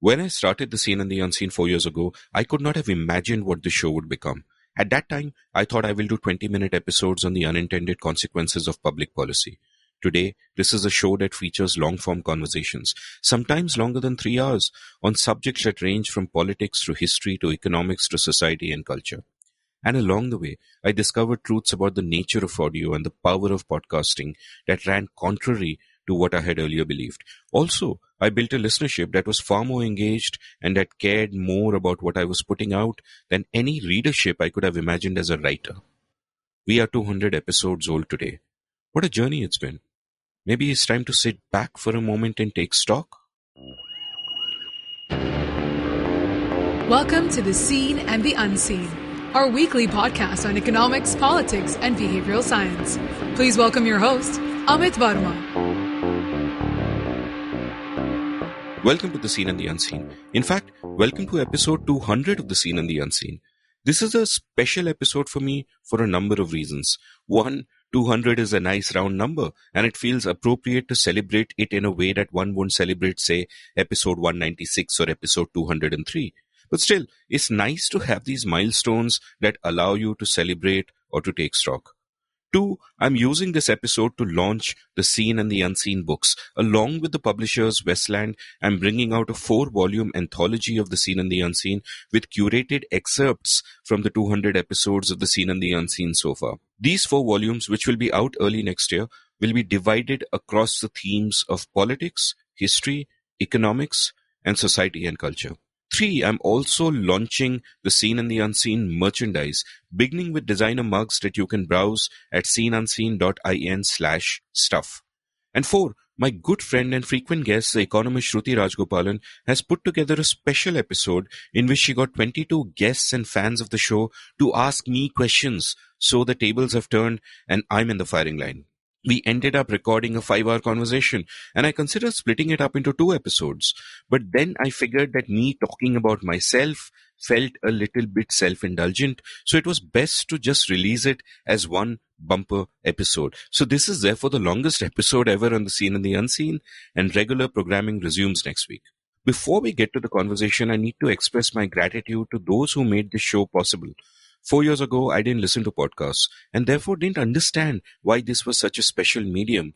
When I started The Seen and the Unseen 4 years ago, I could not have imagined what the show would become. At that time, I thought I will do 20-minute episodes on the unintended consequences of public policy. Today, this is a show that features long-form conversations, sometimes longer than 3 hours, on subjects that range from politics to history to economics to society and culture. And along the way, I discovered truths about the nature of audio and the power of podcasting that ran contrary to what I had earlier believed. Also, I built a listenership that was far more engaged and that cared more about what I was putting out than any readership I could have imagined as a writer. We are 200 episodes old today. What a journey it's been. Maybe it's time to sit back for a moment and take stock. Welcome to The Seen and the Unseen, our weekly podcast on economics, politics, and behavioral science. Please welcome your host, Amit Varma. Welcome to The Seen and the Unseen. In fact, welcome to episode 200 of The Seen and the Unseen. This is a special episode for me for a number of reasons. One, 200 is a nice round number, and it feels appropriate to celebrate it in a way that one won't celebrate, say, episode 196 or episode 203. But still, it's nice to have these milestones that allow you to celebrate or to take stock. Two, I'm using this episode to launch The Seen and the Unseen books. Along with the publishers Westland, I'm bringing out a 4-volume anthology of The Seen and the Unseen with curated excerpts from the 200 episodes of The Seen and the Unseen so far. These 4 volumes, which will be out early next year, will be divided across the themes of politics, history, economics, and society and culture. 3, I'm also launching The Seen and the Unseen merchandise, beginning with designer mugs that you can browse at seenunseen.in/stuff. And 4, my good friend and frequent guest, the economist Shruti Rajagopalan, has put together a special episode in which she got 22 guests and fans of the show to ask me questions. So the tables have turned and I'm in the firing line. We ended up recording a 5-hour conversation, and I considered splitting it up into 2 episodes. But then I figured that me talking about myself felt a little bit self-indulgent, so it was best to just release it as one bumper episode. So this is therefore the longest episode ever on The Seen and the Unseen, and regular programming resumes next week. Before we get to the conversation, I need to express my gratitude to those who made this show possible. 4 years ago, I didn't listen to podcasts and therefore didn't understand why this was such a special medium.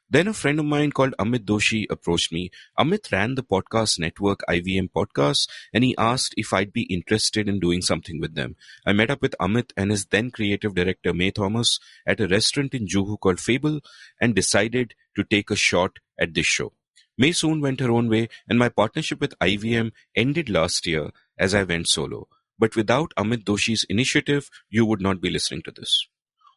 Then a friend of mine called Amit Doshi approached me. Amit ran the podcast network IVM Podcasts, and he asked if I'd be interested in doing something with them. I met up with Amit and his then creative director May Thomas at a restaurant in Juhu called Fable and decided to take a shot at this show. May soon went her own way, and my partnership with IVM ended last year as I went solo. But without Amit Doshi's initiative, you would not be listening to this.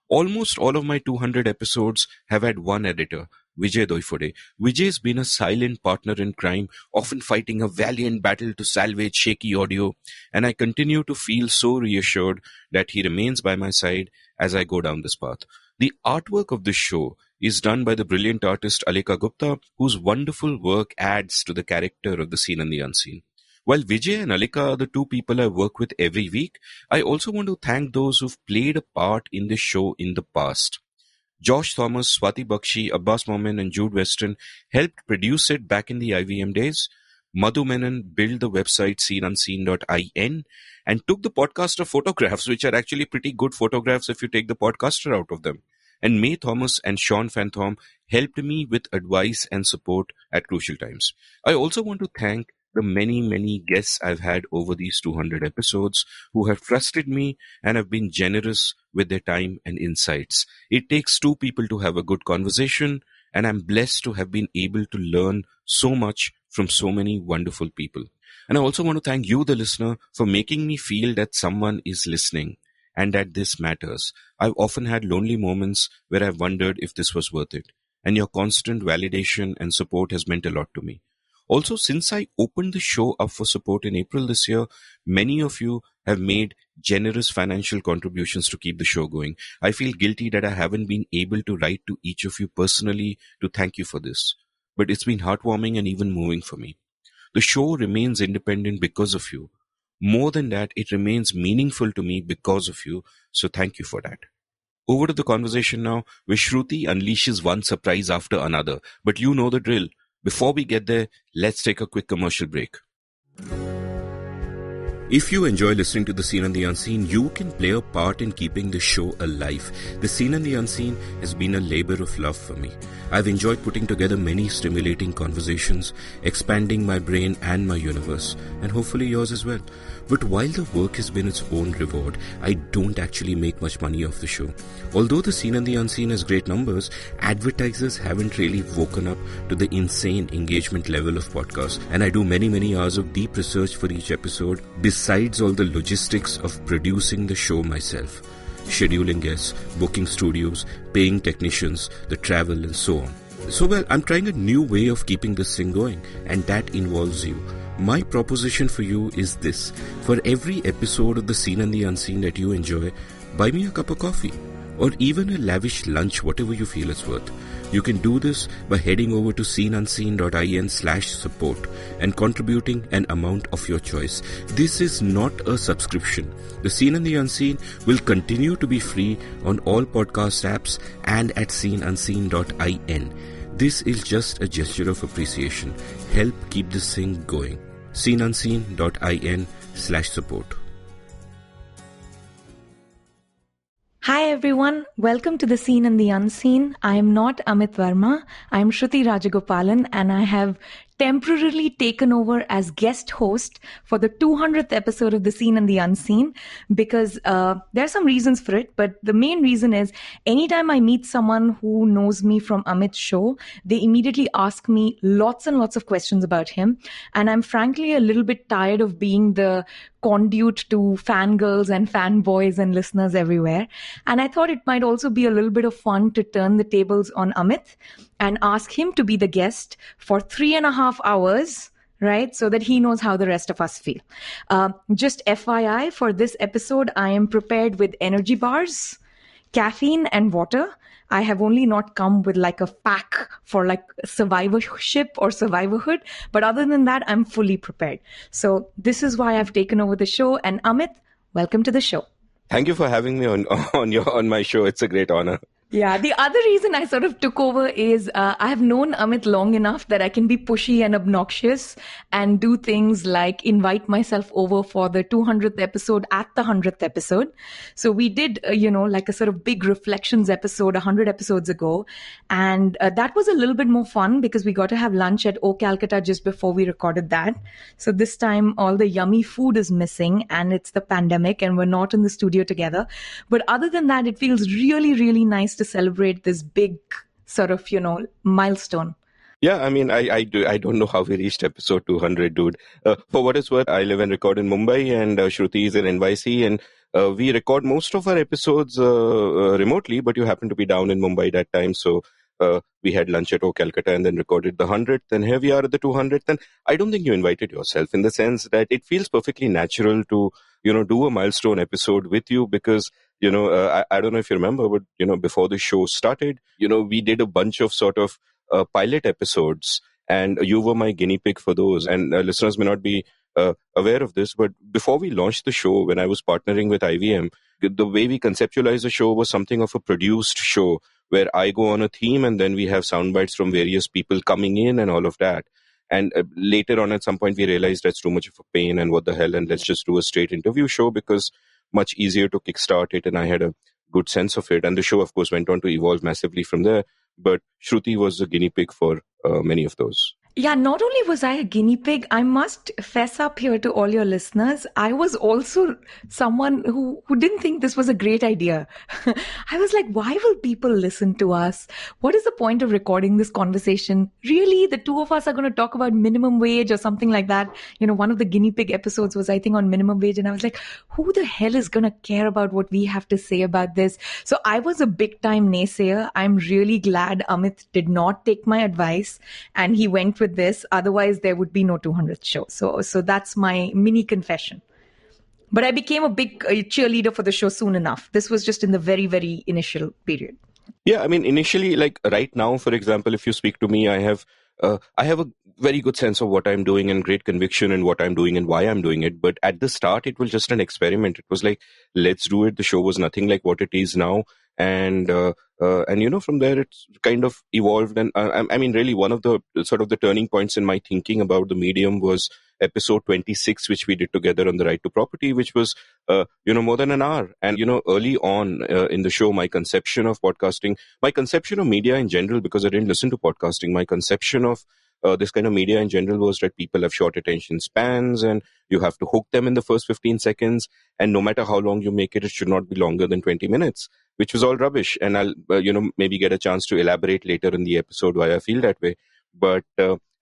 Almost all of my 200 episodes have had one editor, Vijay Doifode. Vijay's been a silent partner in crime, often fighting a valiant battle to salvage shaky audio, and I continue to feel so reassured that he remains by my side as I go down this path. The artwork of this show is done by the brilliant artist Alika Gupta, whose wonderful work adds to the character of The Seen and the Unseen. While Vijay and Alika are the 2 people I work with every week, I also want to thank those who've played a part in this show in the past. Josh Thomas, Swati Bakshi, Abbas Momin, and Jude Weston helped produce it back in the IVM days. Madhu Menon built the website seenunseen.in and took the podcaster photographs, which are actually pretty good photographs if you take the podcaster out of them. And May Thomas and Sean Fanthom helped me with advice and support at crucial times. I also want to thank the many guests I've had over these 200 episodes who have trusted me and have been generous with their time and insights. It takes 2 people to have a good conversation, and I'm blessed to have been able to learn so much from so many wonderful people. And I also want to thank you, the listener, for making me feel that someone is listening and that this matters. I've often had lonely moments where I've wondered if this was worth it, and your constant validation and support has meant a lot to me. Also, since I opened the show up for support in April this year, many of you have made generous financial contributions to keep the show going. I feel guilty that I haven't been able to write to each of you personally to thank you for this, but it's been heartwarming and even moving for me. The show remains independent because of you. More than that, it remains meaningful to me because of you, so thank you for that. Over to the conversation now, where Shruti unleashes one surprise after another, but you know the drill. Before we get there, let's take a quick commercial break. If you enjoy listening to The Seen and the Unseen, you can play a part in keeping the show alive. The Seen and the Unseen has been a labor of love for me. I've enjoyed putting together many stimulating conversations, expanding my brain and my universe, and hopefully yours as well. But while the work has been its own reward, I don't actually make much money off the show. Although The Seen and the Unseen has great numbers, advertisers haven't really woken up to the insane engagement level of podcasts, and I do many hours of deep research for each episode, besides all the logistics of producing the show myself. Scheduling guests, booking studios, paying technicians, the travel and so on. So I'm trying a new way of keeping this thing going, and that involves you. My proposition for you is this. For every episode of The Seen and the Unseen that you enjoy, buy me a cup of coffee, or even a lavish lunch, whatever you feel it's worth. You can do this by heading over to seenunseen.in/support and contributing an amount of your choice. This is not a subscription. The Seen and the Unseen will continue to be free on all podcast apps and at seenunseen.in. This is just a gesture of appreciation. Help keep this thing going. seenunseen.in/support. Hi everyone, welcome to The Seen and the Unseen. I am not Amit Varma, I am Shruti Rajagopalan, and I have temporarily taken over as guest host for the 200th episode of The Seen and the Unseen because there are some reasons for it, but the main reason is anytime I meet someone who knows me from Amit's show, they immediately ask me lots and lots of questions about him, and I'm frankly a little bit tired of being the conduit to fangirls and fanboys and listeners everywhere. And I thought it might also be a little bit of fun to turn the tables on Amit and ask him to be the guest for 3.5 hours, right? So that he knows how the rest of us feel. Just FYI, for this episode, I am prepared with energy bars, caffeine and water. I have only not come with like a pack for like survivorship or survivorhood. But other than that, I'm fully prepared. So this is why I've taken over the show. And Amit, welcome to the show. Thank you for having me on my show. It's a great honor. Yeah, the other reason I sort of took over is I have known Amit long enough that I can be pushy and obnoxious and do things like invite myself over for the 200th episode at the 100th episode. So we did, like a sort of big reflections episode 100 episodes ago. And that was a little bit more fun because we got to have lunch at O Calcutta just before we recorded that. So this time all the yummy food is missing and it's the pandemic and we're not in the studio together. But other than that, it feels really, really nice to celebrate this big sort of, milestone. Yeah, I mean, I don't know how we reached episode 200, dude. For what it's worth, I live and record in Mumbai and Shruti is in NYC, and we record most of our episodes remotely, but you happen to be down in Mumbai that time, so we had lunch at O Calcutta and then recorded the 100th, and here we are at the 200th, and I don't think you invited yourself in the sense that it feels perfectly natural to, do a milestone episode with you because I don't know if you remember, but, before the show started, we did a bunch of sort of pilot episodes and you were my guinea pig for those. And listeners may not be aware of this, but before we launched the show, when I was partnering with IVM, the way we conceptualized the show was something of a produced show where I go on a theme and then we have sound bites from various people coming in and all of that. And later on at some point we realized that's too much of a pain and what the hell, and let's just do a straight interview show because much easier to kickstart it, and I had a good sense of it. And the show, of course, went on to evolve massively from there. But Shruti was the guinea pig for many of those. Yeah, not only was I a guinea pig, I must fess up here to all your listeners. I was also someone who didn't think this was a great idea. I was like, why will people listen to us? What is the point of recording this conversation? Really, the two of us are going to talk about minimum wage or something like that. One of the guinea pig episodes was, I think, on minimum wage. And I was like, who the hell is going to care about what we have to say about this? So I was a big time naysayer. I'm really glad Amit did not take my advice and he went with this. Otherwise, there would be no 200th show. So that's my mini confession. But I became a big cheerleader for the show soon enough. This was just in the very, very initial period. Yeah, I mean, initially, like right now, for example, if you speak to me, I have a very good sense of what I'm doing and great conviction in what I'm doing and why I'm doing it. But at the start, it was just an experiment. It was like, let's do it. The show was nothing like what it is now. And And from there it's kind of evolved. And I mean, really, one of the sort of the turning points in my thinking about the medium was episode 26, which we did together on the right to property, which was, more than an hour. And, early on in the show, my conception of podcasting, my conception of media in general, because I didn't listen to podcasting, my conception of this kind of media in general was that people have short attention spans and you have to hook them in the first 15 seconds. And no matter how long you make it, it should not be longer than 20 minutes, which was all rubbish. And I'll, maybe get a chance to elaborate later in the episode why I feel that way. But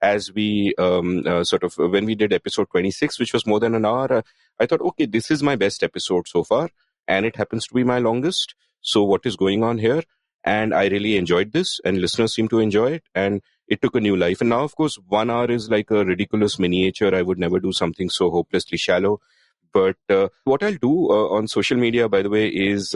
as we when we did episode 26, which was more than an hour, I thought, okay, this is my best episode so far. And it happens to be my longest. So what is going on here? And I really enjoyed this, and listeners seem to enjoy it. And it took a new life. And now, of course, 1 hour is like a ridiculous miniature. I would never do something so hopelessly shallow. But what I'll do on social media, by the way, is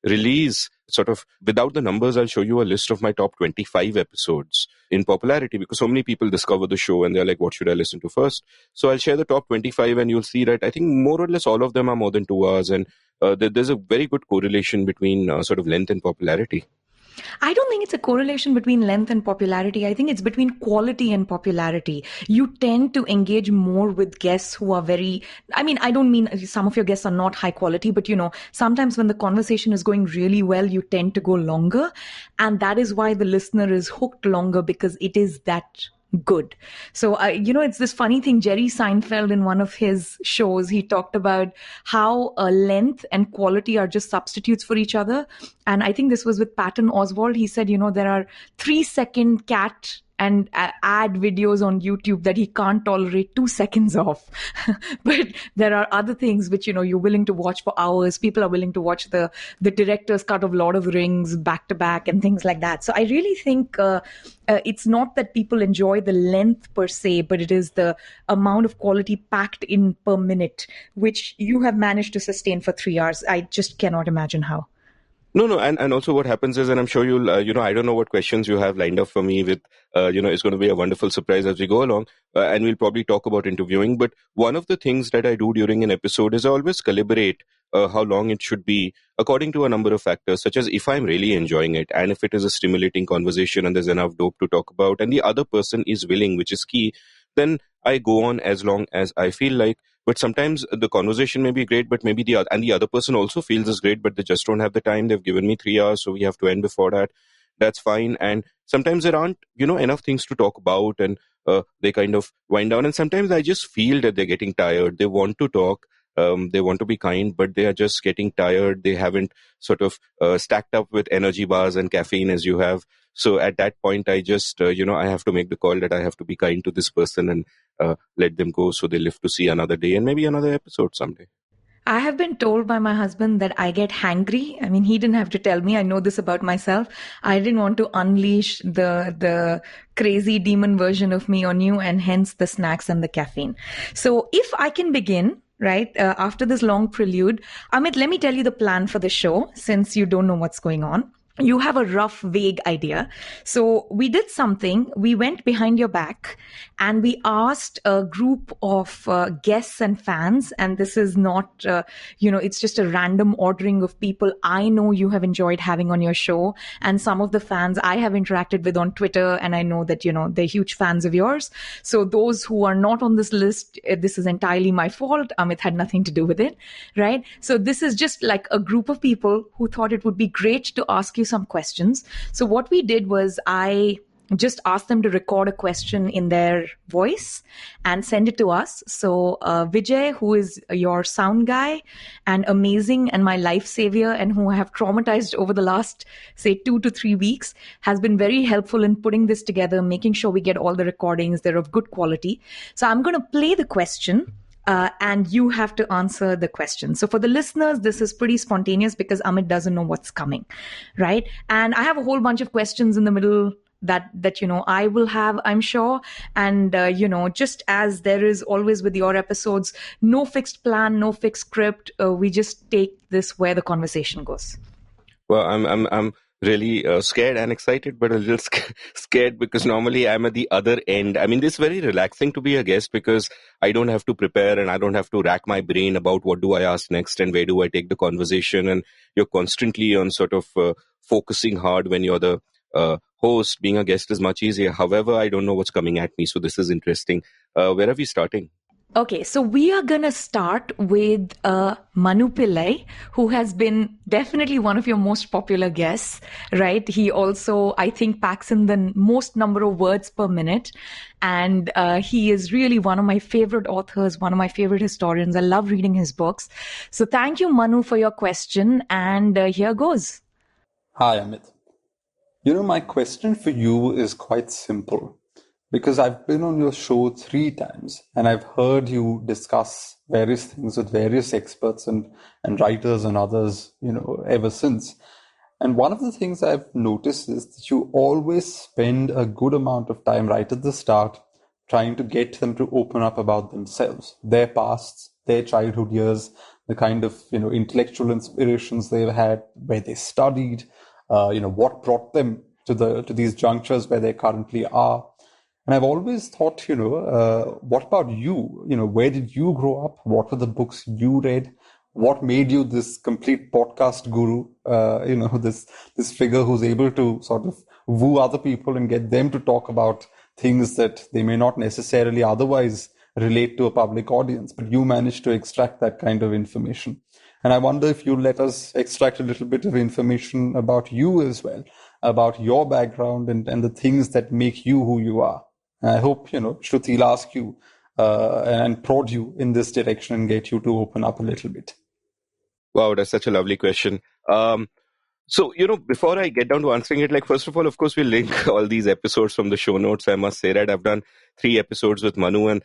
release sort of, without the numbers, I'll show you a list of my top 25 episodes in popularity, because so many people discover the show and they're like, what should I listen to first? So I'll share the top 25 and you'll see that I think more or less all of them are more than 2 hours. And there's a very good correlation between sort of length and popularity. I don't think it's a correlation between length and popularity. I think it's between quality and popularity. You tend to engage more with guests who are I don't mean some of your guests are not high quality, but sometimes when the conversation is going really well, you tend to go longer. And that is why the listener is hooked longer, because it is that good. So, it's this funny thing. Jerry Seinfeld, in one of his shows, he talked about how length and quality are just substitutes for each other. And I think this was with Patton Oswalt. He said, there are 3-second cat and ad videos on YouTube that he can't tolerate 2 seconds of. But there are other things which, you're willing to watch for hours. People are willing to watch the director's cut of Lord of the Rings back to back and things like that. So I really think it's not that people enjoy the length per se, but it is the amount of quality packed in per minute, which you have managed to sustain for 3 hours. I just cannot imagine how. No, and also what happens is, and I'm sure you'll, I don't know what questions you have lined up for me with, it's going to be a wonderful surprise as we go along, and we'll probably talk about interviewing. But one of the things that I do during an episode is I always calibrate how long it should be according to a number of factors, such as if I'm really enjoying it and if it is a stimulating conversation and there's enough dope to talk about and the other person is willing, which is key, then I go on as long as I feel like. But sometimes the conversation may be great, but maybe the other person also feels is great, but they just don't have the time. They've given me 3 hours, so we have to end before that. That's fine. And sometimes there aren't, enough things to talk about, and they kind of wind down. And sometimes I just feel that they're getting tired. They want to talk. They want to be kind, but they are just getting tired. They haven't sort of stacked up with energy bars and caffeine as you have. So at that point, I just, I have to make the call that I have to be kind to this person and let them go so they live to see another day and maybe another episode someday. I have been told by my husband that I get hangry. I mean, he didn't have to tell me. I know this about myself. I didn't want to unleash the crazy demon version of me on you, and hence the snacks and the caffeine. So if I can begin, right, after this long prelude, Amit, let me tell you the plan for the show, since you don't know what's going on. You have a rough, vague idea. So we did something. We went behind your back and we asked a group of guests and fans. And this is not, it's just a random ordering of people I know you have enjoyed having on your show. And some of the fans I have interacted with on Twitter. And I know that, they're huge fans of yours. So those who are not on this list, this is entirely my fault. Amit had nothing to do with it, right? So this is just like a group of people who thought it would be great to ask you some questions. So what we did was I just asked them to record a question in their voice and send it to us. So Vijay, who is your sound guy and amazing and my life savior and who I have traumatized over the last, say, 2 to 3 weeks, has been very helpful in putting this together, making sure we get all the recordings. They're of good quality. So I'm going to play the question. And you have to answer the question. So for the listeners, this is pretty spontaneous because Amit doesn't know what's coming, right? And I have a whole bunch of questions in the middle that I will have, I'm sure. And, just as there is always with your episodes, no fixed plan, no fixed script. We just take this where the conversation goes. Well, really scared and excited, but a little scared because normally I'm at the other end. I mean, this is very relaxing to be a guest because I don't have to prepare and I don't have to rack my brain about what do I ask next and where do I take the conversation. And you're constantly on sort of focusing hard when you're the host. Being a guest is much easier. However, I don't know what's coming at me, so this is interesting. Where are we starting? Okay, so we are going to start with Manu Pillai, who has been definitely one of your most popular guests, right? He also, I think, packs in the most number of words per minute. And he is really one of my favorite authors, one of my favorite historians. I love reading his books. So thank you, Manu, for your question. And here goes. Hi, Amit. My question for you is quite simple. Because I've been on your show 3 times and I've heard you discuss various things with various experts and writers and others, ever since. And one of the things I've noticed is that you always spend a good amount of time right at the start trying to get them to open up about themselves, their pasts, their childhood years, the kind of, intellectual inspirations they've had, where they studied, what brought them to these junctures where they currently are. And I've always thought, what about you? Where did you grow up? What were the books you read? What made you this complete podcast guru? This figure who's able to sort of woo other people and get them to talk about things that they may not necessarily otherwise relate to a public audience. But you managed to extract that kind of information. And I wonder if you let us extract a little bit of information about you as well, about your background and the things that make you who you are. I hope, Shruti will ask you and prod you in this direction and get you to open up a little bit. Wow, that's such a lovely question. So, before I get down to answering it, first of all, of course, we'll link all these episodes from the show notes. I must say that I've done 3 episodes with Manu and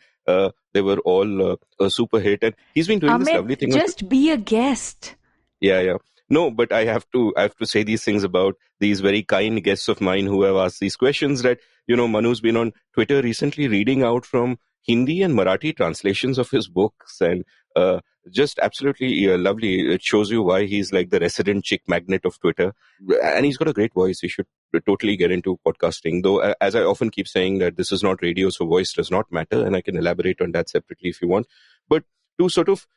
they were all a super hit. And he's been doing Amit, this lovely thing. Just be a guest. Yeah. No, but I have to say these things about these very kind guests of mine who have asked these questions that, Manu's been on Twitter recently reading out from Hindi and Marathi translations of his books and just absolutely lovely. It shows you why he's like the resident chick magnet of Twitter. And he's got a great voice. He should totally get into podcasting. Though, as I often keep saying that this is not radio, so voice does not matter. And I can elaborate on that separately if you want. But to sort of...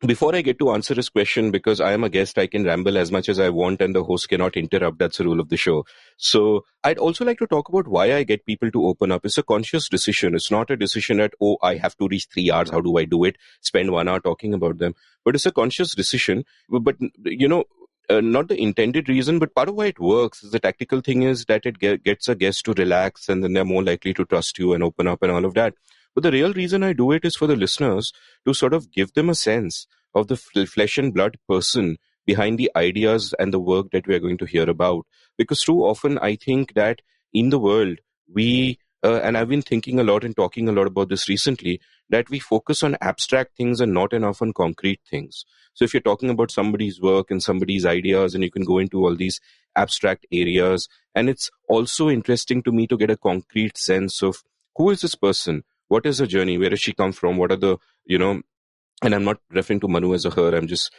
before I get to answer his question, because I am a guest, I can ramble as much as I want and the host cannot interrupt. That's the rule of the show. So I'd also like to talk about why I get people to open up. It's a conscious decision. It's not a decision that, I have to reach 3 hours. How do I do it? Spend 1 hour talking about them. But it's a conscious decision. But, not the intended reason, but part of why it works is the tactical thing is that it gets a guest to relax and then they're more likely to trust you and open up and all of that. But the real reason I do it is for the listeners to sort of give them a sense of the flesh and blood person behind the ideas and the work that we are going to hear about. Because too often I think that in the world, we, and I've been thinking a lot and talking a lot about this recently, that we focus on abstract things and not enough on concrete things. So if you're talking about somebody's work and somebody's ideas, and you can go into all these abstract areas, and it's also interesting to me to get a concrete sense of who is this person? What is her journey? Where does she come from? What are the, and I'm not referring to Manu as a her. I'm just,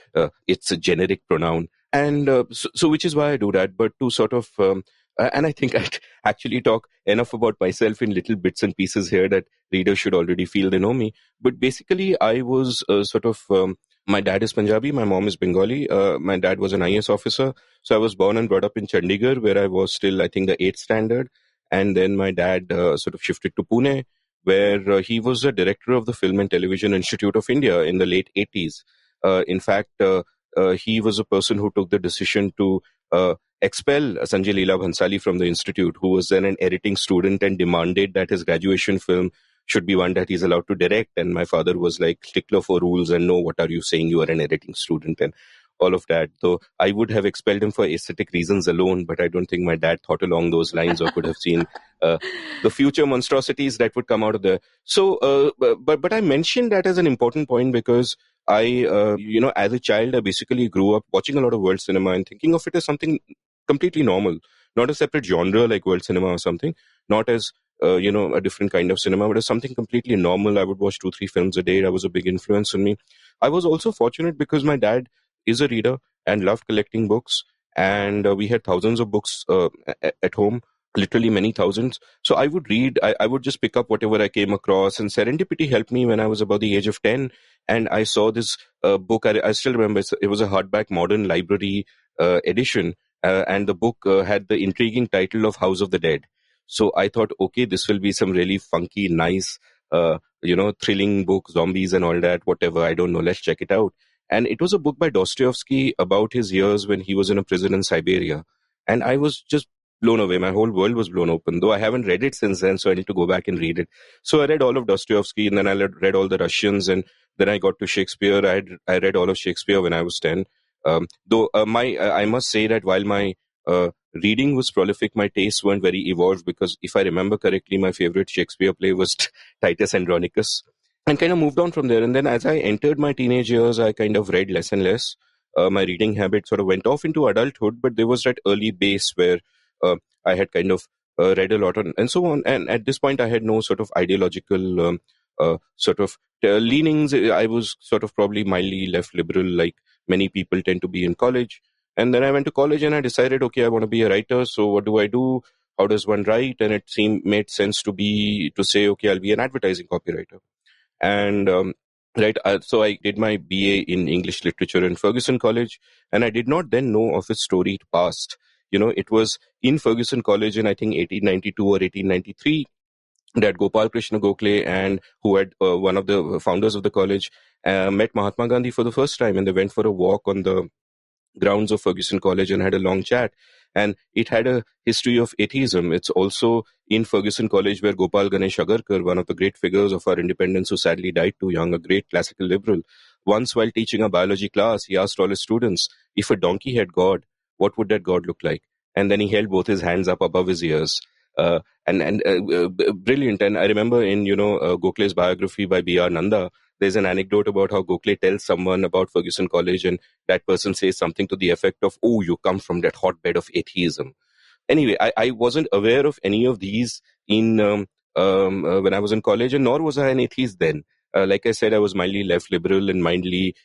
it's a generic pronoun. And so which is why I do that. But to sort of, and I think I actually talk enough about myself in little bits and pieces here that readers should already feel they know me. But basically, I was my dad is Punjabi, my mom is Bengali. My dad was an IAS officer. So I was born and brought up in Chandigarh, where I was still, I think, the 8th standard. And then my dad sort of shifted to Pune, where he was a director of the Film and Television Institute of India in the late 80s. In fact, he was a person who took the decision to expel Sanjay Leela Bhansali from the institute, who was then an editing student and demanded that his graduation film should be one that he's allowed to direct. And my father was like stickler for rules and no, what are you saying? You are an editing student and all of that. Though I would have expelled him for aesthetic reasons alone, but I don't think my dad thought along those lines or could have seen the future monstrosities that would come out of there. So, but I mentioned that as an important point because I, as a child, I basically grew up watching a lot of world cinema and thinking of it as something completely normal, not a separate genre like world cinema or something, not as a different kind of cinema, but as something completely normal. I would watch 2-3 films a day. That was a big influence on me. I was also fortunate because my dad is a reader and loved collecting books. and we had thousands of books at home, literally many thousands. So I would read, I would just pick up whatever I came across, and serendipity helped me when I was about the age of 10. And I saw this book, I still remember, it was a hardback modern library edition, and the book had the intriguing title of House of the Dead. So I thought, okay, this will be some really funky, nice, thrilling book, zombies and all that, whatever, I don't know, let's check it out. And it was a book by Dostoevsky about his years when he was in a prison in Siberia. And I was just blown away. My whole world was blown open, though I haven't read it since then, so I need to go back and read it. So I read all of Dostoevsky, and then I read all the Russians, and then I got to Shakespeare. I read all of Shakespeare when I was 10. Though I must say that while my reading was prolific, my tastes weren't very evolved, because if I remember correctly, my favorite Shakespeare play was Titus Andronicus, and kind of moved on from there. And then as I entered my teenage years, I kind of read less and less. My reading habit sort of went off into adulthood, but there was that early base where I had kind of read a lot on, and so on. And at this point, I had no sort of ideological leanings. I was sort of probably mildly left liberal, like many people tend to be in college. And then I went to college and I decided, okay, I want to be a writer. So what do I do? How does one write? And it made sense to say, okay, I'll be an advertising copywriter. And so I did my BA in English literature in Ferguson College, and I did not then know of its storied past. It was in Ferguson College in, I think, 1892 or 1893 that Gopal Krishna Gokhale, and who had one of the founders of the college, met Mahatma Gandhi for the first time, and they went for a walk on the grounds of Ferguson College and had a long chat. And it had a history of atheism. It's also in Ferguson College where Gopal Ganesh Agarkar, one of the great figures of our independence who sadly died too young, a great classical liberal, once while teaching a biology class, he asked all his students, if a donkey had God, what would that God look like? And then he held both his hands up above his ears. Brilliant. And I remember in, Gokhale's biography by B.R. Nanda, there's an anecdote about how Gokhale tells someone about Ferguson College, and that person says something to the effect of, oh, you come from that hotbed of atheism. Anyway, I wasn't aware of any of these in when I was in college, and nor was I an atheist then. Like I said, I was mildly left liberal and mildly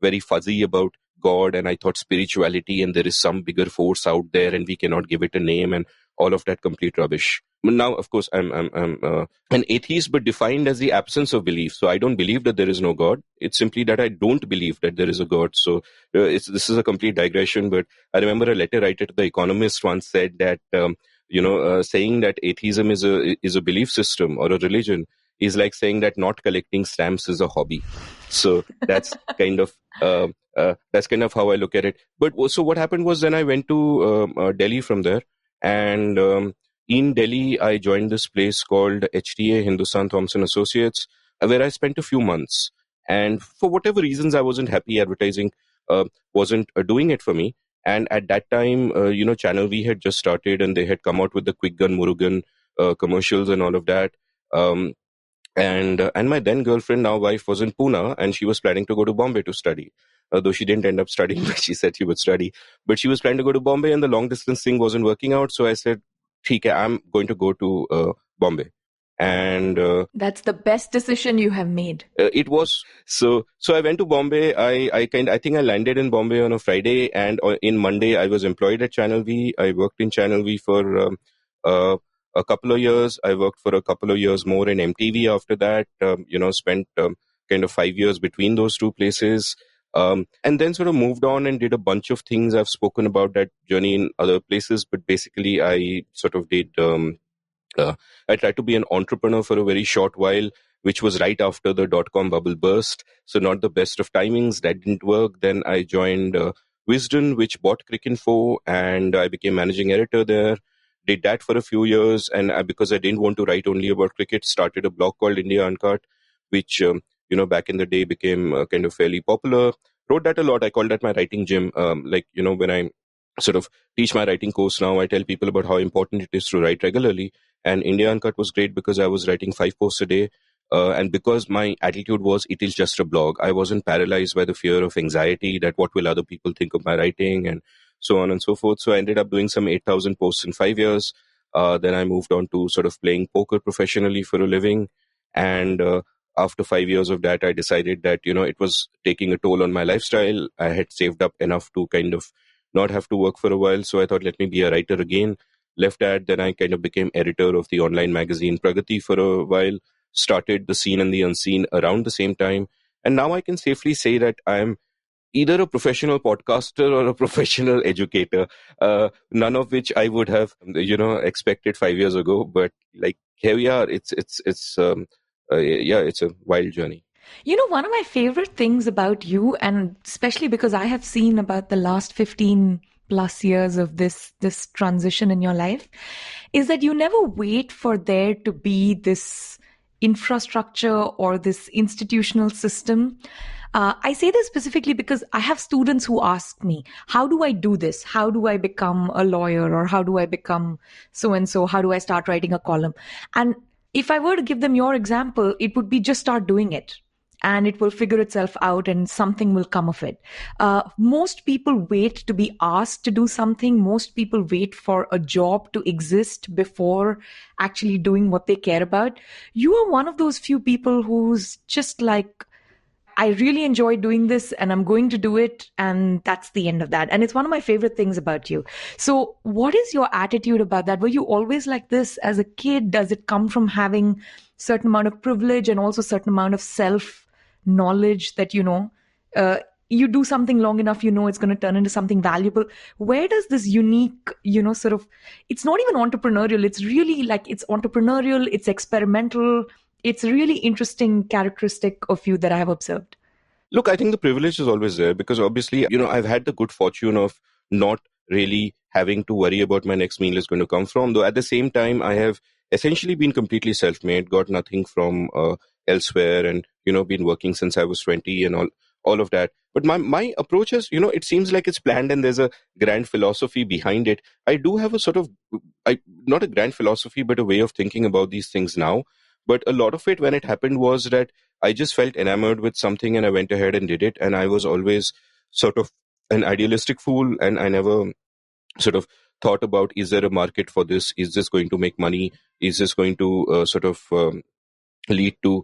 very fuzzy about God, and I thought spirituality and there is some bigger force out there and we cannot give it a name, and all of that complete rubbish. Now, of course, I'm an atheist, but defined as the absence of belief. So I don't believe that there is no God. It's simply that I don't believe that there is a God. So this is a complete digression, but I remember a letter writer to The Economist once said that, saying that atheism is a belief system or a religion is like saying that not collecting stamps is a hobby. So that's kind of how I look at it. But also what happened was then I went to Delhi from there, and in Delhi I joined this place called HTA, Hindustan Thompson Associates, where I spent a few months. And for whatever reasons, I wasn't happy. Advertising wasn't doing it for me. And at that time, Channel V had just started, and they had come out with the Quick Gun Murugan commercials and all of that. And my then girlfriend, now wife, was in Pune, and she was planning to go to Bombay to study. Though she didn't end up studying, but she said she would study. But she was planning to go to Bombay, and the long distance thing wasn't working out. So I said, "Theek hai, I'm going to go to Bombay." And that's the best decision you have made. It was. So I went to Bombay. I think I landed in Bombay on a Friday, and in Monday I was employed at Channel V. I worked in Channel V for a couple of years. I worked for a couple of years more in MTV after that. Spent kind of 5 years between those two places. And then sort of moved on and did a bunch of things. I've spoken about that journey in other places, but basically I sort of did, I tried to be an entrepreneur for a very short while, which was right after the dot-com bubble burst. So not the best of timings. That didn't work. Then I joined Wisdom, which bought Cricinfo, and I became managing editor there. Did that for a few years, and because I didn't want to write only about cricket, started a blog called India Uncut, which back in the day became kind of fairly popular. Wrote that a lot. I call that my writing gym. When I sort of teach my writing course now, I tell people about how important it is to write regularly. And India Uncut was great because I was writing 5 posts a day. And because my attitude was, it is just a blog. I wasn't paralyzed by the fear of anxiety that what will other people think of my writing and so on and so forth. So I ended up doing some 8,000 posts in 5 years. Then I moved on to sort of playing poker professionally for a living. And after 5 years of that, I decided that, it was taking a toll on my lifestyle. I had saved up enough to kind of not have to work for a while. So I thought, let me be a writer again. Left that, then I kind of became editor of the online magazine Pragati for a while, started The Seen and the Unseen around the same time. And now I can safely say that I'm either a professional podcaster or a professional educator, none of which I would have, expected 5 years ago. But like, here we are. It's a wild journey. One of my favorite things about you, and especially because I have seen about the last 15 plus years of this transition in your life, is that you never wait for there to be this infrastructure or this institutional system. I say this specifically because I have students who ask me, how do I do this? How do I become a lawyer? Or how do I become so-and-so? How do I start writing a column? And if I were to give them your example, it would be just start doing it. And it will figure itself out and something will come of it. Most people wait to be asked to do something. Most people wait for a job to exist before actually doing what they care about. You are one of those few people who's just like, I really enjoy doing this and I'm going to do it. And that's the end of that. And it's one of my favorite things about you. So what is your attitude about that? Were you always like this as a kid? Does it come from having certain amount of privilege and also certain amount of self knowledge that, you do something long enough, it's going to turn into something valuable? Where does this unique, sort of, it's not even entrepreneurial. It's really like, it's entrepreneurial, it's experimental. It's a really interesting characteristic of you that I have observed. Look, I think the privilege is always there because obviously, I've had the good fortune of not really having to worry about my next meal is going to come from. Though at the same time, I have essentially been completely self-made, got nothing from elsewhere, and been working since I was 20 and all of that. But my approach is, it seems like it's planned and there's a grand philosophy behind it. I do have a sort of, not a grand philosophy, but a way of thinking about these things now. But a lot of it, when it happened, was that I just felt enamored with something and I went ahead and did it. And I was always sort of an idealistic fool, and I never sort of thought about, is there a market for this? Is this going to make money? Is this going to lead to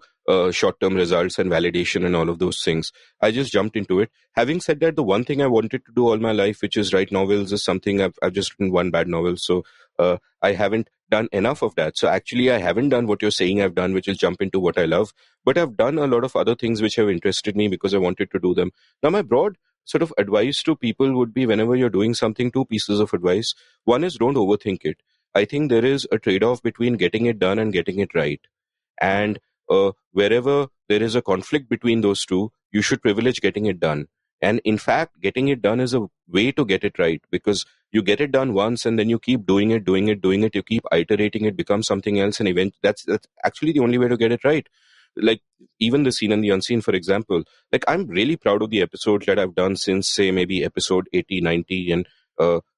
short-term results and validation and all of those things? I just jumped into it. Having said that, the one thing I wanted to do all my life, which is write novels, is something I've just written one bad novel. So I haven't done enough of that. So actually, I haven't done what you're saying I've done, which is jump into what I love. But I've done a lot of other things which have interested me because I wanted to do them. Now, my broad sort of advice to people would be, whenever you're doing something, two pieces of advice. One is, don't overthink it. I think there is a trade-off between getting it done and getting it right. And wherever there is a conflict between those two, you should privilege getting it done. And in fact, getting it done is a way to get it right, because you get it done once and then you keep doing it. You keep iterating it, becomes something else. And that's actually the only way to get it right. Like even The Seen and the Unseen, for example, like I'm really proud of the episodes that I've done since, say, maybe episode 80, 90 and,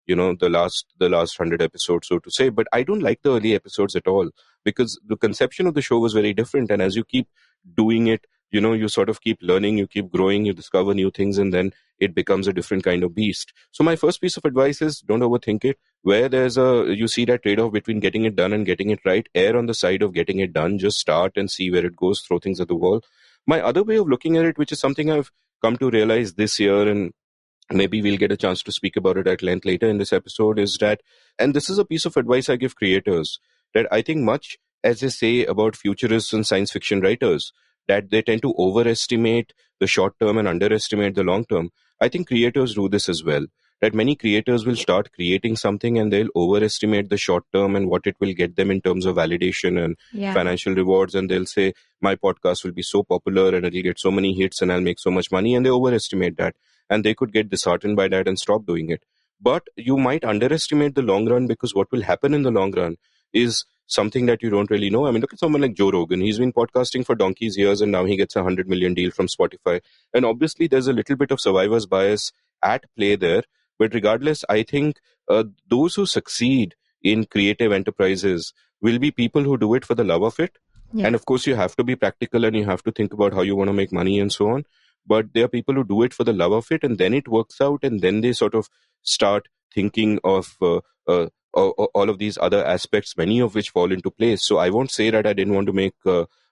the last 100 episodes, so to say. But I don't like the early episodes at all, because the conception of the show was very different. And as you keep doing it, you sort of keep learning, you keep growing, you discover new things, and then it becomes a different kind of beast. So my first piece of advice is, don't overthink it. Where you see that trade-off between getting it done and getting it right, err on the side of getting it done. Just start and see where it goes, throw things at the wall. My other way of looking at it, which is something I've come to realize this year, and maybe we'll get a chance to speak about it at length later in this episode, is that, and this is a piece of advice I give creators, that I think much as they say about futurists and science fiction writers, that they tend to overestimate the short term and underestimate the long term. I think creators do this as well. That many creators will start creating something and they'll overestimate the short term and what it will get them in terms of validation and financial rewards. And they'll say, my podcast will be so popular and it'll get so many hits and I'll make so much money. And they overestimate that. And they could get disheartened by that and stop doing it. But you might underestimate the long run, because what will happen in the long run is something that you don't really know. I mean, look at someone like Joe Rogan. He's been podcasting for donkey's years and now he gets a $100 million deal from Spotify. And obviously there's a little bit of survivor's bias at play there. But regardless, I think those who succeed in creative enterprises will be people who do it for the love of it. Yeah. And of course, you have to be practical and you have to think about how you want to make money and so on. But there are people who do it for the love of it, and then it works out, and then they sort of start thinking of all of these other aspects, many of which fall into place. So I won't say that I didn't want to make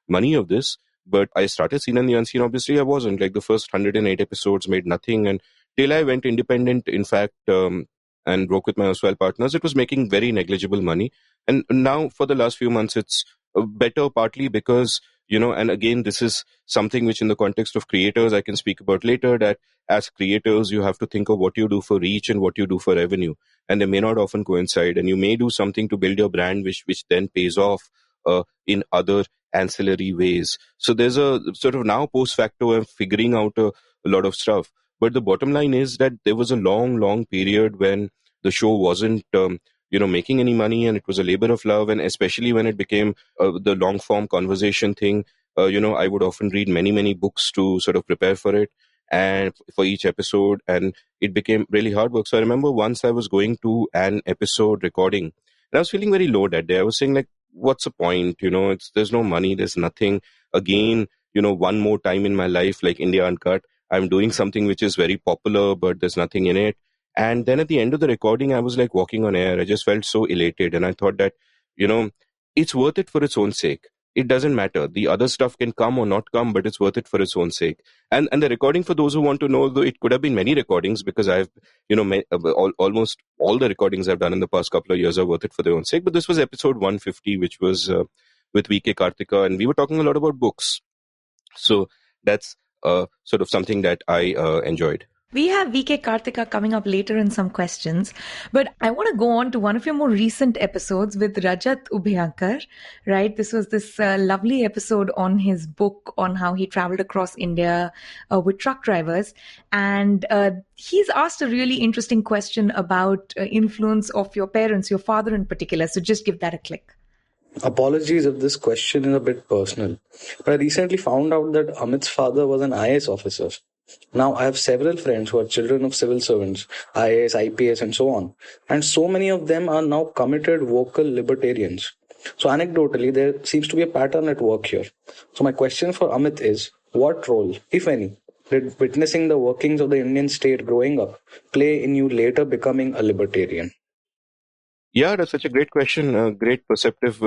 money of this, but I started Seen and the Unseen. Obviously, I wasn't. Like the first 108 episodes made nothing, and till I went independent, in fact, and broke with my erstwhile partners, it was making very negligible money. And now for the last few months, it's better, partly because, and again, this is something which in the context of creators, I can speak about later, that as creators, you have to think of what you do for reach and what you do for revenue. And they may not often coincide. And you may do something to build your brand, which then pays off in other ancillary ways. So there's a sort of now post facto of figuring out a lot of stuff. But the bottom line is that there was a long period when the show wasn't, making any money, and it was a labor of love. And especially when it became the long form conversation thing, I would often read many books to sort of prepare for it and for each episode. And it became really hard work. So I remember once I was going to an episode recording and I was feeling very low that day. I was saying, like, what's the point? There's no money, there's nothing. Again, one more time in my life, like India Uncut, I'm doing something which is very popular, but there's nothing in it. And then at the end of the recording, I was like walking on air. I just felt so elated. And I thought that, it's worth it for its own sake. It doesn't matter. The other stuff can come or not come, but it's worth it for its own sake. And the recording, for those who want to know, though, it could have been many recordings, because I've, almost all the recordings I've done in the past couple of years are worth it for their own sake. But this was episode 150, which was with VK Karthika, and we were talking a lot about books. So that's sort of something that I enjoyed. We have VK Karthika coming up later in some questions, but I want to go on to one of your more recent episodes with Rajat Ubihankar, right? This was this lovely episode on his book on how he traveled across India with truck drivers. And he's asked a really interesting question about influence of your parents, your father in particular. So just give that a click. Apologies if this question is a bit personal, but I recently found out that Amit's father was an IAS officer. Now, I have several friends who are children of civil servants, IAS, IPS, and so on. And so many of them are now committed vocal libertarians. So anecdotally, there seems to be a pattern at work here. So my question for Amit is, what role, if any, did witnessing the workings of the Indian state growing up play in you later becoming a libertarian? Yeah, that's such a great question, a great perceptive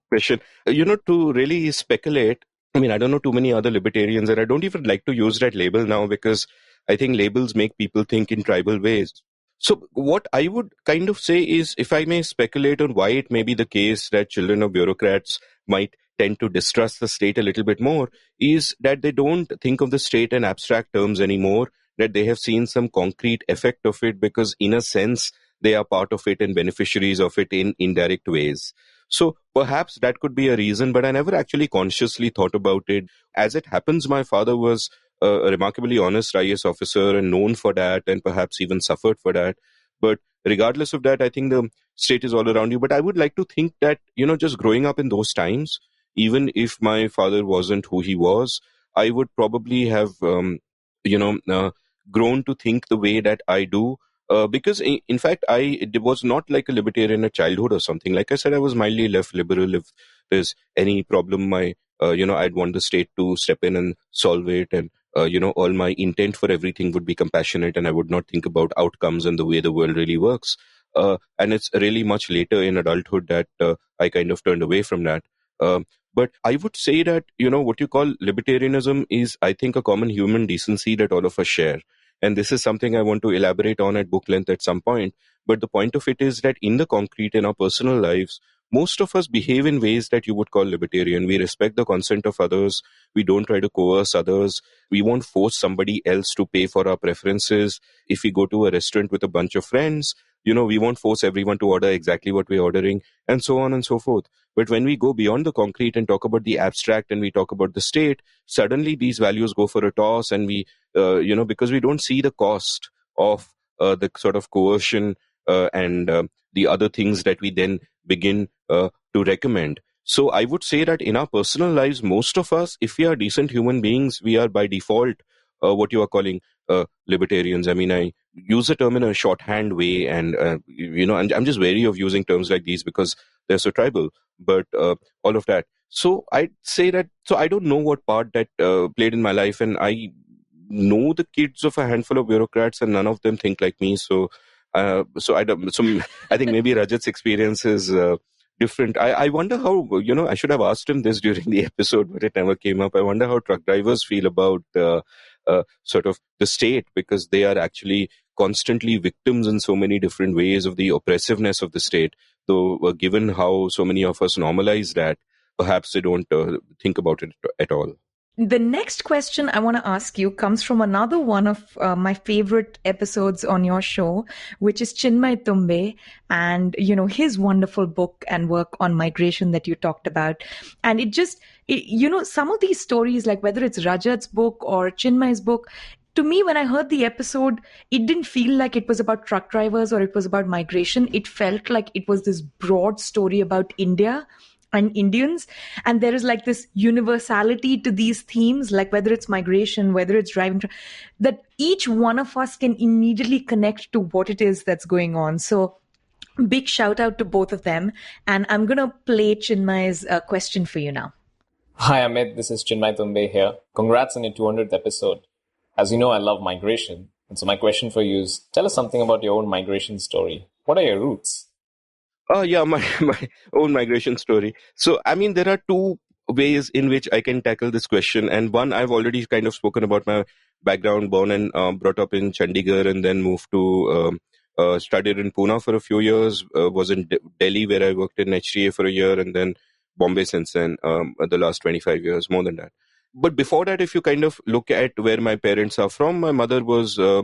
question. To really speculate, I mean, I don't know too many other libertarians, and I don't even like to use that label now, because I think labels make people think in tribal ways. So what I would kind of say is, if I may speculate on why it may be the case that children of bureaucrats might tend to distrust the state a little bit more, is that they don't think of the state in abstract terms anymore, that they have seen some concrete effect of it, because in a sense, they are part of it and beneficiaries of it in indirect ways. So perhaps that could be a reason, but I never actually consciously thought about it. As it happens, my father was a remarkably honest IAS officer and known for that, and perhaps even suffered for that. But regardless of that, I think the state is all around you. But I would like to think that, just growing up in those times, even if my father wasn't who he was, I would probably have, grown to think the way that I do. Because in fact, it was not like a libertarian at childhood or something. Like I said, I was mildly left liberal. If there's any problem, I'd want the state to step in and solve it. And, all my intent for everything would be compassionate, and I would not think about outcomes and the way the world really works. And it's really much later in adulthood that I kind of turned away from that. But I would say that, what you call libertarianism is, I think, a common human decency that all of us share. And this is something I want to elaborate on at book length at some point. But the point of it is that in the concrete, in our personal lives, most of us behave in ways that you would call libertarian. We respect the consent of others. We don't try to coerce others. We won't force somebody else to pay for our preferences. If we go to a restaurant with a bunch of friends, we won't force everyone to order exactly what we're ordering, and so on and so forth. But when we go beyond the concrete and talk about the abstract and we talk about the state, suddenly these values go for a toss, and we, because we don't see the cost of the sort of coercion and the other things that we then begin to recommend. So I would say that in our personal lives, most of us, if we are decent human beings, we are by default what you are calling libertarians. I mean, I use the term in a shorthand way, and I'm just wary of using terms like these because they're so tribal. But all of that. So I'd say that. So I don't know what part that played in my life, and I know the kids of a handful of bureaucrats, and none of them think like me. So I don't. So I think maybe Rajat's experience is different. I wonder how, I should have asked him this during the episode, but it never came up. I wonder how truck drivers feel about sort of the state, because they are actually constantly victims in so many different ways of the oppressiveness of the state. Though, given how so many of us normalize that, perhaps they don't think about it at all. The next question I want to ask you comes from another one of my favorite episodes on your show, which is Chinmay Tumbe, and his wonderful book and work on migration that you talked about. And some of these stories, like whether it's Rajat's book or Chinmay's book, to me, when I heard the episode, it didn't feel like it was about truck drivers or it was about migration. It felt like it was this broad story about India and Indians. And there is like this universality to these themes, like whether it's migration, whether it's driving, that each one of us can immediately connect to what it is that's going on. So big shout out to both of them. And I'm going to play Chinmay's question for you now. Hi, Amit. This is Chinmay Tumbe here. Congrats on your 200th episode. As you know, I love migration. And so my question for you is, tell us something about your own migration story. What are your roots? Yeah, my own migration story. So, I mean, there are two ways in which I can tackle this question. And one, I've already kind of spoken about my background, born and brought up in Chandigarh, and then moved to, studied in Pune for a few years, was in Delhi where I worked in HTA for a year, and then Bombay since then, the last 25 years, more than that. But before that, if you kind of look at where my parents are from, my mother was, a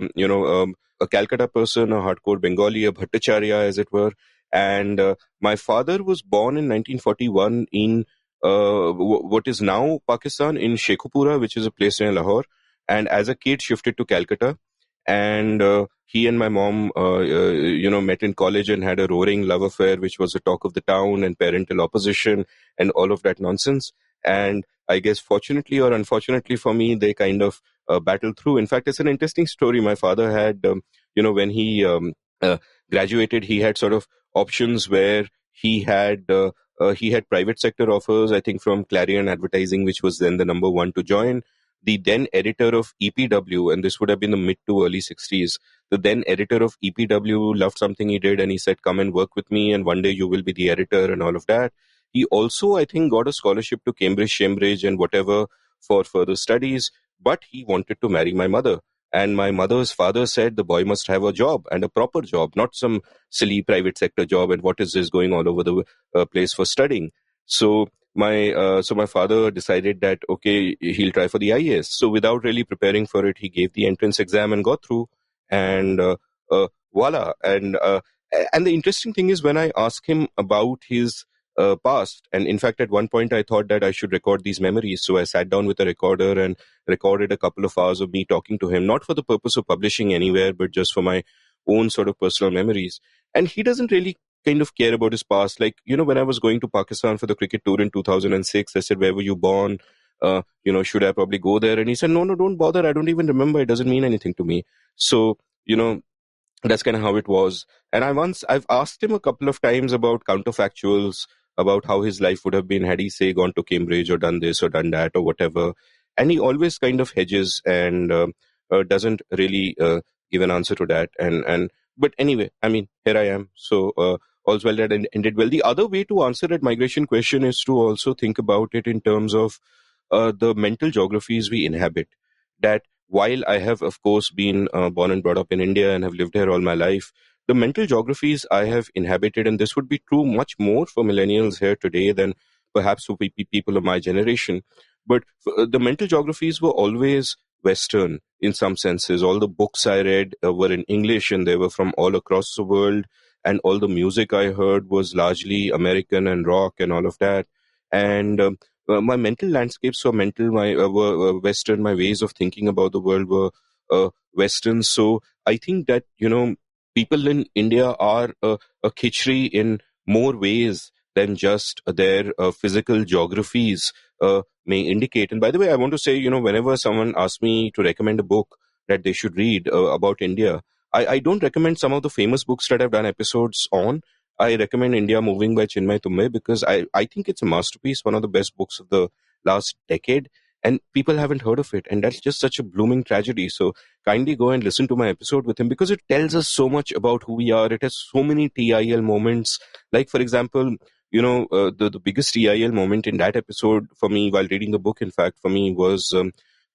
Calcutta person, a hardcore Bengali, a Bhattacharya, as it were. And my father was born in 1941 in what is now Pakistan, in Sheikhupura, which is a place near Lahore. And as a kid, shifted to Calcutta. And he and my mom, met in college and had a roaring love affair, which was the talk of the town, and parental opposition and all of that nonsense. And I guess fortunately or unfortunately for me, they kind of battled through. In fact, it's an interesting story. My father had, when he graduated, he had sort of options where he had private sector offers, I think from Clarion Advertising, which was then the number one to join. The then editor of EPW, and this would have been the mid to early 60s, the then editor of EPW loved something he did, and he said, come and work with me, and one day you will be the editor and all of that. He also, I think, got a scholarship to Cambridge and whatever for further studies, but he wanted to marry my mother. And my mother's father said the boy must have a job, and a proper job, not some silly private sector job. And what is this going all over the place for studying? So my father decided that, okay, he'll try for the IAS. So without really preparing for it, he gave the entrance exam and got through. And voila. And the interesting thing is, when I ask him about his past, and in fact at one point I thought that I should record these memories, so I sat down with a recorder and recorded a couple of hours of me talking to him, not for the purpose of publishing anywhere, but just for my own sort of personal memories. And he doesn't really kind of care about his past. Like, when I was going to Pakistan for the cricket tour in 2006, I said, where were you born? Should I probably go there? And he said, no, don't bother, I don't even remember, it doesn't mean anything to me. So that's kind of how it was. And I've asked him a couple of times about counterfactuals, about how his life would have been had he, say, gone to Cambridge or done this or done that or whatever. And he always kind of hedges and doesn't really give an answer to that. But anyway, I mean, here I am. So all's well that ended well. The other way to answer that migration question is to also think about it in terms of the mental geographies we inhabit. That while I have, of course, been born and brought up in India and have lived here all my life, the mental geographies I have inhabited, and this would be true much more for millennials here today than perhaps for people of my generation, but the mental geographies were always Western in some senses. All the books I read were in English, and they were from all across the world, and all the music I heard was largely American and rock and all of that. And my mental landscapes were Western. My ways of thinking about the world were Western. So I think that, people in India are a khichdi in more ways than just their physical geographies may indicate. And by the way, I want to say, whenever someone asks me to recommend a book that they should read about India, I don't recommend some of the famous books that I've done episodes on. I recommend India Moving by Chinmay Tumbe, because I think it's a masterpiece, one of the best books of the last decade. And people haven't heard of it. And that's just such a blooming tragedy. So kindly go and listen to my episode with him, because it tells us so much about who we are. It has so many TIL moments. Like, for example, the biggest EIL moment in that episode for me, while reading the book, in fact, for me was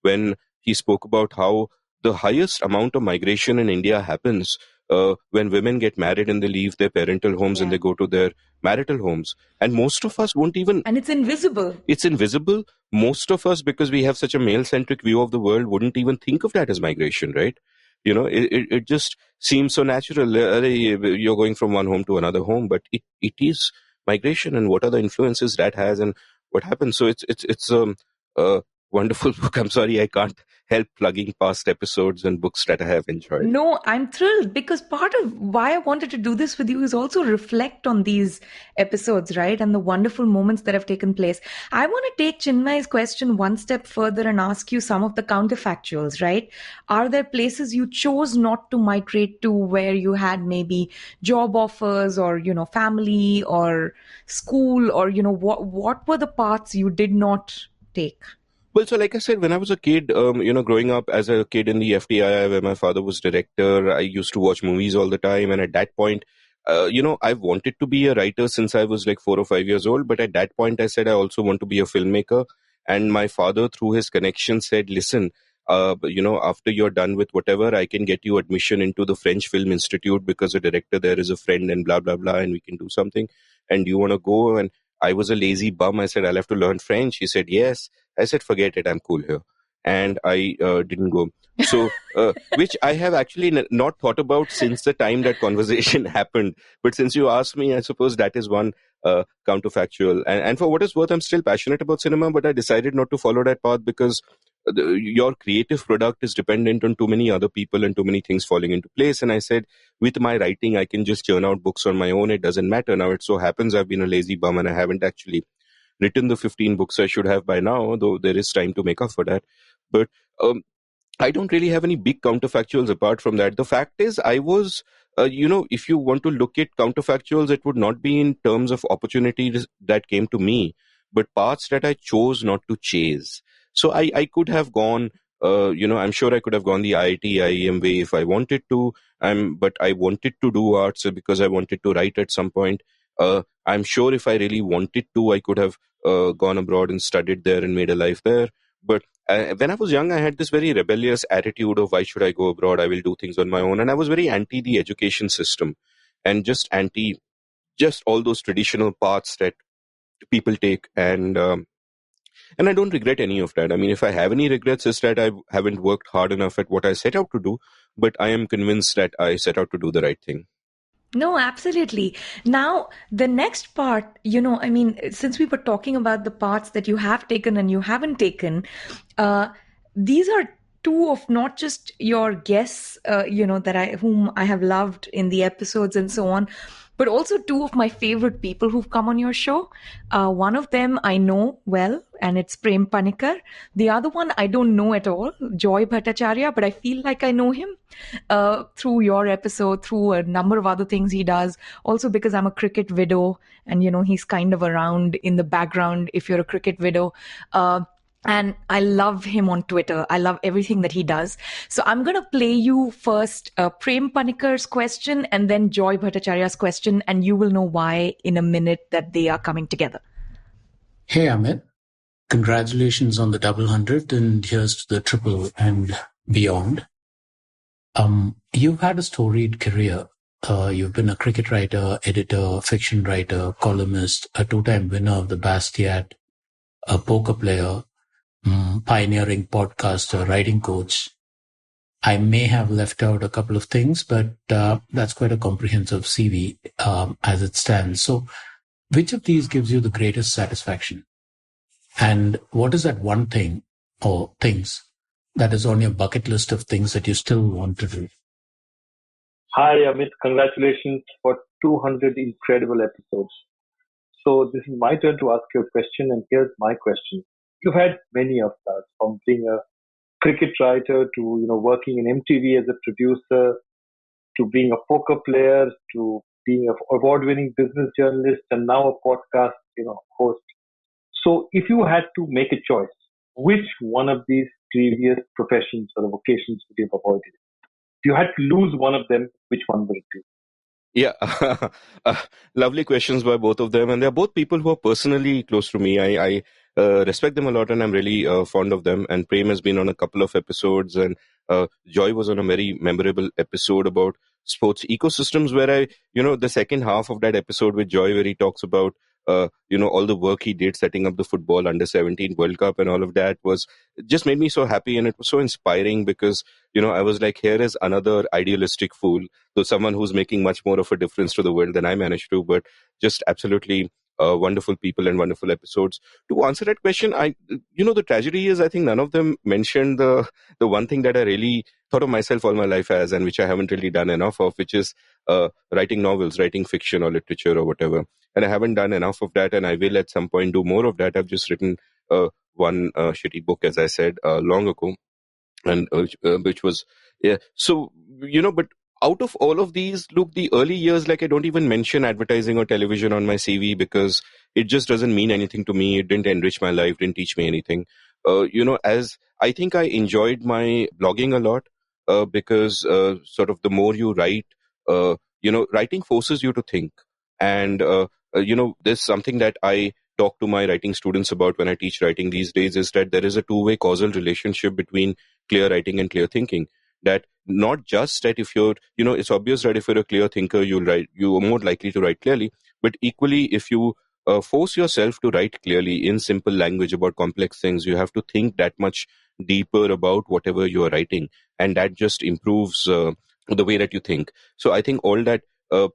when he spoke about how the highest amount of migration in India happens when women get married and they leave their parental homes and they go to their marital homes. And most of us won't even... And it's invisible. It's invisible. Most of us, because we have such a male-centric view of the world, wouldn't even think of that as migration, right? It just seems so natural. You're going from one home to another home, but it is migration, and what are the influences that has and what happens. So it's a wonderful book. I'm sorry I can't help plugging past episodes and books that I have enjoyed. No, I'm thrilled because part of why I wanted to do this with you is also reflect on these episodes, right? And the wonderful moments that have taken place. I want to take Chinmay's question one step further and ask you some of the counterfactuals, right? Are there places you chose not to migrate to where you had maybe job offers or, family or school or, what were the paths you did not take? Well, so like I said, when I was a kid, growing up as a kid in the FTI, where my father was director, I used to watch movies all the time. And at that point, I've wanted to be a writer since I was like 4 or 5 years old. But at that point, I said I also want to be a filmmaker. And my father, through his connection, said, listen, after you're done with whatever, I can get you admission into the French Film Institute because the director there is a friend and blah, blah, blah, and we can do something. And do you want to go? And I was a lazy bum. I said, I'll have to learn French. He said, yes. I said, forget it, I'm cool here. And I didn't go. So, which I have actually not thought about since the time that conversation happened. But since you asked me, I suppose that is one counterfactual. And for what it's worth, I'm still passionate about cinema, but I decided not to follow that path because your creative product is dependent on too many other people and too many things falling into place. And I said, with my writing, I can just churn out books on my own. It doesn't matter. Now, it so happens I've been a lazy bum and I haven't actually written the 15 books I should have by now, though there is time to make up for that. But I don't really have any big counterfactuals apart from that. The fact is, I was, if you want to look at counterfactuals, it would not be in terms of opportunities that came to me, but paths that I chose not to chase. So I could have gone, I'm sure I could have gone the IIT, IEM way if I wanted to, but I wanted to do arts because I wanted to write at some point. I'm sure if I really wanted to, I could have gone abroad and studied there and made a life there. But when I was young, I had this very rebellious attitude of why should I go abroad? I will do things on my own. And I was very anti the education system and just anti just all those traditional paths that people take. And I don't regret any of that. I mean, if I have any regrets, it's that I haven't worked hard enough at what I set out to do. But I am convinced that I set out to do the right thing. No, absolutely. Now, the next part, since we were talking about the parts that you have taken and you haven't taken, these are two of not just your guests, whom I have loved in the episodes and so on, but also two of my favorite people who've come on your show. One of them I know well, and it's Prem Panicker. The other one I don't know at all, Joy Bhattacharya, but I feel like I know him through your episode, through a number of other things he does. Also because I'm a cricket widow, and he's kind of around in the background if you're a cricket widow. And I love him on Twitter. I love everything that he does. So I'm going to play you first Prem Panicker's question and then Joy Bhattacharya's question, and you will know why in a minute that they are coming together. Hey, Amit. Congratulations on the double 100, and here's to the triple and beyond. You've had a storied career. You've been a cricket writer, editor, fiction writer, columnist, a 2-time winner of the Bastiat, a poker player, pioneering podcaster, writing coach. I may have left out a couple of things, but that's quite a comprehensive CV as it stands. So which of these gives you the greatest satisfaction? And what is that one thing or things that is on your bucket list of things that you still want to do? Hi, Amit. Congratulations for 200 incredible episodes. So this is my turn to ask you a question, and here's my question. You've had many of that, from being a cricket writer to working in MTV as a producer, to being a poker player, to being an award-winning business journalist, and now a podcast host. So if you had to make a choice, which one of these previous professions or vocations would you have avoided? If you had to lose one of them, which one would it be? Yeah, lovely questions by both of them, and they're both people who are personally close to me. I respect them a lot, and I'm really fond of them. And Prem has been on a couple of episodes, and Joy was on a very memorable episode about sports ecosystems, where the second half of that episode with Joy, where he talks about all the work he did setting up the football under 17 World Cup and all of that was just made me so happy, and it was so inspiring because I was like, here is another idealistic fool, so someone who's making much more of a difference to the world than I managed to, but just absolutely wonderful people and wonderful episodes. To answer that question, the tragedy is I think none of them mentioned the one thing that I really thought of myself all my life as, and which I haven't really done enough of, which is writing novels, writing fiction or literature or whatever. And I haven't done enough of that, and I will at some point do more of that. I've just written one shitty book, as I said, long ago, and which was so but out of all of these, look, the early years, like, I don't even mention advertising or television on my CV because it just doesn't mean anything to me. It didn't enrich my life, didn't teach me anything. As I think I enjoyed my blogging a lot, because sort of the more you write, writing forces you to think. And there's something that I talk to my writing students about when I teach writing these days, is that there is a two-way causal relationship between clear writing and clear thinking. That not just that if you're, it's obvious that if you're a clear thinker, you're more likely to write clearly, but equally, if you force yourself to write clearly in simple language about complex things, you have to think that much deeper about whatever you are writing, and that just improves the way that you think. So I think all that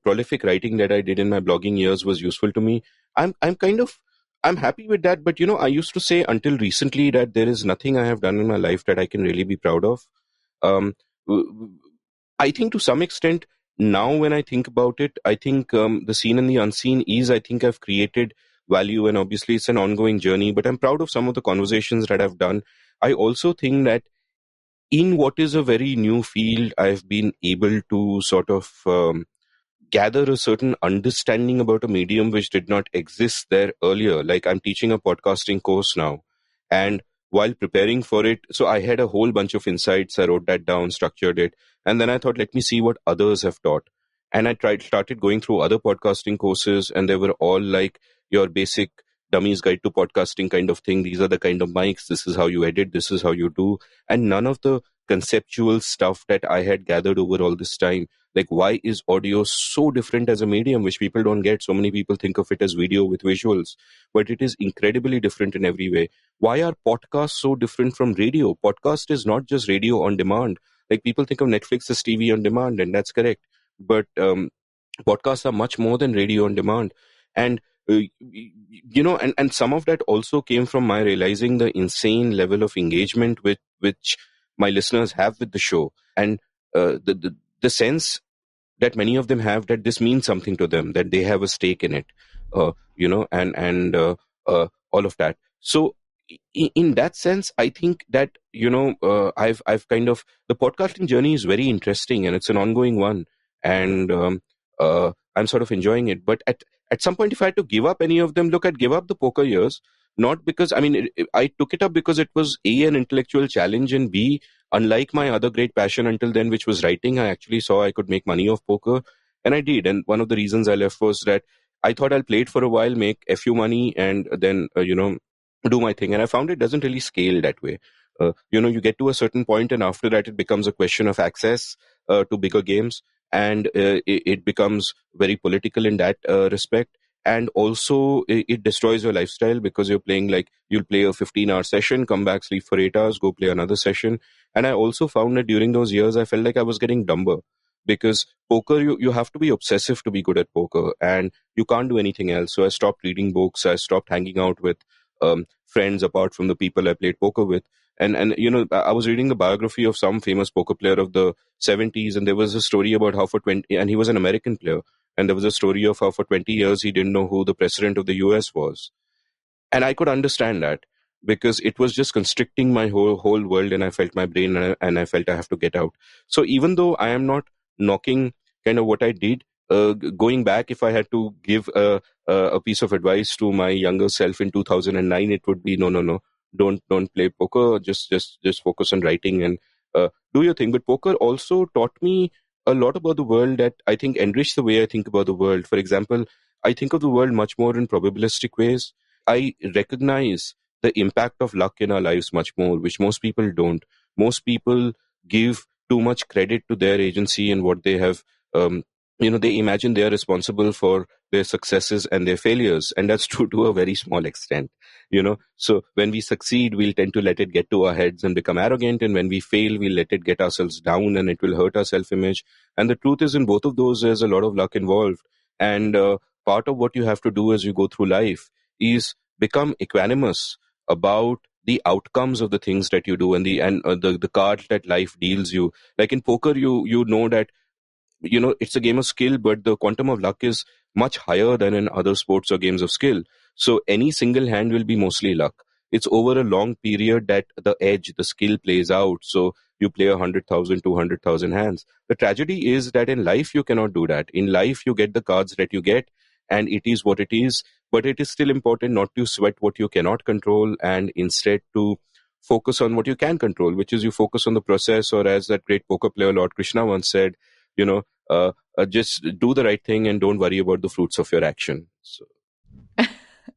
prolific writing that I did in my blogging years was useful to me. I'm happy with that, but I used to say until recently that there is nothing I have done in my life that I can really be proud of. Um, I think to some extent now when I think about it, I think the seen and the unseen is, I think I've created value, and obviously it's an ongoing journey, but I'm proud of some of the conversations that I've done. I also think that in what is a very new field, I've been able to sort of gather a certain understanding about a medium which did not exist there earlier. Like, I'm teaching a podcasting course now, and while preparing for it, so I had a whole bunch of insights. I wrote that down, structured it, and then I thought, let me see what others have taught. And I started going through other podcasting courses, and they were all like your basic dummies guide to podcasting kind of thing. These are the kind of mics, this is how you edit, this is how you do. And none of the conceptual stuff that I had gathered over all this time, like why is audio so different as a medium, which people don't get. So many people think of it as video with visuals, but it is incredibly different in every way. Why are podcasts so different from radio? Podcast is not just radio on demand. Like, people think of Netflix as TV on demand, and that's correct, but podcasts are much more than radio on demand. And and some of that also came from my realizing the insane level of engagement with which my listeners have with the show, and the sense that many of them have that this means something to them, that they have a stake in it, and all of that. So in that sense, I think that I've kind of, the podcasting journey is very interesting, and it's an ongoing one, and I'm sort of enjoying it. But at some point, if I had to give up any of them, look, I'd give up the poker years. Not because, I mean, I took it up because it was A, an intellectual challenge, and B, unlike my other great passion until then, which was writing, I actually saw I could make money off poker, and I did. And one of the reasons I left was that I thought I'll play it for a while, make a few money, and then do my thing. And I found it doesn't really scale that way. You get to a certain point, and after that, it becomes a question of access to bigger games, and it becomes very political in that respect. And also, it destroys your lifestyle, because you're playing, like, you'll play a 15-hour session, come back, sleep for 8 hours, go play another session. And I also found that during those years, I felt like I was getting dumber, because poker, you have to be obsessive to be good at poker, and you can't do anything else. So I stopped reading books. I stopped hanging out with friends apart from the people I played poker with. And I was reading the biography of some famous poker player of the 70s, and there was a story about how for 20, and he was an American player, and there was a story of how for 20 years he didn't know who the president of the US was. And I could understand that, because it was just constricting my whole world, and I felt my brain, and I felt I have to get out. So even though I am not knocking kind of what I did, going back, if I had to give a piece of advice to my younger self in 2009, it would be no, don't play poker. Just focus on writing and do your thing. But poker also taught me a lot about the world that I think enrich the way I think about the world. For example, I think of the world much more in probabilistic ways. I recognize the impact of luck in our lives much more, which most people don't. Most people give too much credit to their agency and what they have. They imagine they are responsible for their successes and their failures, and that's true to a very small extent. So when we succeed, we'll tend to let it get to our heads and become arrogant, and when we fail, we'll let it get ourselves down and it will hurt our self-image. And the truth is, in both of those, there's a lot of luck involved. And part of what you have to do as you go through life is become equanimous about the outcomes of the things that you do and the cards that life deals you. Like in poker, you know that it's a game of skill, but the quantum of luck is much higher than in other sports or games of skill. So any single hand will be mostly luck. It's over a long period that the skill plays out. So you play 100,000, 200,000 hands. The tragedy is that in life, you cannot do that. In life, you get the cards that you get, and it is what it is. But it is still important not to sweat what you cannot control and instead to focus on what you can control, which is you focus on the process, or as that great poker player Lord Krishna once said, just do the right thing and don't worry about the fruits of your action.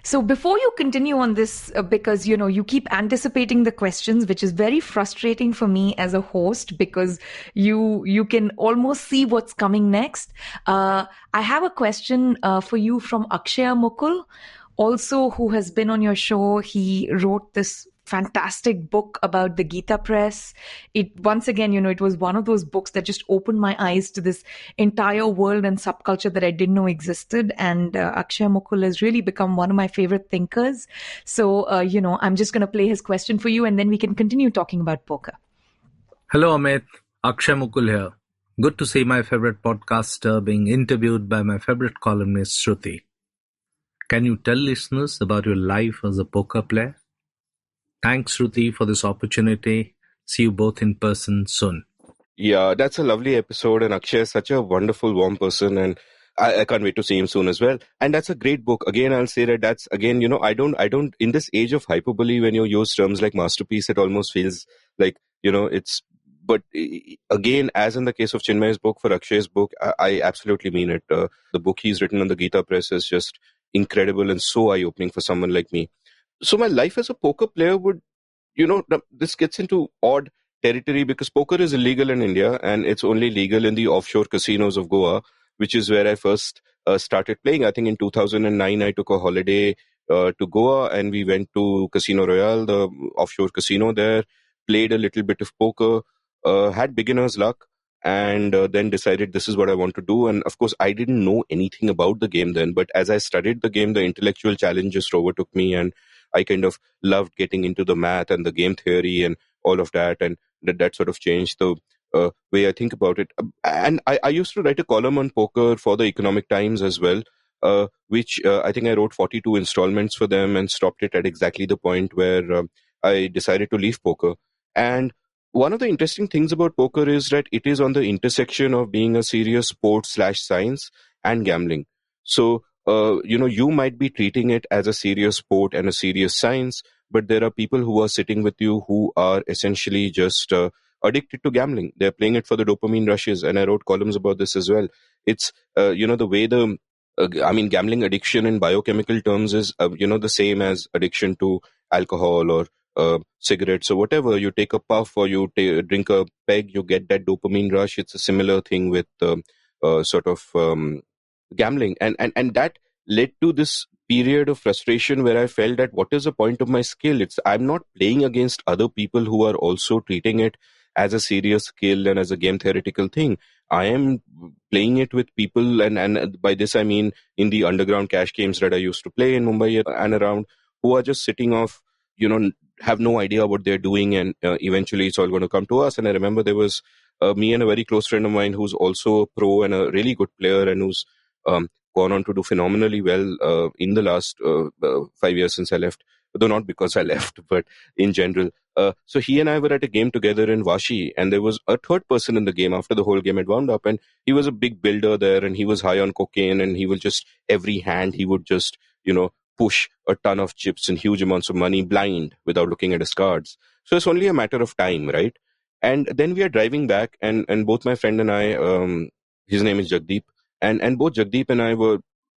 So before you continue on this, because, you keep anticipating the questions, which is very frustrating for me as a host, because you can almost see what's coming next. I have a question for you from Akshaya Mukul, also who has been on your show. He wrote this fantastic book about the Gita Press. Once again, it was one of those books that just opened my eyes to this entire world and subculture that I didn't know existed. And Akshaya Mukul has really become one of my favorite thinkers. So, I'm just going to play his question for you, and then we can continue talking about poker. Hello, Amit. Akshaya Mukul here. Good to see my favorite podcaster being interviewed by my favorite columnist, Shruti. Can you tell listeners about your life as a poker player? Thanks, Shruti, for this opportunity. See you both in person soon. Yeah, that's a lovely episode, and Akshay is such a wonderful, warm person, and I can't wait to see him soon as well. And that's a great book. Again, I'll say that that's, again, I don't, in this age of hyperbole, when you use terms like masterpiece, it almost feels like, but again, as in the case of Chinmay's book, for Akshay's book, I absolutely mean it. The book he's written on the Gita Press is just incredible and so eye-opening for someone like me. So my life as a poker player would, this gets into odd territory because poker is illegal in India and it's only legal in the offshore casinos of Goa, which is where I first started playing. I think in 2009, I took a holiday to Goa and we went to Casino Royale, the offshore casino there, played a little bit of poker, had beginner's luck, and then decided this is what I want to do. And of course, I didn't know anything about the game then, but as I studied the game, the intellectual challenge just overtook me, and I kind of loved getting into the math and the game theory and all of that, and that sort of changed the way I think about it. And I used to write a column on poker for the Economic Times as well, which I think I wrote 42 installments for them and stopped it at exactly the point where I decided to leave poker. And one of the interesting things about poker is that it is on the intersection of being a serious sport/science and gambling. So, you might be treating it as a serious sport and a serious science, but there are people who are sitting with you who are essentially just addicted to gambling. They're playing it for the dopamine rushes, and I wrote columns about this as well. It's, the way gambling addiction in biochemical terms is, the same as addiction to alcohol or cigarettes or whatever. You take a puff or you drink a peg, you get that dopamine rush. It's a similar thing with gambling, and that led to this period of frustration where I felt that what is the point of my skill? I'm not playing against other people who are also treating it as a serious skill and as a game theoretical thing. I am playing it with people, and by this I mean in the underground cash games that I used to play in Mumbai and around, who are just sitting off, have no idea what they're doing, and eventually it's all going to come to us. And I remember there was me and a very close friend of mine who's also a pro and a really good player and who's gone on to do phenomenally well in the last 5 years since I left, though not because I left, but in general. So he and I were at a game together in Vashi, and there was a third person in the game after the whole game had wound up, and he was a big builder there, and he was high on cocaine, and he will just, every hand, he would just, push a ton of chips and huge amounts of money blind without looking at his cards. So it's only a matter of time, right? And then we are driving back, and both my friend and I, his name is Jagdeep, and both Jagdeep and I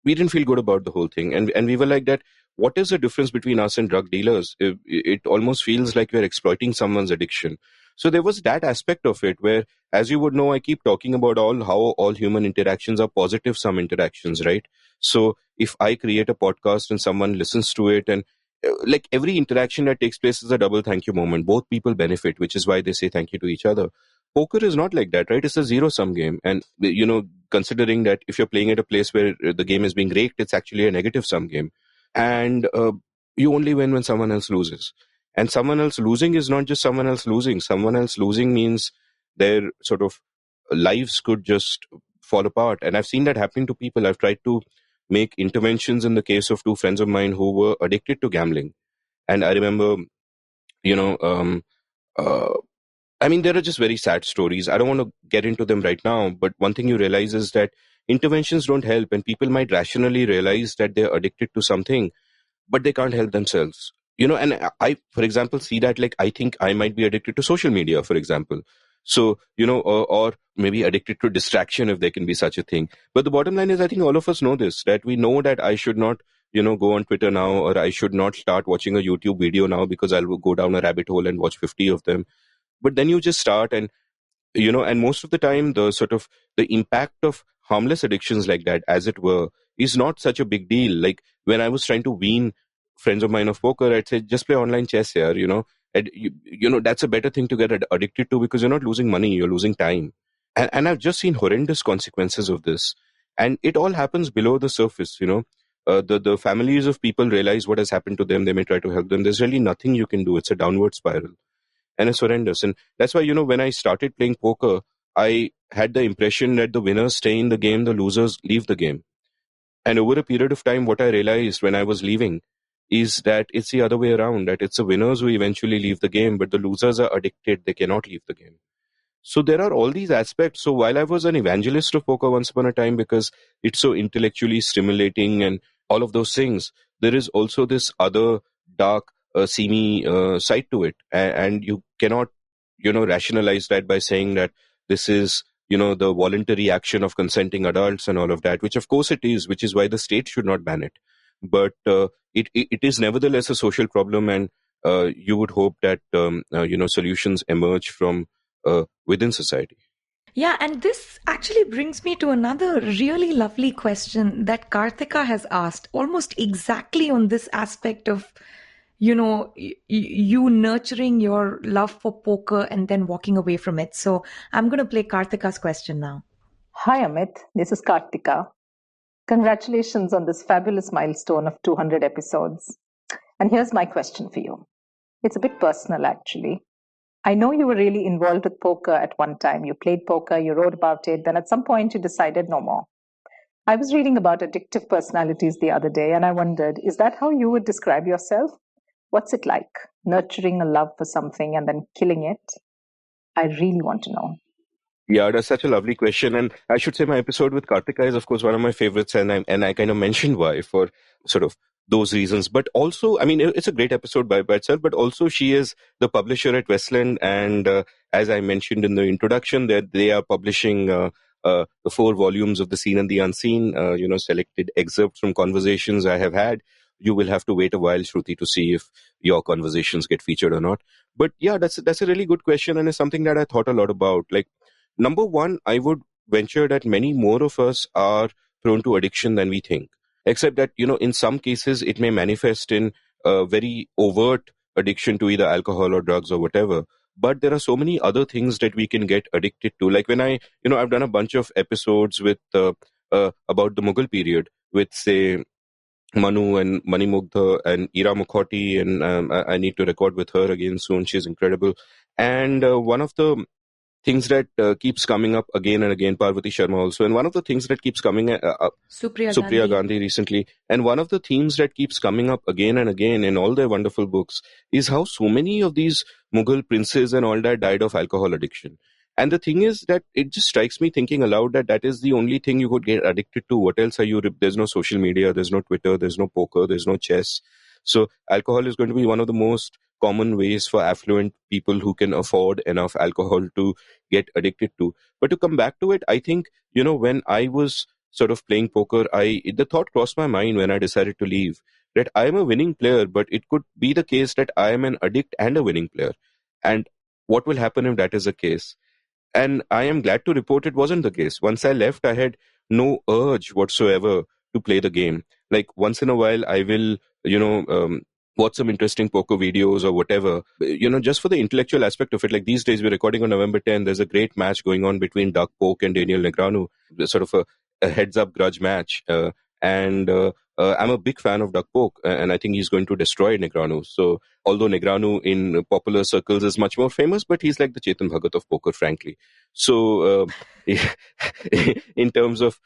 we didn't feel good about the whole thing. And we were like that, what is the difference between us and drug dealers? It almost feels like we're exploiting someone's addiction. So there was that aspect of it where, as you would know, I keep talking about how all human interactions are positive sum interactions, right? So if I create a podcast and someone listens to it, and like every interaction that takes place is a double thank you moment. Both people benefit, which is why they say thank you to each other. Poker is not like that, right? It's a zero sum game. And, considering that if you're playing at a place where the game is being raked, it's actually a negative sum game. And you only win when someone else loses. And someone else losing is not just someone else losing. Someone else losing means their sort of lives could just fall apart. And I've seen that happening to people. I've tried to make interventions in the case of two friends of mine who were addicted to gambling. And I remember, there are just very sad stories. I don't want to get into them right now, but one thing you realize is that interventions don't help, and people might rationally realize that they're addicted to something, but they can't help themselves. And I, for example, see that, like, I think I might be addicted to social media, for example. So, or maybe addicted to distraction, if there can be such a thing. But the bottom line is, I think all of us know this, that we know that I should not, go on Twitter now, or I should not start watching a YouTube video now because I'll go down a rabbit hole and watch 50 of them. But then you just start, and and most of the time the impact of harmless addictions like that, as it were, is not such a big deal. Like when I was trying to wean friends of mine of poker, I'd say just play online chess here, and that's a better thing to get addicted to, because you're not losing money, you're losing time. And I've just seen horrendous consequences of this, and it all happens below the surface. The families of people realize what has happened to them, they may try to help them. There's really nothing you can do. It's a downward spiral. And it's horrendous. And that's why, when I started playing poker, I had the impression that the winners stay in the game, the losers leave the game. And over a period of time, what I realized when I was leaving is that it's the other way around, that it's the winners who eventually leave the game, but the losers are addicted, they cannot leave the game. So there are all these aspects. So while I was an evangelist of poker once upon a time, because it's so intellectually stimulating and all of those things, there is also this other dark, seamy side to it. And you cannot, rationalize that by saying that this is, the voluntary action of consenting adults and all of that, which of course it is, which is why the state should not ban it. But it is nevertheless a social problem, and you would hope that, solutions emerge from within society. Yeah, and this actually brings me to another really lovely question that Karthika has asked, almost exactly on this aspect of, you nurturing your love for poker and then walking away from it. So I'm going to play Karthika's question now. Hi, Amit. This is Karthika. Congratulations on this fabulous milestone of 200 episodes. And here's my question for you. It's a bit personal, actually. I know you were really involved with poker at one time. You played poker, you wrote about it, then at some point you decided no more. I was reading about addictive personalities the other day, and I wondered, is that how you would describe yourself? What's it like, nurturing a love for something and then killing it? I really want to know. Yeah, that's such a lovely question. And I should say my episode with Karthika is, of course, one of my favorites. And I kind of mentioned why, for sort of those reasons. But also, it's a great episode by itself, but also she is the publisher at Westland. And as I mentioned in the introduction, that they are publishing the 4 volumes of The Seen and the Unseen, selected excerpts from conversations I have had. You will have to wait a while, Shruti, to see if your conversations get featured or not. But yeah, that's a really good question, and it's something that I thought a lot about. Like, number one, I would venture that many more of us are prone to addiction than we think. Except that, in some cases, it may manifest in a very overt addiction to either alcohol or drugs or whatever. But there are so many other things that we can get addicted to. Like when I've done a bunch of episodes with about the Mughal period with, say, Manu and Manimugdha and Ira Mukhoty, and I need to record with her again soon. She's incredible. And one of the things that keeps coming up again and again, Parvati Sharma also, and one of the things that keeps coming up, Supriya Gandhi recently, and one of the themes that keeps coming up again and again in all their wonderful books is how so many of these Mughal princes and all that died of alcohol addiction. And the thing is that it just strikes me thinking aloud that is the only thing you could get addicted to. What else are you? There's no social media, there's no Twitter, there's no poker, there's no chess. So alcohol is going to be one of the most common ways for affluent people who can afford enough alcohol to get addicted to. But to come back to it, I think, when I was sort of playing poker, the thought crossed my mind when I decided to leave that I am a winning player, but it could be the case that I am an addict and a winning player. And what will happen if that is the case? And I am glad to report it wasn't the case. Once I left, I had no urge whatsoever to play the game. Like once in a while, I will, watch some interesting poker videos or whatever, just for the intellectual aspect of it. Like these days, we're recording on November 10th. There's a great match going on between Doug Polk and Daniel Negreanu, sort of a heads-up grudge match. And I'm a big fan of Doug Polk, and I think he's going to destroy Negreanu. So, although Negreanu in popular circles is much more famous, but he's like the Chetan Bhagat of poker, frankly. So, in terms of...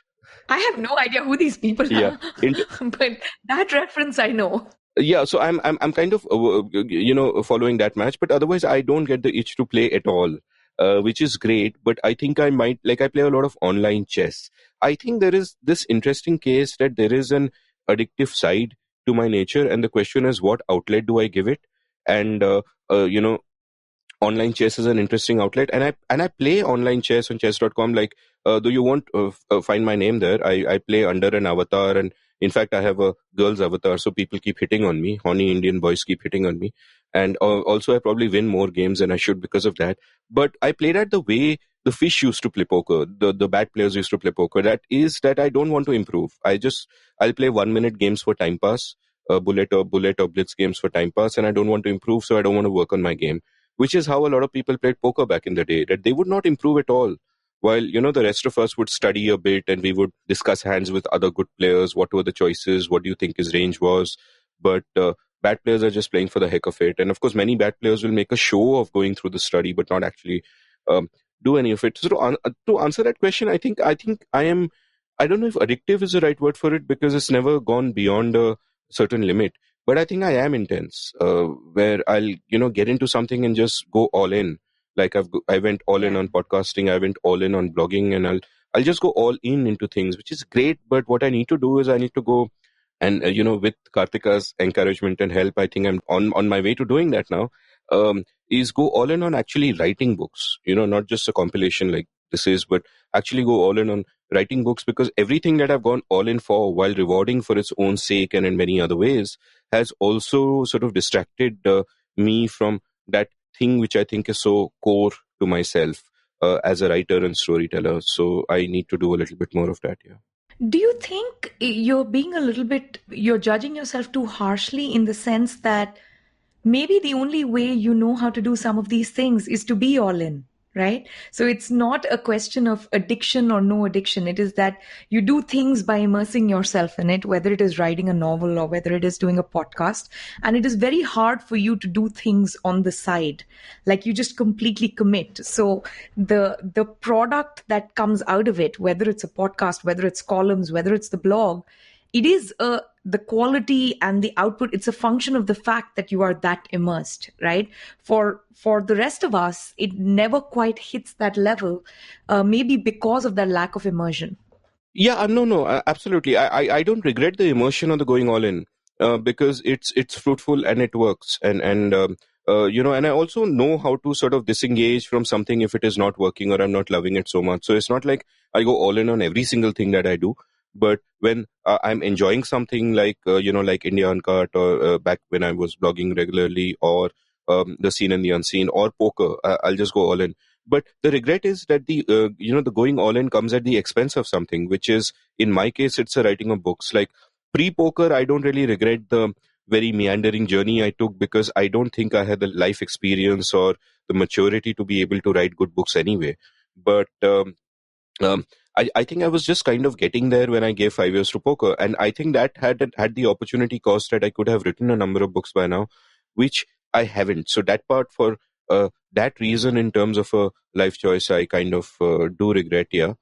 I have no idea who these people are, but that reference I know. Yeah, so I'm kind of following that match, but otherwise I don't get the itch to play at all, which is great. But I think I might, like, I play a lot of online chess. I think there is this interesting case that there is an addictive side to my nature, and the question is, what outlet do I give it? And online chess is an interesting outlet, and I play online chess on chess.com. Like, do you want find my name there? I play under an avatar, and in fact, I have a girl's avatar, so people keep hitting on me. Horny Indian boys keep hitting on me, and also I probably win more games than I should because of that. But I play that the way the fish used to play poker, the bad players used to play poker. That is that I don't want to improve. I'll play 1 minute games for time pass, bullet or blitz games for time pass, and I don't want to improve, so I don't want to work on my game. Which is how a lot of people played poker back in the day, that they would not improve at all. While, the rest of us would study a bit and we would discuss hands with other good players. What were the choices? What do you think his range was? But bad players are just playing for the heck of it. And of course, many bad players will make a show of going through the study, but not actually do any of it. So to answer that question, I think I am, I don't know if addictive is the right word for it, because it's never gone beyond a certain limit. But I think I am intense, where I'll, get into something and just go all in. Like I went all in on podcasting, I went all in on blogging, and I'll just go all in into things, which is great. But what I need to do is I need to go and, with Karthika's encouragement and help, I think I'm on my way to doing that now, is go all in on actually writing books, not just a compilation like this is, but actually go all in on writing books, because everything that I've gone all in for, while rewarding for its own sake and in many other ways, has also sort of distracted me from that thing which I think is so core to myself as a writer and storyteller. So I need to do a little bit more of that, yeah. Do you think you're judging yourself too harshly, in the sense that maybe the only way you know how to do some of these things is to be all in? Right? So it's not a question of addiction or no addiction. It is that you do things by immersing yourself in it, whether it is writing a novel or whether it is doing a podcast. And it is very hard for you to do things on the side. Like you just completely commit. So the product that comes out of it, whether it's a podcast, whether it's columns, whether it's the blog, it is the quality and the output. It's a function of the fact that you are that immersed, right? For the rest of us, it never quite hits that level, maybe because of that lack of immersion. Yeah, no, absolutely. I don't regret the immersion or the going all in, because it's fruitful and it works. And and I also know how to sort of disengage from something if it is not working or I'm not loving it so much. So it's not like I go all in on every single thing that I do. But when I'm enjoying something like, like India Uncut, or back when I was blogging regularly, or the Scene and the Unseen, or poker, I'll just go all in. But the regret is that the going all in comes at the expense of something, which is, in my case, it's the writing of books. Like pre-poker, I don't really regret the very meandering journey I took, because I don't think I had the life experience or the maturity to be able to write good books anyway. But I think I was just kind of getting there when I gave 5 years to poker. And I think that had the opportunity cost that I could have written a number of books by now, which I haven't. So that part, for that reason, in terms of a life choice, I kind of do regret, yeah.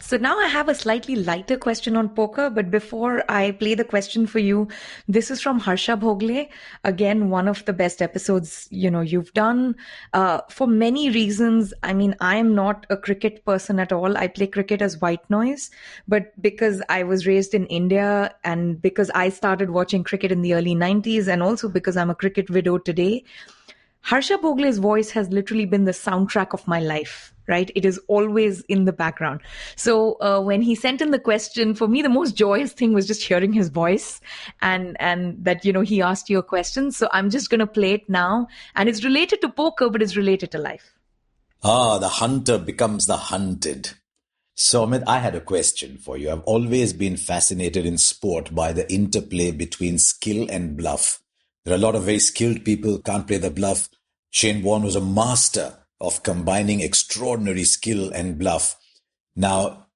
So now I have a slightly lighter question on poker, but before I play the question for you, this is from Harsha Bhogle. Again, one of the best episodes, you've done, for many reasons. I mean, I am not a cricket person at all. I play cricket as white noise, but because I was raised in India and because I started watching cricket in the early 90s and also because I'm a cricket widow today, Harsha Bhogle's voice has literally been the soundtrack of my life, right? It is always in the background. So when he sent in the question, for me, the most joyous thing was just hearing his voice and that, he asked you a question. So I'm just going to play it now. And it's related to poker, but it's related to life. The hunter becomes the hunted. So, Amit, I had a question for you. I've always been fascinated in sport by the interplay between skill and bluff. There are a lot of very skilled people, can't play the bluff. Shane Warne was a master of combining extraordinary skill and bluff. Now,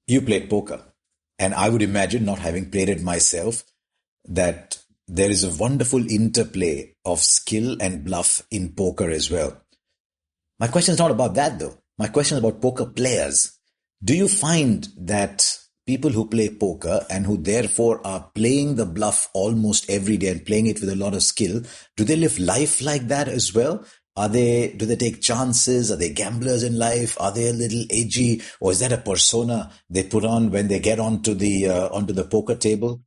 you played poker, and I would imagine, not having played it myself, that there is a wonderful interplay of skill and bluff in poker as well. My question is not about that, though. My question is about poker players. Do you find that people who play poker and who therefore are playing the bluff almost every day and playing it with a lot of skill, do they live life like that as well? Do they take chances? Are they gamblers in life? Are they a little edgy? Or is that a persona they put on when they get onto the poker table?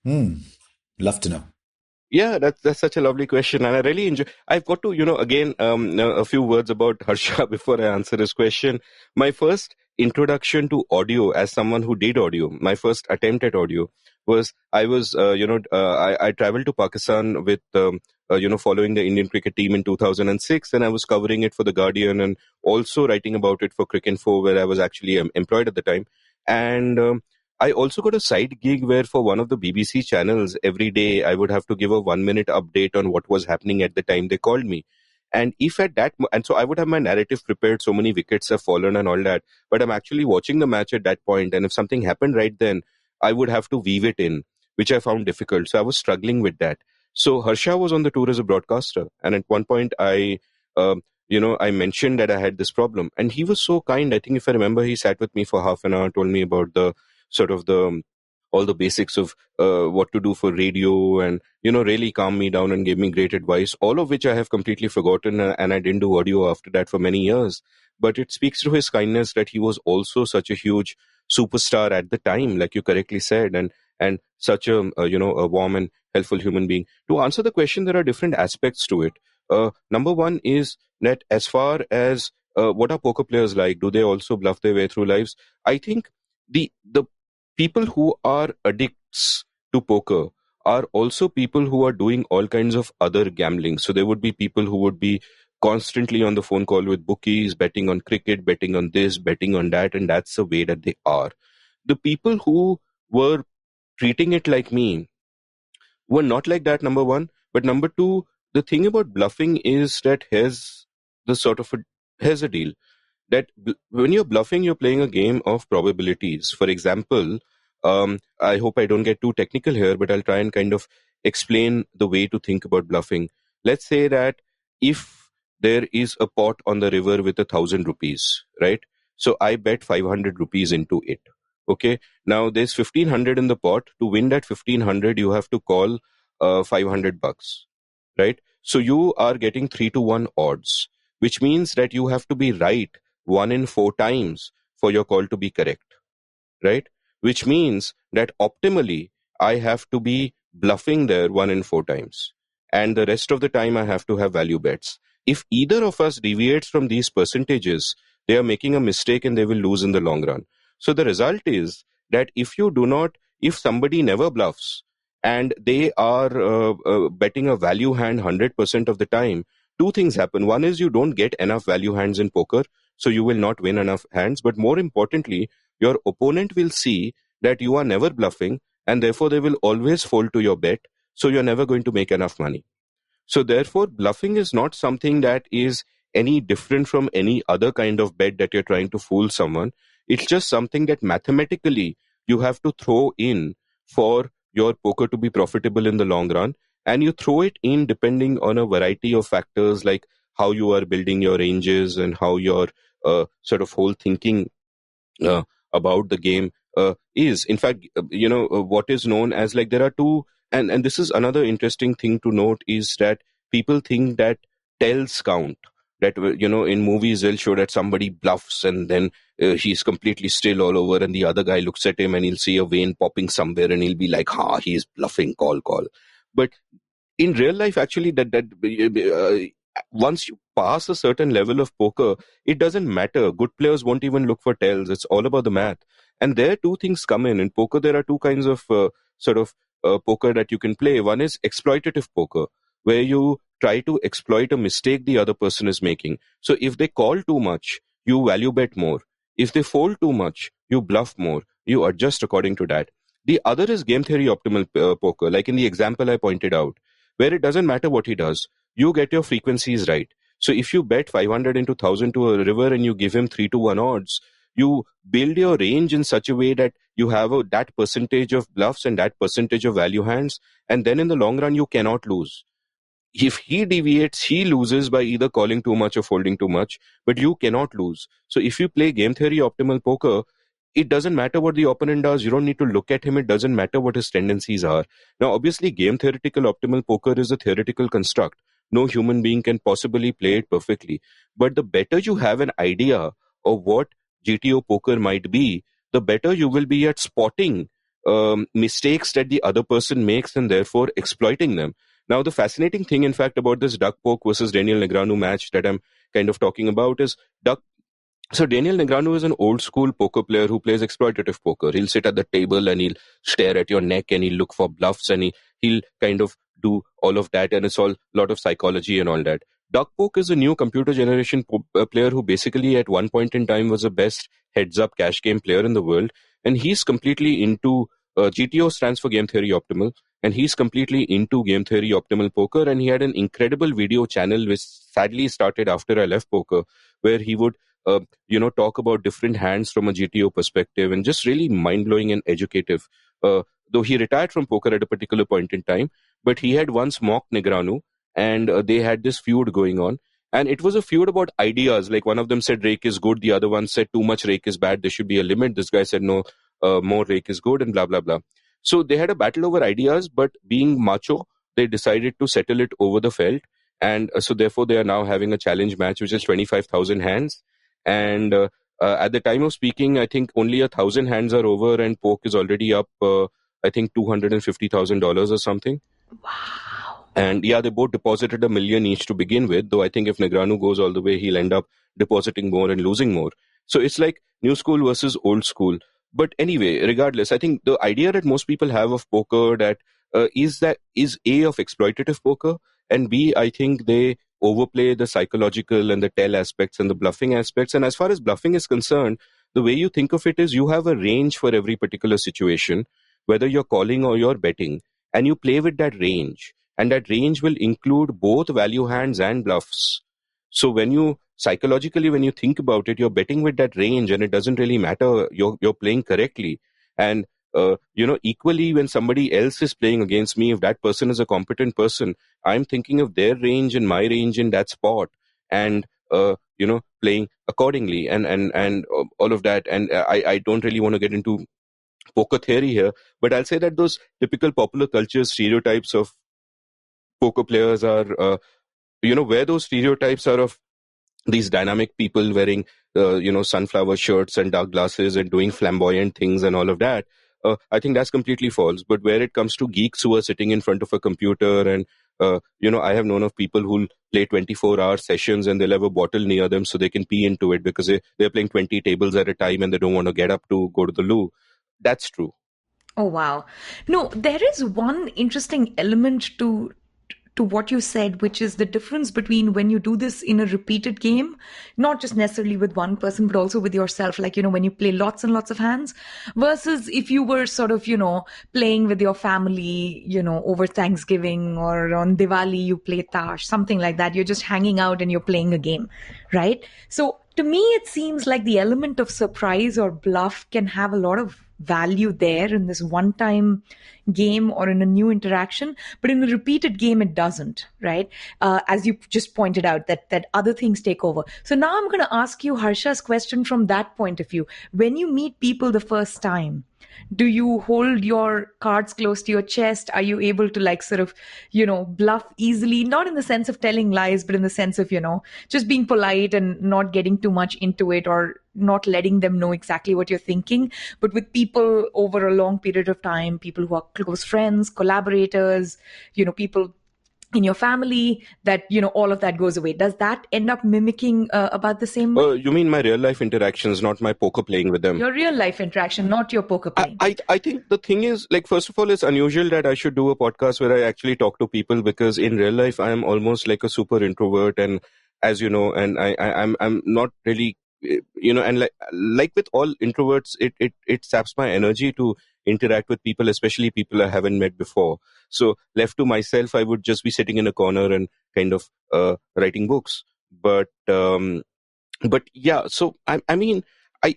Love to know. Yeah, that's such a lovely question, and I really enjoy. I've got to, again, a few words about Harsha before I answer his question. My first introduction to audio, as someone who did audio, my first attempt at audio was I traveled to Pakistan with following the Indian cricket team in 2006, and I was covering it for the Guardian and also writing about it for Cricinfo, where I was actually employed at the time, and I also got a side gig where for one of the BBC channels, every day I would have to give a 1-minute update on what was happening at the time they called me. And if at that, and so I would have my narrative prepared, so many wickets have fallen and all that, but I'm actually watching the match at that point, and if something happened right then, I would have to weave it in, which I found difficult. So I was struggling with that. So Harsha was on the tour as a broadcaster, and at one point I mentioned that I had this problem, and he was so kind. I think if I remember, he sat with me for half an hour, told me about all the basics of what to do for radio, and really calmed me down and gave me great advice, all of which I have completely forgotten, and I didn't do audio after that for many years. But it speaks to his kindness that he was also such a huge superstar at the time, like you correctly said, and such a warm and helpful human being. To answer the question, there are different aspects to it. Number one is that as far as what are poker players like, do they also bluff their way through lives? I think the people who are addicts to poker are also people who are doing all kinds of other gambling. So there would be people who would be constantly on the phone call with bookies, betting on cricket, betting on this, betting on that, and that's the way that they are. The people who were treating it like me were not like that, number one. But number two, the thing about bluffing is that here's a deal. That when you're bluffing, you're playing a game of probabilities. For example, I hope I don't get too technical here, but I'll try and kind of explain the way to think about bluffing. Let's say that if there is a pot on the river with 1,000 rupees, right? So I bet 500 rupees into it. Okay. Now there's 1,500 in the pot. To win that 1,500, you have to call $500, right? So you are getting 3-1 odds, which means that you have to be right 1 in 4 times for your call to be correct, right? Which means that optimally, I have to be bluffing there 1 in 4 times. And the rest of the time, I have to have value bets. If either of us deviates from these percentages, they are making a mistake and they will lose in the long run. So the result is that if somebody never bluffs and they are betting a value hand 100% of the time, 2 things happen. One is you don't get enough value hands in poker, so you will not win enough hands. But more importantly, your opponent will see that you are never bluffing, and therefore they will always fold to your bet, so you're never going to make enough money. So therefore, bluffing is not something that is any different from any other kind of bet that you're trying to fool someone. It's just something that mathematically you have to throw in for your poker to be profitable in the long run. And you throw it in depending on a variety of factors, like how you are building your ranges and how your sort of whole thinking about the game is. In fact, what is known as like there are two, and this is another interesting thing to note is that people think that tells count. That in movies they'll show that somebody bluffs and then he's completely still all over, and the other guy looks at him and he'll see a vein popping somewhere, and he'll be like, "Ha, he's bluffing, call." But in real life, actually, once you pass a certain level of poker, it doesn't matter. Good players won't even look for tells. It's all about the math. And there, two things come in. In poker, there are two kinds of poker that you can play. One is exploitative poker, where you try to exploit a mistake the other person is making. So if they call too much, you value bet more. If they fold too much, you bluff more. You adjust according to that. The other is game theory optimal poker, like in the example I pointed out, where it doesn't matter what he does. You get your frequencies right. So if you bet 500 into 1000 to a river and you give him 3-1 odds, you build your range in such a way that you have that percentage of bluffs and that percentage of value hands. And then in the long run, you cannot lose. If he deviates, he loses by either calling too much or folding too much, but you cannot lose. So if you play game theory optimal poker, it doesn't matter what the opponent does. You don't need to look at him. It doesn't matter what his tendencies are. Now, obviously, game theoretical optimal poker is a theoretical construct. No human being can possibly play it perfectly. But the better you have an idea of what GTO poker might be, the better you will be at spotting mistakes that the other person makes and therefore exploiting them. Now, the fascinating thing, in fact, about this Duck Poke versus Daniel Negreanu match that I'm kind of talking about is So Daniel Negreanu is an old school poker player who plays exploitative poker. He'll sit at the table and he'll stare at your neck and he'll look for bluffs and he'll kind of do all of that, and it's all a lot of psychology and all that. Duck Poke is a new computer generation player who basically at one point in time was the best heads-up cash game player in the world, and he's completely into GTO stands for Game Theory Optimal, and he's completely into Game Theory Optimal Poker, and he had an incredible video channel which sadly started after I left poker, where he would talk about different hands from a GTO perspective, and just really mind-blowing and educative. Though he retired from poker at a particular point in time, but he had once mocked Negreanu, and they had this feud going on. And it was a feud about ideas. Like one of them said rake is good, the other one said too much rake is bad, there should be a limit. This guy said no, more rake is good, and blah, blah, blah. So they had a battle over ideas, but being macho, they decided to settle it over the felt. And so therefore they are now having a challenge match, which is 25,000 hands. And at the time of speaking, I think only 1,000 hands are over, and Poke is already up, I think $250,000 or something. Wow. And yeah, they both deposited $1 million each to begin with, though I think if Negreanu goes all the way, he'll end up depositing more and losing more. So it's like new school versus old school. But anyway, regardless, I think the idea that most people have of poker is A, of exploitative poker, and B, I think they overplay the psychological and the tell aspects and the bluffing aspects. And as far as bluffing is concerned, the way you think of it is you have a range for every particular situation, whether you're calling or you're betting, and you play with that range. And that range will include both value hands and bluffs. So when you think about it, you're betting with that range, and it doesn't really matter. You're playing correctly. And equally, when somebody else is playing against me, if that person is a competent person, I'm thinking of their range and my range in that spot, and playing accordingly, and all of that. And I don't really want to get into poker theory here, but I'll say that those typical popular culture stereotypes of poker players are, where those stereotypes are of these dynamic people wearing, sunflower shirts and dark glasses and doing flamboyant things and all of that. I think that's completely false. But where it comes to geeks who are sitting in front of a computer and, I have known of people who play 24-hour sessions and they'll have a bottle near them so they can pee into it because they're playing 20 tables at a time and they don't want to get up to go to the loo. That's true. Oh, wow. No, there is one interesting element to what you said, which is the difference between when you do this in a repeated game, not just necessarily with one person, but also with yourself. Like, when you play lots and lots of hands versus if you were sort of, playing with your family, over Thanksgiving or on Diwali, you play Tash, something like that. You're just hanging out and you're playing a game, right? So to me, it seems like the element of surprise or bluff can have a lot of value there in this one-time game or in a new interaction, but in a repeated game it doesn't, right? As you just pointed out, that other things take over. So now I'm going to ask you Harsha's question from that point of view. When you meet people the first time, do you hold your cards close to your chest? Are you able to sort of, bluff easily? Not in the sense of telling lies, but in the sense of, just being polite and not getting too much into it or not letting them know exactly what you're thinking. But with people over a long period of time, people who are close friends, collaborators, people in your family, that all of that goes away. Does that end up mimicking about the same way? You mean my real life interactions, not my poker playing with them? Your real life interaction, not your poker playing. I think the thing is, first of all, it's unusual that I should do a podcast where I actually talk to people, because in real life I am almost like a super introvert, and as you know, and I'm not really, and like with all introverts, it saps my energy to interact with people, especially people I haven't met before. So left to myself, I would just be sitting in a corner and kind of writing books. But yeah, so I mean, I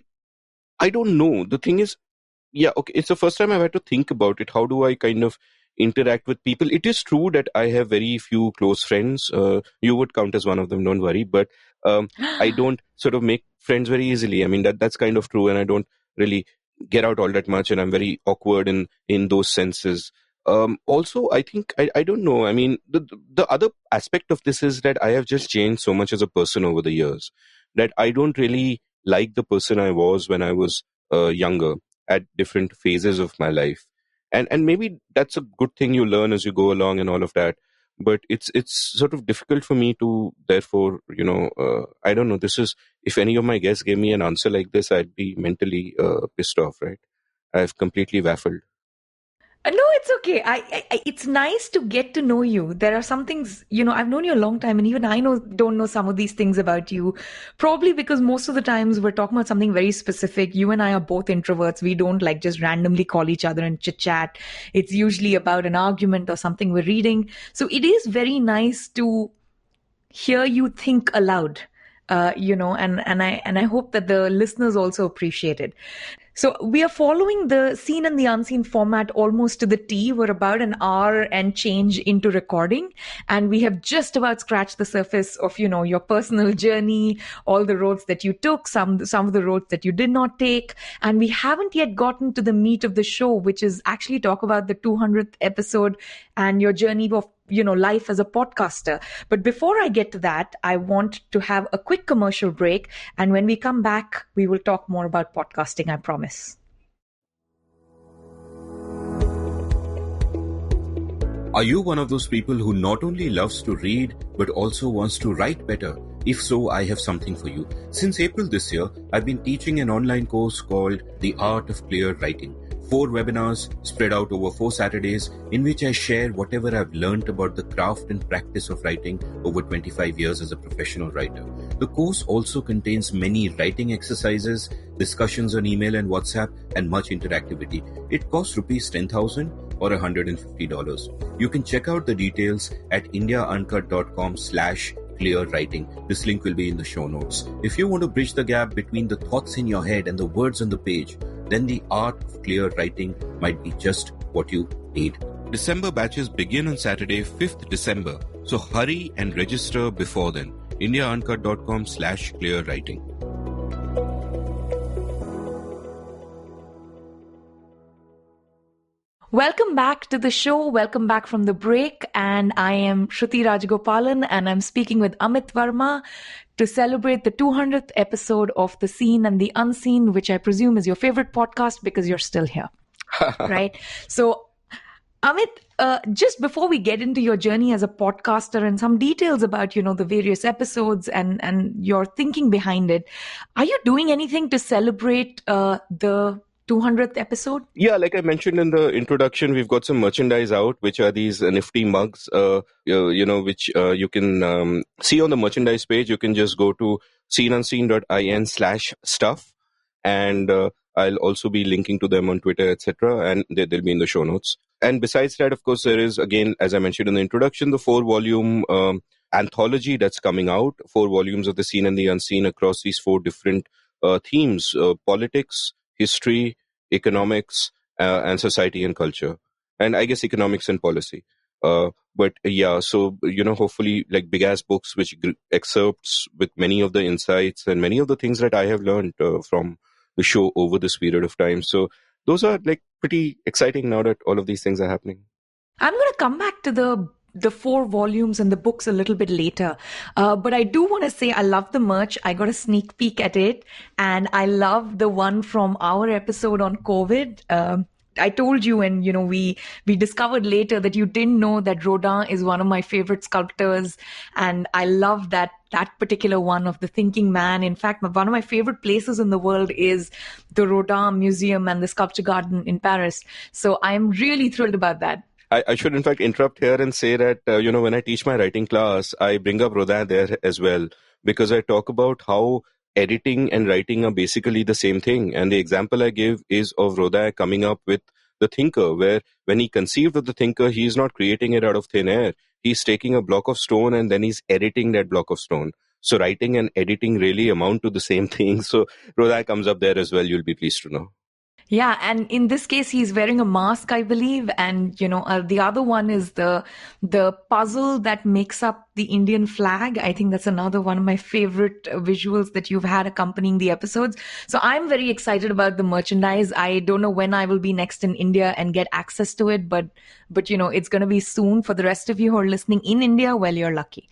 don't know. The thing is, yeah, okay, it's the first time I've had to think about it. How do I kind of interact with people? It is true that I have very few close friends. You would count as one of them, don't worry. But I don't sort of make friends very easily. I mean, that's kind of true, and I don't really get out all that much, and I'm very awkward in those senses. Also, I think, I don't know. I mean, the other aspect of this is that I have just changed so much as a person over the years that I don't really like the person I was when I was younger at different phases of my life. And maybe that's a good thing you learn as you go along and all of that. But it's sort of difficult for me to, therefore, I don't know. This is, if any of my guests gave me an answer like this, I'd be mentally pissed off, right? I've completely baffled. No, it's okay. It's nice to get to know you. There are some things, I've known you a long time, and even I don't know some of these things about you. Probably because most of the times we're talking about something very specific. You and I are both introverts. We don't just randomly call each other and chit chat. It's usually about an argument or something we're reading. So it is very nice to hear you think aloud. And I hope that the listeners also appreciate it. So we are following the Seen and the Unseen format almost to the T. We're about an hour and change into recording, and we have just about scratched the surface of, your personal journey, all the roads that you took, some of the roads that you did not take. And we haven't yet gotten to the meat of the show, which is actually talk about the 200th episode and your journey of life as a podcaster. But before I get to that, I want to have a quick commercial break. And when we come back, we will talk more about podcasting, I promise. Are you one of those people who not only loves to read, but also wants to write better? If so, I have something for you. Since April this year, I've been teaching an online course called The Art of Clear Writing. 4 webinars spread out over 4 Saturdays in which I share whatever I've learned about the craft and practice of writing over 25 years as a professional writer. The course also contains many writing exercises, discussions on email and WhatsApp, and much interactivity. It costs rupees 10,000 or $150. You can check out the details at indiauncut.com/clear writing. This link will be in the show notes. If you want to bridge the gap between the thoughts in your head and the words on the page, then the art of clear writing might be just what you need. December batches begin on Saturday, 5th December. So hurry and register before then. indiauncut.com/clear writing. Welcome back to the show. Welcome back from the break. And I am Shruti Rajagopalan, and I'm speaking with Amit Varma to celebrate the 200th episode of The Seen and the Unseen, which I presume is your favorite podcast because you're still here. Right? So, Amit, just before we get into your journey as a podcaster and some details about, the various episodes and your thinking behind it, are you doing anything to celebrate the 200th episode? Yeah, like I mentioned in the introduction, we've got some merchandise out, which are these nifty mugs, which you can see on the merchandise page. You can just go to seenunseen.in/stuff, and I'll also be linking to them on Twitter, etc., and they'll be in the show notes. And besides that, of course, there is, again, as I mentioned in the introduction, the 4-volume anthology that's coming out, 4 volumes of The Seen and the Unseen across these 4 different themes: politics, history, economics, and society and culture, and I guess economics and policy. But yeah, so hopefully, like big ass books which excerpts with many of the insights and many of the things that I have learned from the show over this period of time. So those are like pretty exciting now that all of these things are happening. I'm going to come back to the 4 volumes and the books a little bit later. But I do want to say I love the merch. I got a sneak peek at it, and I love the one from our episode on COVID. I told you, and we discovered later that you didn't know that Rodin is one of my favorite sculptors, and I love that particular one of the thinking man. In fact, one of my favorite places in the world is the Rodin Museum and the Sculpture Garden in Paris. So I'm really thrilled about that. I should in fact interrupt here and say that, when I teach my writing class, I bring up Rodin there as well, because I talk about how editing and writing are basically the same thing. And the example I give is of Rodin coming up with the thinker, where when he conceived of the thinker, he is not creating it out of thin air. He's taking a block of stone and then he's editing that block of stone. So writing and editing really amount to the same thing. So Rodin comes up there as well, you'll be pleased to know. Yeah, and in this case, he's wearing a mask, I believe, and the other one is the puzzle that makes up the Indian flag. I think that's another one of my favorite visuals that you've had accompanying the episodes. So I'm very excited about the merchandise. I don't know when I will be next in India and get access to it, but it's going to be soon. For the rest of you who are listening in India, well, you're lucky,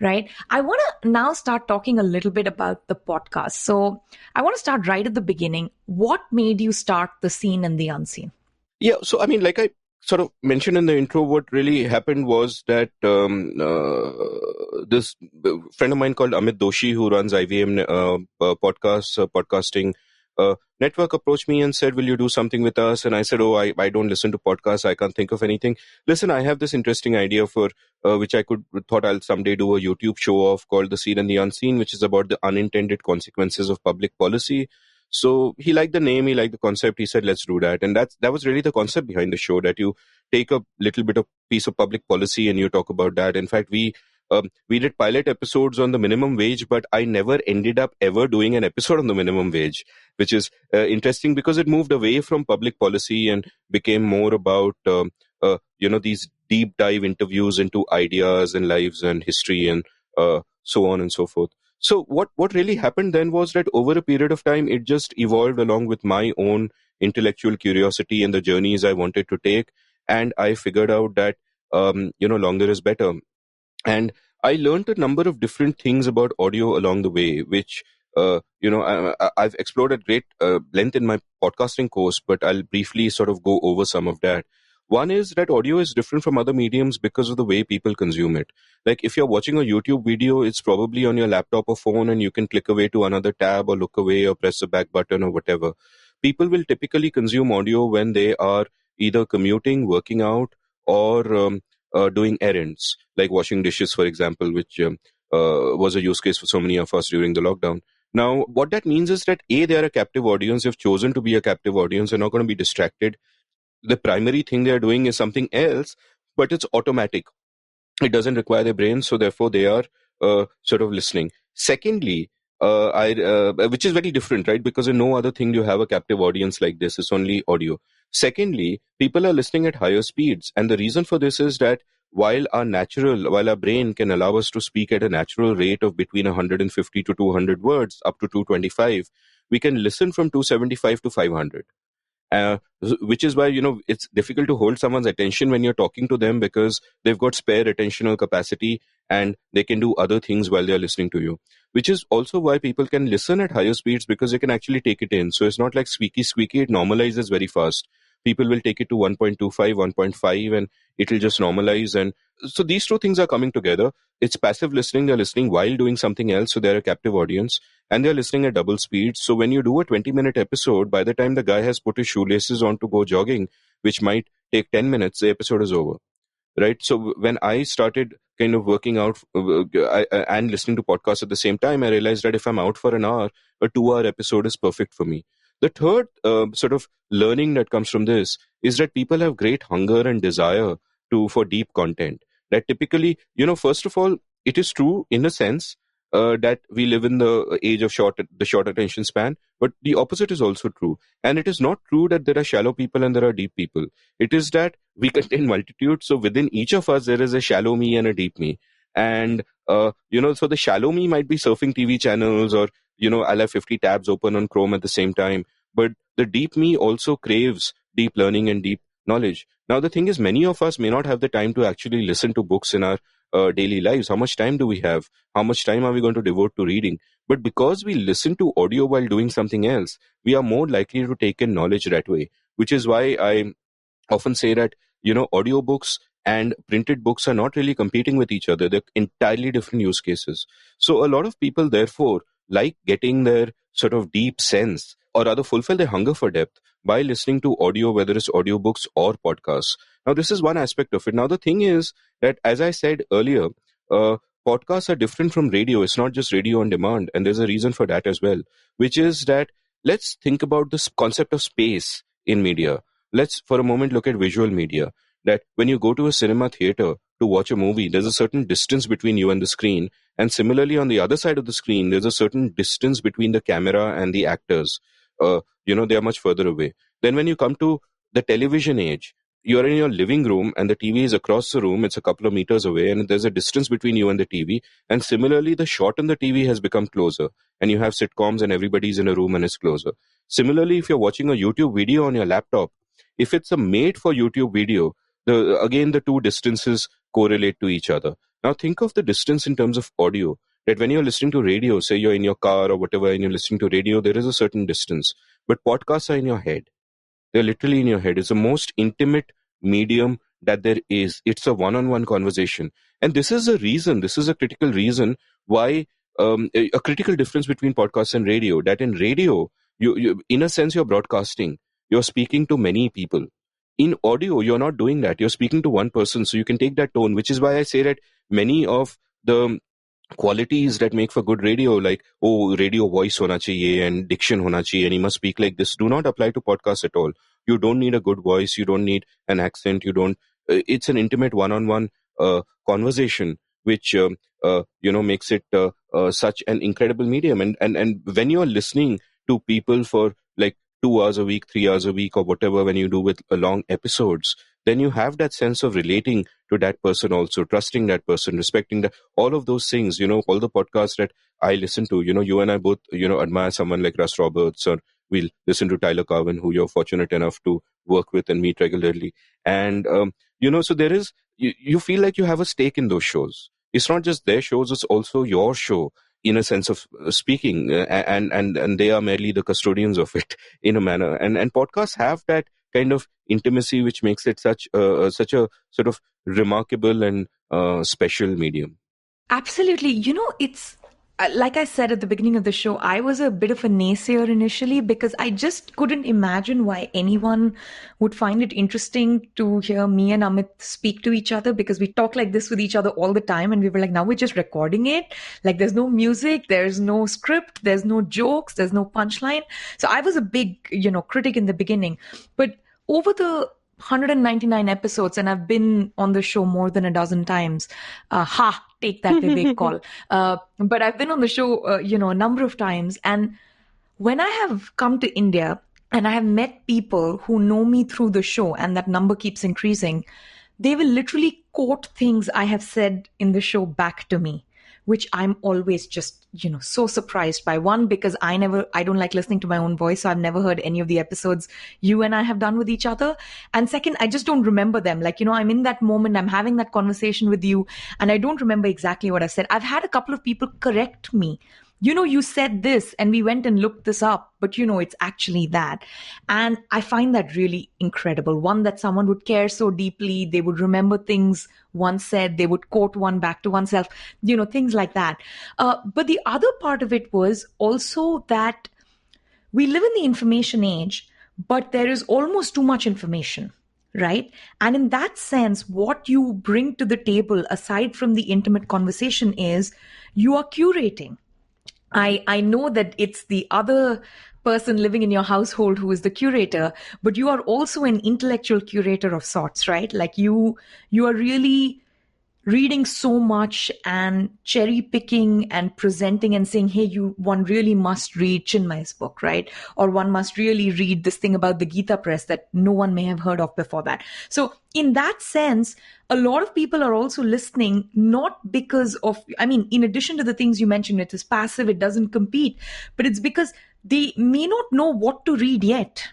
right? I want to now start talking a little bit about the podcast. So I want to start right at the beginning. What made you start the Seen and the Unseen? Yeah, so I mean, like I sort of mentioned in the intro, what really happened was that this friend of mine called Amit Doshi, who runs IVM podcasting network, approached me and said, will you do something with us? And I said, oh, I don't listen to podcasts. I can't think of anything. Listen, I have this interesting idea for which I thought I'll someday do a YouTube show of called The Seen and the Unseen, which is about the unintended consequences of public policy. So he liked the name, he liked the concept. He said, let's do that. And that was really the concept behind the show, that you take a little bit of piece of public policy and you talk about that. In fact, we did pilot episodes on the minimum wage, but I never ended up ever doing an episode on the minimum wage, which is interesting because it moved away from public policy and became more about, these deep dive interviews into ideas and lives and history and so on and so forth. So what really happened then was that over a period of time, it just evolved along with my own intellectual curiosity and the journeys I wanted to take. And I figured out that, longer is better. And I learned a number of different things about audio along the way, which, I've explored at great length in my podcasting course, but I'll briefly sort of go over some of that. One is that audio is different from other mediums because of the way people consume it. Like if you're watching a YouTube video, it's probably on your laptop or phone and you can click away to another tab or look away or press the back button or whatever. People will typically consume audio when they are either commuting, working out, or doing errands, like washing dishes, for example, which was a use case for so many of us during the lockdown. Now, what that means is that A, they are a captive audience. They've chosen to be a captive audience. They're not going to be distracted. The primary thing they're doing is something else, but it's automatic. It doesn't require their brain, so therefore they are sort of listening. Secondly, which is very different, right? Because in no other thing do you have a captive audience like this. It's only audio. Secondly, people are listening at higher speeds. And the reason for this is that while our brain can allow us to speak at a natural rate of between 150 to 200 words, up to 225, we can listen from 275 to 500. Which is why, it's difficult to hold someone's attention when you're talking to them because they've got spare attentional capacity and they can do other things while they're listening to you. Which is also why people can listen at higher speeds because they can actually take it in. So it's not like squeaky, it normalizes very fast. People will take it to 1.25, 1.5 and it'll just normalize. And so these two things are coming together. It's passive listening. They're listening while doing something else. So they're a captive audience and they're listening at double speed. So when you do a 20-minute episode, by the time the guy has put his shoelaces on to go jogging, which might take 10 minutes, the episode is over. Right. So when I started kind of working out and listening to podcasts at the same time, I realized that if I'm out for an hour, a 2-hour episode is perfect for me. The third sort of learning that comes from this is that people have great hunger and desire for deep content. That typically, first of all, it is true in a sense that we live in the age of the short attention span, but the opposite is also true. And it is not true that there are shallow people and there are deep people. It is that we contain multitudes. So within each of us, there is a shallow me and a deep me. And, so the shallow me might be surfing TV channels, or, I'll have 50 tabs open on Chrome at the same time. But the deep me also craves deep learning and deep knowledge. Now, the thing is, many of us may not have the time to actually listen to books in our daily lives. How much time do we have? How much time are we going to devote to reading? But because we listen to audio while doing something else, we are more likely to take in knowledge that way, which is why I often say that, audiobooks and printed books are not really competing with each other. They're entirely different use cases. So a lot of people, therefore, like getting their sort of deep sense, or rather fulfill their hunger for depth by listening to audio, whether it's audiobooks or podcasts. Now, this is one aspect of it. Now, the thing is that, as I said earlier, podcasts are different from radio. It's not just radio on demand. And there's a reason for that as well, which is that let's think about this concept of space in media. Let's for a moment look at visual media. That when you go to a cinema theater to watch a movie, there's a certain distance between you and the screen. And similarly, on the other side of the screen, there's a certain distance between the camera and the actors. They are much further away. Then when you come to the television age, you're in your living room and the TV is across the room. It's a couple of meters away and there's a distance between you and the TV. And similarly, the shot on the TV has become closer, and you have sitcoms and everybody's in a room and it's closer. Similarly, if you're watching a YouTube video on your laptop, if it's a made for YouTube video, the two distances correlate to each other. Now think of the distance in terms of audio, that when you're listening to radio, say you're in your car or whatever, and you're listening to radio, there is a certain distance. But podcasts are in your head. They're literally in your head. It's the most intimate medium that there is. It's a one-on-one conversation. And this is a critical reason why, a critical difference between podcasts and radio, that in radio, you in a sense, you're broadcasting. You're speaking to many people. In audio, you're not doing that. You're speaking to one person, so you can take that tone, which is why I say that many of the qualities that make for good radio, like, radio voice hona chahiye and diction hona chahiye and you must speak like this, do not apply to podcasts at all. You don't need a good voice. You don't need an accent. It's an intimate one-on-one conversation, which, makes it such an incredible medium. And when you're listening to people for like 2 hours a week, 3 hours a week, or whatever, when you do with long episodes, then you have that sense of relating to that person also, trusting that person, respecting that, all of those things, all the podcasts that I listen to, you and I both, admire someone like Russ Roberts, or we'll listen to Tyler Cowen, who you're fortunate enough to work with and meet regularly. And, so there is, you feel like you have a stake in those shows. It's not just their shows, it's also your show, in a sense of speaking, and they are merely the custodians of it in a manner. And podcasts have that kind of intimacy, which makes it such a sort of remarkable and special medium. Absolutely. It's like I said at the beginning of the show, I was a bit of a naysayer initially because I just couldn't imagine why anyone would find it interesting to hear me and Amit speak to each other, because we talk like this with each other all the time. And we were like, now we're just recording it. Like, there's no music, there's no script, there's no jokes, there's no punchline. So I was a big, critic in the beginning. But over the 199 episodes, and I've been on the show more than a dozen times. Take that Vivek call. But I've been on the show, a number of times. And when I have come to India and I have met people who know me through the show, and that number keeps increasing, they will literally quote things I have said in the show back to me, which I'm always just, so surprised by. One, because I don't like listening to my own voice. So I've never heard any of the episodes you and I have done with each other. And second, I just don't remember them. Like, I'm in that moment, I'm having that conversation with you, and I don't remember exactly what I said. I've had a couple of people correct me. You said this and we went and looked this up, but it's actually that. And I find that really incredible. One, that someone would care so deeply. They would remember things one said. They would quote one back to oneself, things like that. But the other part of it was also that we live in the information age, but there is almost too much information. Right? And in that sense, what you bring to the table, aside from the intimate conversation, is you are curating. I know that it's the other person living in your household who is the curator, but you are also an intellectual curator of sorts, right? Like you are really reading so much and cherry picking and presenting and saying, hey, one really must read Chinmay's book, right? Or one must really read this thing about the Gita Press that no one may have heard of before that. So in that sense, a lot of people are also listening, not because of, in addition to the things you mentioned, it is passive, it doesn't compete, but it's because they may not know what to read yet.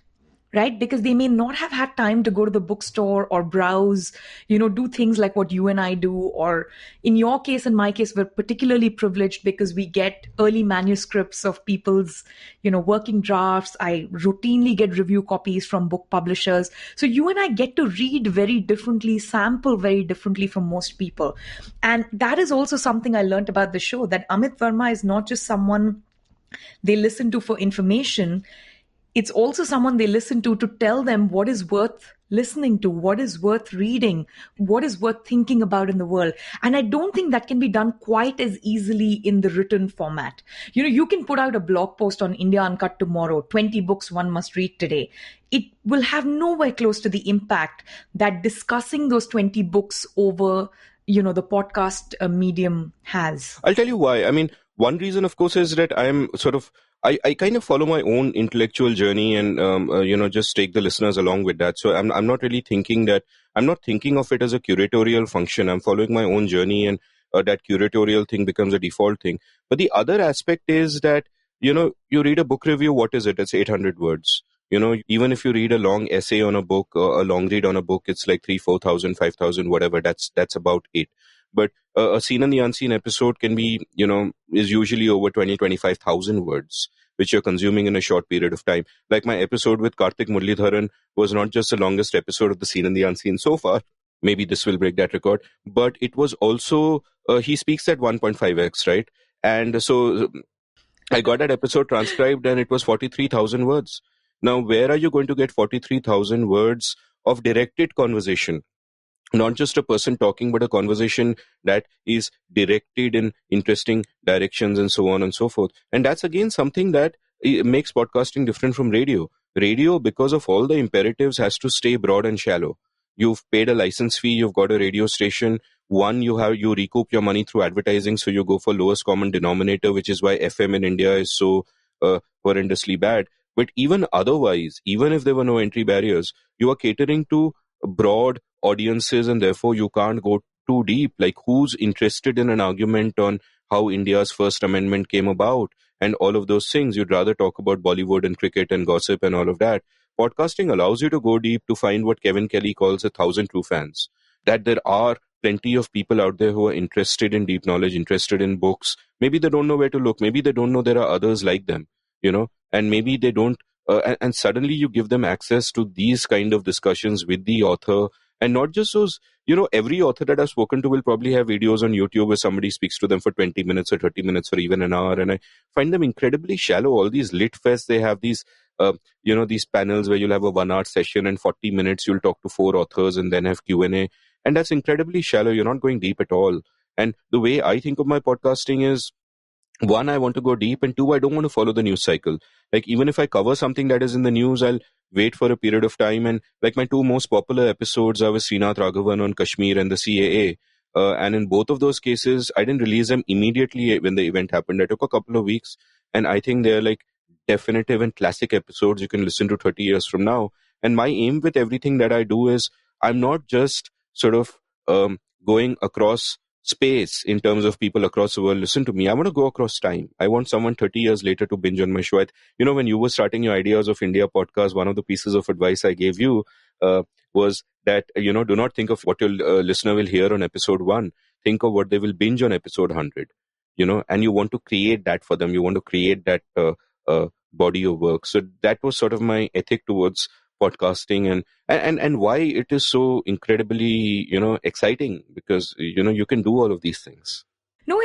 Right? Because they may not have had time to go to the bookstore or browse, do things like what you and I do. Or in your case and my case, we're particularly privileged because we get early manuscripts of people's, working drafts. I routinely get review copies from book publishers. So you and I get to read very differently, sample very differently from most people. And that is also something I learned about the show, that Amit Varma is not just someone they listen to for information. It's also someone they listen to tell them what is worth listening to, what is worth reading, what is worth thinking about in the world. And I don't think that can be done quite as easily in the written format. You can put out a blog post on India Uncut tomorrow, 20 books one must read today. It will have nowhere close to the impact that discussing those 20 books over, the podcast medium has. I'll tell you why. One reason, of course, is that I'm sort of, I kind of follow my own intellectual journey and, just take the listeners along with that. So I'm not really thinking I'm not thinking of it as a curatorial function. I'm following my own journey, and that curatorial thing becomes a default thing. But the other aspect is that, you read a book review, what is it? It's 800 words. Even if you read a long essay on a book, or a long read on a book, it's like 3,000, 4,000, 5,000, whatever. That's about it. But a Seen and the Unseen episode can be, is usually over 20, 25,000 words, which you're consuming in a short period of time. Like my episode with Karthik Muralidharan was not just the longest episode of the Seen and the Unseen so far. Maybe this will break that record. But it was also, he speaks at 1.5x, right? And so I got that episode transcribed and it was 43,000 words. Now, where are you going to get 43,000 words of directed conversation? Not just a person talking, but a conversation that is directed in interesting directions and so on and so forth. And that's again something that makes podcasting different from radio. Radio, because of all the imperatives, has to stay broad and shallow. You've paid a license fee, you've got a radio station. One, you recoup your money through advertising, so you go for lowest common denominator, which is why FM in India is so horrendously bad. But even otherwise, even if there were no entry barriers, you are catering to broad audiences, and therefore you can't go too deep. Like, who's interested in an argument on how India's First Amendment came about and all of those things? You'd rather talk about Bollywood and cricket and gossip and all of that. Podcasting allows you to go deep, to find what Kevin Kelly calls 1,000 true fans. That there are plenty of people out there who are interested in deep knowledge, interested in books. Maybe they don't know where to look. Maybe they don't know there are others like them, and maybe they don't. And suddenly you give them access to these kind of discussions with the author. And not just those, every author that I've spoken to will probably have videos on YouTube where somebody speaks to them for 20 minutes or 30 minutes or even an hour. And I find them incredibly shallow. All these lit fests, they have these, these panels where you'll have a 1 hour session and 40 minutes you'll talk to 4 authors and then have Q&A. And that's incredibly shallow. You're not going deep at all. And the way I think of my podcasting is, 1, I want to go deep, and 2, I don't want to follow the news cycle. Like, even if I cover something that is in the news, I'll wait for a period of time. And like my 2 most popular episodes are with Srinath, Raghavan on Kashmir and the CAA. And in both of those cases, I didn't release them immediately when the event happened. I took a couple of weeks, and I think they're like definitive and classic episodes you can listen to 30 years from now. And my aim with everything that I do is, I'm not just sort of going across space in terms of people across the world listen to me. I want to go across time. I want someone 30 years later to binge on my show. When you were starting your Ideas of India podcast, one of the pieces of advice I gave you was that, do not think of what your listener will hear on episode 1. Think of what they will binge on episode 100, and you want to create that for them. You want to create that body of work. So that was sort of my ethic towards podcasting and why it is so incredibly, exciting, because, you can do all of these things. No,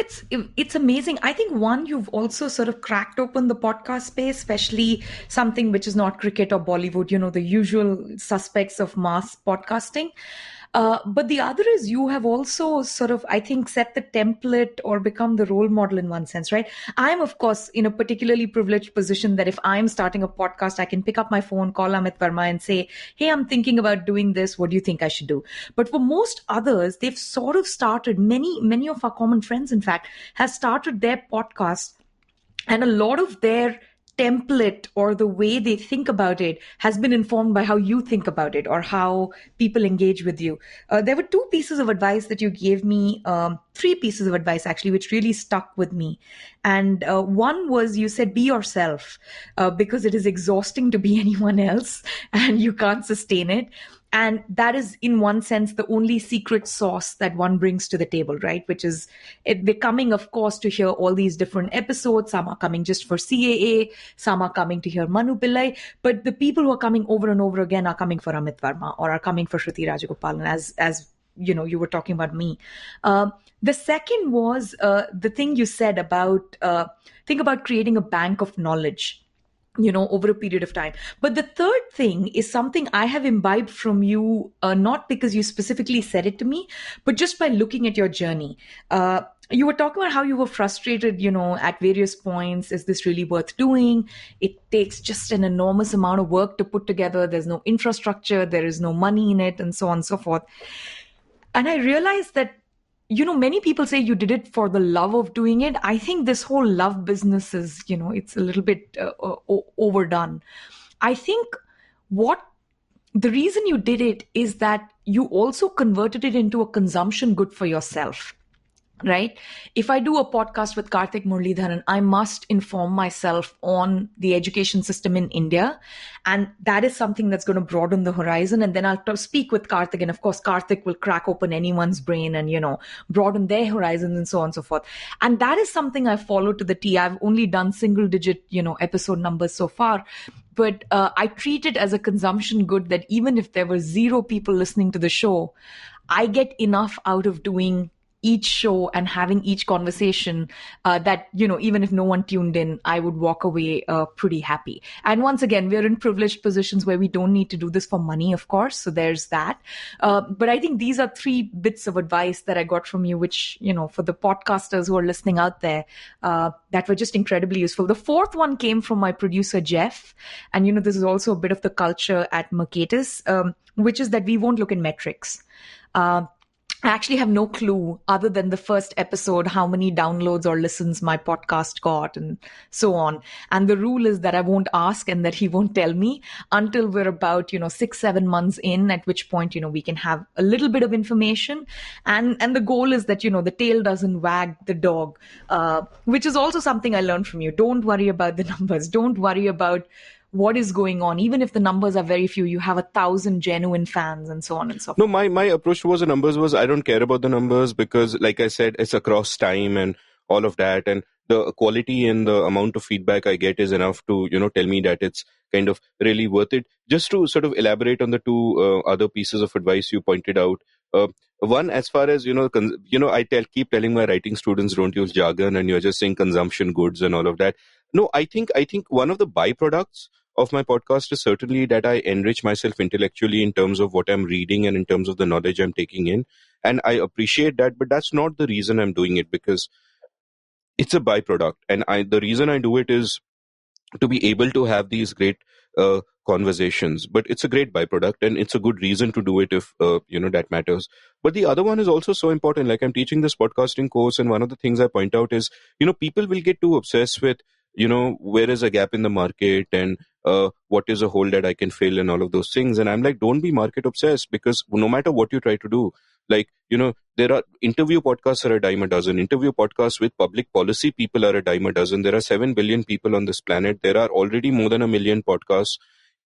it's amazing. I think, one, you've also sort of cracked open the podcast space, especially something which is not cricket or Bollywood, the usual suspects of mass podcasting. But the other is you have also sort of, I think, set the template or become the role model in one sense, right? I'm, of course, in a particularly privileged position that if I'm starting a podcast, I can pick up my phone, call Amit Varma and say, hey, I'm thinking about doing this. What do you think I should do? But for most others, they've sort of started, many of our common friends, in fact, have started their podcast, and a lot of their template or the way they think about it has been informed by how you think about it or how people engage with you. There were two pieces of advice that you gave me, three pieces of advice actually, which really stuck with me. And one was you said, be yourself, because it is exhausting to be anyone else and you can't sustain it. And that is, in one sense, the only secret sauce that one brings to the table, right? Which is it becoming, of course, to hear all these different episodes. Some are coming just for CAA, some are coming to hear Manu Pillai, but the people who are coming over and over again are coming for Amit Varma or are coming for Shruti Rajagopalan, as you know, you were talking about me. The second was the thing you said about think about creating a bank of knowledge, you know, over a period of time. But the third thing is something I have imbibed from you, not because you specifically said it to me, but just by looking at your journey. You were talking about how you were frustrated, you know, at various points. Is this really worth doing? It takes just an enormous amount of work to put together. There's no infrastructure. There is no money in it, and so on and so forth. And I realized that, you know, many people say you did it for the love of doing it. I think this whole love business is, you know, it's a little bit overdone. I think the reason you did it is that you also converted it into a consumption good for yourself. Right? If I do a podcast with Karthik Muralidharan, I must inform myself on the education system in India. And that is something that's going to broaden the horizon. And then I'll speak with Karthik. And of course, Karthik will crack open anyone's brain and, you know, broaden their horizons and so on and so forth. And that is something I follow to the T. I've only done single digit, you know, episode numbers so far. But I treat it as a consumption good that even if there were 0 people listening to the show, I get enough out of doing each show and having each conversation that, you know, even if no one tuned in, I would walk away pretty happy. And once again, we're in privileged positions where we don't need to do this for money, of course. So there's that. But I think these are 3 bits of advice that I got from you, which, you know, for the podcasters who are listening out there, that were just incredibly useful. The fourth one came from my producer, Jeff. And, you know, this is also a bit of the culture at Mercatus, which is that we won't look in metrics. I actually have no clue other than the first episode, how many downloads or listens my podcast got and so on. And the rule is that I won't ask and that he won't tell me until we're about, you know, 6-7 months in, at which point, you know, we can have a little bit of information. And the goal is that, you know, the tail doesn't wag the dog, which is also something I learned from you. Don't worry about the numbers. Don't worry about what is going on. Even if the numbers are very few, you have 1,000 genuine fans and so on and so forth. No, my approach towards the numbers was I don't care about the numbers because, like I said, it's across time and all of that. And the quality and the amount of feedback I get is enough to, you know, tell me that it's kind of really worth it. Just to sort of elaborate on the 2 other pieces of advice you pointed out. One, as far as, I keep telling my writing students, don't use jargon, and you're just saying consumption goods and all of that. No, I think one of the byproducts of my podcast is certainly that I enrich myself intellectually in terms of what I'm reading and in terms of the knowledge I'm taking in. And I appreciate that, but that's not the reason I'm doing it, because it's a byproduct. And the reason I do it is to be able to have these great conversations. But it's a great byproduct, and it's a good reason to do it if, that matters. But the other one is also so important. Like, I'm teaching this podcasting course, and one of the things I point out is, people will get too obsessed with, where is a gap in the market and what is a hole that I can fill and all of those things. And I'm like, don't be market obsessed, because no matter what you try to do, like, there are interview podcasts are a dime a dozen. Interview podcasts with public policy people are a dime a dozen. There are 7 billion people on this planet. There are already more than 1 million podcasts.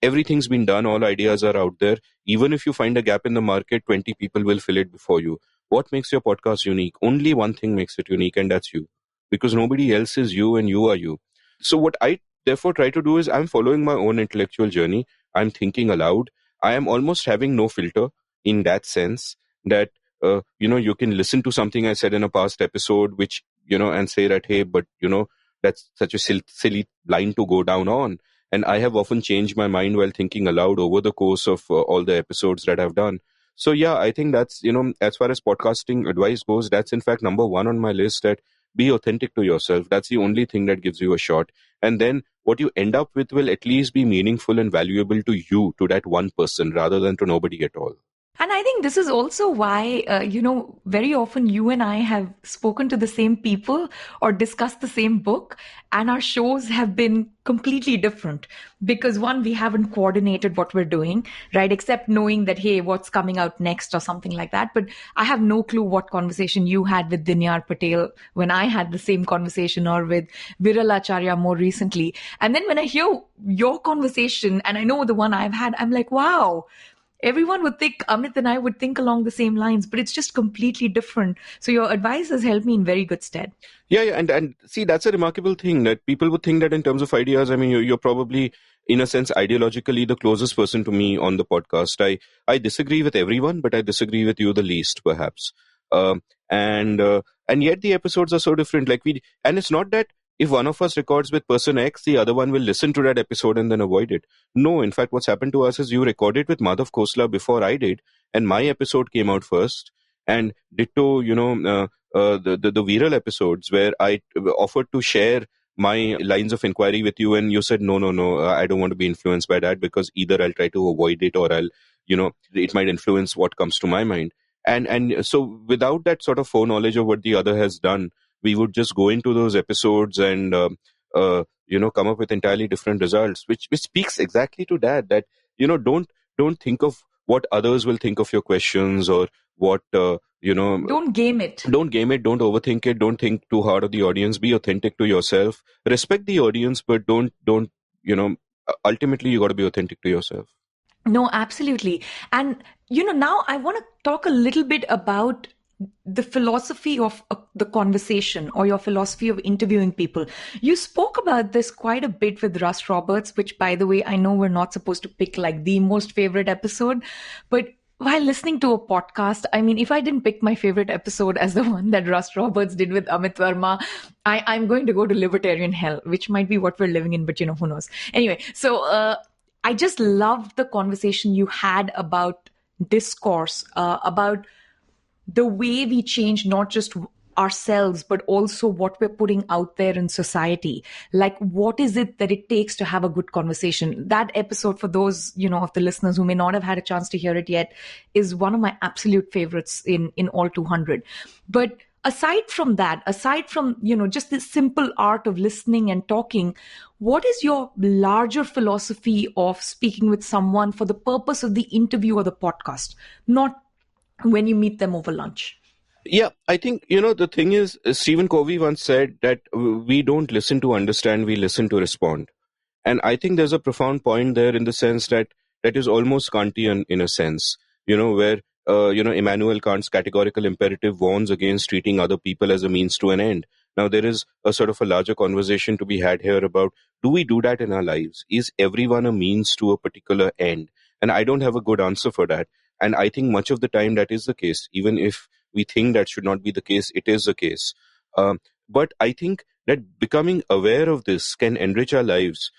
Everything's been done. All ideas are out there. Even if you find a gap in the market, 20 people will fill it before you. What makes your podcast unique? Only one thing makes it unique, and that's you. Because nobody else is you, and you are you. So what I therefore try to do is, I'm following my own intellectual journey. I'm thinking aloud. I am almost having no filter in that sense that, you can listen to something I said in a past episode, which, and say that, hey, but, that's such a silly line to go down on. And I have often changed my mind while thinking aloud over the course of all the episodes that I've done. So yeah, I think that's, as far as podcasting advice goes, that's in fact number one on my list, that be authentic to yourself. That's the only thing that gives you a shot. And then what you end up with will at least be meaningful and valuable to you, to that one person, rather than to nobody at all. And I think this is also why, very often you and I have spoken to the same people or discussed the same book, and our shows have been completely different. Because one, we haven't coordinated what we're doing, right? Except knowing that, hey, what's coming out next or something like that. But I have no clue what conversation you had with Dinyar Patel when I had the same conversation, or with Viral Acharya more recently. And then when I hear your conversation and I know the one I've had, I'm like, wow. Everyone would think Amit and I would think along the same lines, but it's just completely different. So your advice has held me in very good stead. Yeah, and see, that's a remarkable thing, that people would think that in terms of ideas, I mean, you're probably, in a sense, ideologically the closest person to me on the podcast. I disagree with everyone, but I disagree with you the least, perhaps. And yet the episodes are so different. And it's not that if one of us records with person X, the other one will listen to that episode and then avoid it. No, in fact, what's happened to us is you recorded with Madhav Khosla before I did, and my episode came out first. And ditto, the viral episodes where I offered to share my lines of inquiry with you, and you said, no, I don't want to be influenced by that, because either I'll try to avoid it, or it might influence what comes to my mind. And so without that sort of foreknowledge of what the other has done, we would just go into those episodes and, come up with entirely different results, which speaks exactly to that, don't think of what others will think of your questions, or what, Don't game it. Don't game it, don't overthink it, don't think too hard of the audience, be authentic to yourself, respect the audience, but don't, ultimately you got to be authentic to yourself. No, absolutely. And, now I want to talk a little bit about the philosophy of the conversation, or your philosophy of interviewing people. You spoke about this quite a bit with Russ Roberts, which, by the way, I know we're not supposed to pick like the most favorite episode, but while listening to a podcast, I mean, if I didn't pick my favorite episode as the one that Russ Roberts did with Amit Varma, I'm going to go to libertarian hell, which might be what we're living in, but who knows. Anyway, so I just loved the conversation you had about discourse, about the way we change not just ourselves, but also what we're putting out there in society. Like, what is it that it takes to have a good conversation? That episode, for those, of the listeners who may not have had a chance to hear it yet, is one of my absolute favorites in all 200. But aside from that, just the simple art of listening and talking, what is your larger philosophy of speaking with someone for the purpose of the interview or the podcast, not when you meet them over lunch? Yeah, I think, the thing is, Stephen Covey once said that we don't listen to understand, we listen to respond. And I think there's a profound point there, in the sense that is almost Kantian in a sense, where, Immanuel Kant's categorical imperative warns against treating other people as a means to an end. Now, there is a sort of a larger conversation to be had here about, do we do that in our lives? Is everyone a means to a particular end? And I don't have a good answer for that. And I think much of the time that is the case. Even if we think that should not be the case, it is the case. But I think that becoming aware of this can enrich our lives,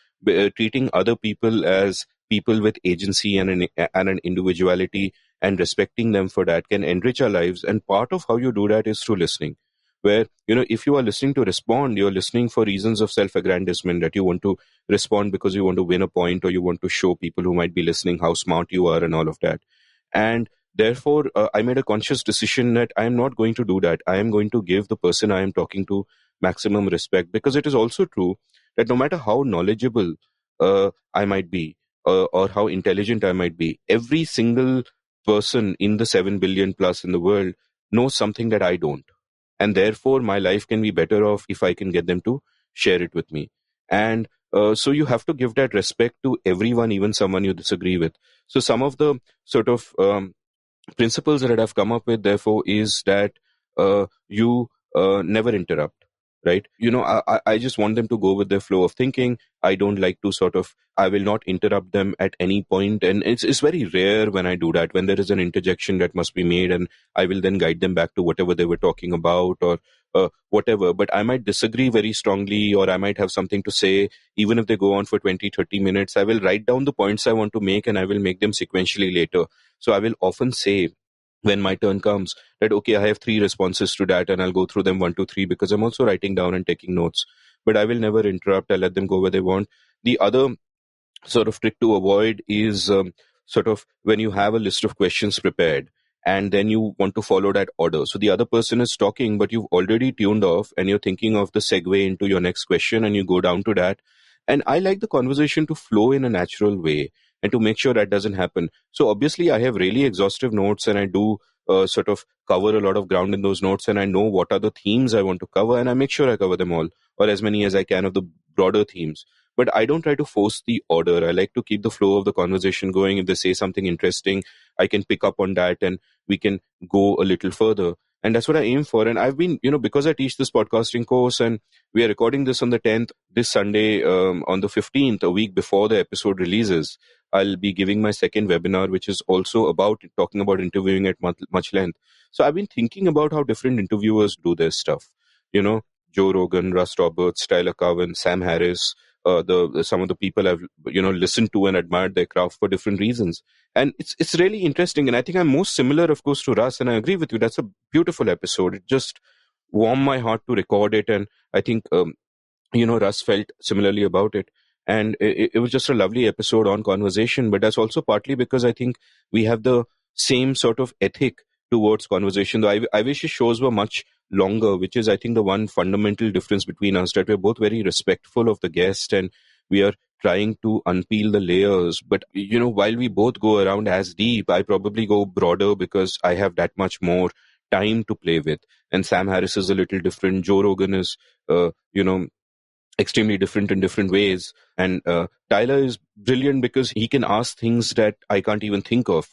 treating other people as people with agency and an individuality, and respecting them for that can enrich our lives. And part of how you do that is through listening, where, if you are listening to respond, you're listening for reasons of self-aggrandizement, that you want to respond because you want to win a point, or you want to show people who might be listening how smart you are and all of that. And therefore, I made a conscious decision that I am not going to do that. I am going to give the person I am talking to maximum respect, because it is also true that no matter how knowledgeable I might be, or how intelligent I might be, every single person in the 7 billion plus in the world knows something that I don't. And therefore, my life can be better off if I can get them to share it with me. And so you have to give that respect to everyone, even someone you disagree with. So some of the sort of principles that I've come up with, therefore, is that you never interrupt. right? I just want them to go with their flow of thinking. I don't like to I will not interrupt them at any point. And it's very rare when I do that, when there is an interjection that must be made, and I will then guide them back to whatever they were talking about, or whatever. But I might disagree very strongly, or I might have something to say. Even if they go on for 20-30 minutes, I will write down the points I want to make, and I will make them sequentially later. So I will often say, when my turn comes, that okay, I have 3 responses to that, and I'll go through them 1, 2, 3, because I'm also writing down and taking notes. But I will never interrupt. I let them go where they want. The other sort of trick to avoid is sort of when you have a list of questions prepared, and then you want to follow that order. So the other person is talking, but you've already tuned off, and you're thinking of the segue into your next question, and you go down to that. And I like the conversation to flow in a natural way, and to make sure that doesn't happen. So obviously I have really exhaustive notes, and I do sort of cover a lot of ground in those notes, and I know what are the themes I want to cover, and I make sure I cover them all, or as many as I can of the broader themes. But I don't try to force the order. I like to keep the flow of the conversation going. If they say something interesting, I can pick up on that, and we can go a little further. And that's what I aim for. And I've been, because I teach this podcasting course, and we are recording this on the 10th, this Sunday, on the 15th, a week before the episode releases, I'll be giving my second webinar, which is also about talking about interviewing at much length. So I've been thinking about how different interviewers do their stuff. Joe Rogan, Russ Roberts, Tyler Cowen, Sam Harris, some of the people I've listened to and admired their craft for different reasons. And it's really interesting. And I think I'm most similar, of course, to Russ. And I agree with you. That's a beautiful episode. It just warmed my heart to record it. And I think, Russ felt similarly about it. And it was just a lovely episode on conversation. But that's also partly because I think we have the same sort of ethic towards conversation. Though I wish his shows were much longer, which is, I think, the one fundamental difference between us, that we're both very respectful of the guest, and we are trying to unpeel the layers. But, while we both go around as deep, I probably go broader because I have that much more time to play with. And Sam Harris is a little different. Joe Rogan is, extremely different in different ways. And Tyler is brilliant because he can ask things that I can't even think of,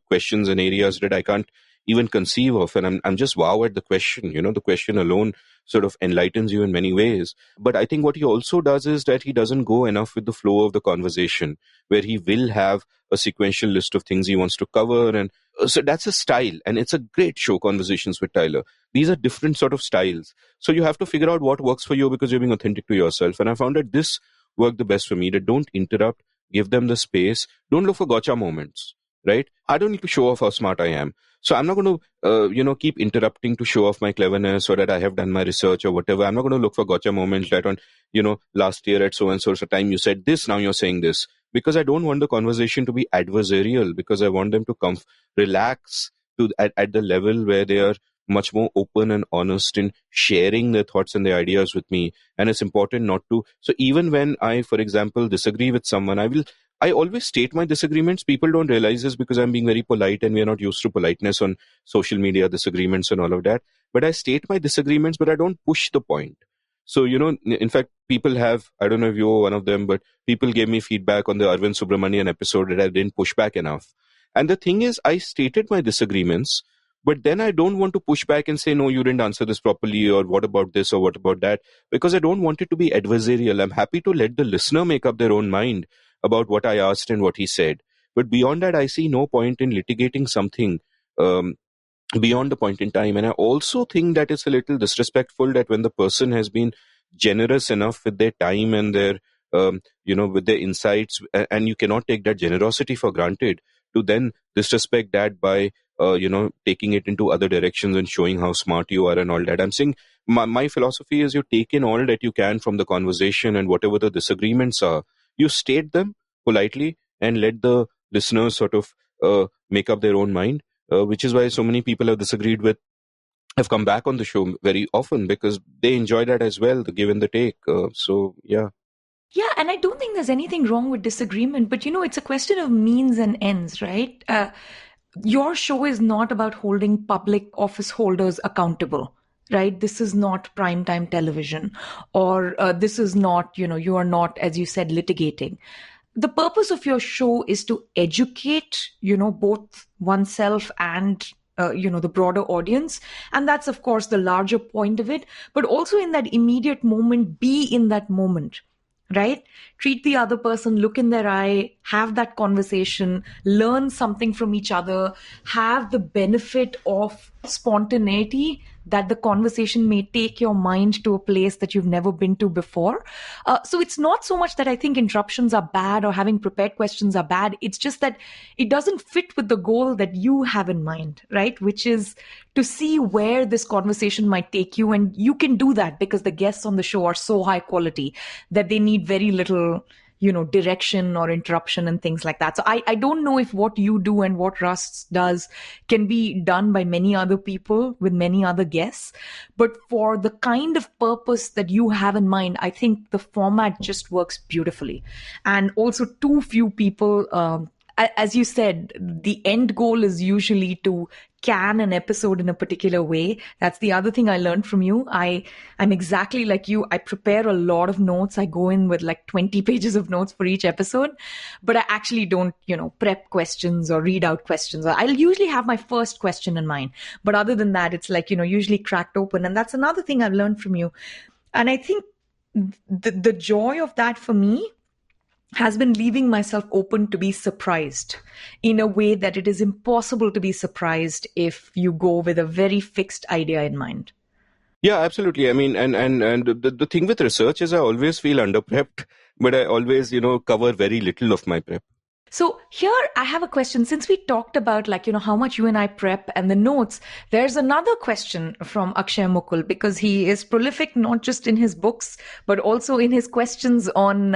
questions and areas that I can't even conceive of. And I'm just wow at the question. The question alone sort of enlightens you in many ways. But I think what he also does is that he doesn't go enough with the flow of the conversation, where he will have a sequential list of things he wants to cover. And so that's a style. And it's a great show, Conversations with Tyler. These are different sort of styles. So you have to figure out what works for you, because you're being authentic to yourself. And I found that this worked the best for me, that don't interrupt, give them the space. Don't look for gotcha moments, right? I don't need to show off how smart I am. So I'm not going to, keep interrupting to show off my cleverness, or that I have done my research or whatever. I'm not going to look for gotcha moments that on, last year at so-and-so time you said this, now you're saying this. Because I don't want the conversation to be adversarial, because I want them to relax at the level where they are much more open and honest in sharing their thoughts and their ideas with me. And it's important not to. So even when I, for example, disagree with someone, I always state my disagreements. People don't realize this because I'm being very polite, and we are not used to politeness on social media, disagreements and all of that. But I state my disagreements, but I don't push the point. So, in fact, people have, I don't know if you're one of them, but people gave me feedback on the Arvind Subramanian episode that I didn't push back enough. And the thing is, I stated my disagreements, but then I don't want to push back and say, no, you didn't answer this properly, or what about this, or what about that, because I don't want it to be adversarial. I'm happy to let the listener make up their own mind about what I asked and what he said. But beyond that, I see no point in litigating something beyond the point in time. And I also think that it's a little disrespectful that when the person has been generous enough with their time and their, with their insights, and you cannot take that generosity for granted, to then disrespect that by, taking it into other directions and showing how smart you are and all that. I'm saying my philosophy is, you take in all that you can from the conversation, and whatever the disagreements are, you state them politely and let the listeners sort of make up their own mind, which is why so many people have come back on the show very often, because they enjoy that as well, the give and the take. Yeah. Yeah, and I don't think there's anything wrong with disagreement, but it's a question of means and ends, right? Your show is not about holding public office holders accountable, right? This is not primetime television, or this is not, you are not, as you said, litigating. The purpose of your show is to educate, both oneself and the broader audience. And that's, of course, the larger point of it. But also in that immediate moment, be in that moment, right? Treat the other person, look in their eye, have that conversation, learn something from each other, have the benefit of spontaneity that the conversation may take your mind to a place that you've never been to before. So it's not so much that I think interruptions are bad or having prepared questions are bad. It's just that it doesn't fit with the goal that you have in mind, right? Which is to see where this conversation might take you. And you can do that because the guests on the show are so high quality that they need very little direction or interruption and things like that. So I don't know if what you do and what Russ does can be done by many other people with many other guests. But for the kind of purpose that you have in mind, I think the format just works beautifully. And also too few people, as you said, the end goal is usually to can an episode in a particular way. That's the other thing I learned from you. I'm exactly like you. I prepare a lot of notes. I go in with like 20 pages of notes for each episode, but I actually don't, prep questions or read out questions. I'll usually have my first question in mind. But other than that, it's like, usually cracked open. And that's another thing I've learned from you. And I think the joy of that for me has been leaving myself open to be surprised in a way that it is impossible to be surprised if you go with a very fixed idea in mind. Yeah, absolutely. I mean, and the thing with research is I always feel under-prepped, but I always, cover very little of my prep. So here I have a question. Since we talked about how much you and I prep and the notes, there's another question from Akshaya Mukul, because he is prolific not just in his books, but also in his questions on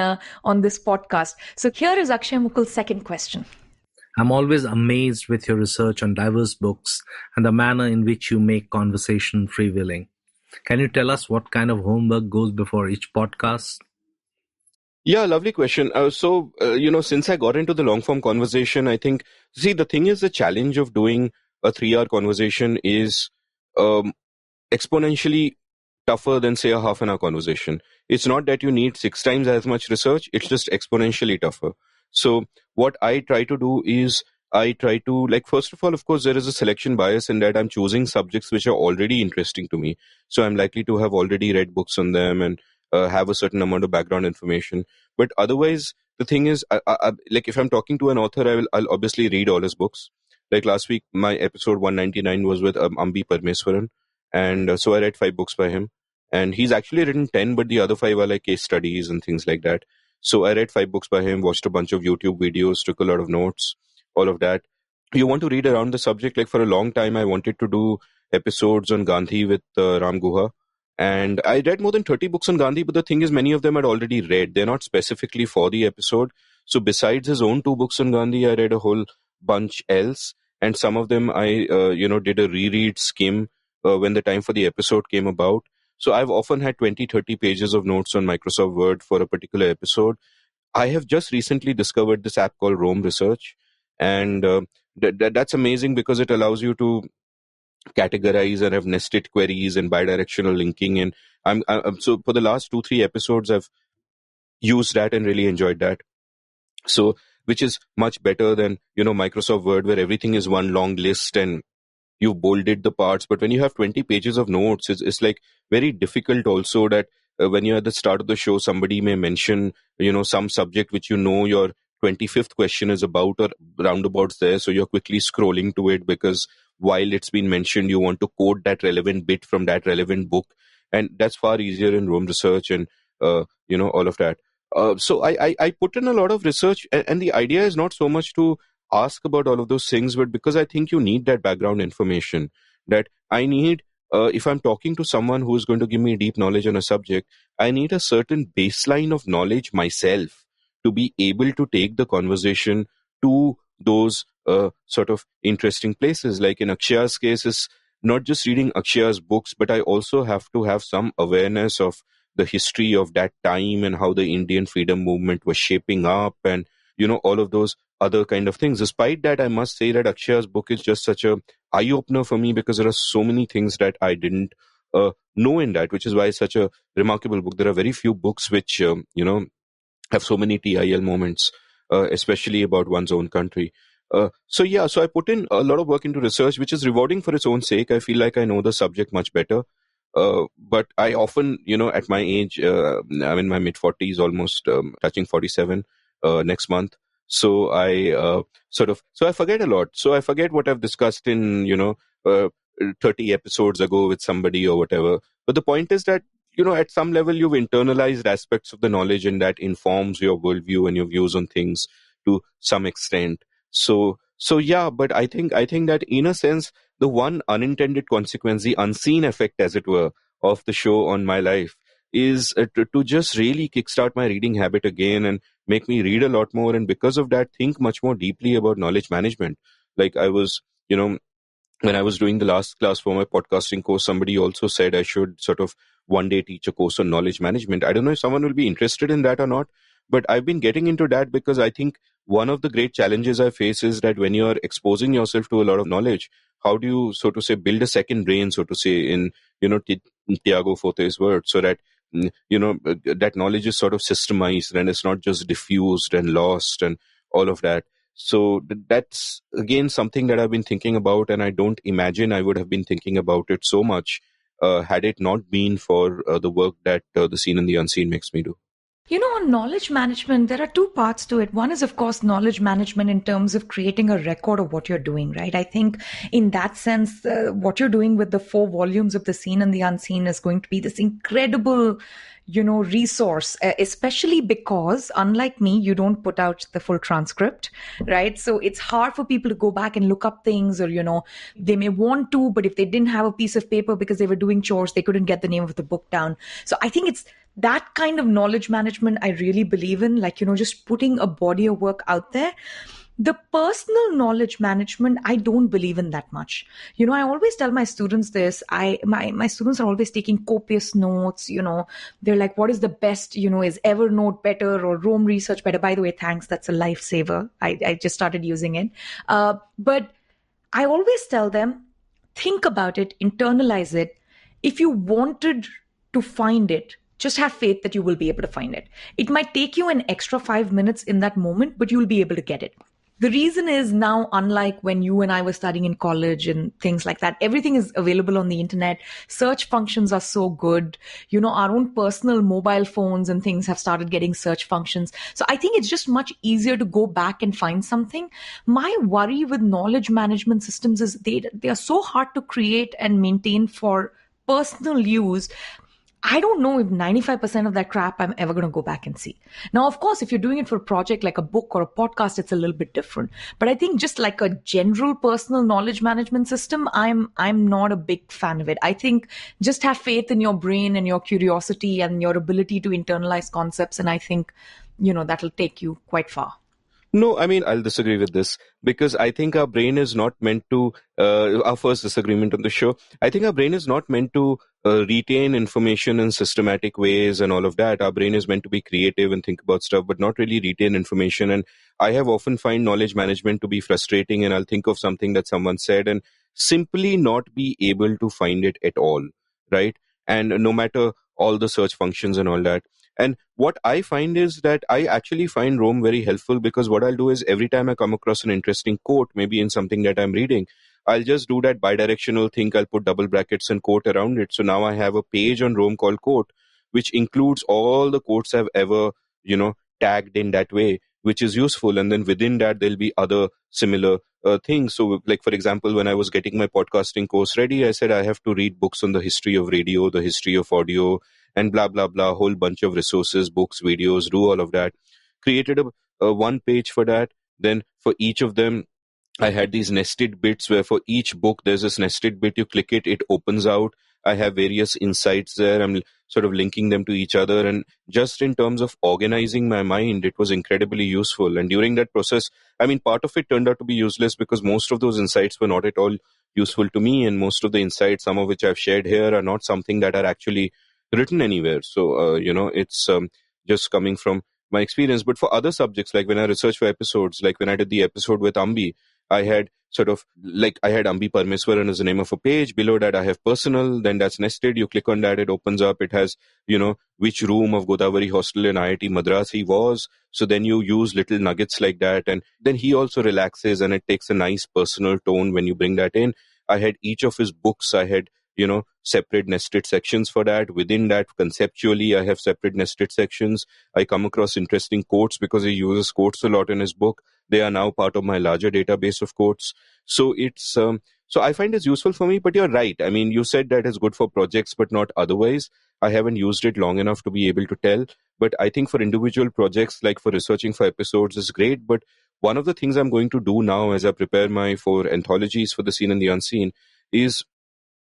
this podcast. So here is Akshaya Mukul's second question. I'm always amazed with your research on diverse books and the manner in which you make conversation freewheeling. Can you tell us what kind of homework goes before each podcast? Yeah, lovely question. Since I got into the long form conversation, I think, the thing is, the challenge of doing a 3-hour conversation is exponentially tougher than, say, a half an hour conversation. It's not that you need 6 times as much research, it's just exponentially tougher. So what I try to do is first of all, of course, there is a selection bias in that I'm choosing subjects which are already interesting to me. So I'm likely to have already read books on them and have a certain amount of background information. But otherwise, the thing is, if I'm talking to an author, I'll obviously read all his books. Like last week, my episode 199 was with Ambi Parmeswaran. And so I read 5 books by him. And he's actually written 10, but the other 5 are like case studies and things like that. So I read 5 books by him, watched a bunch of YouTube videos, took a lot of notes, all of that. You want to read around the subject. Like for a long time, I wanted to do episodes on Gandhi with Ram Guha. And I read more than 30 books on Gandhi, but the thing is, many of them I'd already read. They're not specifically for the episode. So besides his own 2 books on Gandhi, I read a whole bunch else. And some of them I, did a reread skim when the time for the episode came about. So I've often had 20, 30 pages of notes on Microsoft Word for a particular episode. I have just recently discovered this app called Rome Research. And that's amazing because it allows you to categorize and have nested queries and bidirectional linking. And I'm so for the last 2-3 episodes, I've used that and really enjoyed that. So, which is much better than, Microsoft Word, where everything is one long list and you've bolded the parts. But when you have 20 pages of notes, it's like very difficult also that when you're at the start of the show, somebody may mention, some subject which your 25th question is about or roundabouts there. So you're quickly scrolling to it because while it's been mentioned, you want to quote that relevant bit from that relevant book. And that's far easier in Rome Research and, all of that. So I put in a lot of research, and the idea is not so much to ask about all of those things, but because I think you need that background information that I need. If I'm talking to someone who is going to give me deep knowledge on a subject, I need a certain baseline of knowledge myself to be able to take the conversation to those sort of interesting places. Like in Akshaya's case, is not just reading Akshaya's books, but I also have to have some awareness of the history of that time and how the Indian freedom movement was shaping up and, all of those other kind of things. Despite that, I must say that Akshaya's book is just such a eye-opener for me because there are so many things that I didn't know in that, which is why it's such a remarkable book. There are very few books which, have so many TIL moments, especially about one's own country. So I put in a lot of work into research, which is rewarding for its own sake. I feel like I know the subject much better. But I often, at my age, I'm in my mid-40s, almost touching 47 next month. So I forget a lot. So I forget what I've discussed in, 30 episodes ago with somebody or whatever. But the point is that, at some level, you've internalized aspects of the knowledge, and that informs your worldview and your views on things to some extent. So yeah, but I think that in a sense, the one unintended consequence, the unseen effect, as it were, of the show on my life is to just really kickstart my reading habit again and make me read a lot more. And because of that, think much more deeply about knowledge management. Like I was, when I was doing the last class for my podcasting course, somebody also said I should sort of one day teach a course on knowledge management. I don't know if someone will be interested in that or not, but I've been getting into that because I think one of the great challenges I face is that when you're exposing yourself to a lot of knowledge, how do you, so to say, build a second brain, so to say, in, Tiago Forte's words, so that, that knowledge is sort of systemized and it's not just diffused and lost and all of that. So that's, again, something that I've been thinking about, and I don't imagine I would have been thinking about it so much had it not been for the work that the Seen and the Unseen makes me do. On knowledge management, there are two parts to it. One is, of course, knowledge management in terms of creating a record of what you're doing, right? I think in that sense, what you're doing with the 4 volumes of the Seen and the Unseen is going to be this incredible, resource, especially because, unlike me, you don't put out the full transcript, right? So it's hard for people to go back and look up things, or, they may want to, but if they didn't have a piece of paper because they were doing chores, they couldn't get the name of the book down. So I think it's that kind of knowledge management I really believe in, like, just putting a body of work out there. The personal knowledge management, I don't believe in that much. I always tell my students this. My students are always taking copious notes. They're like, what is the best, is Evernote better or Rome Research better? By the way, thanks. That's a lifesaver. I just started using it. But I always tell them, think about it, internalize it. If you wanted to find it, just have faith that you will be able to find it. It might take you an extra 5 minutes in that moment, but you will be able to get it. The reason is now, unlike when you and I were studying in college and things like that, everything is available on the internet. Search functions are so good. Our own personal mobile phones and things have started getting search functions. So I think it's just much easier to go back and find something. My worry with knowledge management systems is they are so hard to create and maintain for personal use. I don't know if 95% of that crap I'm ever going to go back and see. Now, of course, if you're doing it for a project like a book or a podcast, it's a little bit different. But I think just like a general personal knowledge management system, I'm not a big fan of it. I think just have faith in your brain and your curiosity and your ability to internalize concepts. And I think, that'll take you quite far. No, I mean, I'll disagree with this because I think our brain is not meant to, our first disagreement on the show, I think our brain is not meant to retain information in systematic ways and all of that. Our brain is meant to be creative and think about stuff, but not really retain information. And I have often find knowledge management to be frustrating, and I'll think of something that someone said and simply not be able to find it at all, right? And no matter all the search functions and all that. And what I find is that I actually find Rome very helpful because what I'll do is every time I come across an interesting quote, maybe in something that I'm reading, I'll just do that bidirectional thing. I'll put double brackets and quote around it. So now I have a page on Rome called quote, which includes all the quotes I've ever, tagged in that way, which is useful. And then within that, there'll be other similar things. So like, for example, when I was getting my podcasting course ready, I said I have to read books on the history of radio, the history of audio, and blah, blah, blah, a whole bunch of resources, books, videos, do all of that. Created a one page for that. Then for each of them, I had these nested bits where for each book, there's this nested bit. You click it, it opens out. I have various insights there. I'm sort of linking them to each other. And just in terms of organizing my mind, it was incredibly useful. And during that process, I mean, part of it turned out to be useless because most of those insights were not at all useful to me. And most of the insights, some of which I've shared here, are not something that are actually written anywhere. So, it's just coming from my experience. But for other subjects, like when I research for episodes, like when I did the episode with Ambi, I had I had Ambi Parmeswaran as the name of a page. Below that, I have personal. Then that's nested. You click on that, it opens up. It has, which room of Godavari Hostel in IIT Madras he was. So then you use little nuggets like that. And then he also relaxes and it takes a nice personal tone when you bring that in. I had each of his books. I had, separate nested sections for that. Within that, conceptually, I have separate nested sections. I come across interesting quotes because he uses quotes a lot in his book. They are now part of my larger database of quotes. So it's, so I find it's useful for me, but you're right. I mean, you said that it's good for projects, but not otherwise. I haven't used it long enough to be able to tell, but I think for individual projects, like for researching for episodes is great. But one of the things I'm going to do now as I prepare my 4 anthologies for the Seen and the Unseen is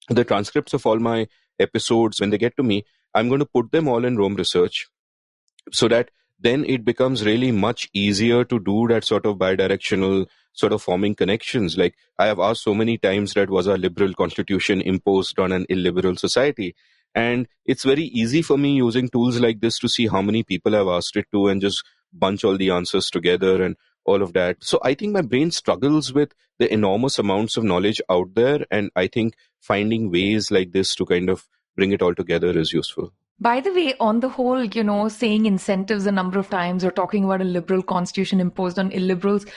the transcripts of all my episodes. When they get to me, I'm going to put them all in Rome Research so that then it becomes really much easier to do that sort of bidirectional sort of forming connections. Like I have asked so many times that was our liberal constitution imposed on an illiberal society? And it's very easy for me using tools like this to see how many people I've asked it to and just bunch all the answers together and all of that. So I think my brain struggles with the enormous amounts of knowledge out there. And I think finding ways like this to kind of bring it all together is useful. By the way, on the whole, saying incentives a number of times or talking about a liberal constitution imposed on illiberals,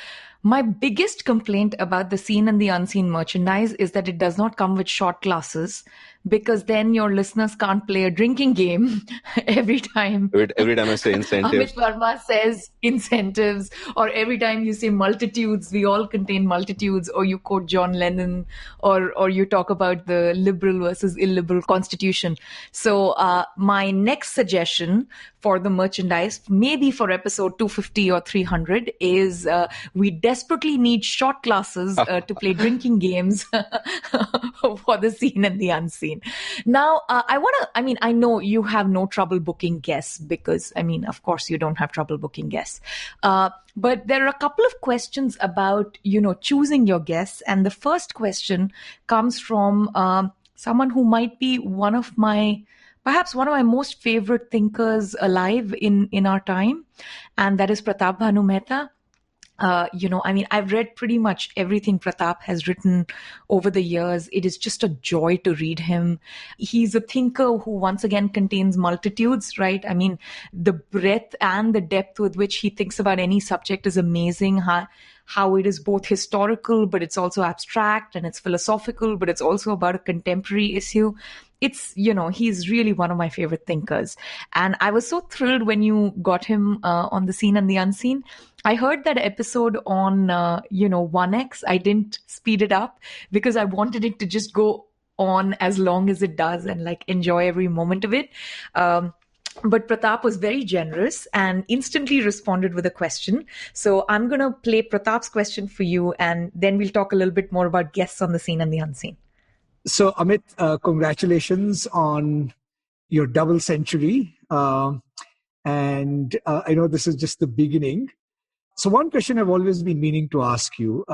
my biggest complaint about the Seen and the Unseen merchandise is that it does not come with short glasses, because then your listeners can't play a drinking game every time. Every time I say incentives. Amit Varma says incentives, or every time you say multitudes, we all contain multitudes, or you quote John Lennon, or you talk about the liberal versus illiberal constitution. So my next suggestion for the merchandise, maybe for episode 250 or 300, is we desperately need short classes to play drinking games for the Seen and the Unseen. Now, I know you have no trouble booking guests because, of course you don't have trouble booking guests. But there are a couple of questions about, choosing your guests. And the first question comes from someone who might be perhaps one of my most favorite thinkers alive in our time. And that is Pratap Bhanu Mehta. I've read pretty much everything Pratap has written over the years. It is just a joy to read him. He's a thinker who once again contains multitudes, right? I mean, the breadth and the depth with which he thinks about any subject is amazing. How it is both historical, but it's also abstract, and it's philosophical, but it's also about a contemporary issue. It's, he's really one of my favorite thinkers. And I was so thrilled when you got him on the Seen and the Unseen. I heard that episode on, 1X. I didn't speed it up because I wanted it to just go on as long as it does and enjoy every moment of it. But Pratap was very generous and instantly responded with a question. So I'm going to play Pratap's question for you, and then we'll talk a little bit more about guests on the Seen and the Unseen. So Amit, congratulations on your double century. And I know this is just the beginning. So one question I've always been meaning to ask you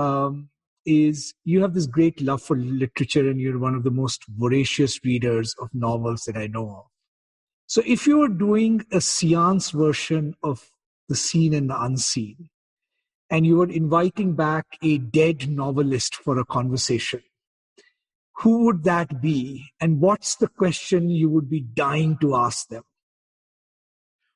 is, you have this great love for literature and you're one of the most voracious readers of novels that I know of. So if you were doing a seance version of the Seen and the Unseen, and you were inviting back a dead novelist for a conversation, who would that be? And what's the question you would be dying to ask them?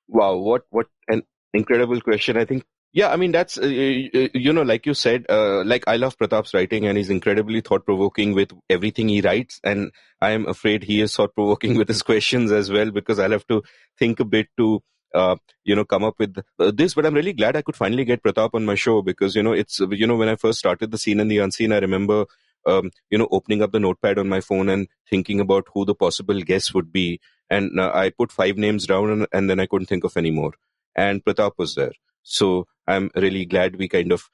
Wow, what an incredible question. I think, that's, like you said, I love Pratap's writing, and he's incredibly thought-provoking with everything he writes. And I am afraid he is thought-provoking with his questions as well, because I'll have to think a bit to, come up with this. But I'm really glad I could finally get Pratap on my show, because, it's, when I first started the Seen and the Unseen, I remember, opening up the notepad on my phone and thinking about who the possible guests would be. And I put 5 names down, and then I couldn't think of any more. And Pratap was there. So I'm really glad we kind of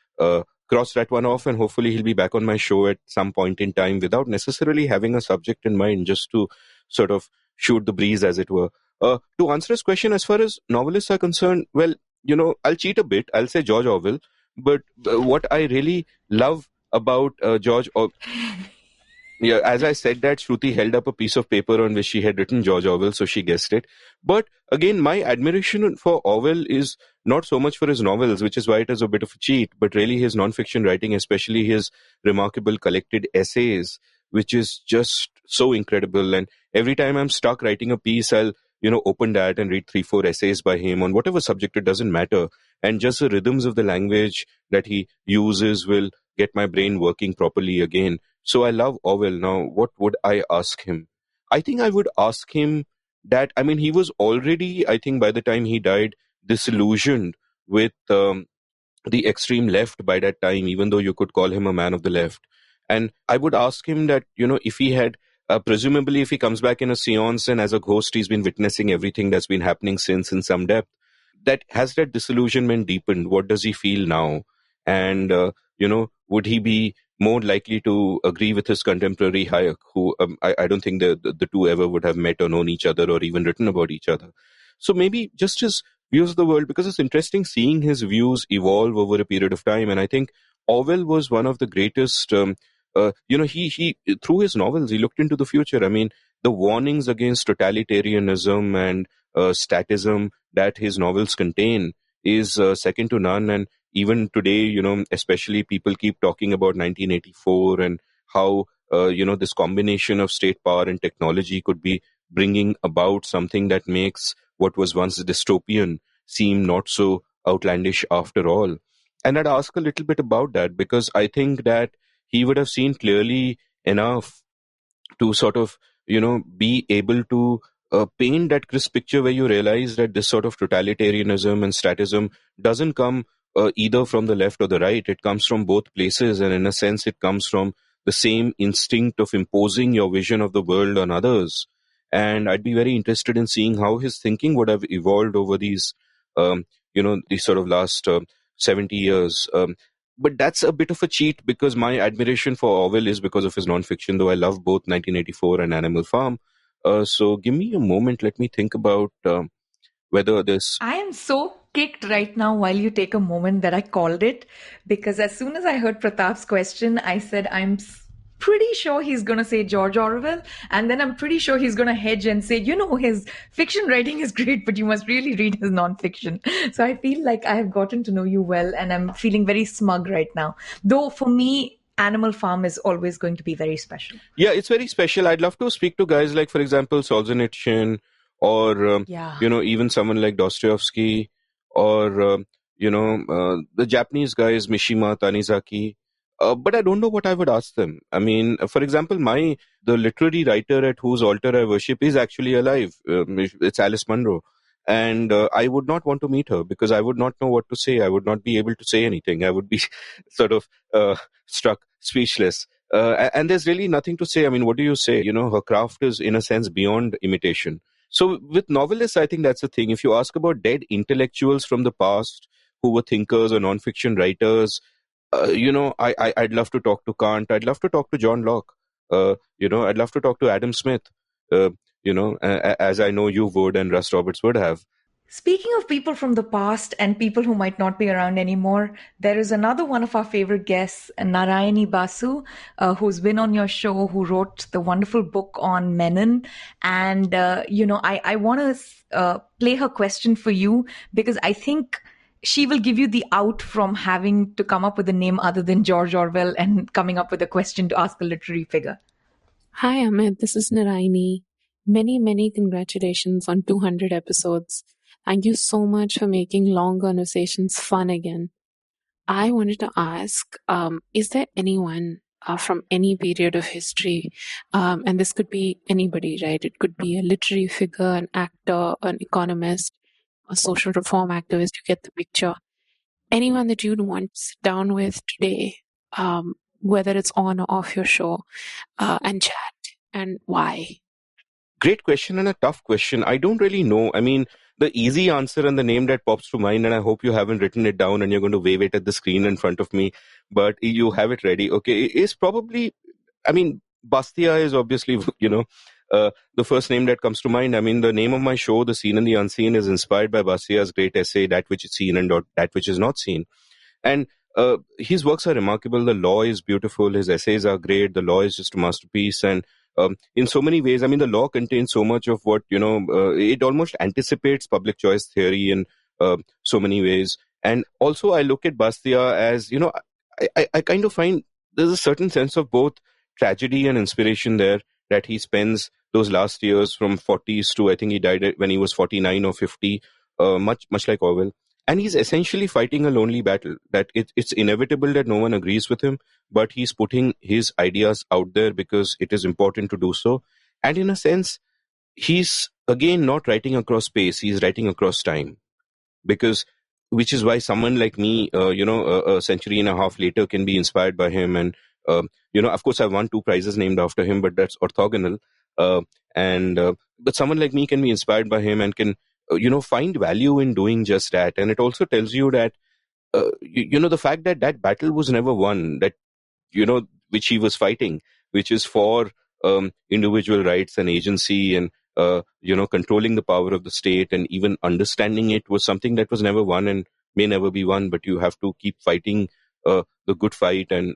crossed that one off, and hopefully he'll be back on my show at some point in time without necessarily having a subject in mind, just to sort of shoot the breeze, as it were. To answer his question, as far as novelists are concerned, well, I'll cheat a bit. I'll say George Orwell. But what I really love about George Orwell... Yeah, as I said that, Shruti held up a piece of paper on which she had written George Orwell, so she guessed it. But again, my admiration for Orwell is not so much for his novels, which is why it is a bit of a cheat, but really his non-fiction writing, especially his remarkable collected essays, which is just so incredible. And every time I'm stuck writing a piece, I'll, open that and read 3, 4 essays by him on whatever subject, it doesn't matter. And just the rhythms of the language that he uses will get my brain working properly again. So I love Orwell. Now, what would I ask him? I think I would ask him that, he was already, I think by the time he died, disillusioned with the extreme left by that time, even though you could call him a man of the left. And I would ask him that, if he had, presumably if he comes back in a seance and as a ghost, he's been witnessing everything that's been happening since in some depth, that has that disillusionment deepened? What does he feel now? And, would he be more likely to agree with his contemporary Hayek, who I don't think the two ever would have met or known each other or even written about each other. So maybe just his views of the world, because it's interesting seeing his views evolve over a period of time. And I think Orwell was one of the greatest, he through his novels, he looked into the future. The warnings against totalitarianism and statism that his novels contain is second to none. And even today, especially people keep talking about 1984 and how, this combination of state power and technology could be bringing about something that makes what was once dystopian seem not so outlandish after all. And I'd ask a little bit about that, because I think that he would have seen clearly enough to sort of, be able to paint that crisp picture where you realize that this sort of totalitarianism and statism doesn't come either from the left or the right. It comes from both places. And in a sense, it comes from the same instinct of imposing your vision of the world on others. And I'd be very interested in seeing how his thinking would have evolved over these, these sort of last 70 years. But that's a bit of a cheat, because my admiration for Orwell is because of his nonfiction, though I love both 1984 and Animal Farm. So give me a moment. Let me think about whether this... I am so kicked right now while you take a moment that I called it, because as soon as I heard Pratap's question, I said, I'm pretty sure he's going to say George Orwell. And then I'm pretty sure he's going to hedge and say, his fiction writing is great, but you must really read his nonfiction. So I feel like I have gotten to know you well, and I'm feeling very smug right now. Though for me, Animal Farm is always going to be very special. Yeah, it's very special. I'd love to speak to guys like, for example, Solzhenitsyn, or, even someone like Dostoevsky, or, the Japanese guys, Mishima, Tanizaki. But I don't know what I would ask them. For example, the literary writer at whose altar I worship is actually alive. It's Alice Munro. And I would not want to meet her, because I would not know what to say. I would not be able to say anything. I would be sort of struck speechless. And there's really nothing to say. What do you say? Her craft is, in a sense, beyond imitation. So with novelists, I think that's the thing. If you ask about dead intellectuals from the past who were thinkers or nonfiction writers, I'd love to talk to Kant. I'd love to talk to John Locke. I'd love to talk to Adam Smith. As I know you would and Russ Roberts would have. Speaking of people from the past and people who might not be around anymore, there is another one of our favorite guests, Narayani Basu, who's been on your show, who wrote the wonderful book on Menon. And, I want to play her question for you, because I think she will give you the out from having to come up with a name other than George Orwell and coming up with a question to ask a literary figure. Hi, Amit. This is Narayani. Many, many congratulations on 200 episodes. Thank you so much for making long conversations fun again. I wanted to ask, is there anyone from any period of history, and this could be anybody, right? It could be a literary figure, an actor, an economist, a social reform activist, you get the picture. Anyone that you'd want to sit down with today, whether it's on or off your show, and chat, and why? Great question, and a tough question. I don't really know. The easy answer and the name that pops to mind, and I hope you haven't written it down and you're going to wave it at the screen in front of me, but you have it ready. Okay, is probably, Bastia is obviously, the first name that comes to mind. The name of my show, The Seen and the Unseen, is inspired by Bastia's great essay, That Which is Seen and That Which is Not Seen. And his works are remarkable. The law is beautiful. His essays are great. The law is just a masterpiece. And in so many ways, I mean, the law contains so much of what, it almost anticipates public choice theory in so many ways. And also, I look at Bastia as, I kind of find there's a certain sense of both tragedy and inspiration there, that he spends those last years from 40s to, I think he died when he was 49 or 50, much like Orwell. And he's essentially fighting a lonely battle, that it's inevitable that no one agrees with him, but he's putting his ideas out there because it is important to do so. And in a sense, he's again not writing across space, he's writing across time. Which is why someone like me, a century and a half later can be inspired by him. And, of course, I've won 2 prizes named after him, but that's orthogonal. But someone like me can be inspired by him and can, find value in doing just that. And it also tells you that, the fact that battle was never won, that, which he was fighting, which is for individual rights and agency and, controlling the power of the state and even understanding it, was something that was never won and may never be won, but you have to keep fighting the good fight and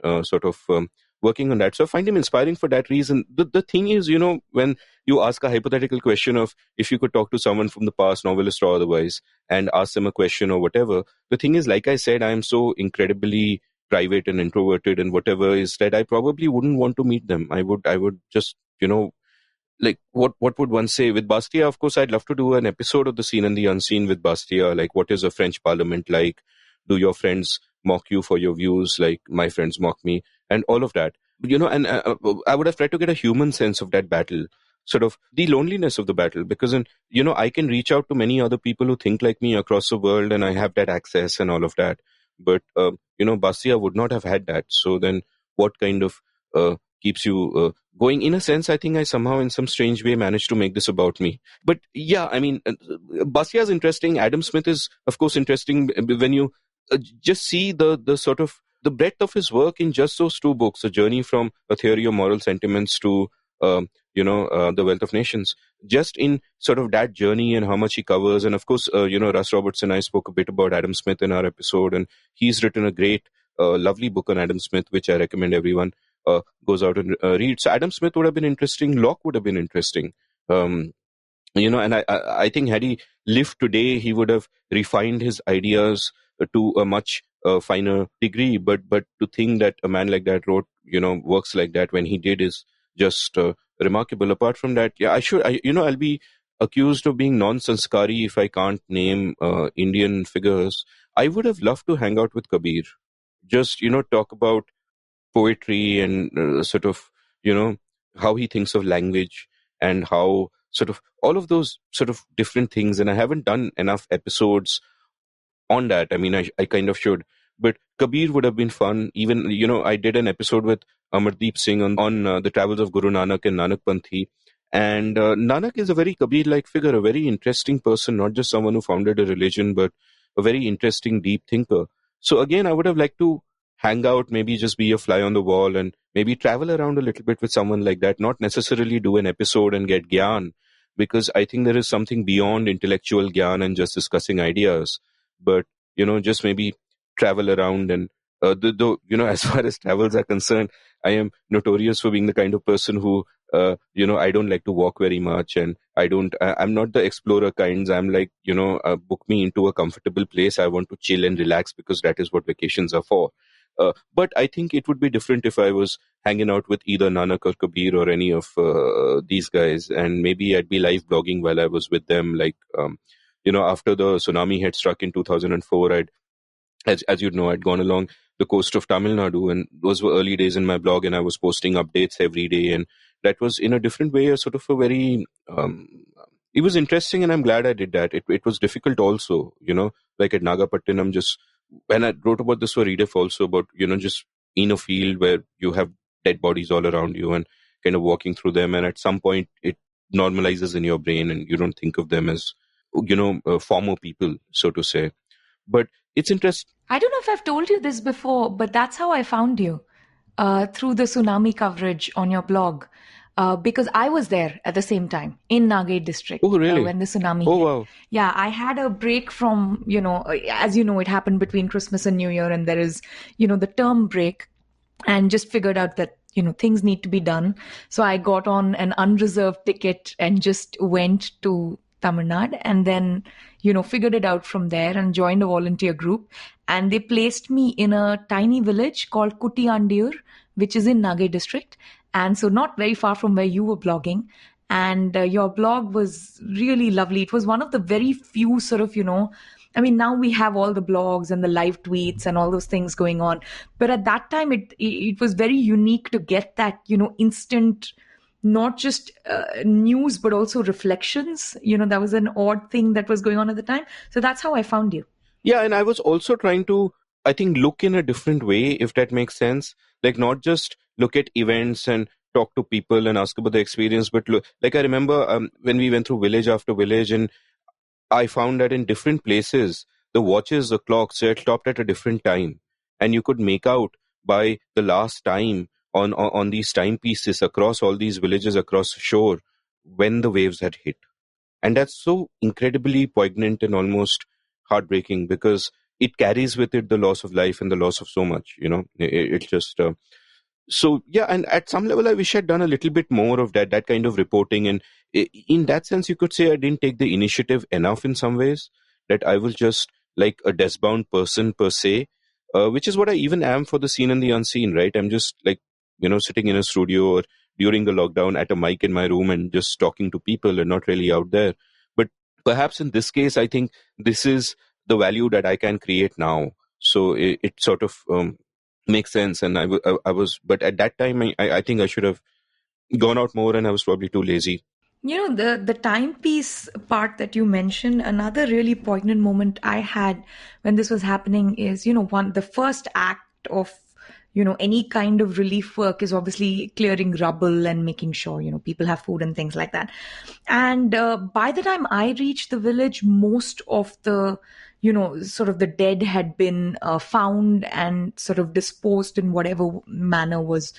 working on that. So I find him inspiring for that reason. The thing is, when you ask a hypothetical question of if you could talk to someone from the past, novelist or otherwise, and ask them a question or whatever, the thing is, like I said, I am so incredibly private and introverted and whatever, is that I probably wouldn't want to meet them. I would just, like what would one say? With Bastia, of course, I'd love to do an episode of The Seen and the Unseen with Bastia. Like, what is a French parliament like? Do your friends mock you for your views like my friends mock me? And all of that. And I would have tried to get a human sense of that battle, sort of the loneliness of the battle, because I can reach out to many other people who think like me across the world, and I have that access and all of that. But, Bastia would not have had that. So then what kind of keeps you going? In a sense, I think I somehow in some strange way managed to make this about me. But yeah, I mean, Bastia is interesting. Adam Smith is, of course, interesting when you just see the sort of the breadth of his work in just those 2 books, A Journey from a Theory of Moral Sentiments to, The Wealth of Nations. Just in sort of that journey and how much he covers. And of course, Russ Roberts and I spoke a bit about Adam Smith in our episode, and he's written a great, lovely book on Adam Smith, which I recommend everyone goes out and read. So Adam Smith would have been interesting. Locke would have been interesting. And I think had he lived today, he would have refined his ideas to a much finer degree. But to think that a man like that wrote, works like that when he did is just remarkable. Apart from that, yeah, I'll be accused of being non-sanskari if I can't name Indian figures. I would have loved to hang out with Kabir. Just, talk about poetry and how he thinks of language and how sort of all of those sort of different things. And I haven't done enough episodes on that. I mean, I kind of should. But Kabir would have been fun. Even, I did an episode with Amardeep Singh on the travels of Guru Nanak and Nanak Panthi. And Nanak is a very Kabir-like figure, a very interesting person, not just someone who founded a religion, but a very interesting, deep thinker. So again, I would have liked to hang out, maybe just be a fly on the wall and maybe travel around a little bit with someone like that, not necessarily do an episode and get gyan, because I think there is something beyond intellectual gyan and just discussing ideas. But, just maybe travel around and, as far as travels are concerned, I am notorious for being the kind of person who, I don't like to walk very much, and I'm not the explorer kinds. I'm like, book me into a comfortable place. I want to chill and relax because that is what vacations are for. But I think it would be different if I was hanging out with either Nanak or Kabir or any of these guys, and maybe I'd be live blogging while I was with them. Like, after the tsunami had struck in 2004, as you'd know, I'd gone along the coast of Tamil Nadu, and those were early days in my blog, and I was posting updates every day, and that was in a different way a sort of a very it was interesting, and I'm glad I did that. It was difficult also, like at Nagapattinam, just when I wrote about this for Rediff also, about just in a field where you have dead bodies all around you and kind of walking through them, and at some point it normalizes in your brain and you don't think of them as former people, so to say. But it's interesting. I don't know if I've told you this before, but that's how I found you, through the tsunami coverage on your blog. because I was there at the same time in Nagai district. Oh, really? When the tsunami Oh, hit. wow. Yeah, I had a break from, as you know, it happened between Christmas and New Year, and there is, the term break, and just figured out that, things need to be done. So I got on an unreserved ticket and just went to Tamil Nadu, and then, figured it out from there and joined a volunteer group. And they placed me in a tiny village called Kuttiyandir, which is in Nagai district. And so not very far from where you were blogging. And your blog was really lovely. It was one of the very few sort of, now we have all the blogs and the live tweets and all those things going on. But at that time, it was very unique to get that, instant, not just news, but also reflections. That was an odd thing that was going on at the time. So that's how I found you. Yeah, and I was also trying to, I think, look in a different way, if that makes sense. Like, not just look at events and talk to people and ask about the experience, but look, like I remember when we went through village after village, and I found that in different places, the watches, the clocks, they had stopped at a different time. And you could make out by the last time on these timepieces across all these villages across the shore when the waves had hit. And that's so incredibly poignant and almost heartbreaking, because it carries with it the loss of life and the loss of so much, It's just... So, yeah, and at some level, I wish I'd done a little bit more of that kind of reporting. And in that sense, you could say I didn't take the initiative enough in some ways, that I was just like a desk-bound person per se, which is what I even am for the seen and the unseen, right? I'm just like, sitting in a studio or during the lockdown at a mic in my room and just talking to people and not really out there. But perhaps in this case, I think this is the value that I can create now. So it sort of... makes sense. And I was, but at that time, I think I should have gone out more, and I was probably too lazy. The timepiece part that you mentioned, another really poignant moment I had when this was happening is, the first act of, any kind of relief work is obviously clearing rubble and making sure, people have food and things like that. And by the time I reached the village, most of the, sort of the dead had been found and sort of disposed in whatever manner was,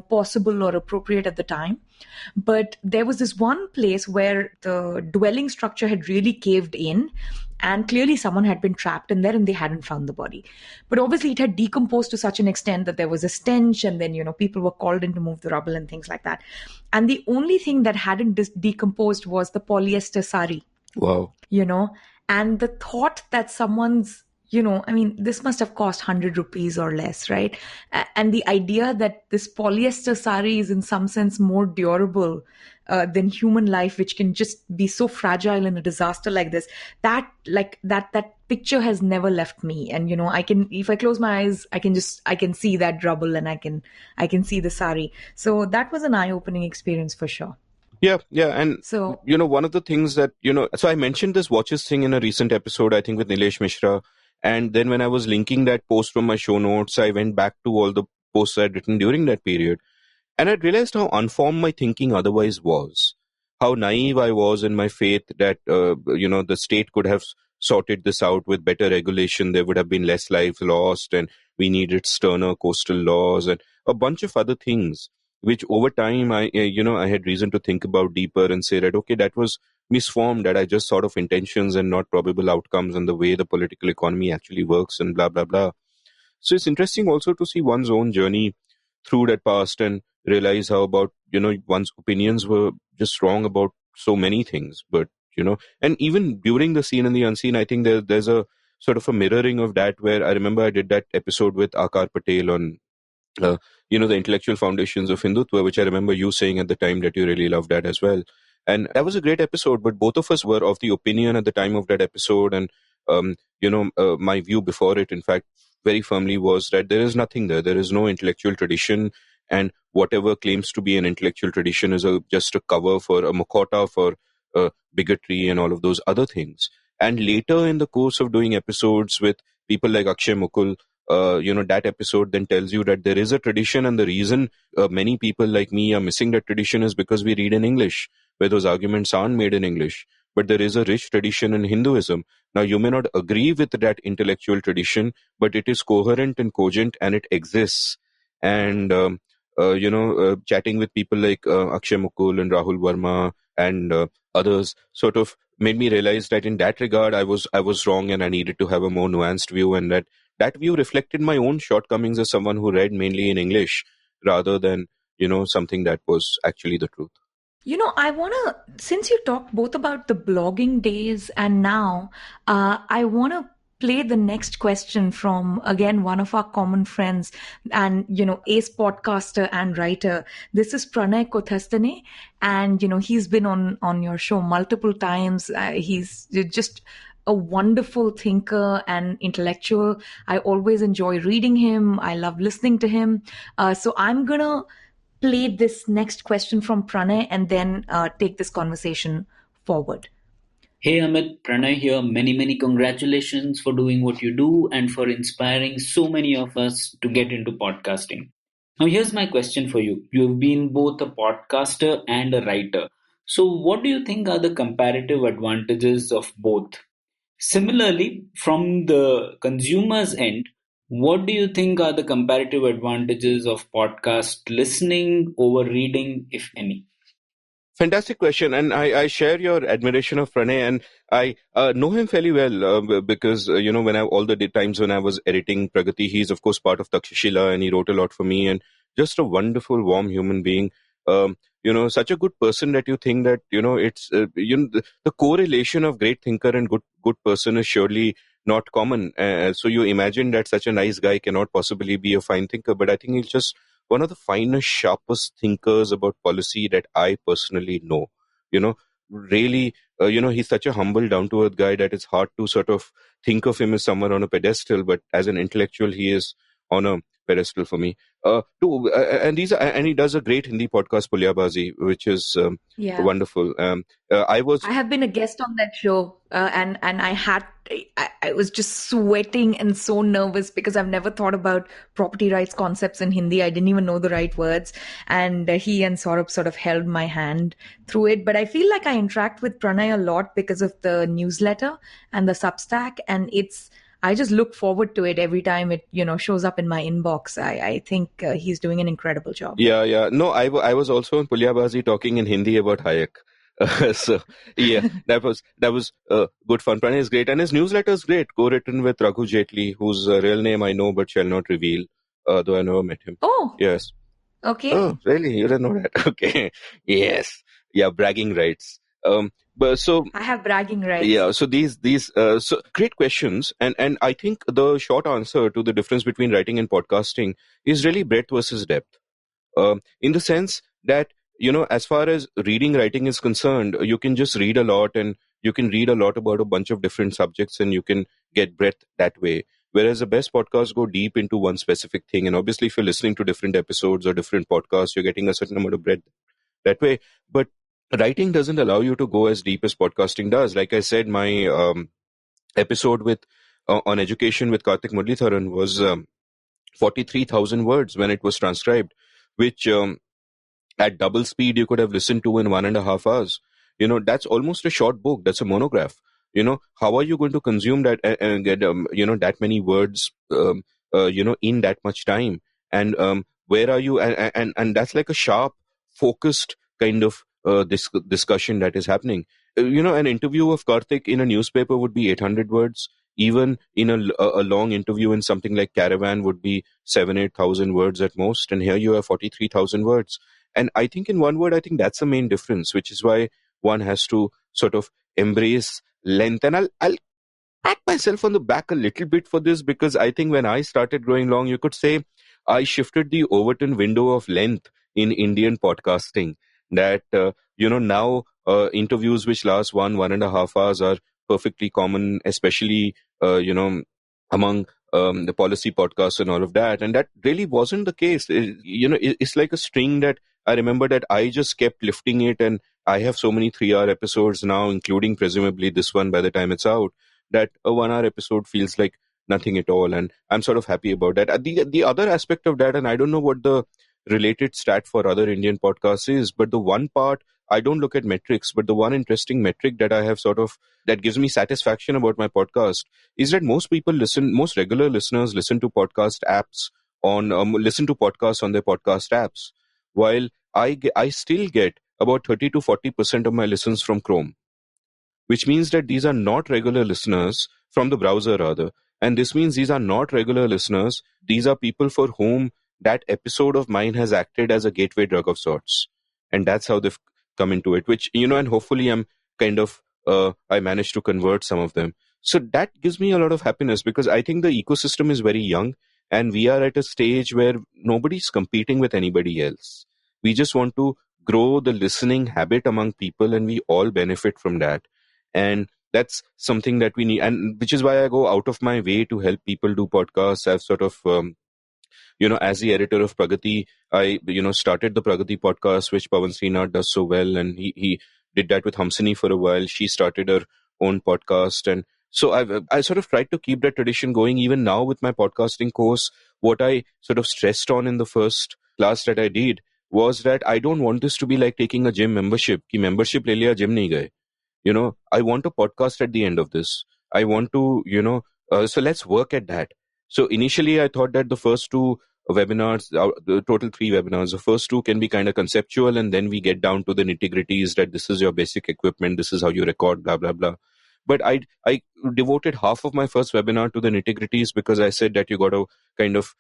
possible or appropriate at the time. But there was this one place where the dwelling structure had really caved in, and clearly someone had been trapped in there and they hadn't found the body. But obviously it had decomposed to such an extent that there was a stench, and then, people were called in to move the rubble and things like that. And the only thing that hadn't decomposed was the polyester sari. Wow. And the thought that someone's, this must have cost 100 rupees or less, right? And the idea that this polyester sari is in some sense more durable than human life, which can just be so fragile in a disaster like this, that picture has never left me. And, I can, if I close my eyes, I can see that rubble, and I can see the sari. So that was an eye-opening experience for sure. Yeah. And, so, one of the things that, so I mentioned this watches thing in a recent episode, I think with Nilesh Mishra. And then when I was linking that post from my show notes, I went back to all the posts I'd written during that period. And I realized how unformed my thinking otherwise was. How naive I was in my faith that, the state could have sorted this out with better regulation. There would have been less lives lost, and we needed sterner coastal laws and a bunch of other things, which over time I had reason to think about deeper and say that, okay, that was misformed, that I just thought of intentions and not probable outcomes and the way the political economy actually works and blah, blah, blah. So it's interesting also to see one's own journey through that past and realize how about, one's opinions were just wrong about so many things. But, and even during the seen and the unseen, I think there's a sort of a mirroring of that, where I remember I did that episode with Akar Patel on the intellectual foundations of Hindutva, which I remember you saying at the time that you really loved that as well. And that was a great episode, but both of us were of the opinion at the time of that episode. And, my view before it, in fact, very firmly was that there is nothing there. There is no intellectual tradition. And whatever claims to be an intellectual tradition is just a cover for a mukhota for bigotry and all of those other things. And later in the course of doing episodes with people like Akshaya, Mukul, that episode then tells you that there is a tradition, and the reason many people like me are missing that tradition is because we read in English, where those arguments aren't made in English. But there is a rich tradition in Hinduism. Now, you may not agree with that intellectual tradition, but it is coherent and cogent, and it exists. And chatting with people like Akshay, Mukul and Rahul Varma and others sort of made me realize that in that regard I was wrong, and I needed to have a more nuanced view, and that view reflected my own shortcomings as someone who read mainly in English rather than something that was actually the truth. I want to, since you talked both about the blogging days and now, I want to play the next question from, again, one of our common friends and, ace podcaster and writer. This is Pranay Kothastane. And, he's been on your show multiple times. He's just a wonderful thinker and intellectual. I always enjoy reading him. I love listening to him. So I'm going to play this next question from Pranay and then take this conversation forward. Hey Amit, Pranay here. Many congratulations for doing what you do and for inspiring so many of us to get into podcasting. Now here's my question for you. You've been both a podcaster and a writer. So what do you think are the comparative advantages of both? Similarly, from the consumer's end, what do you think are the comparative advantages of podcast listening over reading, if any? Fantastic question, and I share your admiration of Pranay, and I know him fairly well because when all the times when I was editing Pragati, he's of course part of Takshashila, and he wrote a lot for me, and just a wonderful, warm human being. Such a good person that you think that it's the correlation of great thinker and good person is surely not common. So you imagine that such a nice guy cannot possibly be a fine thinker, but I think he's just one of the finest, sharpest thinkers about policy that I personally know. Really, he's such a humble, down-to-earth guy that it's hard to sort of think of him as someone on a pedestal, but as an intellectual, he is on a pedestal for me. And he does a great Hindi podcast, Pulyabazi, which is wonderful. I have been a guest on that show, and I was just sweating and so nervous because I've never thought about property rights concepts in Hindi. I didn't even know the right words, and he and Saurabh sort of held my hand through it. But I feel like I interact with Pranay a lot because of the newsletter and the Substack, and I just look forward to it every time it shows up in my inbox. I think he's doing an incredible job. Yeah. No, I was also on Pulyabazi talking in Hindi about Hayek. So yeah, that was good fun. Pranay is great, and his newsletter is great, co-written with Raghu Jaitley, whose real name I know but shall not reveal, though I never met him. Oh, yes. Okay. Oh, really? You didn't know that? Okay. Yes. Yeah, bragging rights. But so I have bragging rights. Yeah. So these so great questions, and I think the short answer to the difference between writing and podcasting is really breadth versus depth. In the sense that as far as writing is concerned, you can just read a lot, and you can read a lot about a bunch of different subjects, and you can get breadth that way. Whereas the best podcasts go deep into one specific thing, and obviously if you're listening to different episodes or different podcasts, you're getting a certain amount of breadth that way. But writing doesn't allow you to go as deep as podcasting does. Like I said, my episode with on education with Karthik Muralidharan was 43,000 words when it was transcribed, which at double speed you could have listened to in 1.5 hours. That's almost a short book. That's a monograph. How are you going to consume that and get that many words in that much time? And where are you? And that's like a sharp, focused kind of this discussion that is happening. An interview of Karthik in a newspaper would be 800 words. Even in a long interview in something like Caravan would be 7,000-8,000 words at most. And here you have 43,000 words. And I think in one word, I think that's the main difference, which is why one has to sort of embrace length. And I'll pat myself on the back a little bit for this, because I think when I started growing long, you could say I shifted the Overton window of length in Indian podcasting. That, now interviews which last 1.5 hours are perfectly common, especially, among the policy podcasts and all of that. And that really wasn't the case. It's like a string that I remember that I just kept lifting it, and I have so many 3-hour episodes now, including presumably this one by the time it's out, that a 1-hour episode feels like nothing at all. And I'm sort of happy about that. The other aspect of that, and I don't know what the related stat for other Indian podcasts is, but the one part, I don't look at metrics, but the one interesting metric that I have that gives me satisfaction about my podcast is that most regular listeners listen to podcast apps listen to podcasts on their podcast apps, while I still get about 30 to 40% of my listens from Chrome, which means that these are not regular listeners from the browser rather. And this means these are not regular listeners. These are people for whom that episode of mine has acted as a gateway drug of sorts. And that's how they've come into it, which, and hopefully I'm kind of, I managed to convert some of them. So that gives me a lot of happiness because I think the ecosystem is very young and we are at a stage where nobody's competing with anybody else. We just want to grow the listening habit among people and we all benefit from that. And that's something that we need, and which is why I go out of my way to help people do podcasts. I've sort of, as the editor of Pragati, I, started the Pragati podcast, which Pawan Srinath does so well. And he did that with Hamsini for a while. She started her own podcast. And so I sort of tried to keep that tradition going. Even now with my podcasting course, what I sort of stressed on in the first class that I did was that I don't want this to be like taking a gym membership. Ki membership le liya, gym nahi gaye. I want a podcast at the end of this. I want to, so let's work at that. So initially I thought that the first two webinars, the total 3 webinars, the first 2 can be kind of conceptual and then we get down to the nitty-gritties that this is your basic equipment, this is how you record, blah, blah, blah. But I devoted half of my first webinar to the nitty-gritties because I said that you got to kind of,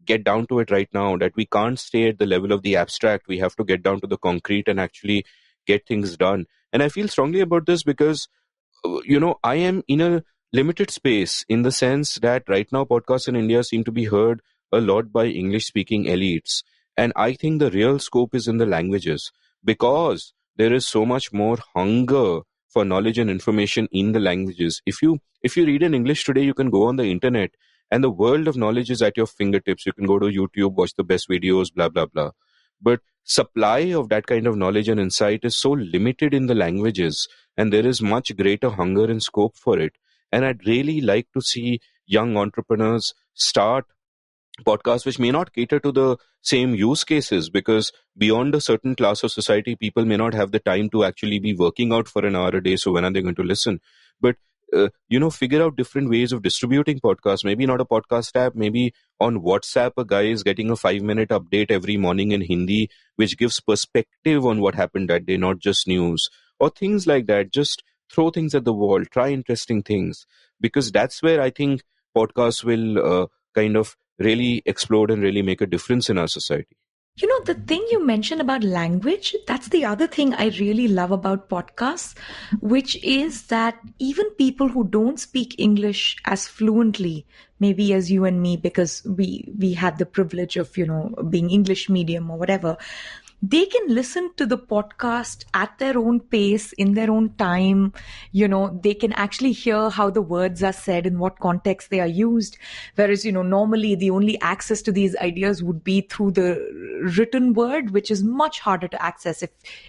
get down to it right now, that we can't stay at the level of the abstract. We have to get down to the concrete and actually get things done. And I feel strongly about this because, I am in a limited space in the sense that right now podcasts in India seem to be heard a lot by English-speaking elites. And I think the real scope is in the languages because there is so much more hunger for knowledge and information in the languages. If you read in English today, you can go on the internet and the world of knowledge is at your fingertips. You can go to YouTube, watch the best videos, blah, blah, blah. But supply of that kind of knowledge and insight is so limited in the languages and there is much greater hunger and scope for it. And I'd really like to see young entrepreneurs start podcasts which may not cater to the same use cases because beyond a certain class of society, people may not have the time to actually be working out for an hour a day. So when are they going to listen? But figure out different ways of distributing podcasts. Maybe not a podcast app. Maybe on WhatsApp, a guy is getting a 5-minute update every morning in Hindi, which gives perspective on what happened that day, not just news or things like that. Just throw things at the wall, try interesting things, because that's where I think podcasts will kind of really explode and really make a difference in our society. The thing you mentioned about language, that's the other thing I really love about podcasts, which is that even people who don't speak English as fluently, maybe as you and me, because we had the privilege of, being English medium or whatever, they can listen to the podcast at their own pace, in their own time. They can actually hear how the words are said, in what context they are used. Whereas, normally the only access to these ideas would be through the written word, which is much harder to access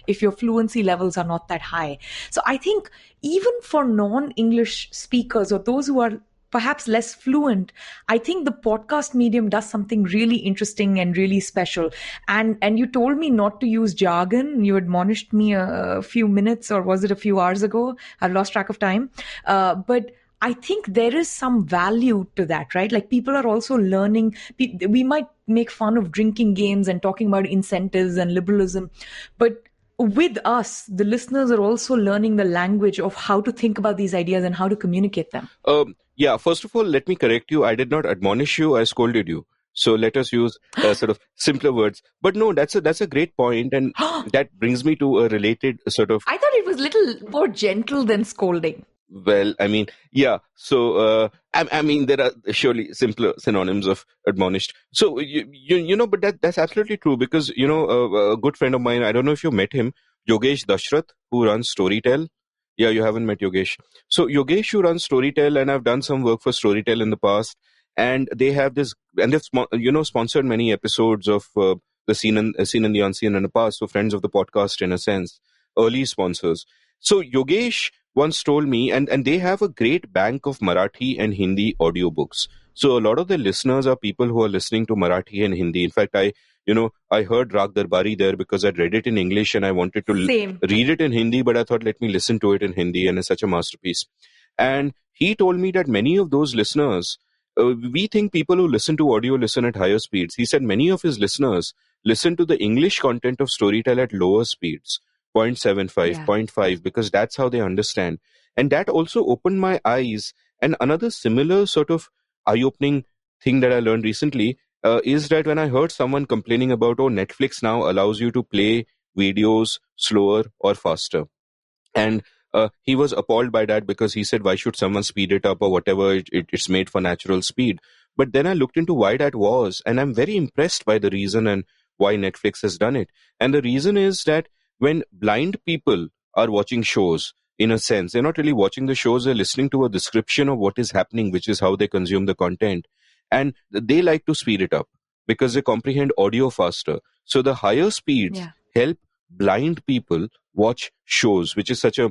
if your fluency levels are not that high. So I think even for non-English speakers or those who are perhaps less fluent, I think the podcast medium does something really interesting and really special. And you told me not to use jargon. You admonished me a few minutes, or was it a few hours ago? I've lost track of time. But I think there is some value to that, right? Like people are also learning. We might make fun of drinking games and talking about incentives and liberalism, but with us, the listeners are also learning the language of how to think about these ideas and how to communicate them. Yeah, first of all, let me correct you. I did not admonish you. I scolded you. So let us use sort of simpler words. But no, that's a great point, and that brings me to a related sort of... I thought it was a little more gentle than scolding. Well, I mean, yeah. So, I mean, there are surely simpler synonyms of admonished. So, but that's absolutely true because, a good friend of mine, I don't know if you met him, Yogesh Dashrath, who runs Storytel. Yeah, you haven't met Yogesh. So Yogesh, who runs Storytel, and I've done some work for Storytel in the past, and they have this, and they've sponsored many episodes of the Seen and the Unseen in the past, so friends of the podcast in a sense, early sponsors. So Yogesh once told me, and they have a great bank of Marathi and Hindi audiobooks. So a lot of the listeners are people who are listening to Marathi and Hindi. In fact, I heard Rag Darbari there because I'd read it in English and I wanted to read it in Hindi, but I thought, let me listen to it in Hindi, and it's such a masterpiece. And he told me that many of those listeners we think people who listen to audio listen at higher speeds. He said many of his listeners listen to the English content of Storytel at lower speeds, 0.75, 0.5, because that's how they understand. And that also opened my eyes. And another similar sort of eye-opening thing that I learned recently is that when I heard someone complaining about, oh, Netflix now allows you to play videos slower or faster. And he was appalled by that because he said, why should someone speed it up or whatever? It's made for natural speed. But then I looked into why that was, and I'm very impressed by the reason and why Netflix has done it. And the reason is that when blind people are watching shows, in a sense, they're not really watching the shows, they're listening to a description of what is happening, which is how they consume the content. And they like to speed it up because they comprehend audio faster. So the higher speeds help blind people watch shows, which is such a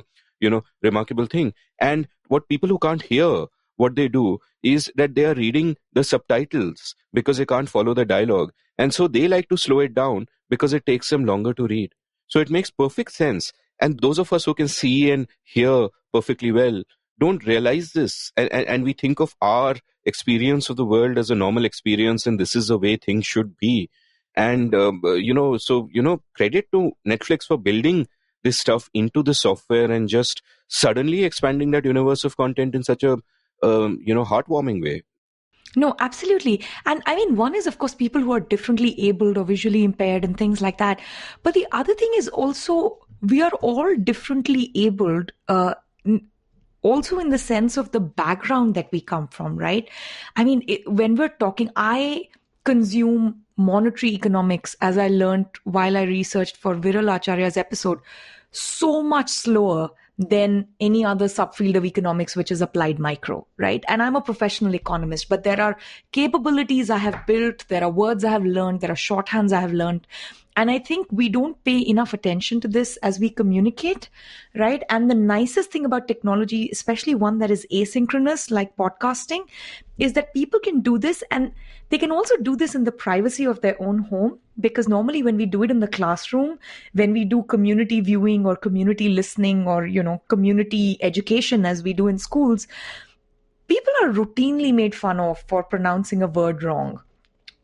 remarkable thing. And what people who can't hear, what they do is that they are reading the subtitles because they can't follow the dialogue, and so they like to slow it down because it takes them longer to read. So it makes perfect sense. And those of us who can see and hear perfectly well don't realize this, and we think of our experience of the world as a normal experience, and this is the way things should be. And credit to Netflix for building this stuff into the software and just suddenly expanding that universe of content in such a heartwarming way. No, absolutely. And I mean, one is, of course, people who are differently abled or visually impaired and things like that. But the other thing is also, we are all differently abled, also in the sense of the background that we come from, right? I mean, when we're talking, I consume monetary economics, as I learned while I researched for Viral Acharya's episode, so much slower than any other subfield of economics, which is applied micro, right? And I'm a professional economist, but there are capabilities I have built, there are words I have learned, there are shorthands I have learned. And I think we don't pay enough attention to this as we communicate, right? And the nicest thing about technology, especially one that is asynchronous, like podcasting, is that people can do this, and they can also do this in the privacy of their own home. Because normally when we do it in the classroom, when we do community viewing or community listening or, community education as we do in schools, people are routinely made fun of for pronouncing a word wrong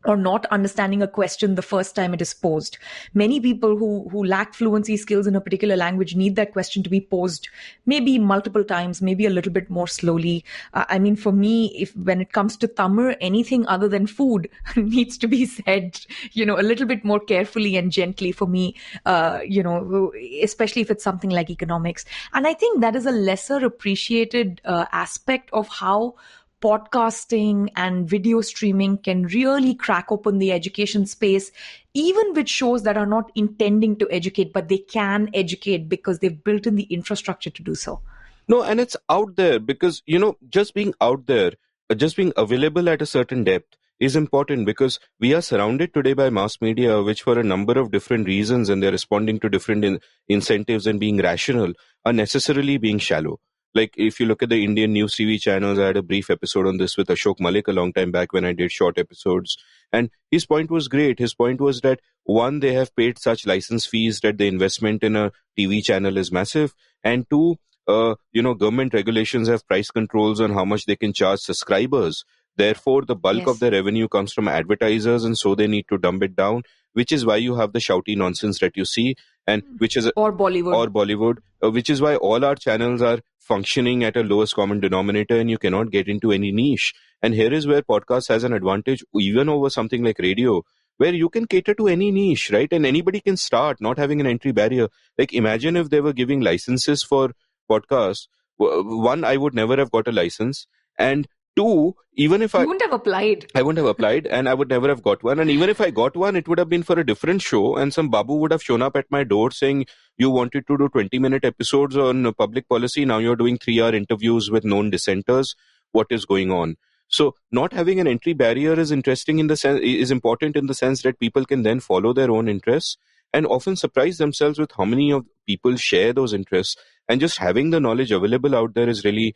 or not understanding a question the first time it is posed. Many people who lack fluency skills in a particular language need that question to be posed maybe multiple times, maybe a little bit more slowly. I mean, for me, when it comes to Tamil, anything other than food needs to be said, a little bit more carefully and gently for me, especially if it's something like economics. And I think that is a lesser appreciated aspect of how podcasting and video streaming can really crack open the education space, even with shows that are not intending to educate, but they can educate because they've built in the infrastructure to do so. No, and it's out there because, just being out there, just being available at a certain depth is important because we are surrounded today by mass media, which for a number of different reasons, and they're responding to different incentives and being rational, are necessarily being shallow. Like if you look at the Indian news TV channels, I had a brief episode on this with Ashok Malik a long time back when I did short episodes. And his point was great. His point was that one, they have paid such license fees that the investment in a TV channel is massive. And two, government regulations have price controls on how much they can charge subscribers. Therefore, the bulk of the revenue comes from advertisers, and so they need to dumb it down, which is why you have the shouty nonsense that you see, and which is or Bollywood, which is why all our channels are functioning at a lowest common denominator, and you cannot get into any niche. And here is where podcast has an advantage even over something like radio, where you can cater to any niche, right? And anybody can start, not having an entry barrier. Like imagine if they were giving licenses for podcasts. One, I would never have got a license, and two, even if you wouldn't have applied. I wouldn't have applied, and I would never have got one. And even if I got one, it would have been for a different show, and some babu would have shown up at my door saying, you wanted to do 20-minute episodes on public policy, now you're doing 3-hour interviews with known dissenters. What is going on? So not having an entry barrier is interesting in the sense, is important in the sense that people can then follow their own interests and often surprise themselves with how many of people share those interests. And just having the knowledge available out there is really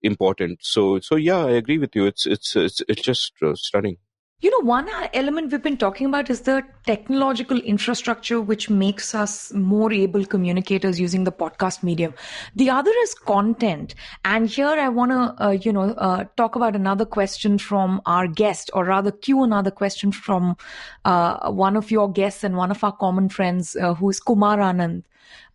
important. So yeah, I agree with you. It's just stunning. One element we've been talking about is the technological infrastructure which makes us more able communicators using the podcast medium. The other is content. And here I want to, talk about another question from our guest, or rather cue another question from one of your guests and one of our common friends, who is Kumar Anand.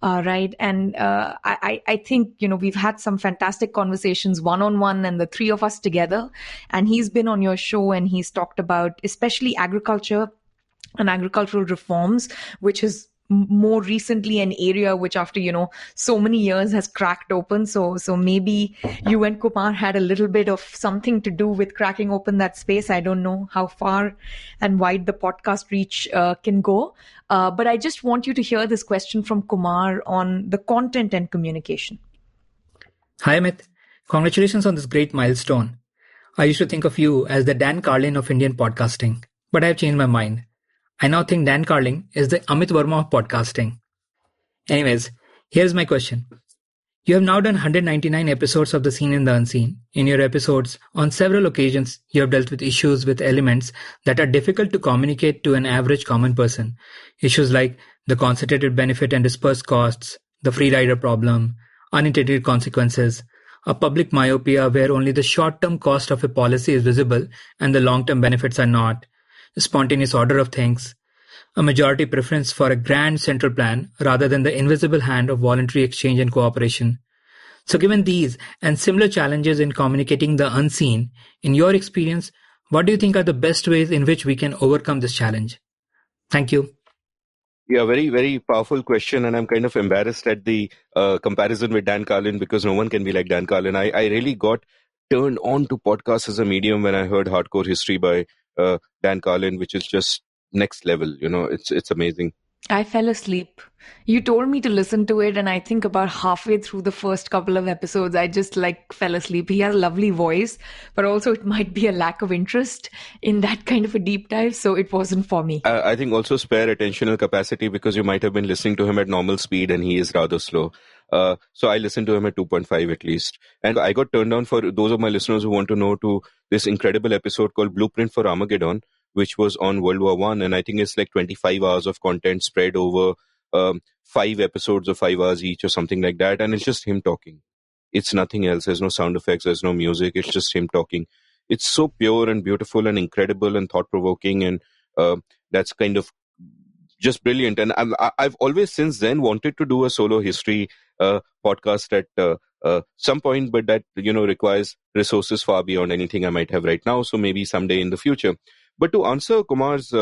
Right. And I think, we've had some fantastic conversations one-on-one and the three of us together. And he's been on your show and he's talked about especially agriculture and agricultural reforms, which is more recently an area which after so many years has cracked open. So maybe you and Kumar had a little bit of something to do with cracking open that space. I don't know how far and wide the podcast reach can go, but I just want you to hear this question from Kumar on the content and communication. Hi Amit, congratulations on this great milestone. I used to think of you as the Dan Carlin of Indian podcasting, but I have changed my mind. I now think Dan Carlin is the Amit Varma of podcasting. Anyways, here's my question. You have now done 199 episodes of The Seen and the Unseen. In your episodes, on several occasions, you have dealt with issues with elements that are difficult to communicate to an average common person. Issues like the concentrated benefit and dispersed costs, the free rider problem, unintended consequences, a public myopia where only the short-term cost of a policy is visible and the long-term benefits are not, a spontaneous order of things, a majority preference for a grand central plan rather than the invisible hand of voluntary exchange and cooperation. So given these and similar challenges in communicating the unseen, in your experience, what do you think are the best ways in which we can overcome this challenge? Thank you. Yeah, very, very powerful question. And I'm kind of embarrassed at the comparison with Dan Carlin because no one can be like Dan Carlin. I really got turned on to podcasts as a medium when I heard Hardcore History by Dan Carlin, which is just next level. It's amazing. I fell asleep. You told me to listen to it, and I think about halfway through the first couple of episodes, I just fell asleep. He has a lovely voice, but also it might be a lack of interest in that kind of a deep dive, so it wasn't for me. I think also spare attentional capacity because you might have been listening to him at normal speed and he is rather slow. So I listened to him at 2.5 at least. And I got turned on, for those of my listeners who want to know, to this incredible episode called Blueprint for Armageddon, which was on World War I. And I think it's 25 hours of content spread over 5 episodes of 5 hours each or something like that. And it's just him talking. It's nothing else. There's no sound effects. There's no music. It's just him talking. It's so pure and beautiful and incredible and thought-provoking. And that's kind of just brilliant. And I've always since then wanted to do a solo history podcast at some point, but that, requires resources far beyond anything I might have right now. So maybe someday in the future. But to answer Kumar's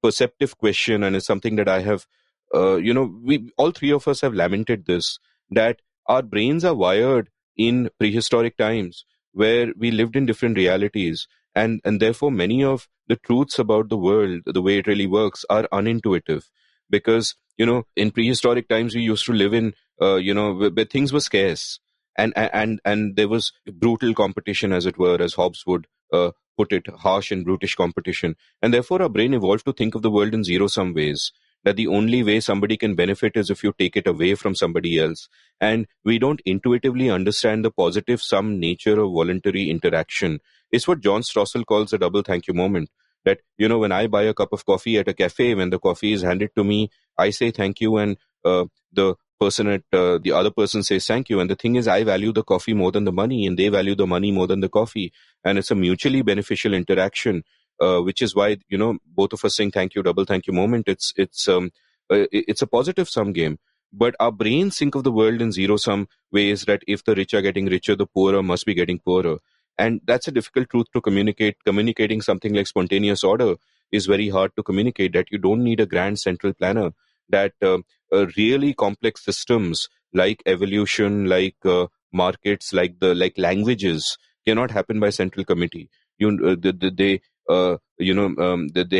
perceptive question, and it's something that I have, we all three of us have lamented this, that our brains are wired in prehistoric times where we lived in different realities. And therefore, many of the truths about the world, the way it really works, are unintuitive. Because, in prehistoric times, we used to live in, where things were scarce. And there was brutal competition, as it were, as Hobbes would put it, harsh and brutish competition. And therefore, our brain evolved to think of the world in zero-sum ways. That the only way somebody can benefit is if you take it away from somebody else. And we don't intuitively understand the positive sum nature of voluntary interaction. It's what John Stossel calls a double thank you moment. That, when I buy a cup of coffee at a cafe, when the coffee is handed to me, I say thank you, and the person at the other person says thank you. And the thing is, I value the coffee more than the money, and they value the money more than the coffee. And it's a mutually beneficial interaction, which is why, both of us saying thank you, double thank you moment. It's a positive sum game. But our brains think of the world in zero-sum ways, that if the rich are getting richer, the poorer must be getting poorer. And that's a difficult truth to communicate. Communicating something like spontaneous order is very hard to communicate, that you don't need a grand central planner, that really complex systems like evolution, like markets, like languages cannot happen by central committee. They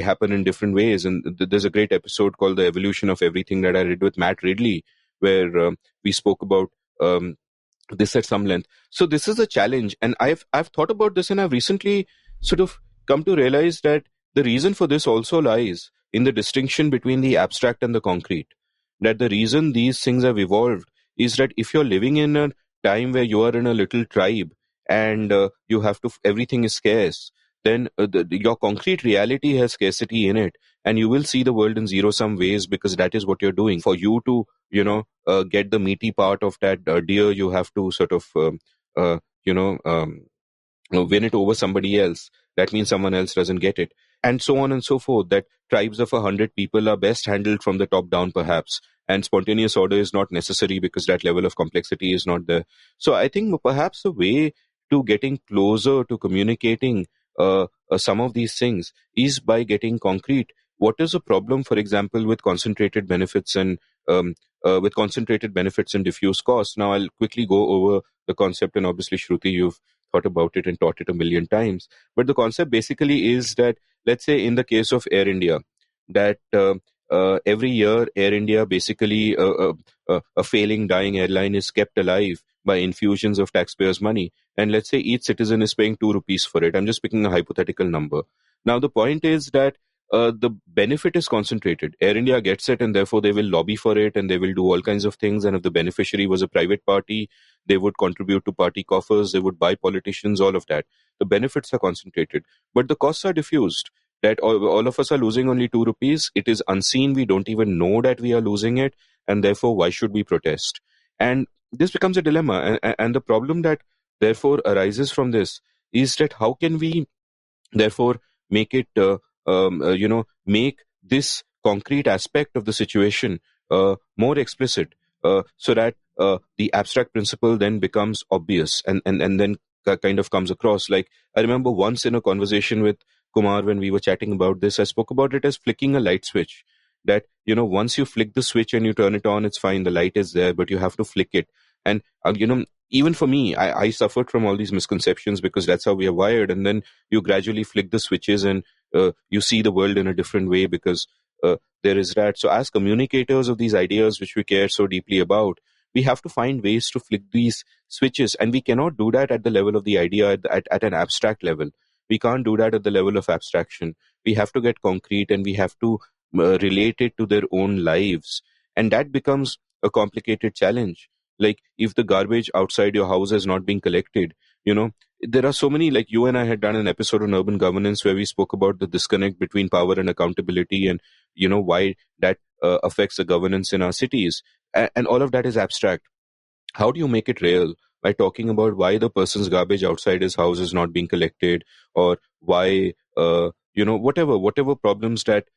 happen in different ways. And there's a great episode called The Evolution of Everything that I did with Matt Ridley, where we spoke about this at some length. So this is a challenge. And I've thought about this, and I've recently sort of come to realize that the reason for this also lies in the distinction between the abstract and the concrete. That the reason these things have evolved is that if you're living in a time where you are in a little tribe and you have to, everything is scarce, then your concrete reality has scarcity in it, and you will see the world in zero-sum ways because that is what you're doing. For you to, get the meaty part of that deer, you have to sort of, uh, you know, um, win it over somebody else. That means someone else doesn't get it, and so on and so forth. That tribes of 100 people are best handled from the top down, perhaps, and spontaneous order is not necessary because that level of complexity is not there. So I think perhaps the way to getting closer to communicating some of these things is by getting concrete. What is the problem, for example, with concentrated benefits and diffuse costs? Now, I'll quickly go over the concept, and obviously, Shruti, you've thought about it and taught it a million times. But the concept basically is that, let's say, in the case of Air India, that every year Air India basically a failing, dying airline is kept alive by infusions of taxpayers' money. And let's say each citizen is paying 2 rupees for it. I'm just picking a hypothetical number. Now, the point is that the benefit is concentrated. Air India gets it, and therefore they will lobby for it, and they will do all kinds of things. And if the beneficiary was a private party, they would contribute to party coffers, they would buy politicians, all of that. The benefits are concentrated, but the costs are diffused. That all of us are losing only 2 rupees. It is unseen. We don't even know that we are losing it. And therefore, why should we protest? And this becomes a dilemma. And the problem that therefore arises from this is that how can we therefore make it, make this concrete aspect of the situation more explicit, so that the abstract principle then becomes obvious and then kind of comes across. Like, I remember once in a conversation with Kumar, when we were chatting about this, I spoke about it as flicking a light switch. That, once you flick the switch and you turn it on, it's fine. The light is there, but you have to flick it. And, even for me, I suffered from all these misconceptions because that's how we are wired. And then you gradually flick the switches and you see the world in a different way because there is that. So as communicators of these ideas, which we care so deeply about, we have to find ways to flick these switches. And we cannot do that at the level of the idea, at an abstract level. We can't do that at the level of abstraction. We have to get concrete, and we have to relate it to their own lives. And that becomes a complicated challenge. Like, if the garbage outside your house has not been collected, there are so many, like you and I had done an episode on urban governance where we spoke about the disconnect between power and accountability, and, why that affects the governance in our cities. And all of that is abstract. How do you make it real? By talking about why the person's garbage outside his house is not being collected, or why, whatever problems that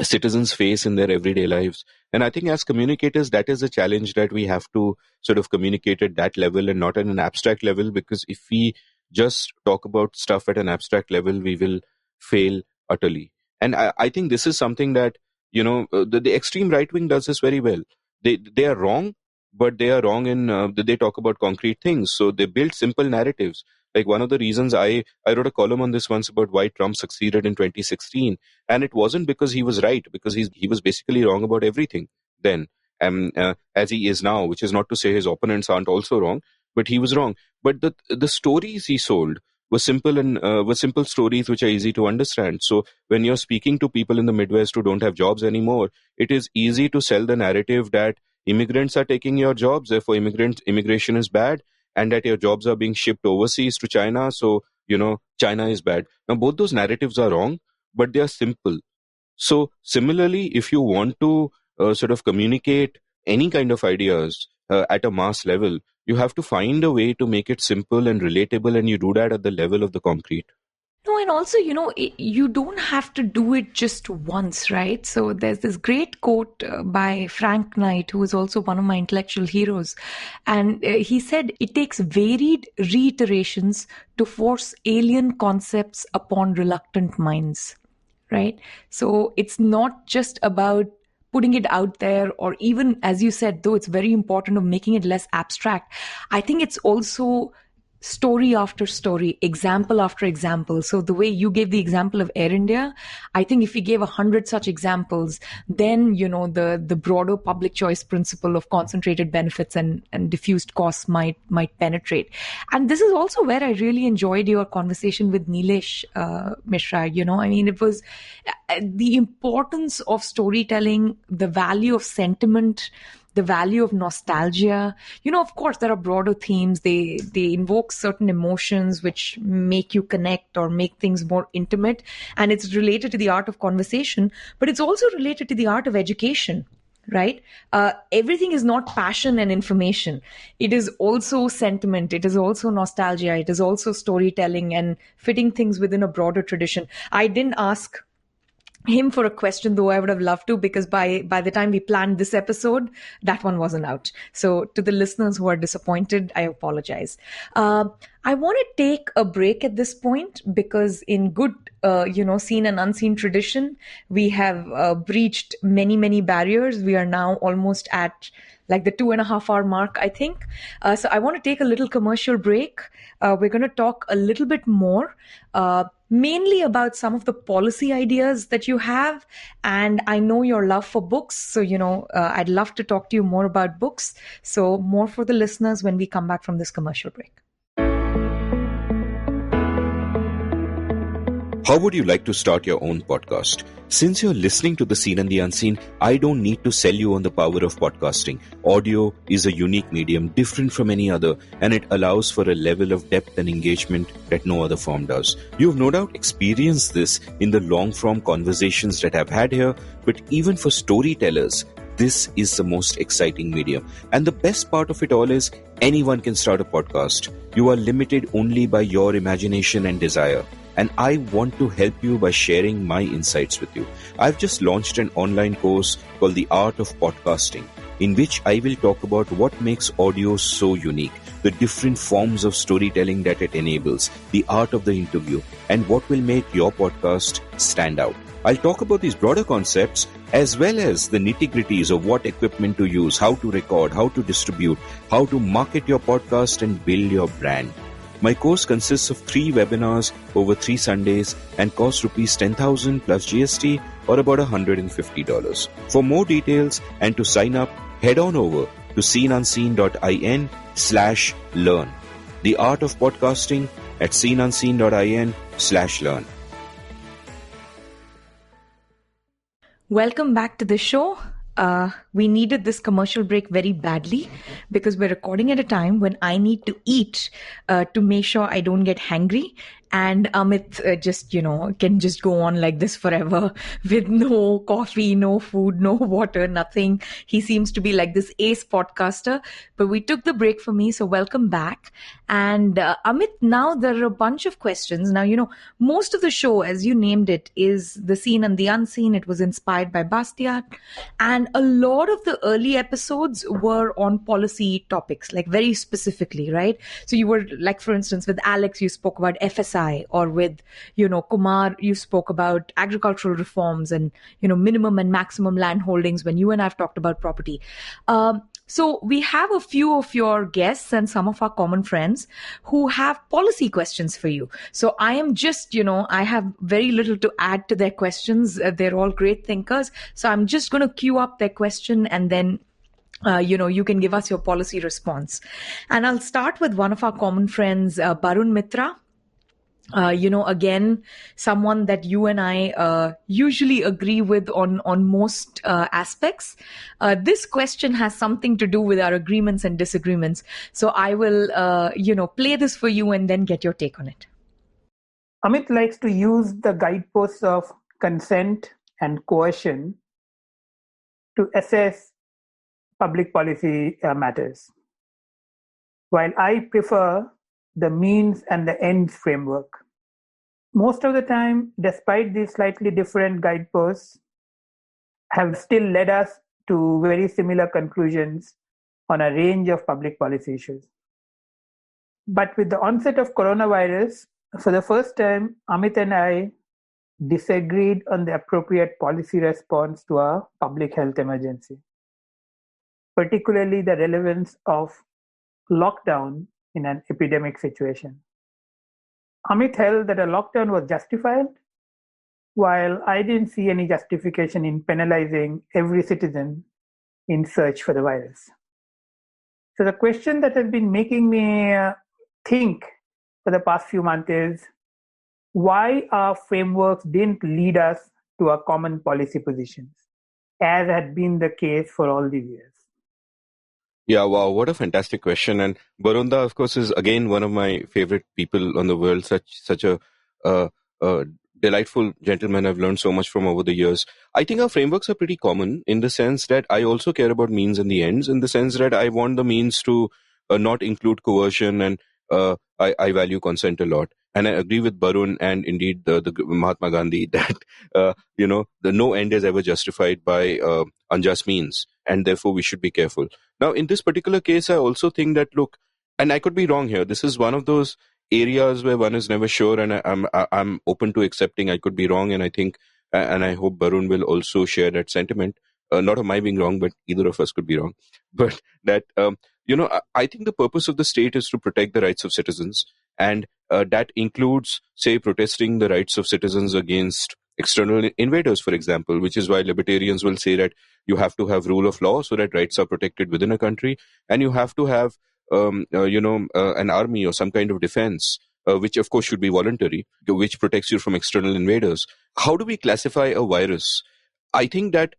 citizens face in their everyday lives. And I think as communicators, that is a challenge that we have to sort of communicate at that level and not at an abstract level, because if we just talk about stuff at an abstract level, we will fail utterly. And I think this is something that, the extreme right wing does this very well. They are wrong, but they are wrong in they talk about concrete things. So they build simple narratives. Like, one of the reasons I wrote a column on this once about why Trump succeeded in 2016, and it wasn't because he was right, because he was basically wrong about everything then, as he is now, which is not to say his opponents aren't also wrong, but he was wrong. But the stories he sold were simple, and were simple stories which are easy to understand. So when you're speaking to people in the Midwest who don't have jobs anymore, it is easy to sell the narrative that immigrants are taking your jobs, therefore immigration is bad, and that your jobs are being shipped overseas to China, so, China is bad. Now, both those narratives are wrong, but they are simple. So, similarly, if you want to sort of communicate any kind of ideas at a mass level, you have to find a way to make it simple and relatable, and you do that at the level of the concrete. No, and also, you don't have to do it just once, right? So there's this great quote by Frank Knight, who is also one of my intellectual heroes. And he said, it takes varied reiterations to force alien concepts upon reluctant minds, right? So it's not just about putting it out there, or even, as you said, though it's very important of making it less abstract, I think it's also story after story, example after example. So the way you gave the example of Air India, I think if we gave 100 such examples, then, the broader public choice principle of concentrated benefits and diffused costs might penetrate. And this is also where I really enjoyed your conversation with Nilesh Mishra. It was the importance of storytelling, the value of sentiment, the value of nostalgia. Of course, there are broader themes. They invoke certain emotions which make you connect or make things more intimate. And it's related to the art of conversation, but it's also related to the art of education. Right? Everything is not passion and information. It is also sentiment. It is also nostalgia. It is also storytelling and fitting things within a broader tradition. I didn't ask him for a question, though I would have loved to, because by the time we planned this episode, that one wasn't out. So to the listeners who are disappointed, I apologize. I want to take a break at this point because in good, seen and unseen tradition, we have breached many, many barriers. We are now almost at like the 2.5 hour mark, I think. So I want to take a little commercial break. We're going to talk a little bit more, mainly about some of the policy ideas that you have. And I know your love for books. So, I'd love to talk to you more about books. So more for the listeners when we come back from this commercial break. How would you like to start your own podcast? Since you're listening to The Seen and the Unseen, I don't need to sell you on the power of podcasting. Audio is a unique medium, different from any other, and it allows for a level of depth and engagement that no other form does. You've no doubt experienced this in the long-form conversations that I've had here, but even for storytellers, this is the most exciting medium. And the best part of it all is anyone can start a podcast. You are limited only by your imagination and desire. And I want to help you by sharing my insights with you. I've just launched an online course called The Art of Podcasting, in which I will talk about what makes audio so unique, the different forms of storytelling that it enables, the art of the interview, and what will make your podcast stand out. I'll talk about these broader concepts as well as the nitty-gritties of what equipment to use, how to record, how to distribute, how to market your podcast and build your brand. My course consists of 3 webinars over 3 Sundays and costs rupees 10,000 plus GST or about $150. For more details and to sign up, head on over to seenunseen.in/learn. The Art of Podcasting at seenunseen.in/learn. Welcome back to the show. We needed this commercial break very badly because we're recording at a time when I need to eat to make sure I don't get hangry. And Amit can just go on like this forever with no coffee, no food, no water, nothing. He seems to be like this ace podcaster. But we took the break for me, so welcome back. And Amit, now there are a bunch of questions. Now, most of the show, as you named it, is The Seen and the Unseen. It was inspired by Bastiat. And a lot of the early episodes were on policy topics, like very specifically, right? So you were, like, for instance, with Alex, you spoke about FSI, or with, Kumar, you spoke about agricultural reforms and, minimum and maximum land holdings when you and I have talked about property. So we have a few of your guests and some of our common friends who have policy questions for you. So I am just, I have very little to add to their questions. They're all great thinkers. So I'm just going to queue up their question and then you can give us your policy response. And I'll start with one of our common friends, Barun Mitra. Again, someone that you and I usually agree with on most aspects. This question has something to do with our agreements and disagreements. So I will, play this for you and then get your take on it. Amit likes to use the guideposts of consent and coercion to assess public policy matters, while I prefer the means and the ends framework. Most of the time, despite these slightly different guideposts, have still led us to very similar conclusions on a range of public policy issues. But with the onset of coronavirus, for the first time, Amit and I disagreed on the appropriate policy response to a public health emergency, particularly the relevance of lockdown in an epidemic situation. Amit held that a lockdown was justified, while I didn't see any justification in penalizing every citizen in search for the virus. So the question that has been making me think for the past few months is why our frameworks didn't lead us to our common policy positions, as had been the case for all these years. Yeah, wow, what a fantastic question. And Barunda, of course, is again one of my favorite people on the world. Such a uh, uh, delightful gentleman. I've learned so much from over the years. I think our frameworks are pretty common in the sense that I also care about means and the ends. In the sense that I want the means to not include coercion, and I value consent a lot. And I agree with Barun and indeed the Mahatma Gandhi that the no end is ever justified by unjust means, and therefore we should be careful. Now, in this particular case, I also think that, look, and I could be wrong here. This is one of those areas where one is never sure, and I'm open to accepting I could be wrong, and I think, and I hope Barun will also share that sentiment. Not of my being wrong, but either of us could be wrong. But that, I think the purpose of the state is to protect the rights of citizens, and that includes, say, protesting the rights of citizens against external invaders, for example, which is why libertarians will say that you have to have rule of law so that rights are protected within a country, and you have to have an army or some kind of defense, which of course should be voluntary, which protects you from external invaders. How do we classify a virus? I think that,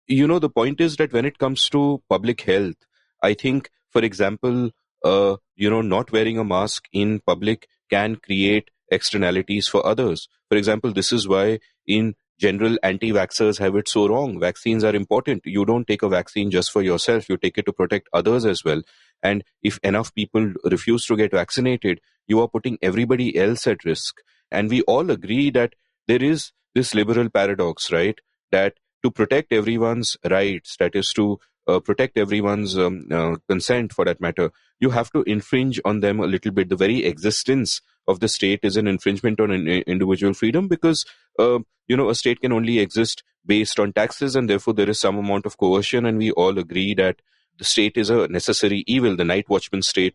the point is that when it comes to public health, I think, for example, not wearing a mask in public can create externalities for others. For example, this is why in general anti-vaxxers have it so wrong. Vaccines are important. You don't take a vaccine just for yourself. You take it to protect others as well. And if enough people refuse to get vaccinated, you are putting everybody else at risk. And we all agree that there is this liberal paradox, right? That to protect everyone's rights, that is to protect everyone's consent for that matter, you have to infringe on them a little bit. The very existence of the state is an infringement on individual freedom, because a state can only exist based on taxes, and therefore there is some amount of coercion, and we all agree that the state is a necessary evil. The night watchman state,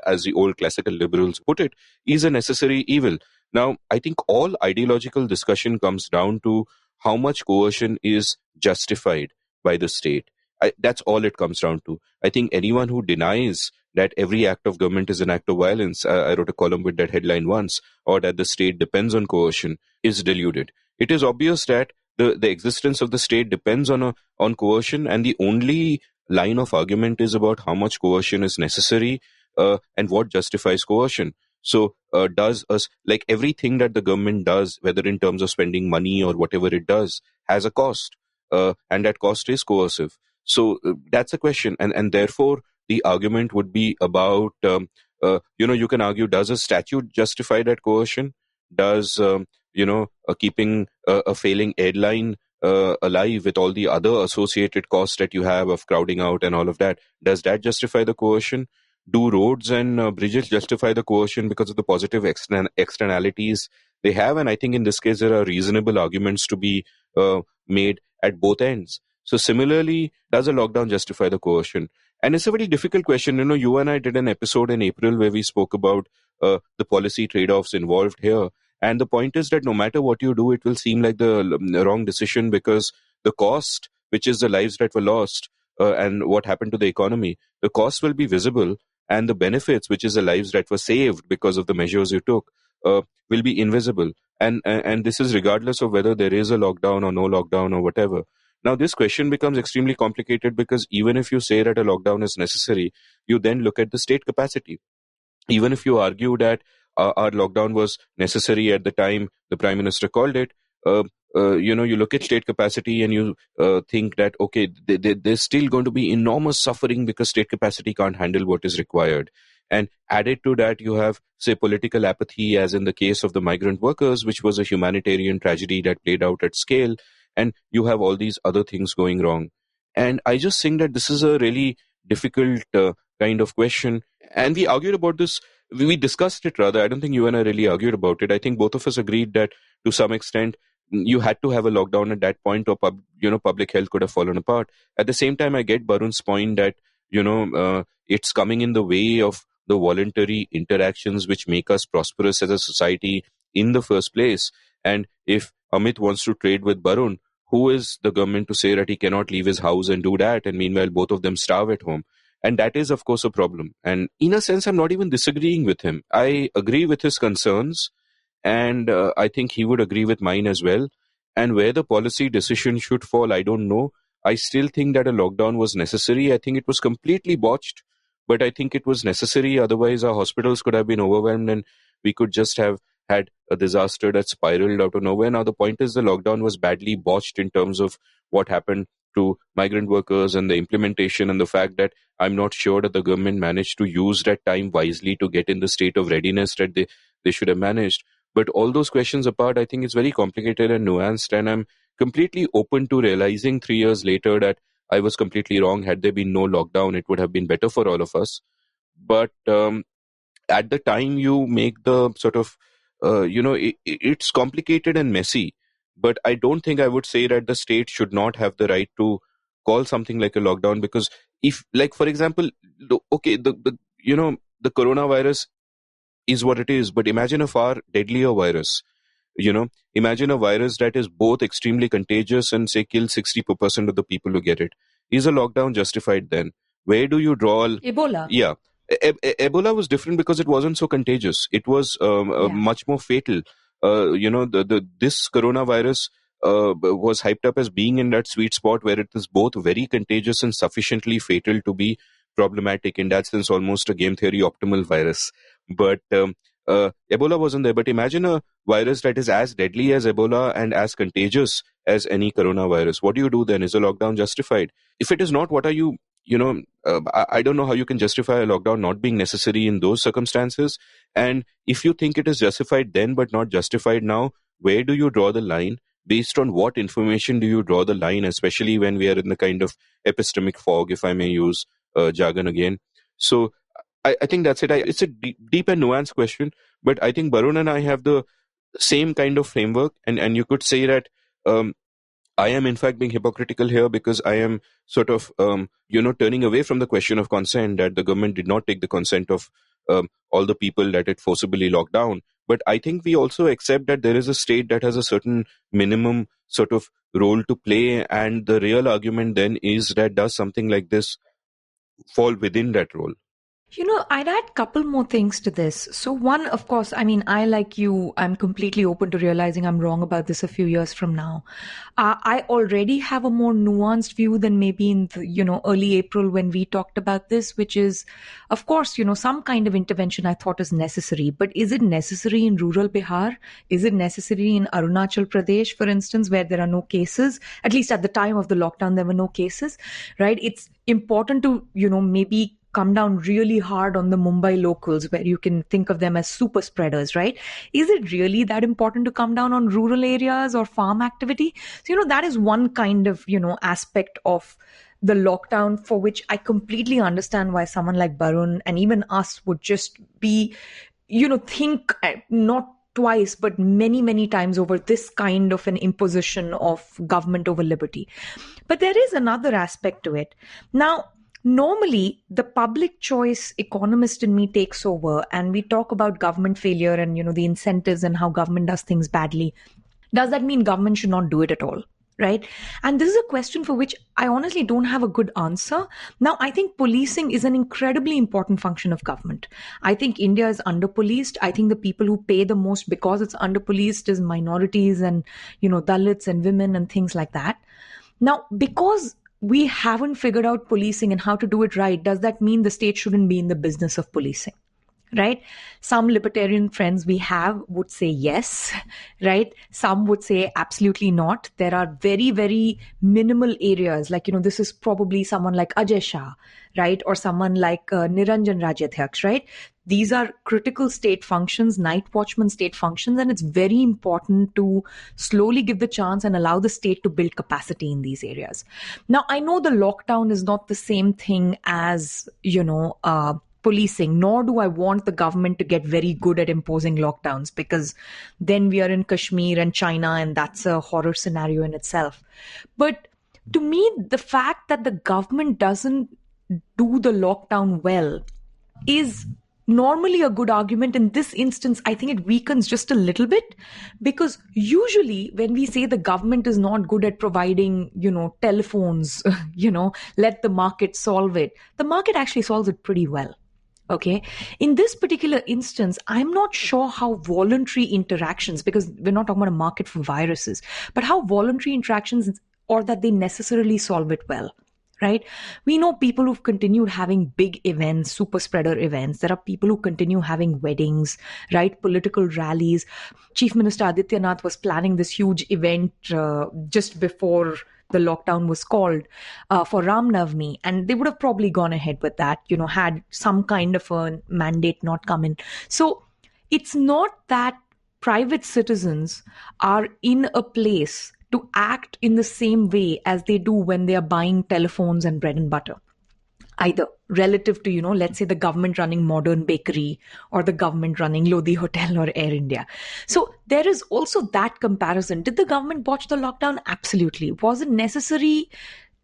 as the old classical liberals put it, is a necessary evil. Now, I think all ideological discussion comes down to how much coercion is justified by the state. That's all it comes down to. I think anyone who denies that every act of government is an act of violence, I wrote a column with that headline once, or that the state depends on coercion, is deluded. It is obvious that the existence of the state depends on coercion, and the only line of argument is about how much coercion is necessary and what justifies coercion. So does us, like everything that the government does, whether in terms of spending money or whatever it does, has a cost, and that cost is coercive. So that's a question, and therefore the argument would be about, you can argue, does a statute justify that coercion? Does keeping a failing airline alive with all the other associated costs that you have of crowding out and all of that, does that justify the coercion? Do roads and bridges justify the coercion because of the positive externalities they have? And I think in this case there are reasonable arguments to be made at both ends. So similarly, does a lockdown justify the coercion? And it's a very difficult question. You and I did an episode in April where we spoke about the policy trade-offs involved here. And the point is that no matter what you do, it will seem like the wrong decision, because the cost, which is the lives that were lost and what happened to the economy, the cost will be visible, and the benefits, which is the lives that were saved because of the measures you took, will be invisible. And this is regardless of whether there is a lockdown or no lockdown or whatever. Now, this question becomes extremely complicated, because even if you say that a lockdown is necessary, you then look at the state capacity. Even if you argue that our lockdown was necessary at the time the Prime Minister called it, you look at state capacity and you think that, okay, there's still going to be enormous suffering because state capacity can't handle what is required. And added to that, you have, say, political apathy, as in the case of the migrant workers, which was a humanitarian tragedy that played out at scale. And you have all these other things going wrong. And I just think that this is a really difficult kind of question. And we argued about this. We discussed it, rather. I don't think you and I really argued about it. I think both of us agreed that to some extent you had to have a lockdown at that point, or public health could have fallen apart. At the same time, I get Barun's point that it's coming in the way of the voluntary interactions which make us prosperous as a society in the first place. And if Amit wants to trade with Barun, who is the government to say that he cannot leave his house and do that, and meanwhile both of them starve at home? And that is, of course, a problem. And in a sense, I'm not even disagreeing with him. I agree with his concerns, and I think he would agree with mine as well. And where the policy decision should fall, I don't know. I still think that a lockdown was necessary. I think it was completely botched, but I think it was necessary. Otherwise, our hospitals could have been overwhelmed and we could just have had a disaster that spiraled out of nowhere. Now, the point is the lockdown was badly botched in terms of what happened to migrant workers and the implementation, and the fact that I'm not sure that the government managed to use that time wisely to get in the state of readiness that they should have managed. But all those questions apart, I think it's very complicated and nuanced, and I'm completely open to realizing 3 years later that I was completely wrong. Had there been no lockdown, it would have been better for all of us. But at the time you make the sort of, it's complicated and messy. But I don't think I would say that the state should not have the right to call something like a lockdown, because if, like, for example, the coronavirus is what it is, but imagine a far deadlier virus. Imagine a virus that is both extremely contagious and, say, kills 60% of the people who get it. Is a lockdown justified then? Where do you draw? Ebola. Yeah. Ebola was different because it wasn't so contagious. It was much more fatal. This coronavirus was hyped up as being in that sweet spot where it is both very contagious and sufficiently fatal to be problematic. In that sense, almost a game theory optimal virus. But Ebola wasn't there. But imagine a virus that is as deadly as Ebola and as contagious as any coronavirus. What do you do then? Is a lockdown justified? If it is not, what are you... I don't know how you can justify a lockdown not being necessary in those circumstances. And if you think it is justified then but not justified now, where do you draw the line? Based on what information do you draw the line, especially when we are in the kind of epistemic fog, if I may use jargon again? So I think that's it. It's a deep and nuanced question, but I think Barun and I have the same kind of framework. And you could say that I am in fact being hypocritical here, because I am sort of, turning away from the question of consent, that the government did not take the consent of all the people that it forcibly locked down. But I think we also accept that there is a state that has a certain minimum sort of role to play. And the real argument then is that does something like this fall within that role? I'd add a couple more things to this. So one, of course, I like you, I'm completely open to realizing I'm wrong about this a few years from now. I already have a more nuanced view than maybe in the, early April when we talked about this, which is, of course, some kind of intervention I thought is necessary. But is it necessary in rural Bihar? Is it necessary in Arunachal Pradesh, for instance, where there are no cases? At least at the time of the lockdown, there were no cases, right? It's important to, maybe come down really hard on the Mumbai locals, where you can think of them as super spreaders, right? Is it really that important to come down on rural areas or farm activity? So, that is one kind of, aspect of the lockdown for which I completely understand why someone like Barun and even us would just be, think not twice, but many, many times over this kind of an imposition of government over liberty. But there is another aspect to it. Now, normally, the public choice economist in me takes over, and we talk about government failure and, the incentives and how government does things badly. Does that mean government should not do it at all? Right? And this is a question for which I honestly don't have a good answer. Now, I think policing is an incredibly important function of government. I think India is under-policed. I think the people who pay the most because it's under-policed is minorities and, Dalits and women and things like that. Now, because we haven't figured out policing and how to do it right, does that mean the state shouldn't be in the business of policing? Right? Some libertarian friends we have would say yes, right? Some would say absolutely not. There are very, very minimal areas, like, this is probably someone like Ajay Shah, right? Or someone like Niranjan Rajatyaksh, right? These are critical state functions, night watchman state functions, and it's very important to slowly give the chance and allow the state to build capacity in these areas. Now, I know the lockdown is not the same thing as, policing, nor do I want the government to get very good at imposing lockdowns, because then we are in Kashmir and China, and that's a horror scenario in itself. But to me, the fact that the government doesn't do the lockdown well is normally a good argument. In this instance, I think it weakens just a little bit, because usually when we say the government is not good at providing, telephones, let the market solve it, the market actually solves it pretty well. Okay. In this particular instance, I'm not sure how voluntary interactions, because we're not talking about a market for viruses, but how voluntary interactions or that they necessarily solve it well. Right? We know people who've continued having big events, super spreader events. There are people who continue having weddings, right? Political rallies. Chief Minister Adityanath was planning this huge event just before the lockdown was called for Ram Navami, and they would have probably gone ahead with that, had some kind of a mandate not come in. So it's not that private citizens are in a place to act in the same way as they do when they are buying telephones and bread and butter, either relative to, let's say the government running Modern Bakery or the government running Lodhi Hotel or Air India. So there is also that comparison. Did the government botch the lockdown? Absolutely. Was it necessary?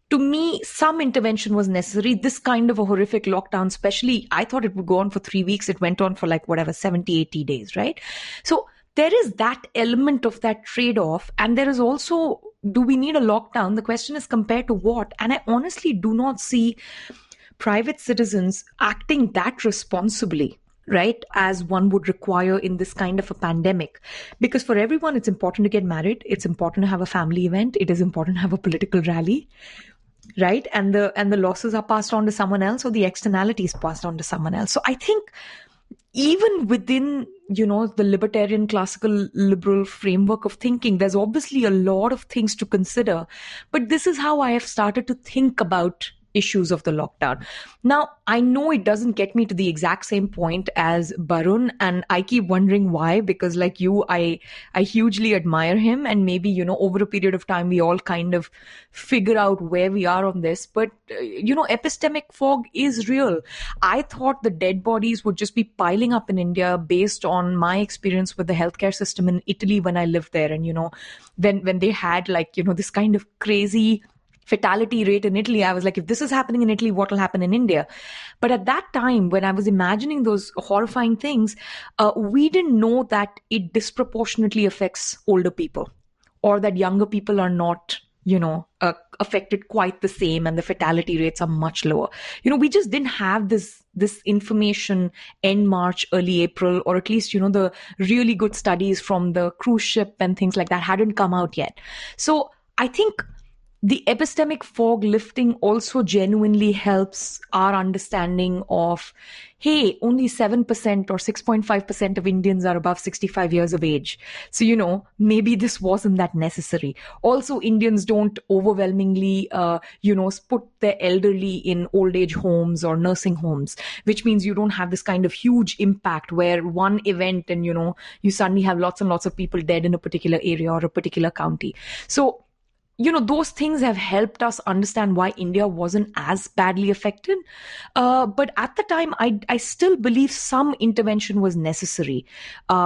To me, some intervention was necessary. This kind of a horrific lockdown, especially, I thought it would go on for 3 weeks. It went on for 70, 80 days, right? So there is that element of that trade-off. And there is also, do we need a lockdown? The question is compared to what? And I honestly do not see private citizens acting that responsibly, right, as one would require in this kind of a pandemic. Because for everyone, it's important to get married. It's important to have a family event. It is important to have a political rally, right? And the losses are passed on to someone else, or the externalities passed on to someone else. So I think even within, the libertarian, classical, liberal framework of thinking, there's obviously a lot of things to consider. But this is how I have started to think about issues of the lockdown. Now, I know it doesn't get me to the exact same point as Barun, and I keep wondering why, because like you, I hugely admire him, and maybe, over a period of time, we all kind of figure out where we are on this. But, epistemic fog is real. I thought the dead bodies would just be piling up in India based on my experience with the healthcare system in Italy when I lived there. And, when they had this kind of crazy fatality rate in Italy, I was like, if this is happening in Italy, what will happen in India? But at that time, when I was imagining those horrifying things, we didn't know that it disproportionately affects older people, or that younger people are not, affected quite the same, and the fatality rates are much lower. We just didn't have this information end March, early April, or at least, the really good studies from the cruise ship and things like that hadn't come out yet. So I think the epistemic fog lifting also genuinely helps our understanding of, hey, only 7% or 6.5% of Indians are above 65 years of age. So, maybe this wasn't that necessary. Also, Indians don't overwhelmingly, put their elderly in old age homes or nursing homes, which means you don't have this kind of huge impact where one event and, you suddenly have lots and lots of people dead in a particular area or a particular county. So, those things have helped us understand why India wasn't as badly affected. But at the time, I still believe some intervention was necessary.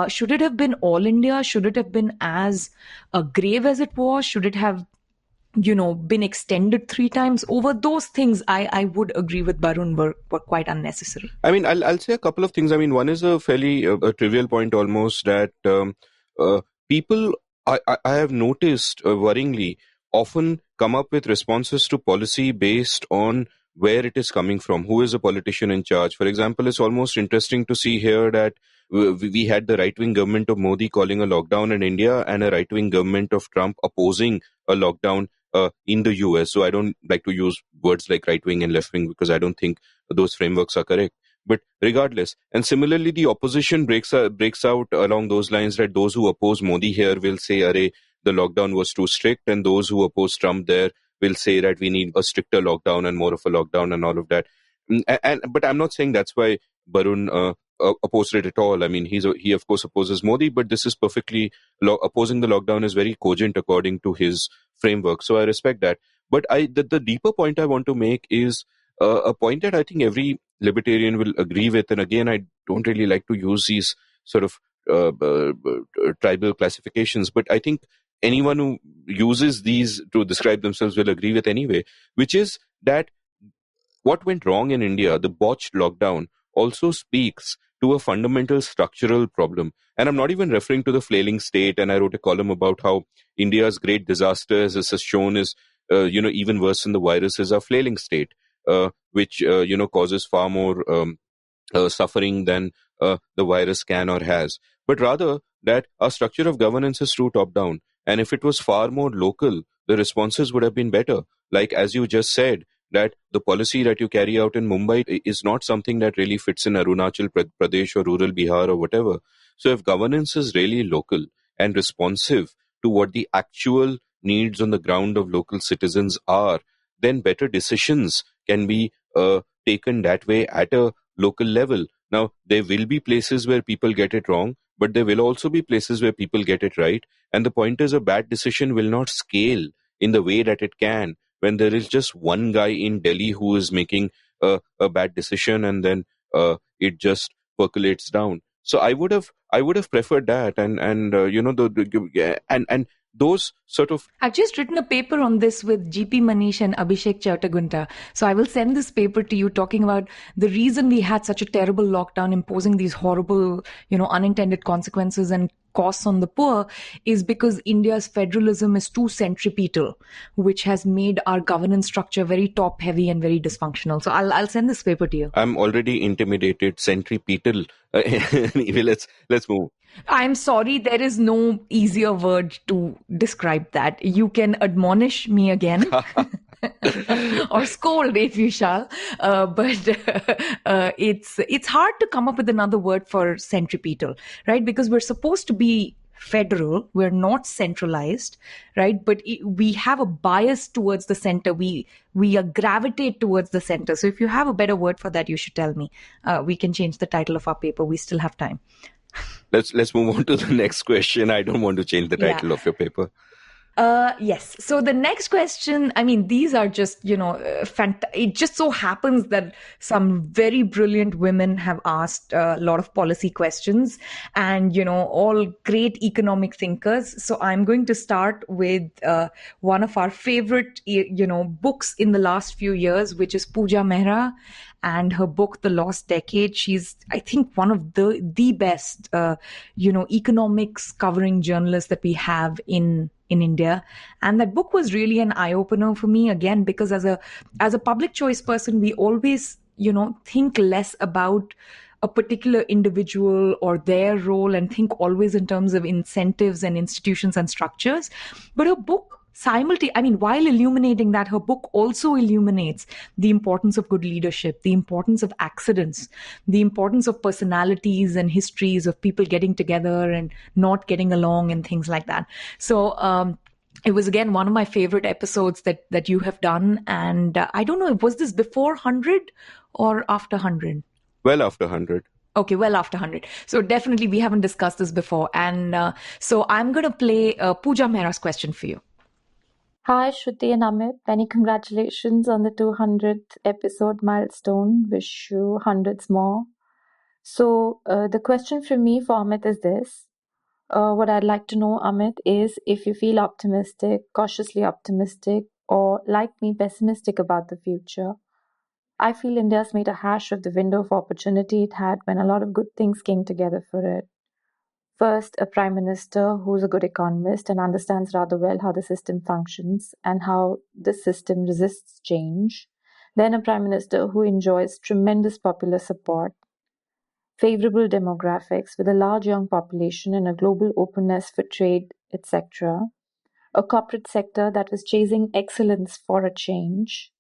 Should it have been all India? Should it have been as grave as it was? Should it have, been extended 3 times? Over those things, I would agree with Barun, were quite unnecessary. I mean, I'll say a couple of things. I mean, one is a fairly a trivial point almost, that people, I have noticed worryingly, often come up with responses to policy based on where it is coming from, who is a politician in charge. For example, it's almost interesting to see here that we had the right-wing government of Modi calling a lockdown in India, and a right-wing government of Trump opposing a lockdown in the US. So I don't like to use words like right-wing and left-wing, because I don't think those frameworks are correct. But regardless, and similarly, the opposition breaks out along those lines, that those who oppose Modi here will say, "Arey, the lockdown was too strict," and those who oppose Trump there will say that we need a stricter lockdown and more of a lockdown and all of that. But I'm not saying that's why Barun opposed it at all. I mean, he of course opposes Modi, but this is perfectly opposing the lockdown is very cogent according to his framework. So I respect that. But the deeper point I want to make is a point that I think every libertarian will agree with. And again, I don't really like to use these sort of tribal classifications, but I think anyone who uses these to describe themselves will agree with anyway, which is that what went wrong in India, the botched lockdown, also speaks to a fundamental structural problem. And I'm not even referring to the flailing state. And I wrote a column about how India's great disaster, as this has shown, is even worse than the virus, is a flailing state, which causes far more suffering than the virus can or has. But rather that our structure of governance is too top down. And if it was far more local, the responses would have been better. Like, as you just said, that the policy that you carry out in Mumbai is not something that really fits in Arunachal Pradesh or rural Bihar or whatever. So if governance is really local and responsive to what the actual needs on the ground of local citizens are, then better decisions can be taken that way at a local level. Now, there will be places where people get it wrong, but there will also be places where people get it right. And the point is, a bad decision will not scale in the way that it can when there is just one guy in Delhi who is making a bad decision, and then it just percolates down. So I would have preferred that, and those sort of. I've just written a paper on this with GP Manish and Abhishek Chautagunta. So I will send this paper to you, talking about the reason we had such a terrible lockdown, imposing these horrible, unintended consequences and costs on the poor, is because India's federalism is too centripetal, which has made our governance structure very top heavy and very dysfunctional. So I'll send this paper to you. I'm already intimidated. Centripetal. Anyway, let's move. I'm sorry, there is no easier word to describe that. You can admonish me again. Or scold if you shall, but it's hard to come up with another word for centripetal, right? Because we're supposed to be federal, we're not centralized, right? But we have a bias towards the center. We gravitate towards the center. So if you have a better word for that, you should tell me. We can change the title of our paper. We still have time. Let's move on to the next question. I don't want to change the title of your paper. Yes. So the next question, these are just, it just so happens that some very brilliant women have asked a lot of policy questions, and, all great economic thinkers. So I'm going to start with one of our favorite, books in the last few years, which is Pooja Mehra and her book, The Lost Decade. She's, I think, one of the best, economics covering journalists that we have in India. And that book was really an eye-opener for me, again, because as a public choice person, we always, think less about a particular individual or their role and think always in terms of incentives and institutions and structures. But her book while illuminating that, her book also illuminates the importance of good leadership, the importance of accidents, the importance of personalities and histories of people getting together and not getting along and things like that. So it was, again, one of my favorite episodes that you have done. And I don't know, was this before 100 or after 100? Well, after 100. Okay, well after 100. So definitely we haven't discussed this before. And so I'm going to play Pooja Mehra's question for you. Hi, Shruti and Amit. Many congratulations on the 200th episode milestone. Wish you hundreds more. So, the question from me for Amit is this. What I'd like to know, Amit, is if you feel optimistic, cautiously optimistic, or like me, pessimistic about the future. I feel India's made a hash of the window of opportunity it had when a lot of good things came together for it. First, a prime minister who's a good economist and understands rather well how the system functions and how this system resists change. Then a prime minister who enjoys tremendous popular support, favorable demographics with a large young population and a global openness for trade, etc. A corporate sector that was chasing excellence for a change.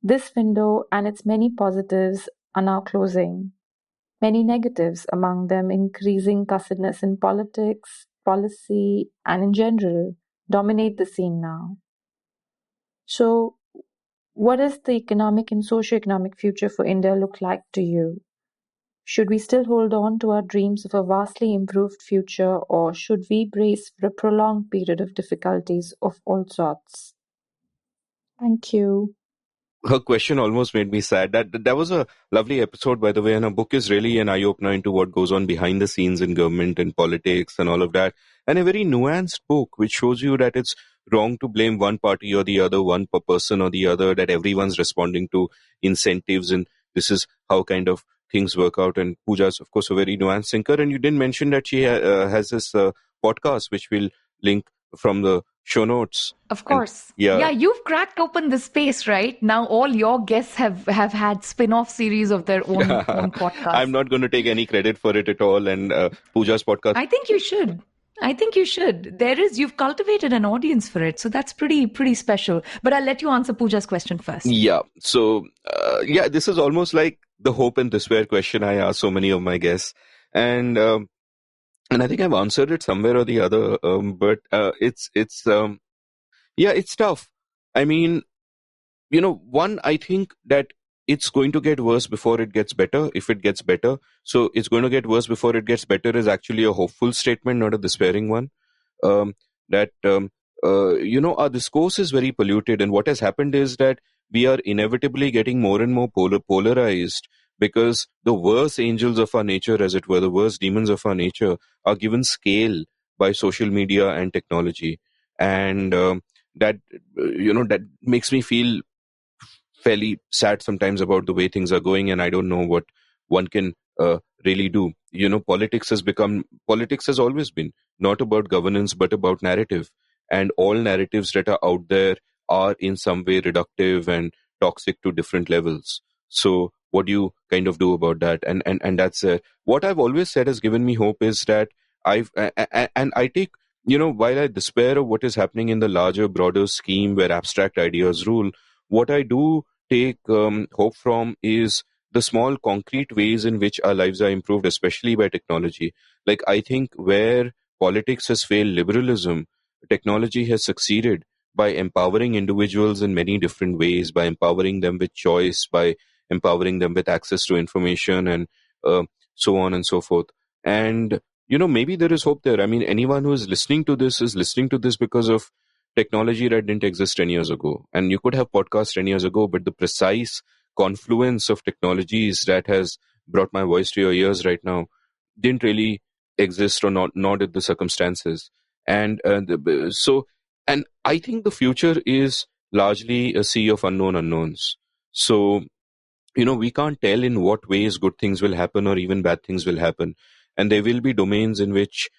This window and its many positives are now closing. Many negatives, among them increasing cussedness in politics, policy, and in general, dominate the scene now. So, what does the economic and socio-economic future for India look like to you? Should we still hold on to our dreams of a vastly improved future, or should we brace for a prolonged period of difficulties of all sorts? Thank you. Her question almost made me sad. That was a lovely episode, by the way, and her book is really an eye-opener into what goes on behind the scenes in government and politics and all of that. And a very nuanced book, which shows you that it's wrong to blame one party or the other, one person or the other, that everyone's responding to incentives, and this is how kind of things work out. And Pooja's, of course, a very nuanced thinker. And you didn't mention that she has this podcast, which we'll link from the show notes. Of course. And, yeah, you've cracked open the space, right? Now all your guests have had spin-off series of their own podcast. I'm not going to take any credit for it at all. And Pooja's podcast. I think you should. I think you should. You've cultivated an audience for it. So that's pretty special. But I'll let you answer Pooja's question first. Yeah. So, this is almost like the hope and despair question I ask so many of my guests. And I think I've answered it somewhere or the other. But it's tough. I mean, one, I think that it's going to get worse before it gets better, if it gets better. So it's going to get worse before it gets better is actually a hopeful statement, not a despairing one. Our discourse is very polluted, and what has happened is that we are inevitably getting more and more polarized, because the worst angels of our nature, as it were, the worst demons of our nature, are given scale by social media and technology. And that makes me feel fairly sad sometimes about the way things are going, and I don't know what one can really do. Politics has always been not about governance but about narrative, and all narratives that are out there are in some way reductive and toxic to different levels. So what do you kind of do about that? And that's what I've always said has given me hope is that I take, while I despair of what is happening in the larger, broader scheme where abstract ideas rule, what I do take hope from is the small concrete ways in which our lives are improved, especially by technology. Like, I think where politics has failed liberalism, technology has succeeded by empowering individuals in many different ways, by empowering them with choice, by empowering them with access to information, and so on and so forth. And, maybe there is hope there. I mean, anyone who is listening to this because of technology that didn't exist 10 years ago. And you could have podcasts 10 years ago, but the precise confluence of technologies that has brought my voice to your ears right now didn't really exist, or not at the circumstances. And and I think the future is largely a sea of unknown unknowns. So, we can't tell in what ways good things will happen or even bad things will happen. And there will be domains in which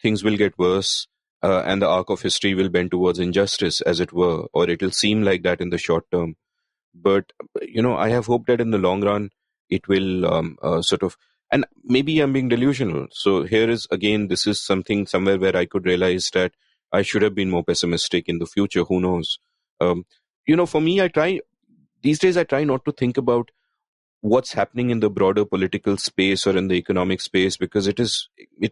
things will get worse, and the arc of history will bend towards injustice, as it were, or it will seem like that in the short term. But, I have hope that in the long run, it will and maybe I'm being delusional. So here is, again, this is something somewhere where I could realize that I should have been more pessimistic in the future. Who knows? For me, these days I try not to think about what's happening in the broader political space or in the economic space, because it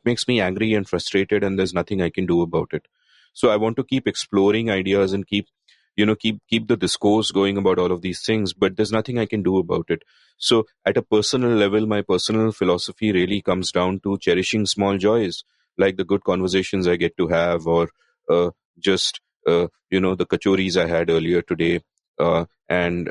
makes me angry and frustrated, and there's nothing I can do about it. So I want to keep exploring ideas and keep the discourse going about all of these things, but there's nothing I can do about it. So at a personal level, my personal philosophy really comes down to cherishing small joys, like the good conversations I get to have, or just the kachoris I had earlier today, and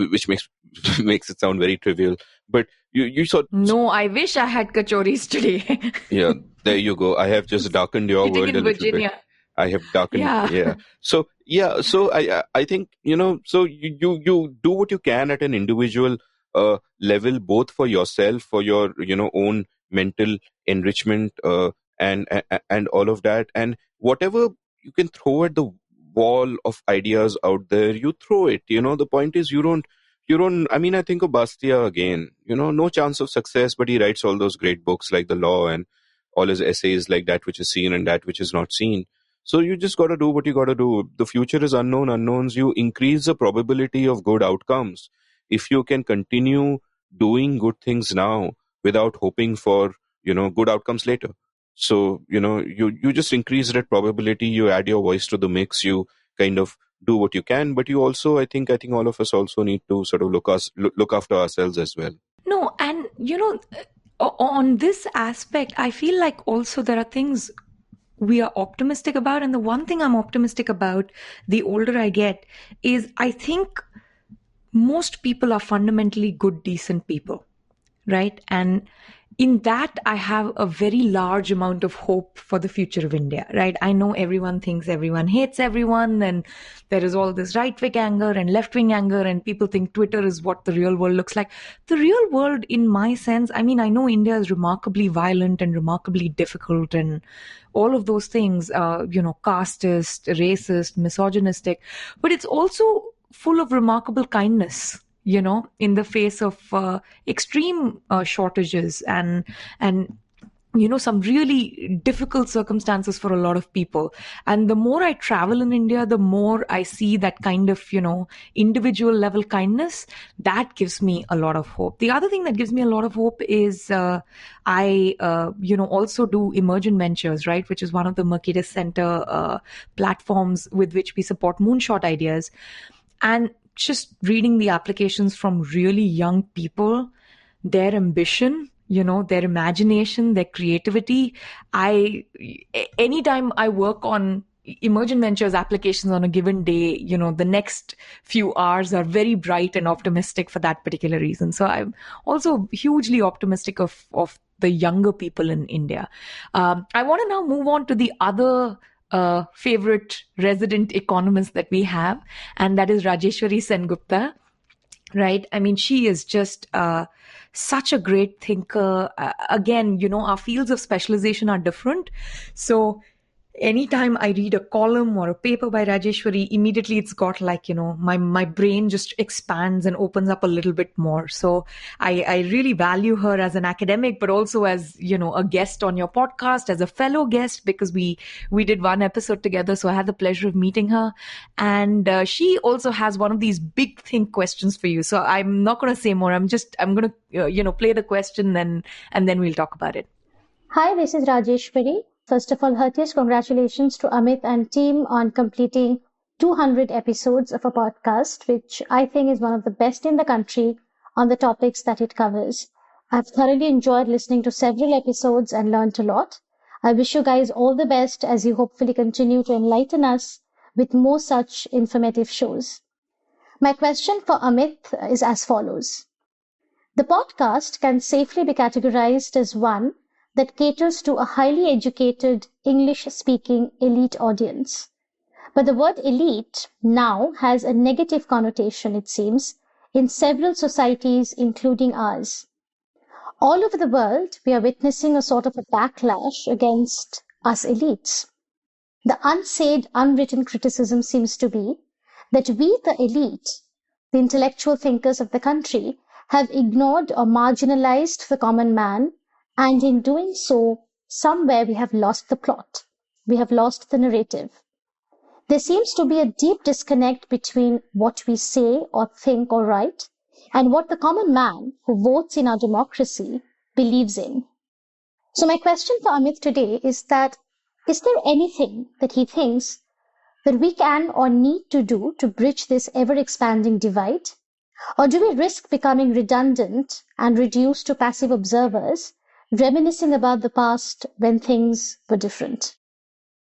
which makes it sound very trivial. But you thought, no, I wish I had kachoris today. Yeah, there you go. I have just darkened your Sitting world in a little Virginia. bit. I have darkened. Yeah. So I think, so you do what you can at an individual level, both for yourself, for your own mental enrichment, and all of that, and whatever you can throw at the wall of ideas out there, you throw it. The point is, you don't. I mean, I think of Bastia again. No chance of success, but he writes all those great books like The Law, and all his essays like That Which Is Seen and That Which Is Not Seen. So you just got to do what you got to do. The future is unknown unknowns. You increase the probability of good outcomes if you can continue doing good things now without hoping for good outcomes later. So you just increase that probability. You add your voice to the mix. You kind of do what you can, but you also, I think all of us also need to sort of look after ourselves as well. No, and on this aspect, I feel like also there are things we are optimistic about. And the one thing I'm optimistic about the older I get is I think most people are fundamentally good, decent people, right? And in that, I have a very large amount of hope for the future of India, right? I know everyone thinks everyone hates everyone, and there is all this right-wing anger and left-wing anger, and people think Twitter is what the real world looks like. The real world, in my sense, I mean, I know India is remarkably violent and remarkably difficult and all of those things, casteist, racist, misogynistic, but it's also full of remarkable kindness, in the face of extreme shortages and some really difficult circumstances for a lot of people. And the more I travel in India, the more I see that kind of, individual level kindness. That gives me a lot of hope. The other thing that gives me a lot of hope is I also do Emergent Ventures, right, which is one of the Mercatus Center platforms with which we support moonshot ideas. And just reading the applications from really young people, their ambition, their imagination, their creativity. Anytime I work on Emergent Ventures applications on a given day, the next few hours are very bright and optimistic for that particular reason. So I'm also hugely optimistic of the younger people in India. I want to now move on to the other favorite resident economist that we have, and that is Rajeshwari Sengupta. Right. I mean, she is just such a great thinker. Again, our fields of specialization are different. So anytime I read a column or a paper by Rajeshwari, immediately it's got my brain just expands and opens up a little bit more. So I really value her as an academic, but also as, a guest on your podcast, as a fellow guest, because we did one episode together. So I had the pleasure of meeting her. And she also has one of these big think questions for you. So I'm not going to say more. I'm going to, play the question and then we'll talk about it. Hi, this is Rajeshwari. First of all, heartiest congratulations to Amit and team on completing 200 episodes of a podcast, which I think is one of the best in the country on the topics that it covers. I've thoroughly enjoyed listening to several episodes and learned a lot. I wish you guys all the best as you hopefully continue to enlighten us with more such informative shows. My question for Amit is as follows. The podcast can safely be categorized as one that caters to a highly educated, English-speaking elite audience. But the word elite now has a negative connotation, it seems, in several societies, including ours. All over the world, we are witnessing a sort of a backlash against us elites. The unsaid, unwritten criticism seems to be that we, the elite, the intellectual thinkers of the country, have ignored or marginalized the common man, and in doing so, somewhere we have lost the plot. We have lost the narrative. There seems to be a deep disconnect between what we say or think or write and what the common man who votes in our democracy believes in. So my question for Amit today is there anything that he thinks that we can or need to do to bridge this ever-expanding divide? Or do we risk becoming redundant and reduced to passive observers, reminiscing about the past when things were different?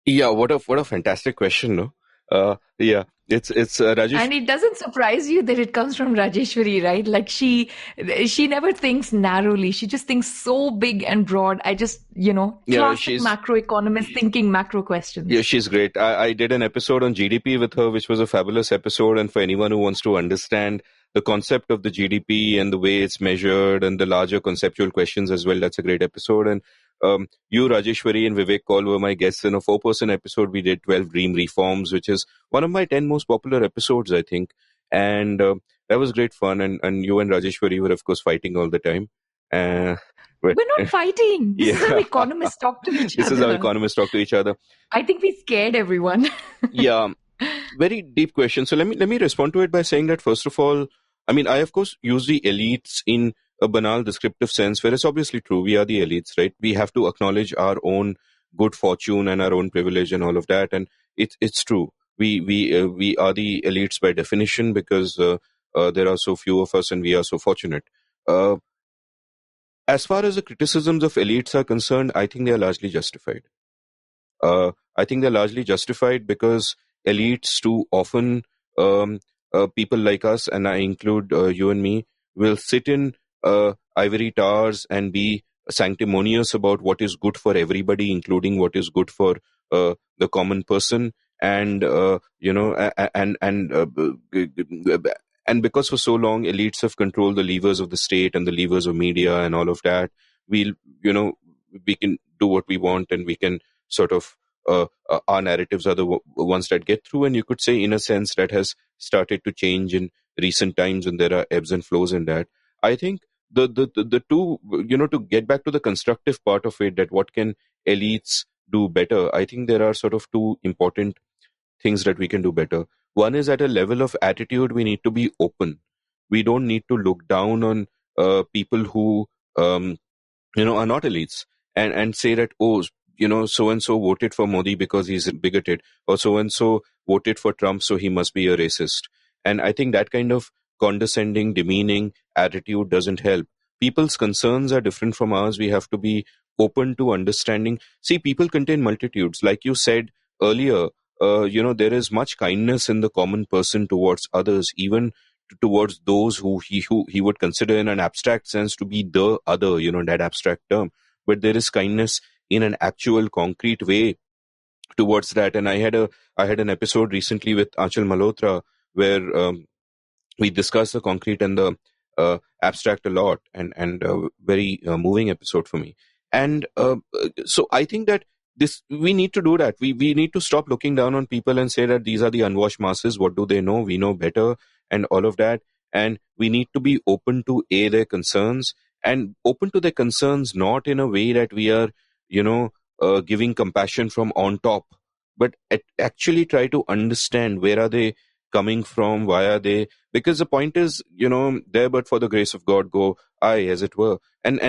Yeah, what a fantastic question, no? Yeah, it's Rajesh. And it doesn't surprise you that it comes from Rajeshwari, right? Like she never thinks narrowly. She just thinks so big and broad. I just, classic macroeconomist thinking macro questions. Yeah, she's great. I did an episode on GDP with her, which was a fabulous episode. And for anyone who wants to understand the concept of the GDP and the way it's measured and the larger conceptual questions as well, that's a great episode. And you, Rajeshwari, and Vivek Kaul were my guests in a 4-person episode. We did 12 Dream Reforms, which is one of my 10 most popular episodes, I think. And that was great fun. And you and Rajeshwari were, of course, fighting all the time. We're not fighting. This is how economists talk to each other. This is how economists talk to each other. I think we scared everyone. Yeah. Very deep question. So let me respond to it by saying that, first of all, I mean, I, of course, use the elites in a banal descriptive sense, where it's obviously true. We are the elites, right? We have to acknowledge our own good fortune and our own privilege and all of that. And it's true. We are the elites by definition because there are so few of us and we are so fortunate. As far as the criticisms of elites are concerned, I think they are largely justified. I think they're largely justified because elites too often, people like us, and I include you and me, will sit in ivory towers and be sanctimonious about what is good for everybody, including what is good for the common person. And and because for so long elites have controlled the levers of the state and the levers of media and all of that, we can do what we want and we can sort of our narratives are the ones that get through. And you could say, in a sense, that has started to change in recent times, and there are ebbs and flows in that. I think the two, to get back to the constructive part of it, that what can elites do better, I think there are sort of two important things that we can do better. One is, at a level of attitude, we need to be open. We don't need to look down on people who are not elites, and say that, oh, so and so voted for Modi because he's bigoted, or so and so voted for Trump so he must be a racist. And I think that kind of condescending, demeaning attitude doesn't help. People's concerns are different from ours. We have to be open to understanding. See, people contain multitudes. Like you said earlier, there is much kindness in the common person towards others, even towards those who he would consider in an abstract sense to be the other, that abstract term. But there is kindness in an actual concrete way towards that. And I had an episode recently with Aanchal Malhotra where we discussed the concrete and the abstract a lot, and very moving episode for me. And so I think that we need to do that. We need to stop looking down on people and say that these are the unwashed masses. What do they know? We know better, and all of that. And we need to be open to their concerns, and open to their concerns not in a way that we are, giving compassion from on top, but actually try to understand where are they coming from, why are they, because the point is, there but for the grace of God go I, as it were. And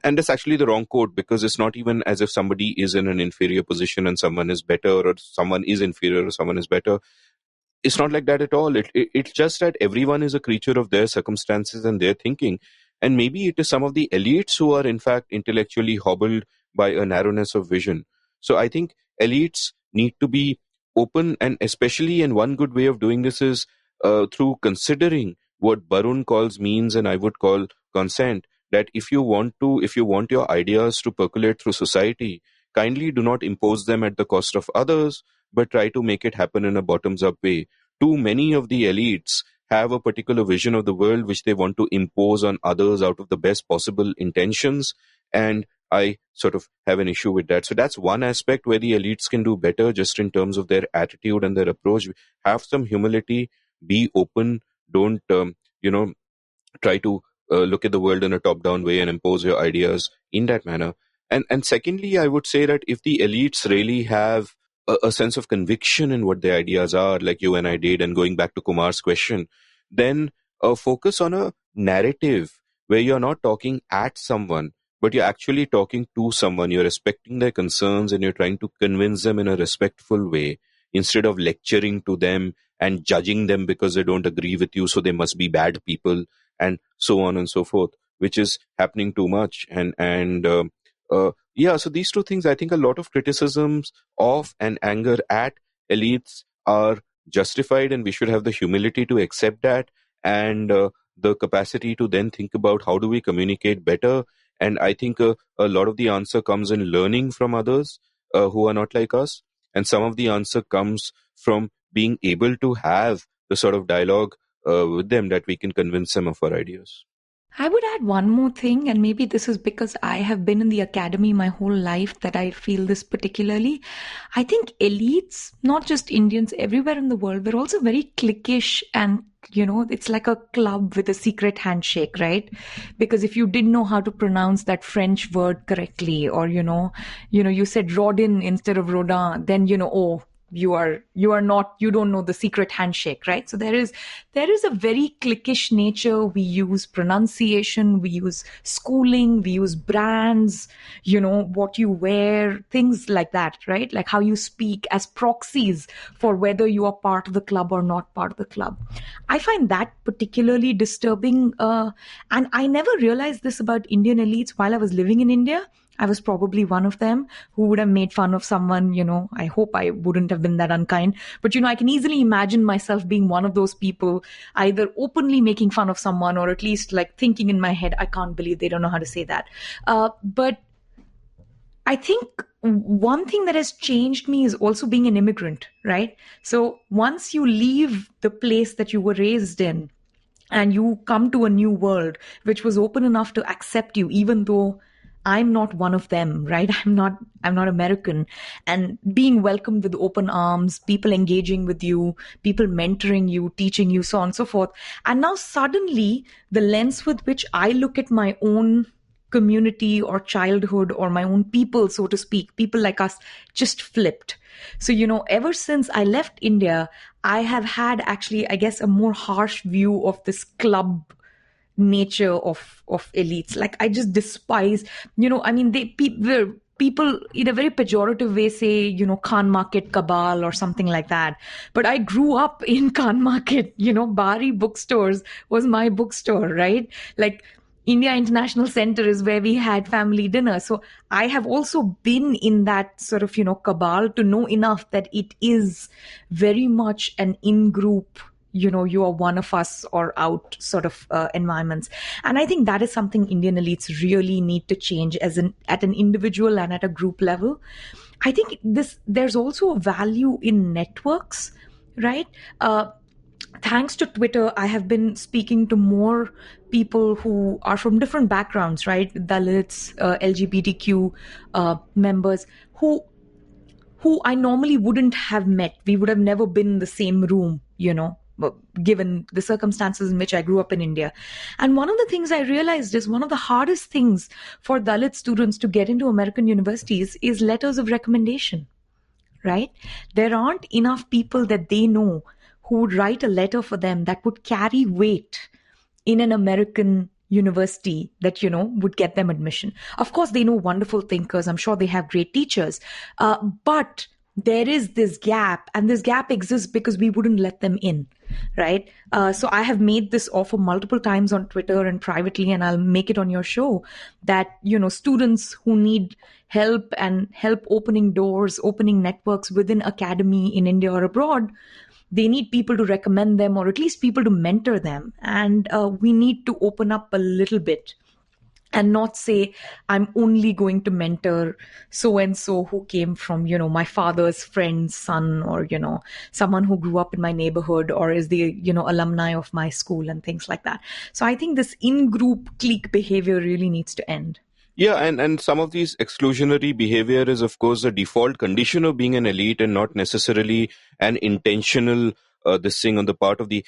that's actually the wrong quote, because it's not even as if somebody is in an inferior position and someone is better, or someone is inferior or someone is better. It's not like that at all. It's just that everyone is a creature of their circumstances and their thinking. And maybe it is some of the elites who are in fact intellectually hobbled by a narrowness of vision. So I think elites need to be open, and especially, and one good way of doing this is through considering what Barun calls means, and I would call consent, that if you want your ideas to percolate through society, kindly do not impose them at the cost of others, but try to make it happen in a bottoms-up way. Too many of the elites have a particular vision of the world which they want to impose on others out of the best possible intentions, and I sort of have an issue with that. So that's one aspect where the elites can do better, just in terms of their attitude and their approach. Have some humility, be open, don't, try to look at the world in a top-down way and impose your ideas in that manner. And secondly, I would say that if the elites really have a sense of conviction in what their ideas are, like you and I did, and going back to Kumar's question, then focus on a narrative where you're not talking at someone, but you're actually talking to someone. You're respecting their concerns and you're trying to convince them in a respectful way, instead of lecturing to them and judging them because they don't agree with you, so they must be bad people, and so on and so forth, which is happening too much. So these two things, I think a lot of criticisms of and anger at elites are justified, and we should have the humility to accept that, and the capacity to then think about how do we communicate better. And I think a lot of the answer comes in learning from others who are not like us, and some of the answer comes from being able to have the sort of dialogue with them that we can convince them of our ideas. I would add one more thing, and maybe this is because I have been in the academy my whole life that I feel this particularly. I think elites, not just Indians, everywhere in the world, we're also very cliquish, and it's like a club with a secret handshake, right? Because if you didn't know how to pronounce that French word correctly, or you said Rodin instead of Rodin, then you don't know the secret handshake, right? So there is a very cliquish nature. We use pronunciation, we use schooling, we use brands, what you wear, things like that, right? Like how you speak as proxies for whether you are part of the club or not part of the club. I find that particularly disturbing. And I never realized this about Indian elites while I was living in India. I was probably one of them who would have made fun of someone, I hope I wouldn't have been that unkind. But, I can easily imagine myself being one of those people, either openly making fun of someone or at least like thinking in my head, I can't believe they don't know how to say that. But I think one thing that has changed me is also being an immigrant, right? So once you leave the place that you were raised in and you come to a new world, which was open enough to accept you, even though I'm not one of them, right? I'm not American. And being welcomed with open arms, people engaging with you, people mentoring you, teaching you, so on and so forth. And now suddenly the lens with which I look at my own community or childhood or my own people, so to speak, people like us, just flipped. So, ever since I left India, I have had actually, I guess, a more harsh view of this club nature of elites. Like, I just despise, the people in a very pejorative way say, Khan Market Cabal or something like that. But I grew up in Khan Market, Bari bookstores was my bookstore, right? Like, India International Center is where we had family dinner. So I have also been in that sort of, cabal to know enough that it is very much an in-group, you are one of us or out sort of environments. And I think that is something Indian elites really need to change at an individual and at a group level. I think there's also a value in networks, right? Thanks to Twitter, I have been speaking to more people who are from different backgrounds, right? Dalits, LGBTQ members who I normally wouldn't have met. We would have never been in the same room, given the circumstances in which I grew up in India. And one of the things I realized is one of the hardest things for Dalit students to get into American universities is letters of recommendation, right? There aren't enough people that they know who would write a letter for them that would carry weight in an American university that, would get them admission. Of course, they know wonderful thinkers. I'm sure they have great teachers. But there is this gap, and this gap exists because we wouldn't let them in, right? So I have made this offer multiple times on Twitter and privately, and I'll make it on your show that, students who need help and help opening doors, opening networks within academy in India or abroad, they need people to recommend them or at least people to mentor them. And we need to open up a little bit and not say, I'm only going to mentor so-and-so who came from, my father's friend's son or, someone who grew up in my neighborhood or is the, alumni of my school and things like that. So I think this in-group clique behavior really needs to end. Yeah, and some of these exclusionary behavior is, of course, the default condition of being an elite and not necessarily an intentional this thing on the part of the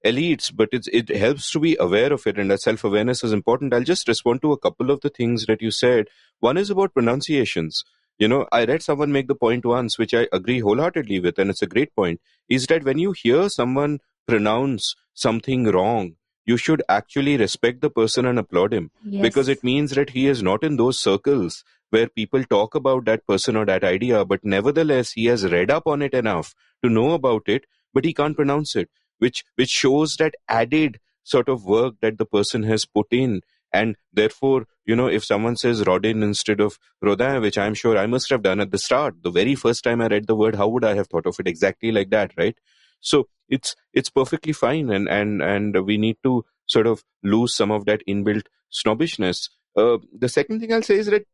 elites, but it helps to be aware of it, and that self-awareness is important. I'll just respond to a couple of the things that you said. One is about pronunciations. I read someone make the point once, which I agree wholeheartedly with, and it's a great point, is that when you hear someone pronounce something wrong, you should actually respect the person and applaud him. Yes. Because it means that he is not in those circles where people talk about that person or that idea, but nevertheless he has read up on it enough to know about it, but he can't pronounce it, which shows that added sort of work that the person has put in. And therefore, if someone says Rodin instead of Rodin, which I'm sure I must have done at the start, the very first time I read the word, how would I have thought of it exactly like that, right? So it's perfectly fine, and we need to sort of lose some of that inbuilt snobbishness. The second thing I'll say is that,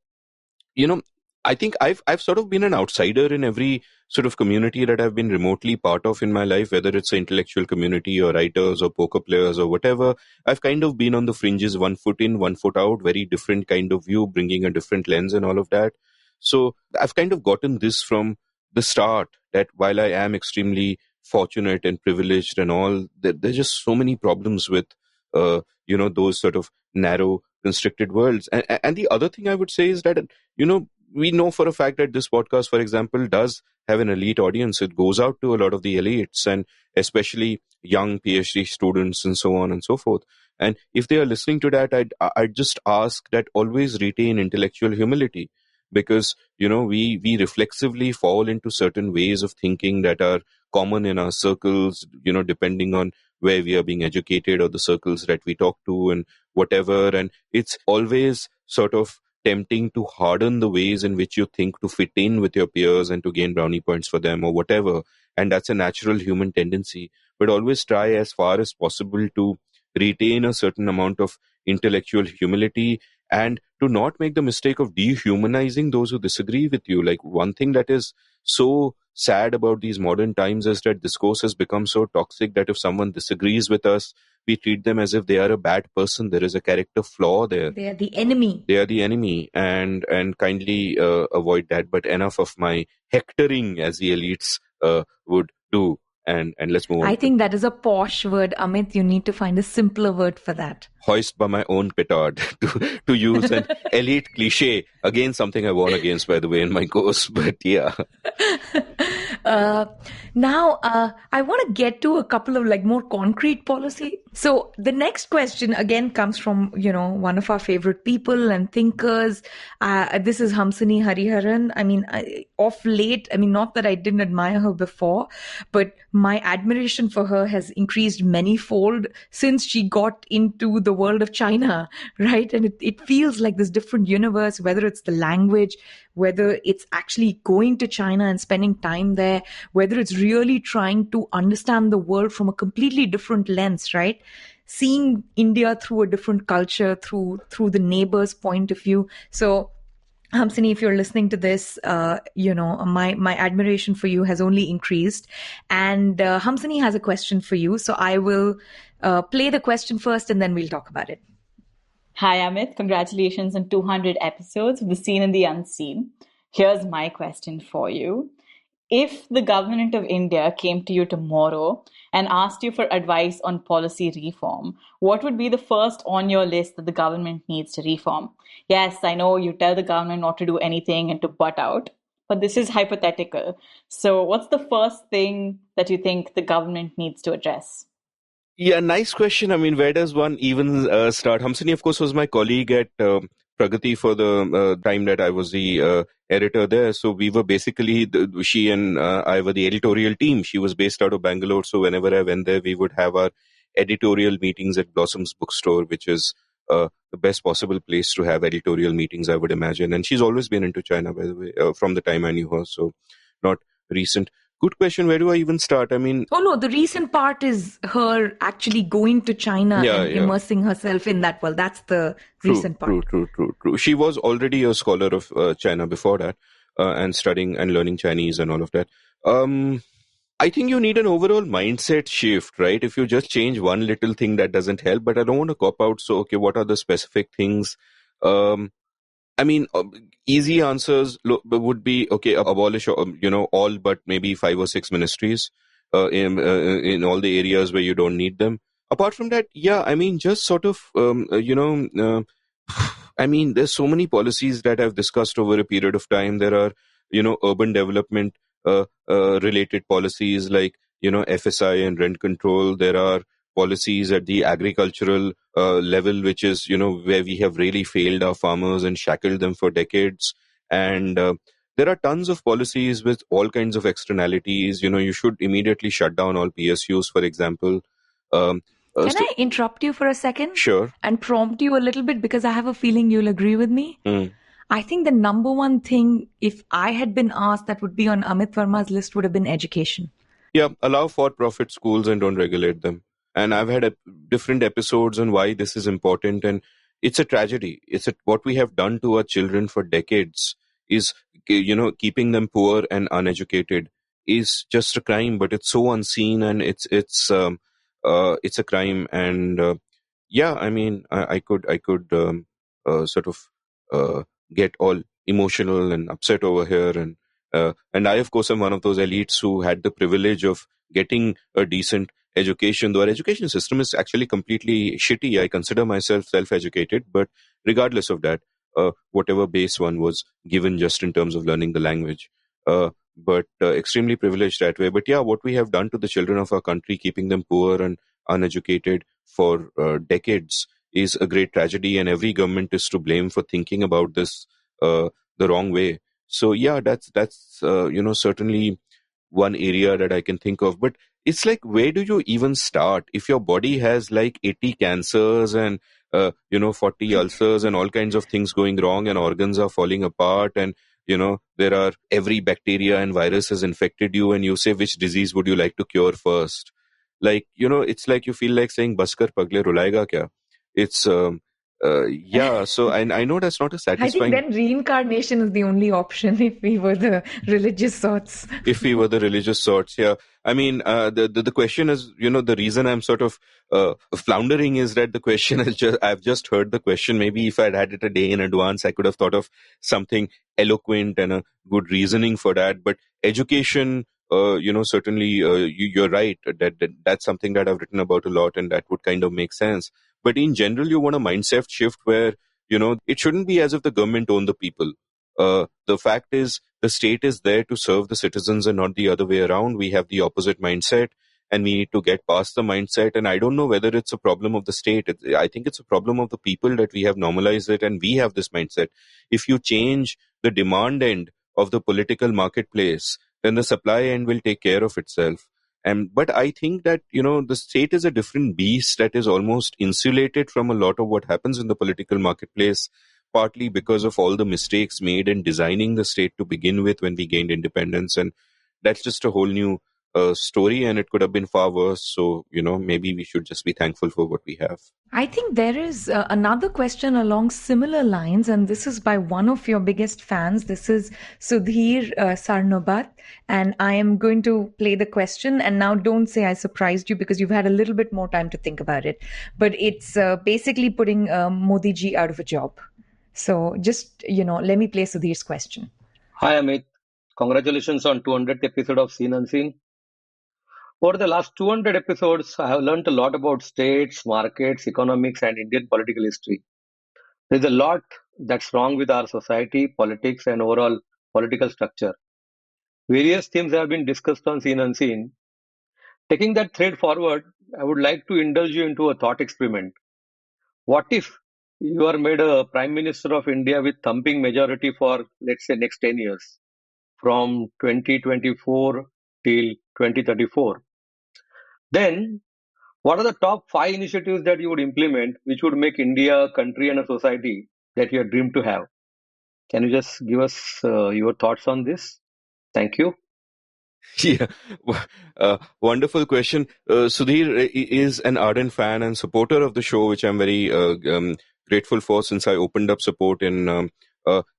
I think I've sort of been an outsider in every sort of community that I've been remotely part of in my life, whether it's an intellectual community or writers or poker players or whatever. I've kind of been on the fringes, 1 foot in, 1 foot out, very different kind of view, bringing a different lens and all of that. So I've kind of gotten this from the start, that while I am extremely fortunate and privileged and all, there's just so many problems with, those sort of narrow, constricted worlds. And the other thing I would say is that, we know for a fact that this podcast, for example, does have an elite audience. It goes out to a lot of the elites, and especially young PhD students and so on and so forth. And if they are listening to that, I'd just ask that always retain intellectual humility, because, we reflexively fall into certain ways of thinking that are common in our circles, depending on where we are being educated or the circles that we talk to and whatever. And it's always sort of tempting to harden the ways in which you think to fit in with your peers and to gain brownie points for them or whatever. And that's a natural human tendency. But always try as far as possible to retain a certain amount of intellectual humility and to not make the mistake of dehumanizing those who disagree with you. Like, one thing that is so sad about these modern times is that discourse has become so toxic that if someone disagrees with us, we treat them as if they are a bad person. There is a character flaw there. They are the enemy. They are the enemy, and kindly avoid that. But enough of my hectoring, as the elites would do. And let's move on. I think that is a posh word, Amit. You need to find a simpler word for that. Hoist by my own petard, to use an elite cliche. Again, something I warn against, by the way, in my course. But yeah. Now, I want to get to a couple of more concrete policy. So the next question again comes from, one of our favorite people and thinkers. This is Hamsini Hariharan. I mean, of late, not that I didn't admire her before, but my admiration for her has increased manyfold since she got into the world of China, right? And it feels like this different universe, whether it's the language, whether it's actually going to China and spending time there, whether it's really trying to understand the world from a completely different lens, right? Seeing India through a different culture, through the neighbor's point of view. So, Hamsini, if you're listening to this, my admiration for you has only increased. And Hamsini has a question for you. So I will play the question first and then we'll talk about it. Hi, Amit. Congratulations on 200 episodes of The Seen and the Unseen. Here's my question for you. If the government of India came to you tomorrow and asked you for advice on policy reform, what would be the first on your list that the government needs to reform? Yes, I know you tell the government not to do anything and to butt out, but this is hypothetical. So what's the first thing that you think the government needs to address? Yeah, nice question. I mean, where does one even start? Hamsini, of course, was my colleague at Pragati for the time that I was the editor there. So we were basically, she and I were the editorial team. She was based out of Bangalore. So whenever I went there, we would have our editorial meetings at Blossom's bookstore, which is the best possible place to have editorial meetings, I would imagine. And she's always been into China, by the way, from the time I knew her. So not recent. Good question. Where do I even start? I mean... Oh, no, the recent part is her actually going to China and immersing herself in that world. That's the recent part. True. She was already a scholar of China before that and studying and learning Chinese and all of that. I think you need an overall mindset shift, right? If you just change one little thing, that doesn't help. But I don't want to cop out. So, okay, what are the specific things? Easy answers would be, okay, abolish, all but maybe 5 or 6 ministries in all the areas where you don't need them. Apart from that, just sort of, there's so many policies that I've discussed over a period of time. There are, urban development related policies like, FSI and rent control. There are policies at the agricultural level, which is, where we have really failed our farmers and shackled them for decades. And there are tons of policies with all kinds of externalities. You should immediately shut down all PSUs, for example. Can I interrupt you for a second? Sure. And prompt you a little bit because I have a feeling you'll agree with me. I think the number one thing, if I had been asked, that would be on Amit Varma's list would have been education. Yeah, allow for-profit schools and don't regulate them. And I've had different episodes on why this is important. And it's a tragedy. What we have done to our children for decades is, keeping them poor and uneducated is just a crime, but it's so unseen and it's a crime. And I could sort of get all emotional and upset over here. And I, of course, am one of those elites who had the privilege of getting a decent education, though our education system is actually completely shitty. I consider myself self-educated, but regardless of that, whatever base one was given just in terms of learning the language, but extremely privileged that way. But yeah, what we have done to the children of our country, keeping them poor and uneducated for decades, is a great tragedy, and every government is to blame for thinking about this the wrong way. So yeah, that's certainly one area that I can think of. But it's like, where do you even start? If your body has like 80 cancers and 40 ulcers and all kinds of things going wrong, and organs are falling apart, and there are every bacteria and virus has infected you, and you say, which disease would you like to cure first? Like, it's like you feel like saying, Baskar pagle rulayega kya? It's Yeah, so I know that's not a I think satisfying. then reincarnation is the only option if we were the religious sorts. If we were the religious sorts, yeah. I mean, the question is, the reason I'm sort of floundering is that the question is I've just heard the question. Maybe if I'd had it a day in advance, I could have thought of something eloquent and a good reasoning for that. But education, certainly you're right. That's something that I've written about a lot, and that would kind of make sense. But in general, you want a mindset shift where, it shouldn't be as if the government own the people. The fact is, the state is there to serve the citizens and not the other way around. We have the opposite mindset, and we need to get past the mindset. And I don't know whether it's a problem of the state. I think it's a problem of the people that we have normalized it, and we have this mindset. If you change the demand end of the political marketplace, then the supply end will take care of itself. But I think that, the state is a different beast that is almost insulated from a lot of what happens in the political marketplace, partly because of all the mistakes made in designing the state to begin with when we gained independence. And that's just a whole new story, and it could have been far worse. So, maybe we should just be thankful for what we have. I think there is another question along similar lines, and this is by one of your biggest fans. This is Sudhir Sarnobat, and I am going to play the question. And now don't say I surprised you, because you've had a little bit more time to think about it. But it's basically putting Modi ji out of a job. So just, let me play Sudhir's question. Hi, Amit. Congratulations on 200th episode of Seen Unseen. Over the last 200 episodes, I have learned a lot about states, markets, economics, and Indian political history. There's a lot that's wrong with our society, politics, and overall political structure. Various themes have been discussed on Seen Unseen. Taking that thread forward, I would like to indulge you into a thought experiment. What if you are made a Prime Minister of India with thumping majority for, let's say, next 10 years, from 2024 till 2034? Then, what are the top 5 initiatives that you would implement which would make India a country and a society that you have dreamed to have? Can you just give us your thoughts on this? Thank you. Yeah, wonderful question. Sudhir is an ardent fan and supporter of the show, which I'm very grateful for since I opened up support in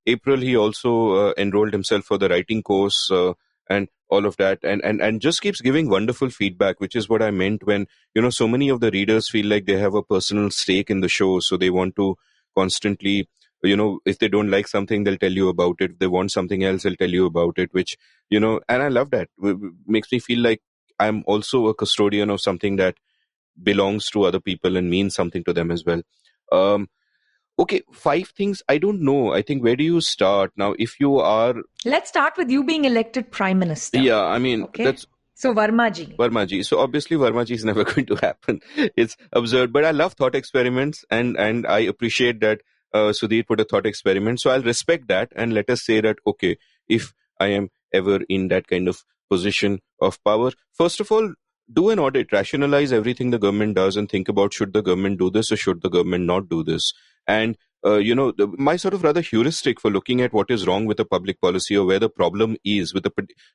April. He also enrolled himself for the writing course and all of that, and just keeps giving wonderful feedback, which is what I meant when, so many of the readers feel like they have a personal stake in the show, so they want to constantly, if they don't like something, they'll tell you about it. If they want something else, they'll tell you about it, which, and I love that. It makes me feel like I'm also a custodian of something that belongs to other people and means something to them as well. Okay, 5 things. I don't know. I think, where do you start? Now, if you are... Let's start with you being elected Prime Minister. Yeah, I mean, okay? That's... So Varma ji. So obviously Varma ji is never going to happen. It's absurd. But I love thought experiments, and I appreciate that Sudhir put a thought experiment. So I'll respect that, and let us say that, okay, if I am ever in that kind of position of power, first of all, do an audit, rationalize everything the government does, and think about, should the government do this or should the government not do this? And my sort of rather heuristic for looking at what is wrong with a public policy, or where the problem is with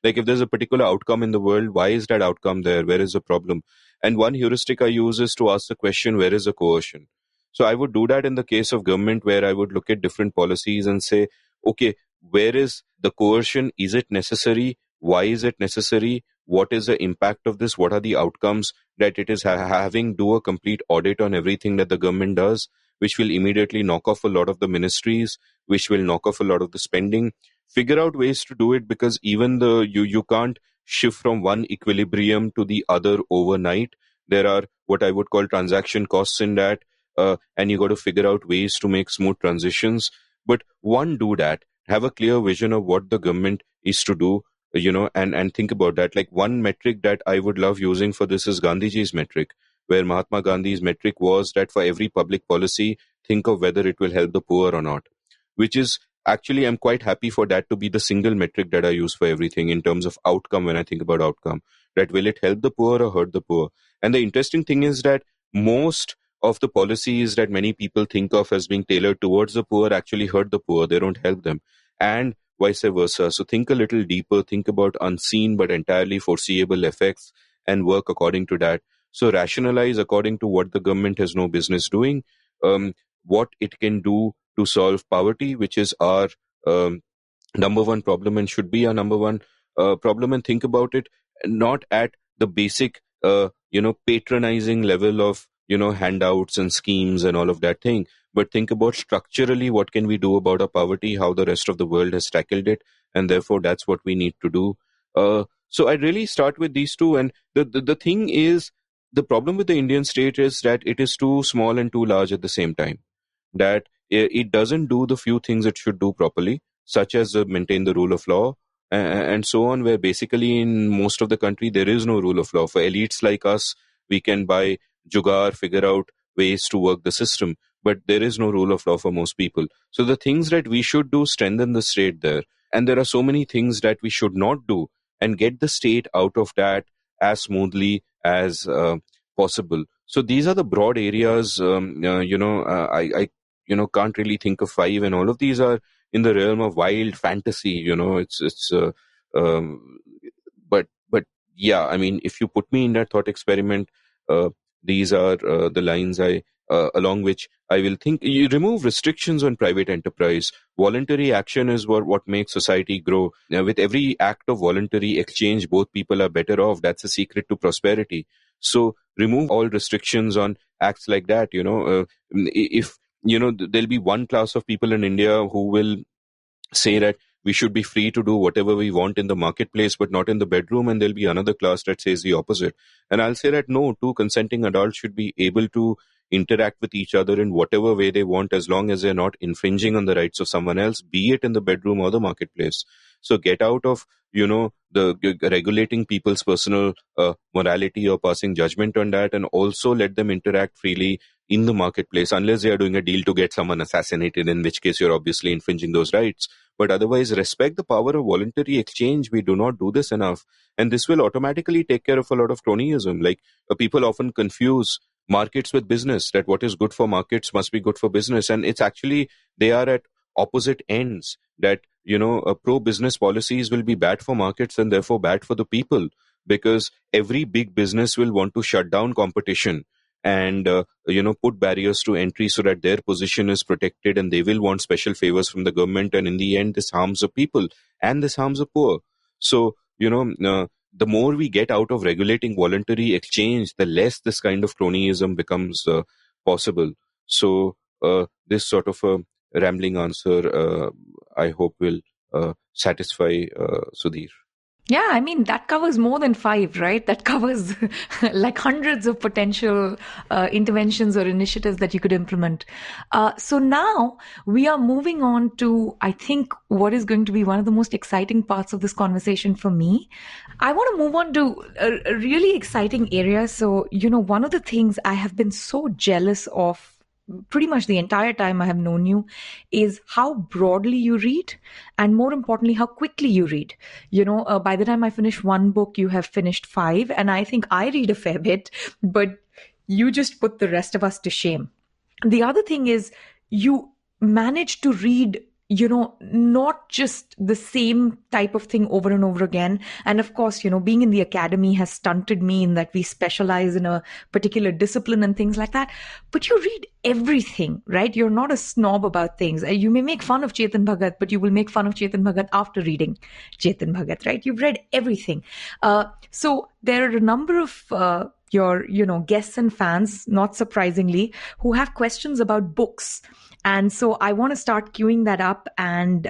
like if there's a particular outcome in the world, why is that outcome there? Where is the problem? And one heuristic I use is to ask the question, where is the coercion? So I would do that in the case of government, where I would look at different policies and say, okay, where is the coercion? Is it necessary? Why is it necessary? What is the impact of this? What are the outcomes that it is having? Do a complete audit on everything that the government does, which will immediately knock off a lot of the ministries, which will knock off a lot of the spending. Figure out ways to do it, because even you can't shift from one equilibrium to the other overnight. There are what I would call transaction costs in that, and you got to figure out ways to make smooth transitions. But one, do that. Have a clear vision of what the government is to do, and think about that. Like, one metric that I would love using for this is Gandhiji's metric, where Mahatma Gandhi's metric was that for every public policy, think of whether it will help the poor or not, which is actually, I'm quite happy for that to be the single metric that I use for everything in terms of outcome. When I think about outcome, that will it help the poor or hurt the poor? And the interesting thing is that most of the policies that many people think of as being tailored towards the poor actually hurt the poor. They don't help them, and vice versa. So think a little deeper, think about unseen but entirely foreseeable effects, and work according to that. So rationalize according to what the government has no business doing. what it can do to solve poverty, which is our number one problem and should be our number one problem, and think about it not at the basic patronizing level of handouts and schemes and all of that thing, but think about structurally what can we do about our poverty, how the rest of the world has tackled it, and therefore that's what we need to do. So I'd really start with these two, and the thing is, the problem with the Indian state is that it is too small and too large at the same time, that it doesn't do the few things it should do properly, such as maintain the rule of law and so on, where basically in most of the country there is no rule of law. For elites like us, we can buy jugaad, figure out ways to work the system, but there is no rule of law for most people. So the things that we should do strengthen the state there, and there are so many things that we should not do and get the state out of that as smoothly as possible. So these are the broad areas. I can't really think of five, and all of these are in the realm of wild fantasy. But yeah, I mean, if you put me in that thought experiment, these are the lines along which I will think. You remove restrictions on private enterprise. Voluntary action is what makes society grow. Now, with every act of voluntary exchange, both people are better off. That's the secret to prosperity. So remove all restrictions on acts like that. If there'll be one class of people in India who will say that we should be free to do whatever we want in the marketplace, but not in the bedroom, and there'll be another class that says the opposite. And I'll say that no, two consenting adults should be able to interact with each other in whatever way they want, as long as they're not infringing on the rights of someone else, be it in the bedroom or the marketplace. So get out of the regulating people's personal morality or passing judgment on that, and also let them interact freely in the marketplace, unless they are doing a deal to get someone assassinated, in which case you're obviously infringing those rights. But otherwise, respect the power of voluntary exchange. We do not do this enough, and this will automatically take care of a lot of cronyism. Like people often confuse markets with business, that what is good for markets must be good for business, and it's actually, they are at opposite ends. That pro-business policies will be bad for markets and therefore bad for the people, because every big business will want to shut down competition and put barriers to entry so that their position is protected, and they will want special favors from the government, and in the end this harms the people and this harms the poor. So the more we get out of regulating voluntary exchange, the less this kind of cronyism becomes possible. So this sort of a rambling answer, I hope will satisfy Sudhir. Yeah, I mean, that covers more than five, right? That covers like hundreds of potential interventions or initiatives that you could implement. So now we are moving on to, I think, what is going to be one of the most exciting parts of this conversation for me. I want to move on to a really exciting area. So, one of the things I have been so jealous of pretty much the entire time I have known you is how broadly you read, and more importantly, how quickly you read. By the time I finish one book, you have finished five, and I think I read a fair bit, but you just put the rest of us to shame. The other thing is you manage to read not just the same type of thing over and over again. And of course, being in the academy has stunted me in that we specialize in a particular discipline and things like that. But you read everything, right? You're not a snob about things. You may make fun of Chetan Bhagat, but you will make fun of Chetan Bhagat after reading Chetan Bhagat, right? You've read everything. So there are a number of your guests and fans, not surprisingly, who have questions about books. And so I want to start queuing that up and,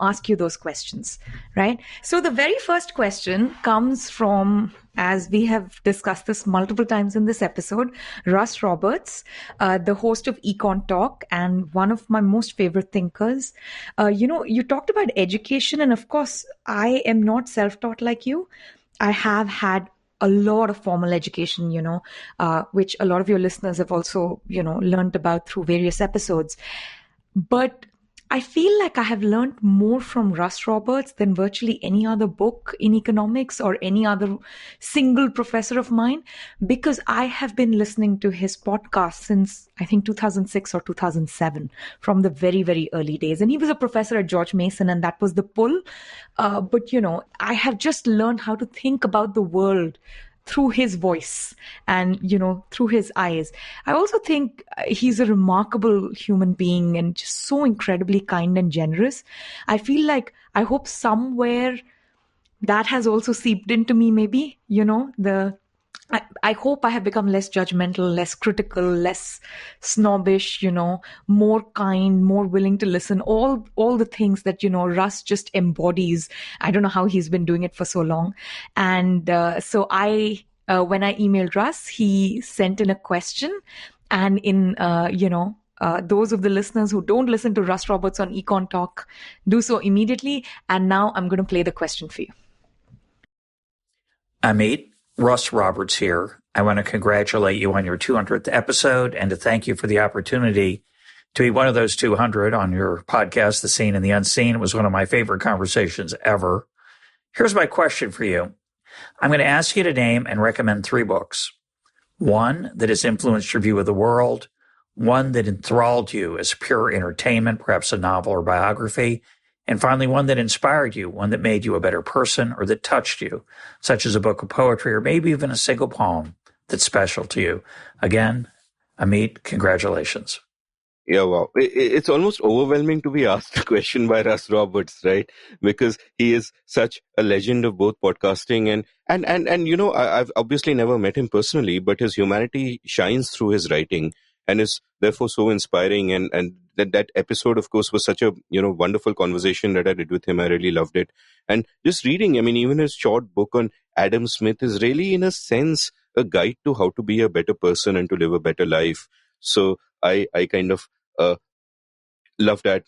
ask you those questions, right? So the very first question comes from, as we have discussed this multiple times in this episode, Russ Roberts, the host of Econ Talk and one of my most favorite thinkers. You talked about education, and of course, I am not self-taught like you. I have had a lot of formal education, which a lot of your listeners have also, learned about through various episodes. But I feel like I have learned more from Russ Roberts than virtually any other book in economics or any other single professor of mine, because I have been listening to his podcast since, I think, 2006 or 2007, from the very, very early days. And he was a professor at George Mason, and that was the pull. But I have just learned how to think about the world through his voice and, through his eyes. I also think he's a remarkable human being and just so incredibly kind and generous. I feel like, I hope somewhere that has also seeped into me, maybe, I hope I have become less judgmental, less critical, less snobbish, more kind, more willing to listen, all the things that, Russ just embodies. I don't know how he's been doing it for so long. And so when I emailed Russ, he sent in a question, and in, those of the listeners who don't listen to Russ Roberts on Econ Talk, do so immediately. And now I'm going to play the question for you. Amit, Russ Roberts here. I want to congratulate you on your 200th episode and to thank you for the opportunity to be one of those 200 on your podcast, The Seen and the Unseen. It was one of my favorite conversations ever. Here's my question for you. I'm going to ask you to name and recommend 3 books. One that has influenced your view of the world, one that enthralled you as pure entertainment, perhaps a novel or biography, and finally, one that inspired you, one that made you a better person or that touched you, such as a book of poetry or maybe even a single poem that's special to you. Again, Amit, congratulations. Yeah, wow. It's almost overwhelming to be asked a question by Russ Roberts, right? Because he is such a legend of both podcasting and I've obviously never met him personally, but his humanity shines through his writing and is therefore so inspiring. And that episode, of course, was such a, wonderful conversation that I did with him. I really loved it. And just reading, even his short book on Adam Smith is really, in a sense, a guide to how to be a better person and to live a better life. So I kind of love that.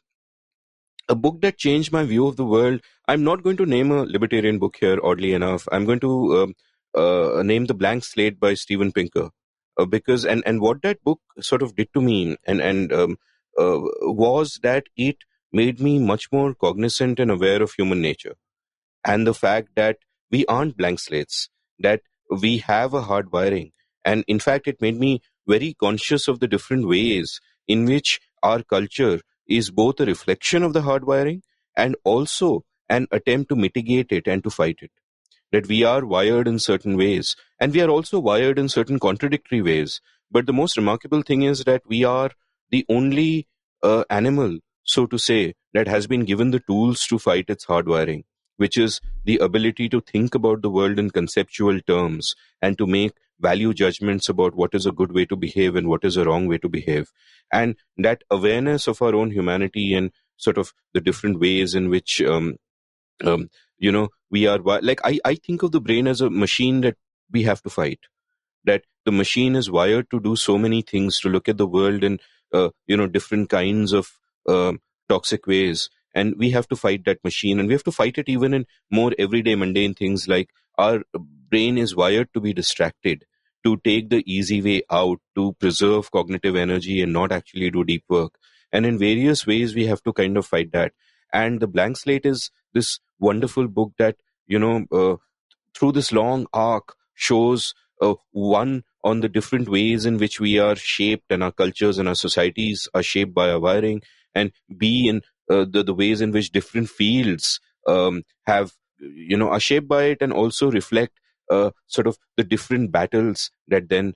A book that changed my view of the world. I'm not going to name a libertarian book here, oddly enough. I'm going to name The Blank Slate by Steven Pinker. Because what that book sort of did to me was that it made me much more cognizant and aware of human nature and the fact that we aren't blank slates, that we have a hard wiring. And in fact, it made me very conscious of the different ways in which our culture is both a reflection of the hard wiring and also an attempt to mitigate it and to fight it. That we are wired in certain ways and we are also wired in certain contradictory ways. But the most remarkable thing is that we are the only animal, so to say, that has been given the tools to fight its hard wiring, which is the ability to think about the world in conceptual terms and to make value judgments about what is a good way to behave and what is a wrong way to behave. And that awareness of our own humanity and sort of the different ways in which we are like, I think of the brain as a machine that we have to fight, that the machine is wired to do so many things, to look at the world in different kinds of toxic ways, and we have to fight that machine, and we have to fight it even in more everyday mundane things, like our brain is wired to be distracted, to take the easy way out, to preserve cognitive energy and not actually do deep work. And in various ways we have to kind of fight that. And The Blank Slate is this wonderful book that through this long arc shows one, on the different ways in which we are shaped and our cultures and our societies are shaped by our wiring, and B, in the ways in which different fields have are shaped by it and also reflect sort of the different battles that then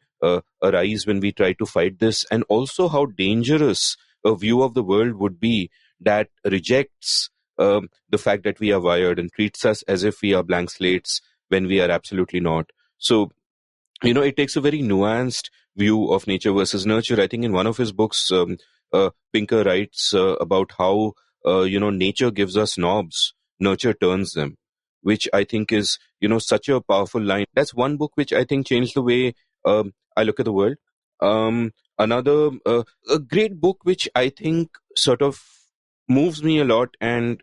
arise when we try to fight this, and also how dangerous a view of the world would be that rejects the fact that we are wired and treats us as if we are blank slates when we are absolutely not. So, it takes a very nuanced view of nature versus nurture. I think in one of his books, Pinker writes about how, nature gives us knobs, nurture turns them, which I think is, such a powerful line. That's one book which I think changed the way I look at the world. Another, a great book which I think sort of moves me a lot and,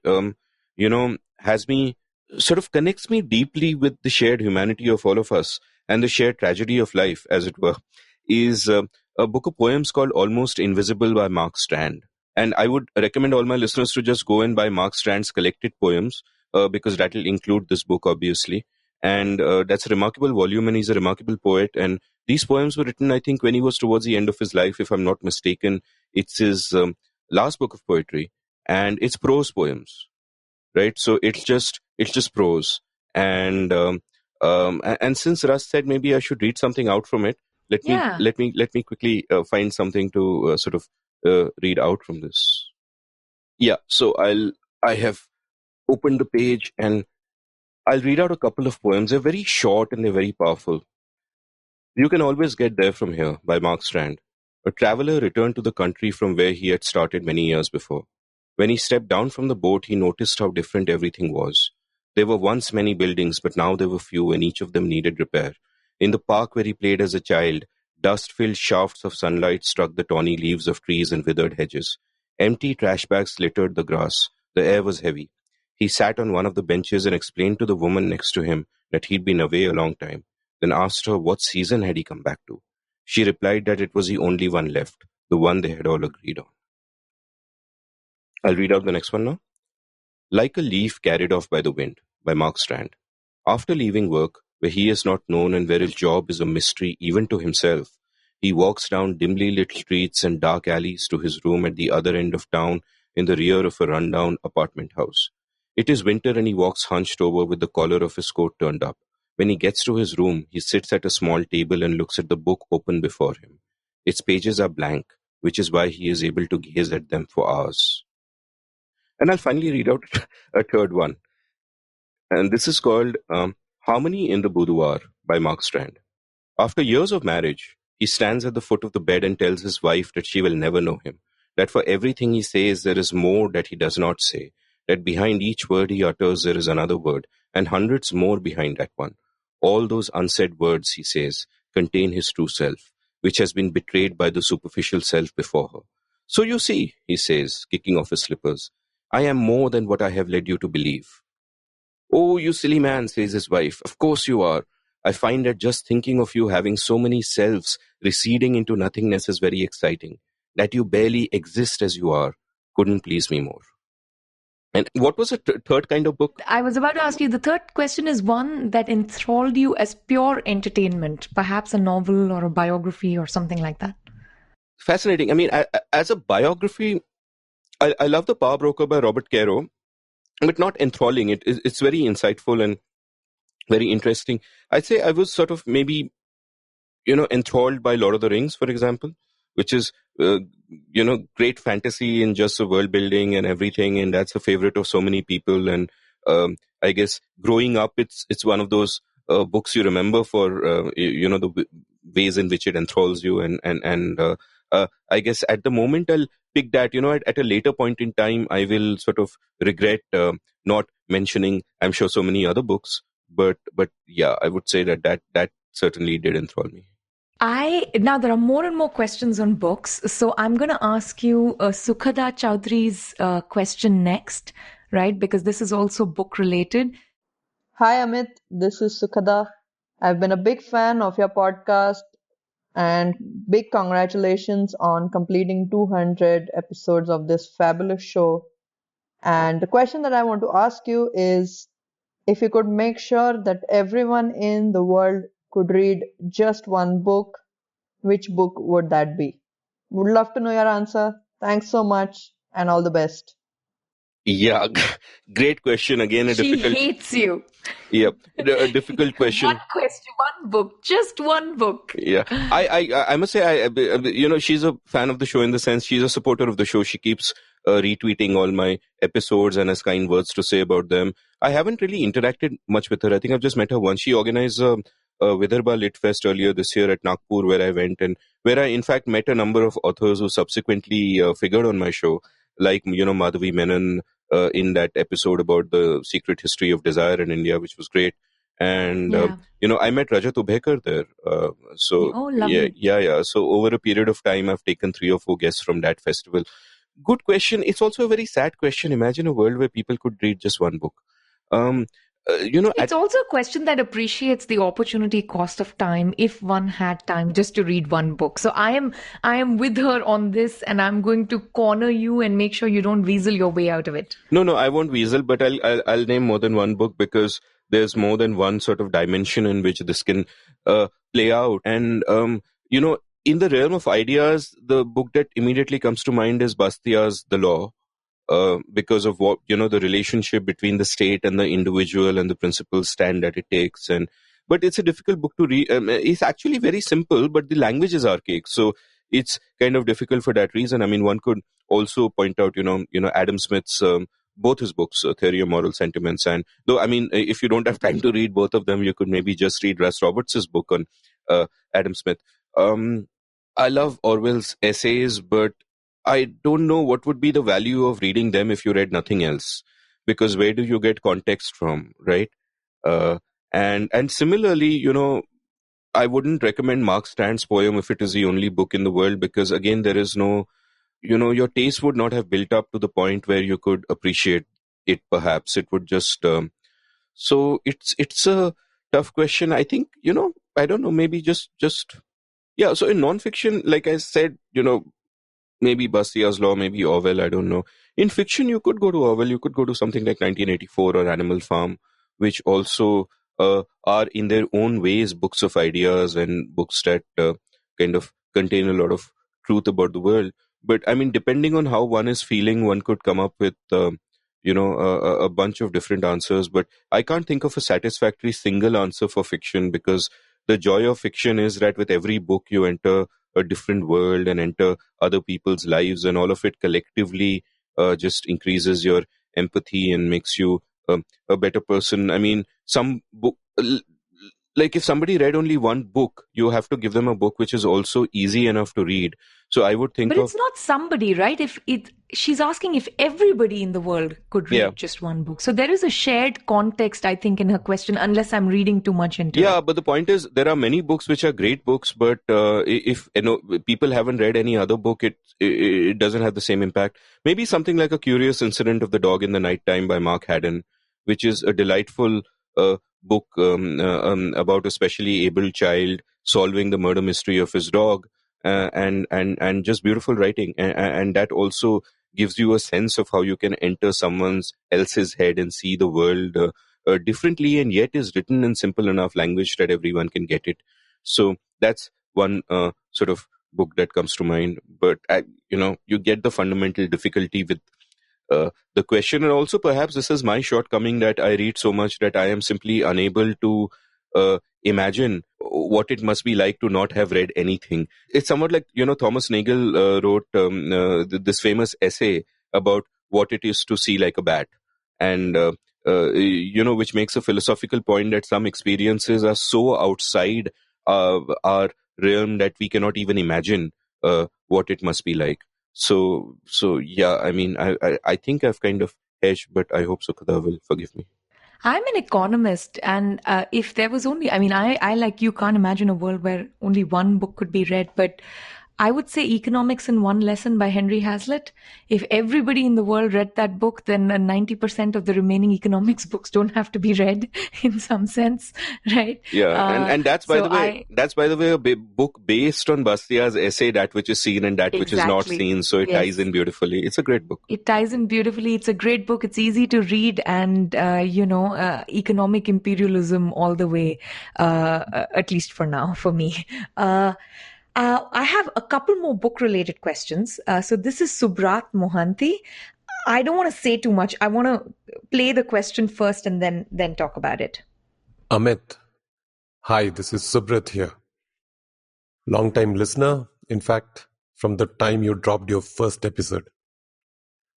has me, sort of connects me deeply with the shared humanity of all of us and the shared tragedy of life, as it were, is a book of poems called Almost Invisible by Mark Strand. And I would recommend all my listeners to just go and buy Mark Strand's collected poems, because that will include this book, obviously. And that's a remarkable volume, and he's a remarkable poet. And these poems were written, I think, when he was towards the end of his life, if I'm not mistaken. It's his last book of poetry, and it's prose poems, right? So it's just prose. And And since Russ said maybe I should read something out from it, let me quickly find something to sort of read out from this. Yeah, so I have opened the page and I'll read out a couple of poems. They're very short and they're very powerful. You Can Always Get There From Here by Mark Strand. A traveler returned to the country from where he had started many years before. When he stepped down from the boat, he noticed how different everything was. There were once many buildings, but now there were few, and each of them needed repair. In the park where he played as a child, dust-filled shafts of sunlight struck the tawny leaves of trees and withered hedges. Empty trash bags littered the grass. The air was heavy. He sat on one of the benches and explained to the woman next to him that he'd been away a long time, then asked her what season had he come back to. She replied that it was the only one left, the one they had all agreed on. I'll read out the next one now. Like a leaf carried off by the wind, by Mark Strand. After leaving work, where he is not known and where his job is a mystery even to himself, he walks down dimly lit streets and dark alleys to his room at the other end of town in the rear of a rundown apartment house. It is winter and he walks hunched over with the collar of his coat turned up. When he gets to his room, he sits at a small table and looks at the book open before him. Its pages are blank, which is why he is able to gaze at them for hours. And I'll finally read out a third one. And this is called Harmony in the Boudoir by Mark Strand. After years of marriage, he stands at the foot of the bed and tells his wife that she will never know him, that for everything he says there is more that he does not say, that behind each word he utters there is another word, and hundreds more behind that one. All those unsaid words, he says, contain his true self, which has been betrayed by the superficial self before her. So you see, he says, kicking off his slippers, I am more than what I have led you to believe. Oh, you silly man, says his wife. Of course you are. I find that just thinking of you having so many selves receding into nothingness is very exciting. That you barely exist as you are couldn't please me more. And what was the third kind of book? I was about to ask you, the third question is one that enthralled you as pure entertainment, perhaps a novel or a biography or something like that. Fascinating. I mean, as a biography, I love The Power Broker by Robert Caro, but not enthralling. It's very insightful and very interesting. I'd say I was sort of maybe, enthralled by Lord of the Rings, for example, which is, great fantasy and just the world building and everything. And that's a favorite of so many people. And I guess growing up, it's one of those books you remember for, the ways in which it enthralls you. And I guess at the moment I'll pick that, at a later point in time, I will sort of regret not mentioning, I'm sure, so many other books. But yeah, I would say that certainly did enthrall me. Now there are more and more questions on books, so I'm going to ask you Sukhada Chowdhury's question next, right? Because this is also book related. Hi Amit, this is Sukhada. I've been a big fan of your podcast and big congratulations on completing 200 episodes of this fabulous show. And the question that I want to ask you is, if you could make sure that everyone in the world could read just one book, which book would that be? Would love to know your answer. Thanks so much and all the best. Yeah, great question. Again, She hates you. Yeah, a difficult question. One question, one book, just one book. Yeah, I must say, she's a fan of the show in the sense she's a supporter of the show. She keeps retweeting all my episodes and has kind words to say about them. I haven't really interacted much with her. I think I've just met her once. She organized a Vidarbha Lit Fest earlier this year at Nagpur, where I went and where I in fact met a number of authors who subsequently figured on my show, like Madhavi Menon in that episode about the secret history of desire in India, which was great. And I met Rajat Ubihankar there. Yeah. So over a period of time, I've taken 3 or 4 guests from that festival. Good question. It's also a very sad question. Imagine a world where people could read just one book. It's also a question that appreciates the opportunity cost of time if one had time just to read one book. So I am with her on this, and I'm going to corner you and make sure you don't weasel your way out of it. No, I won't weasel, but I'll name more than one book because there's more than one sort of dimension in which this can play out. And in the realm of ideas, the book that immediately comes to mind is Bastiat's The Law. Because of what, the relationship between the state and the individual and the principal stand that it takes. And but it's a difficult book to read. It's actually very simple, but the language is archaic. So it's kind of difficult for that reason. I mean, one could also point out, Adam Smith's, both his books, Theory of Moral Sentiments. And though, I mean, if you don't have time to read both of them, you could maybe just read Russ Roberts' book on Adam Smith. I love Orwell's essays, but I don't know what would be the value of reading them if you read nothing else, because where do you get context from, right? And similarly, I wouldn't recommend Mark Strand's poem if it is the only book in the world, because again, there is no, your taste would not have built up to the point where you could appreciate it. Perhaps it would just. So it's a tough question. I think, I don't know, maybe just yeah. So in nonfiction, like I said, maybe Bastiat's Law, maybe Orwell, I don't know. In fiction, you could go to Orwell, you could go to something like 1984 or Animal Farm, which also are in their own ways books of ideas and books that kind of contain a lot of truth about the world. But I mean, depending on how one is feeling, one could come up with, a bunch of different answers. But I can't think of a satisfactory single answer for fiction, because the joy of fiction is that with every book you enter a different world and enter other people's lives, and all of it collectively just increases your empathy and makes you a better person. I mean, some book, like if somebody read only one book, you have to give them a book which is also easy enough to read. So I would think But it's not somebody, right? She's asking if everybody in the world could read just one book. So there is a shared context, I think, in her question, unless I'm reading too much into it. Yeah, but the point is, there are many books which are great books, but if people haven't read any other book, it doesn't have the same impact. Maybe something like A Curious Incident of the Dog in the Night Time by Mark Haddon, which is a delightful book about a specially able child solving the murder mystery of his dog, and just beautiful writing, and that also gives you a sense of how you can enter someone else's head and see the world differently, and yet is written in simple enough language that everyone can get it. So that's one sort of book that comes to mind. But you get the fundamental difficulty with the question, and also perhaps this is my shortcoming, that I read so much that I am simply unable to imagine what it must be like to not have read anything. It's somewhat like, Thomas Nagel wrote this famous essay about what it is to see like a bat, and which makes a philosophical point that some experiences are so outside our realm that we cannot even imagine what it must be like. So yeah, I mean, I think I've kind of hedged, but I hope Sukhada will forgive me. I'm an economist, and if there was only, I mean, I like you can't imagine a world where only one book could be read, but I would say Economics in One Lesson by Henry Hazlitt. If everybody in the world read that book, then 90% of the remaining economics books don't have to be read in some sense, right? Yeah, and that's by the way, a book based on Bastiat's essay, That Which Is Seen and That Which Is Not Seen. So it ties in beautifully. It's a great book. It ties in beautifully. It's a great book. It's easy to read, and economic imperialism all the way, at least for now, for me. I have a couple more book-related questions. So this is Subrat Mohanty. I don't want to say too much. I want to play the question first and then talk about it. Amit, hi, this is Subrat here. Long-time listener, in fact, from the time you dropped your first episode.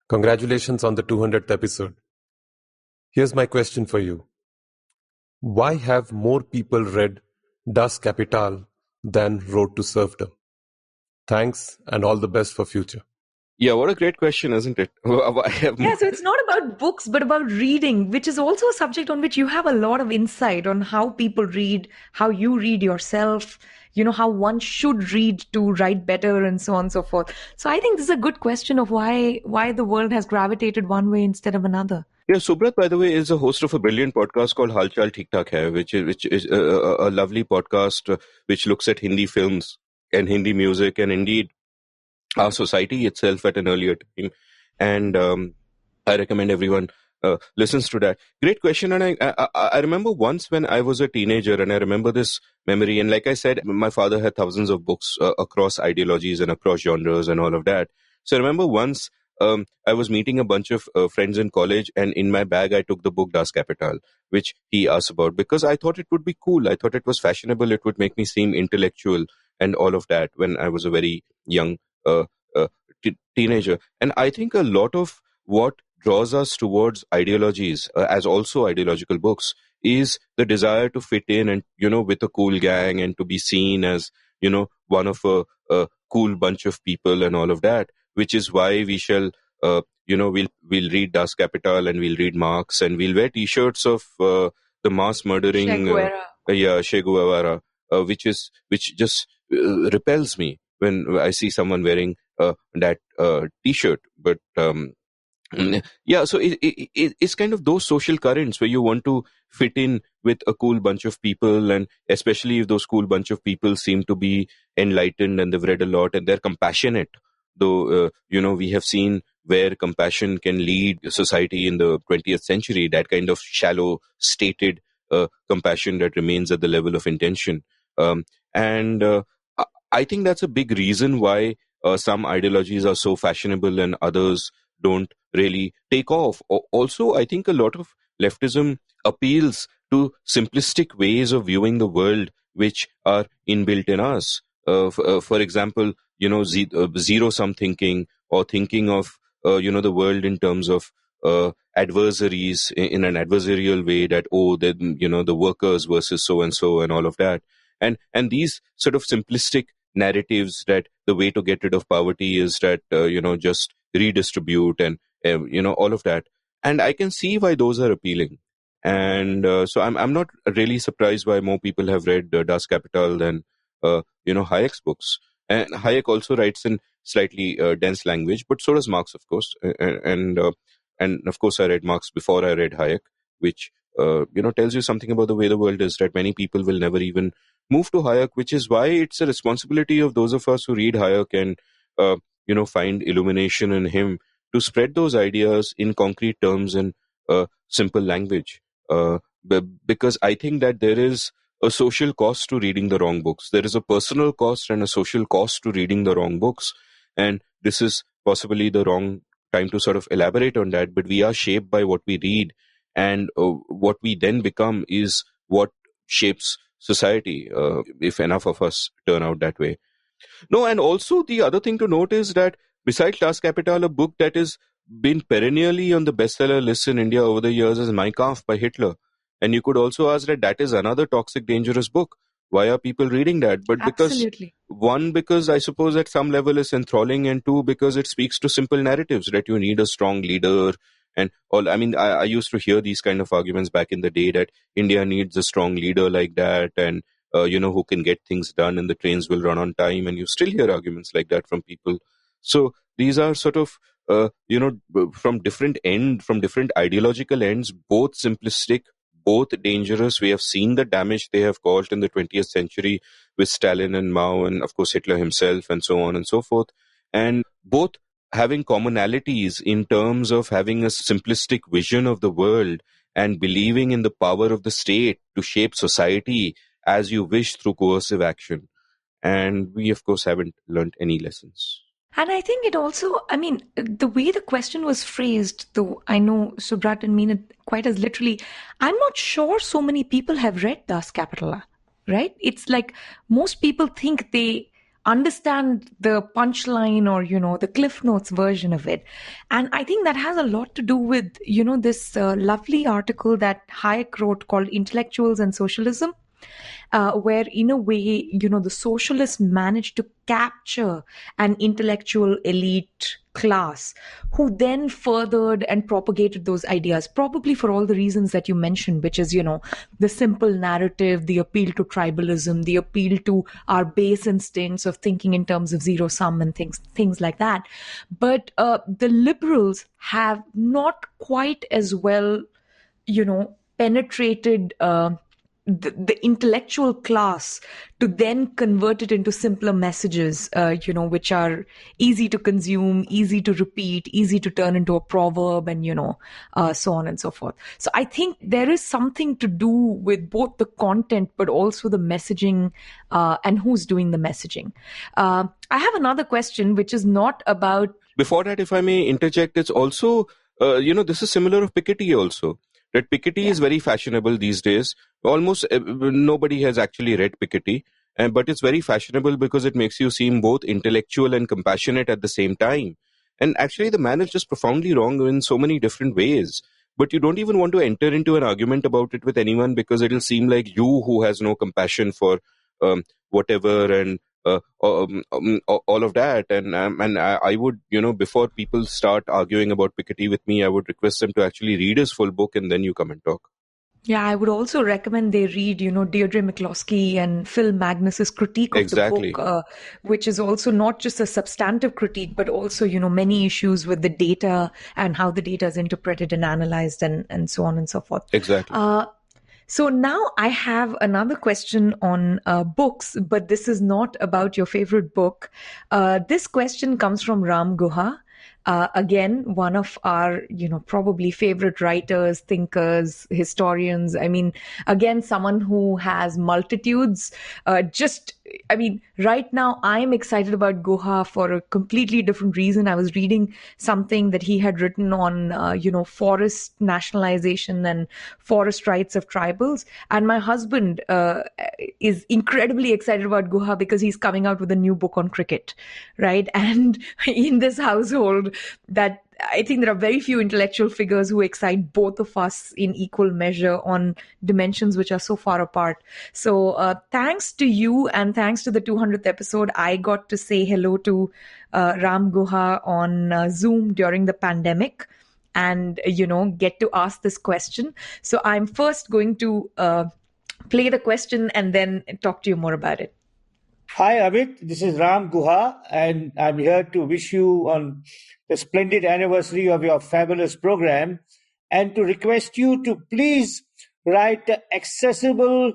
Congratulations on the 200th episode. Here's my question for you. Why have more people read Das Kapital than Road to Serfdom? Thanks, and all the best for future. Yeah, what a great question, isn't it? Yeah, so it's not about books, but about reading, which is also a subject on which you have a lot of insight on how people read, how you read yourself, how one should read to write better, and so on and so forth. So I think this is a good question of why the world has gravitated one way instead of another. Yeah, Subrat, by the way, is a host of a brilliant podcast called Haal-Chaal, Hai, which is a lovely podcast which looks at Hindi films and Hindi music, and indeed our society itself at an earlier time. And I recommend everyone listens to that. Great question. And I remember once when I was a teenager, and I remember this memory. And like I said, my father had thousands of books across ideologies and across genres and all of that. So I remember once I was meeting a bunch of friends in college, and in my bag I took the book Das Kapital, which he asked about, because I thought it would be cool. I thought it was fashionable. It would make me seem intellectual and all of that when I was a very young uh, teenager. And I think a lot of what draws us towards ideologies as also ideological books is the desire to fit in and, with a cool gang, and to be seen as, one of a cool bunch of people and all of that, which is why we shall, we'll read Das Kapital, and we'll read Marx, and we'll wear t-shirts of the mass murdering, Che Guevara, which just repels me when I see someone wearing that t-shirt. But so it's kind of those social currents where you want to fit in with a cool bunch of people, and especially if those cool bunch of people seem to be enlightened and they've read a lot and they're compassionate. Though, we have seen where compassion can lead society in the 20th century, that kind of shallow, stated compassion that remains at the level of intention. And I think that's a big reason why some ideologies are so fashionable and others don't really take off. Also, I think a lot of leftism appeals to simplistic ways of viewing the world which are inbuilt in us. For example, zero-sum thinking, or thinking of the world in terms of adversaries in an adversarial way, that the workers versus so and so and all of that, and these sort of simplistic narratives that the way to get rid of poverty is that just redistribute and all of that. And I can see why those are appealing. And so I'm not really surprised why more people have read Das Kapital than Hayek's books. And Hayek also writes in slightly dense language, but so does Marx, of course. And of course, I read Marx before I read Hayek, which tells you something about the way the world is, that many people will never even move to Hayek, which is why it's a responsibility of those of us who read Hayek and find illumination in him, to spread those ideas in concrete terms and simple language. Because I think that there is a social cost to reading the wrong books. There is a personal cost and a social cost to reading the wrong books. And this is possibly the wrong time to sort of elaborate on that, but we are shaped by what we read, and what we then become is what shapes society, if enough of us turn out that way. No, and also the other thing to note is that besides Das Kapital, a book that has been perennially on the bestseller list in India over the years is Mein Kampf by Hitler. And you could also ask that is another toxic, dangerous book. Why are people reading that? But Absolutely. because I suppose at some level it's enthralling, and two, because it speaks to simple narratives, that you need a strong leader and all. I mean, I used to hear these kind of arguments back in the day, that India needs a strong leader like that, and who can get things done and the trains will run on time. And you still hear arguments like that from people. So these are sort of, from different ideological ends, both simplistic, both dangerous. We have seen the damage they have caused in the 20th century with Stalin and Mao, and of course Hitler himself, and so on and so forth. And both having commonalities in terms of having a simplistic vision of the world and believing in the power of the state to shape society as you wish through coercive action. And we, of course, haven't learned any lessons. And I think it also, the way the question was phrased, though I know Subrat didn't mean it quite as literally, I'm not sure so many people have read Das Kapital, right? It's like most people think they understand the punchline or, the Cliff Notes version of it. And I think that has a lot to do with, this lovely article that Hayek wrote called Intellectuals and Socialism. Where in a way, the socialists managed to capture an intellectual elite class who then furthered and propagated those ideas, probably for all the reasons that you mentioned, which is, the simple narrative, the appeal to tribalism, the appeal to our base instincts of thinking in terms of zero sum and things like that. But the liberals have not quite as well, penetrated the intellectual class to then convert it into simpler messages, which are easy to consume, easy to repeat, easy to turn into a proverb, and, so on and so forth. So I think there is something to do with both the content, but also the messaging, and who's doing the messaging. I have another question, which is not about before that, if I may interject, it's also, this is similar of Piketty also. That Piketty is very fashionable these days. Almost nobody has actually read Piketty, but it's very fashionable because it makes you seem both intellectual and compassionate at the same time. And actually, the man is just profoundly wrong in so many different ways. But you don't even want to enter into an argument about it with anyone because it'll seem like you who has no compassion for whatever and all of that. And I would, before people start arguing about Piketty with me, I would request them to actually read his full book and then you come and talk. Yeah, I would also recommend they read, Deirdre McCloskey and Phil Magnus's critique of the book, which is also not just a substantive critique, but also, many issues with the data and how the data is interpreted and analyzed and so on and so forth. Exactly. So now I have another question on books, but this is not about your favorite book. This question comes from Ram Guha. Again, one of our, probably favorite writers, thinkers, historians. I mean, again, someone who has multitudes. Right now I'm excited about Guha for a completely different reason. I was reading something that he had written on, forest nationalization and forest rights of tribals. And my husband is incredibly excited about Guha because he's coming out with a new book on cricket, right? And in this household, that I think there are very few intellectual figures who excite both of us in equal measure on dimensions which are so far apart. So thanks to you and thanks to the 200th episode, I got to say hello to Ram Guha on Zoom during the pandemic and, get to ask this question. So I'm first going to play the question and then talk to you more about it. Hi, Amit. This is Ram Guha, and I'm here to wish you on the splendid anniversary of your fabulous program and to request you to please write an accessible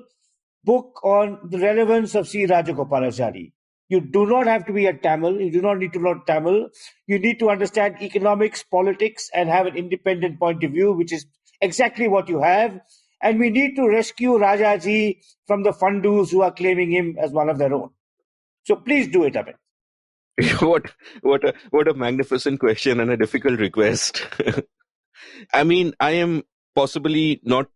book on the relevance of C. Rajagopalachari. You do not have to be a Tamil. You do not need to know Tamil. You need to understand economics, politics, and have an independent point of view, which is exactly what you have. And we need to rescue Rajaji from the fundus who are claiming him as one of their own. So please do it, Amit. What a magnificent question and a difficult request. I mean, I am possibly not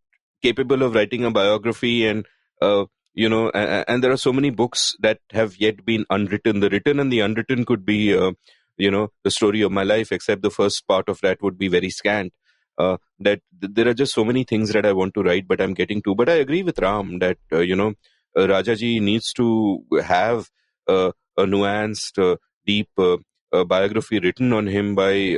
capable of writing a biography and, and there are so many books that have yet been unwritten. The written and the unwritten could be, the story of my life, except the first part of that would be very scant. That there are just so many things that I want to write, but I'm getting to. But I agree with Ram that, Rajaji needs to have a nuanced, deep biography written on him by,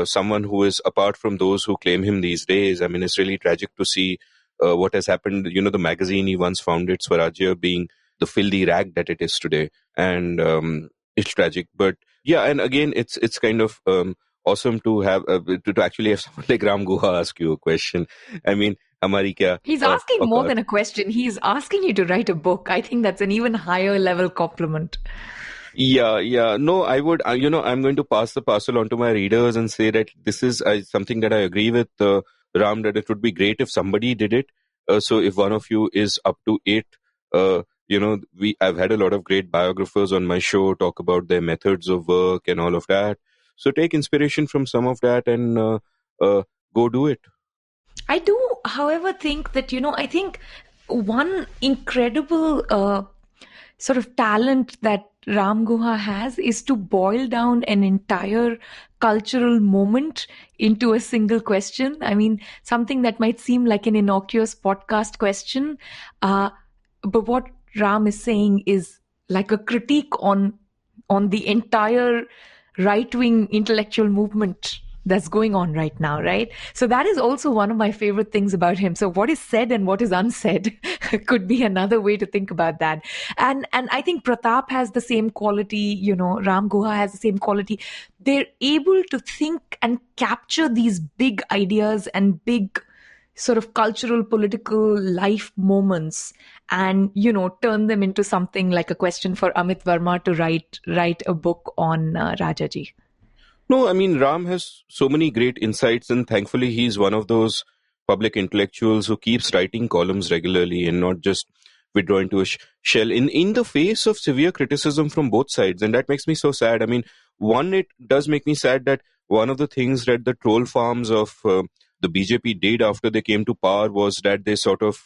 someone who is apart from those who claim him these days. I mean, it's really tragic to see what has happened. The magazine he once founded, Swarajya, being the filthy rag that it is today. And it's tragic. But yeah, and again, it's kind of awesome to have to actually have someone like Ram Guha ask you a question. I mean, he's asking more than a question. He's asking you to write a book. I think that's an even higher level compliment. Yeah. No, I would, I'm going to pass the parcel on to my readers and say that this is something that I agree with Ram, that it would be great if somebody did it. So if one of you is up to it, I've had a lot of great biographers on my show talk about their methods of work and all of that. So take inspiration from some of that and go do it. I do, however, think that, I think one incredible sort of talent that Ram Guha has is to boil down an entire cultural moment into a single question. I mean, something that might seem like an innocuous podcast question, but what Ram is saying is like a critique on the entire right-wing intellectual movement that's going on right now, right? So that is also one of my favorite things about him. So what is said and what is unsaid could be another way to think about that. And I think Pratap has the same quality, Ram Guha has the same quality. They're able to think and capture these big ideas and big sort of cultural, political life moments and, turn them into something like a question for Amit Varma to write a book on Rajaji. No, I mean, Ram has so many great insights, and thankfully he's one of those public intellectuals who keeps writing columns regularly and not just withdraw into a shell in the face of severe criticism from both sides. And that makes me so sad. I mean, one, it does make me sad that one of the things that the troll farms of the BJP did after they came to power was that they sort of,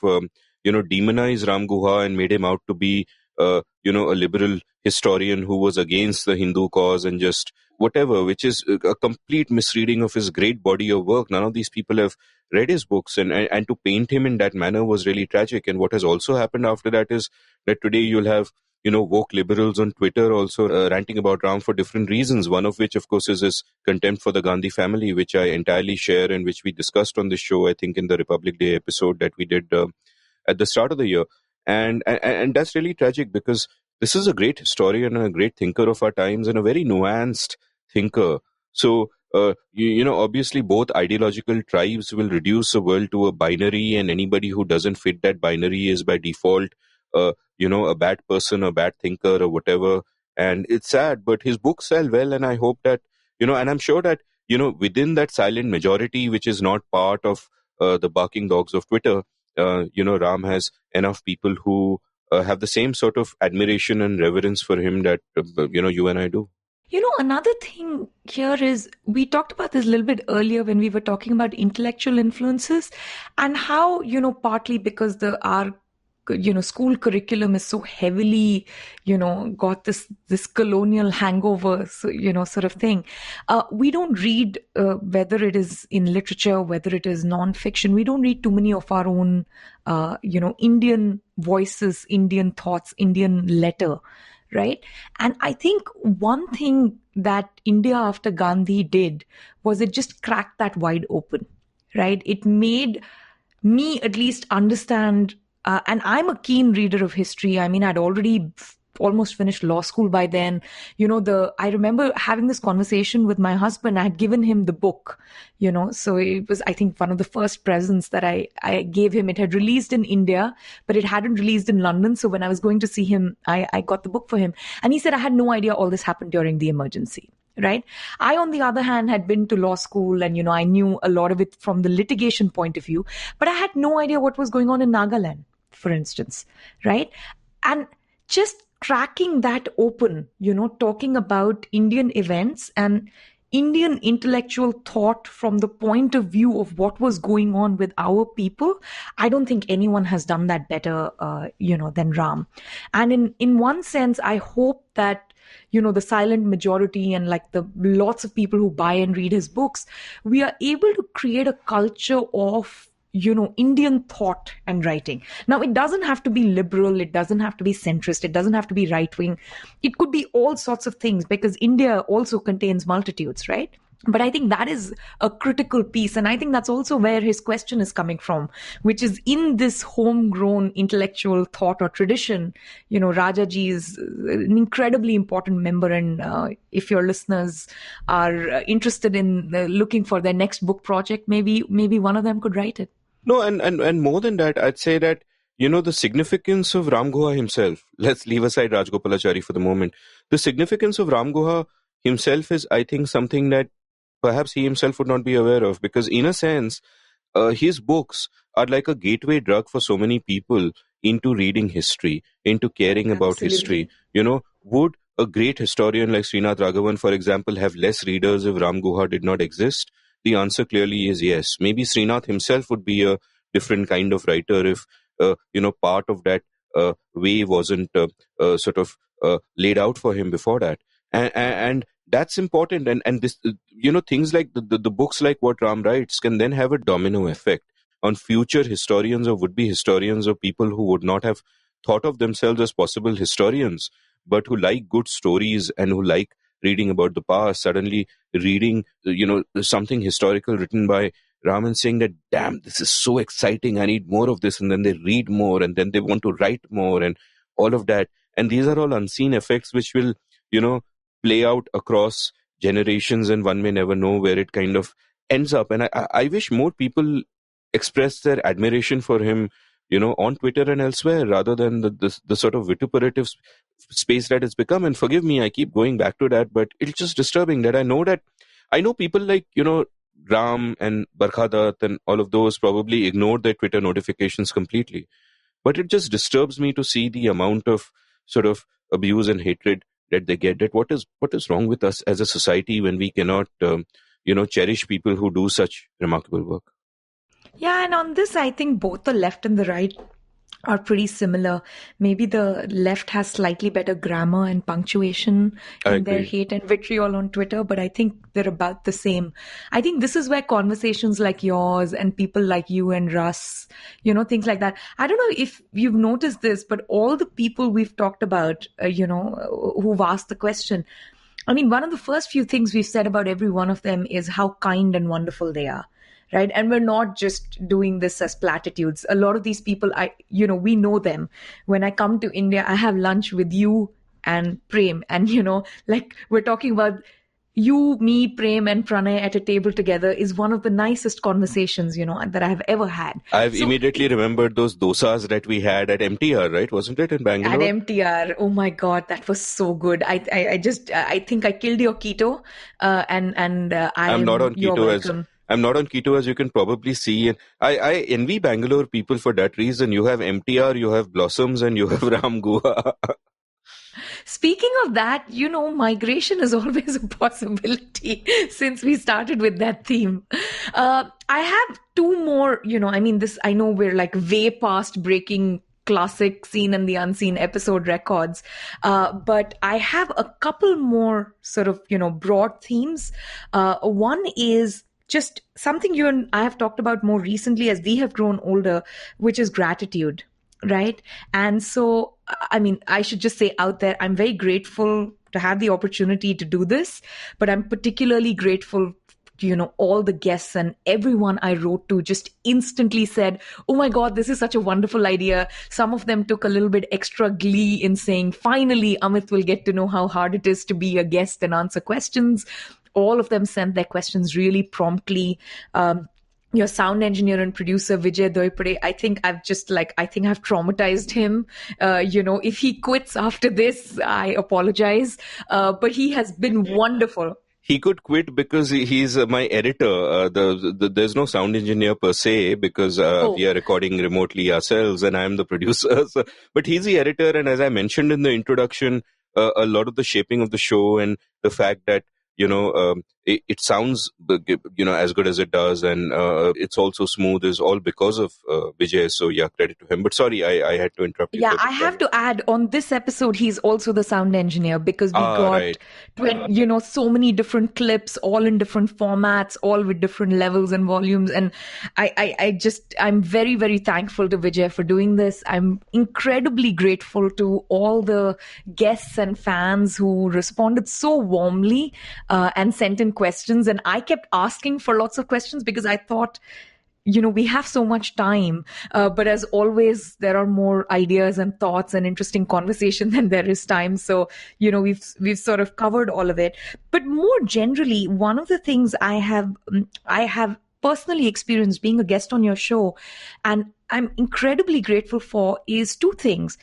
demonized Ram Guha and made him out to be, a liberal historian who was against the Hindu cause and just whatever, which is a complete misreading of his great body of work. None of these people have read his books, and to paint him in that manner was really tragic. And what has also happened after that is that today you'll have woke liberals on Twitter also ranting about Ram for different reasons. One of which, of course, is his contempt for the Gandhi family, which I entirely share and which we discussed on this show, I think, in the Republic Day episode that we did at the start of the year. And that's really tragic, because this is a great historian and a great thinker of our times and a very nuanced thinker. So, obviously both ideological tribes will reduce the world to a binary, and anybody who doesn't fit that binary is by default, a bad person, a bad thinker, or whatever. And it's sad, but his books sell well, and I hope that, and I'm sure that, within that silent majority, which is not part of the barking dogs of Twitter, Ram has enough people who have the same sort of admiration and reverence for him that, you and I do. Another thing here is, we talked about this a little bit earlier when we were talking about intellectual influences, and how, partly because our school curriculum is so heavily, got this colonial hangover, sort of thing. We don't read, whether it is in literature, whether it is non-fiction, we don't read too many of our own, Indian voices, Indian thoughts, Indian letter, right? And I think one thing that India after Gandhi did was it just cracked that wide open, right? It made me at least understand. And I'm a keen reader of history. I mean, I'd already almost finished law school by then. I remember having this conversation with my husband. I had given him the book, so it was, I think, one of the first presents that I gave him. It had released in India, but it hadn't released in London. So when I was going to see him, I got the book for him. And he said, I had no idea all this happened during the emergency. Right. I, on the other hand, had been to law school, and, I knew a lot of it from the litigation point of view, but I had no idea what was going on in Nagaland, for instance. Right. And just cracking that open, talking about Indian events and Indian intellectual thought from the point of view of what was going on with our people, I don't think anyone has done that better, than Ram. And in one sense, I hope that, the silent majority and like the lots of people who buy and read his books, we are able to create a culture of, Indian thought and writing. Now, it doesn't have to be liberal. It doesn't have to be centrist. It doesn't have to be right wing. It could be all sorts of things, because India also contains multitudes, right? But I think that is a critical piece. And I think that's also where his question is coming from, which is in this homegrown intellectual thought or tradition. Rajaji is an incredibly important member. And if your listeners are interested in looking for their next book project, maybe one of them could write it. No, and more than that, I'd say that, the significance of Ram Guha himself, let's leave aside Rajagopalachari for the moment. The significance of Ram Guha himself is, I think, something that perhaps he himself would not be aware of, because in a sense, his books are like a gateway drug for so many people into reading history, into caring about history. Would a great historian like Srinath Raghavan, for example, have less readers if Ram Guha did not exist? The answer clearly is yes. Maybe Srinath himself would be a different kind of writer if, part of that way wasn't sort of laid out for him before that. And that's important. And this, things like the books like what Ram writes can then have a domino effect on future historians or would-be historians or people who would not have thought of themselves as possible historians, but who like good stories and who like reading about the past, suddenly reading, something historical written by Ram and saying that, damn, this is so exciting, I need more of this. And then they read more and then they want to write more and all of that. And these are all unseen effects which will, play out across generations, and one may never know where it kind of ends up. And I wish more people express their admiration for him, on Twitter and elsewhere, rather than the sort of vituperative space that it's become. And forgive me, I keep going back to that, but it's just disturbing that I know people like, Ram and Barkhadat and all of those probably ignored their Twitter notifications completely. But it just disturbs me to see the amount of sort of abuse and hatred that they get. That what is wrong with us as a society when we cannot, cherish people who do such remarkable work. Yeah, and on this, I think both the left and the right are pretty similar. Maybe the left has slightly better grammar and punctuation in their hate and vitriol on Twitter, but I think they're about the same. I think this is where conversations like yours and people like you and Russ, things like that. I don't know if you've noticed this, but all the people we've talked about, who've asked the question, I mean, one of the first few things we've said about every one of them is how kind and wonderful they are. Right. And we're not just doing this as platitudes. A lot of these people, we know them. When I come to India, I have lunch with you and Prem. And, we're talking about you, me, Prem and Pranay at a table together is one of the nicest conversations, that I have ever had. I've immediately remembered those dosas that we had at MTR, right? Wasn't it in Bangalore? At MTR. Oh my God, that was so good. I think I killed your keto. I'm not on keto I'm not on keto, as you can probably see. And I envy Bangalore people for that reason. You have MTR, you have Blossoms, and you have Ram Guha. Speaking of that, migration is always a possibility since we started with that theme. I have two more, I know we're like way past breaking classic Seen and the Unseen episode records. But I have a couple more sort of, broad themes. One is just something you and I have talked about more recently as we have grown older, which is gratitude, right? And so, I should just say out there, I'm very grateful to have the opportunity to do this, but I'm particularly grateful all the guests and everyone I wrote to just instantly said, oh my God, this is such a wonderful idea. Some of them took a little bit extra glee in saying, finally, Amit will get to know how hard it is to be a guest and answer questions. All of them sent their questions really promptly. Your sound engineer and producer, Vijay Doipade, I think I've traumatized him. If he quits after this, I apologize. But he has been wonderful. He could quit because he's my editor. There's no sound engineer per se because we are recording remotely ourselves and I'm the producer. But he's the editor. And as I mentioned in the introduction, a lot of the shaping of the show and the fact that it sounds, as good as it does, and it's also smooth is all because of Vijay. So yeah, credit to him. But sorry, I had to interrupt you. Yeah, I have to add, on this episode, he's also the sound engineer because we got, so many different clips, all in different formats, all with different levels and volumes. And I'm very, very thankful to Vijay for doing this. I'm incredibly grateful to all the guests and fans who responded so warmly and sent in questions. And I kept asking for lots of questions because I thought, we have so much time. But as always, there are more ideas and thoughts and interesting conversation than there is time. So, we've sort of covered all of it. But more generally, one of the things I have personally experienced being a guest on your show, and I'm incredibly grateful for, is two things.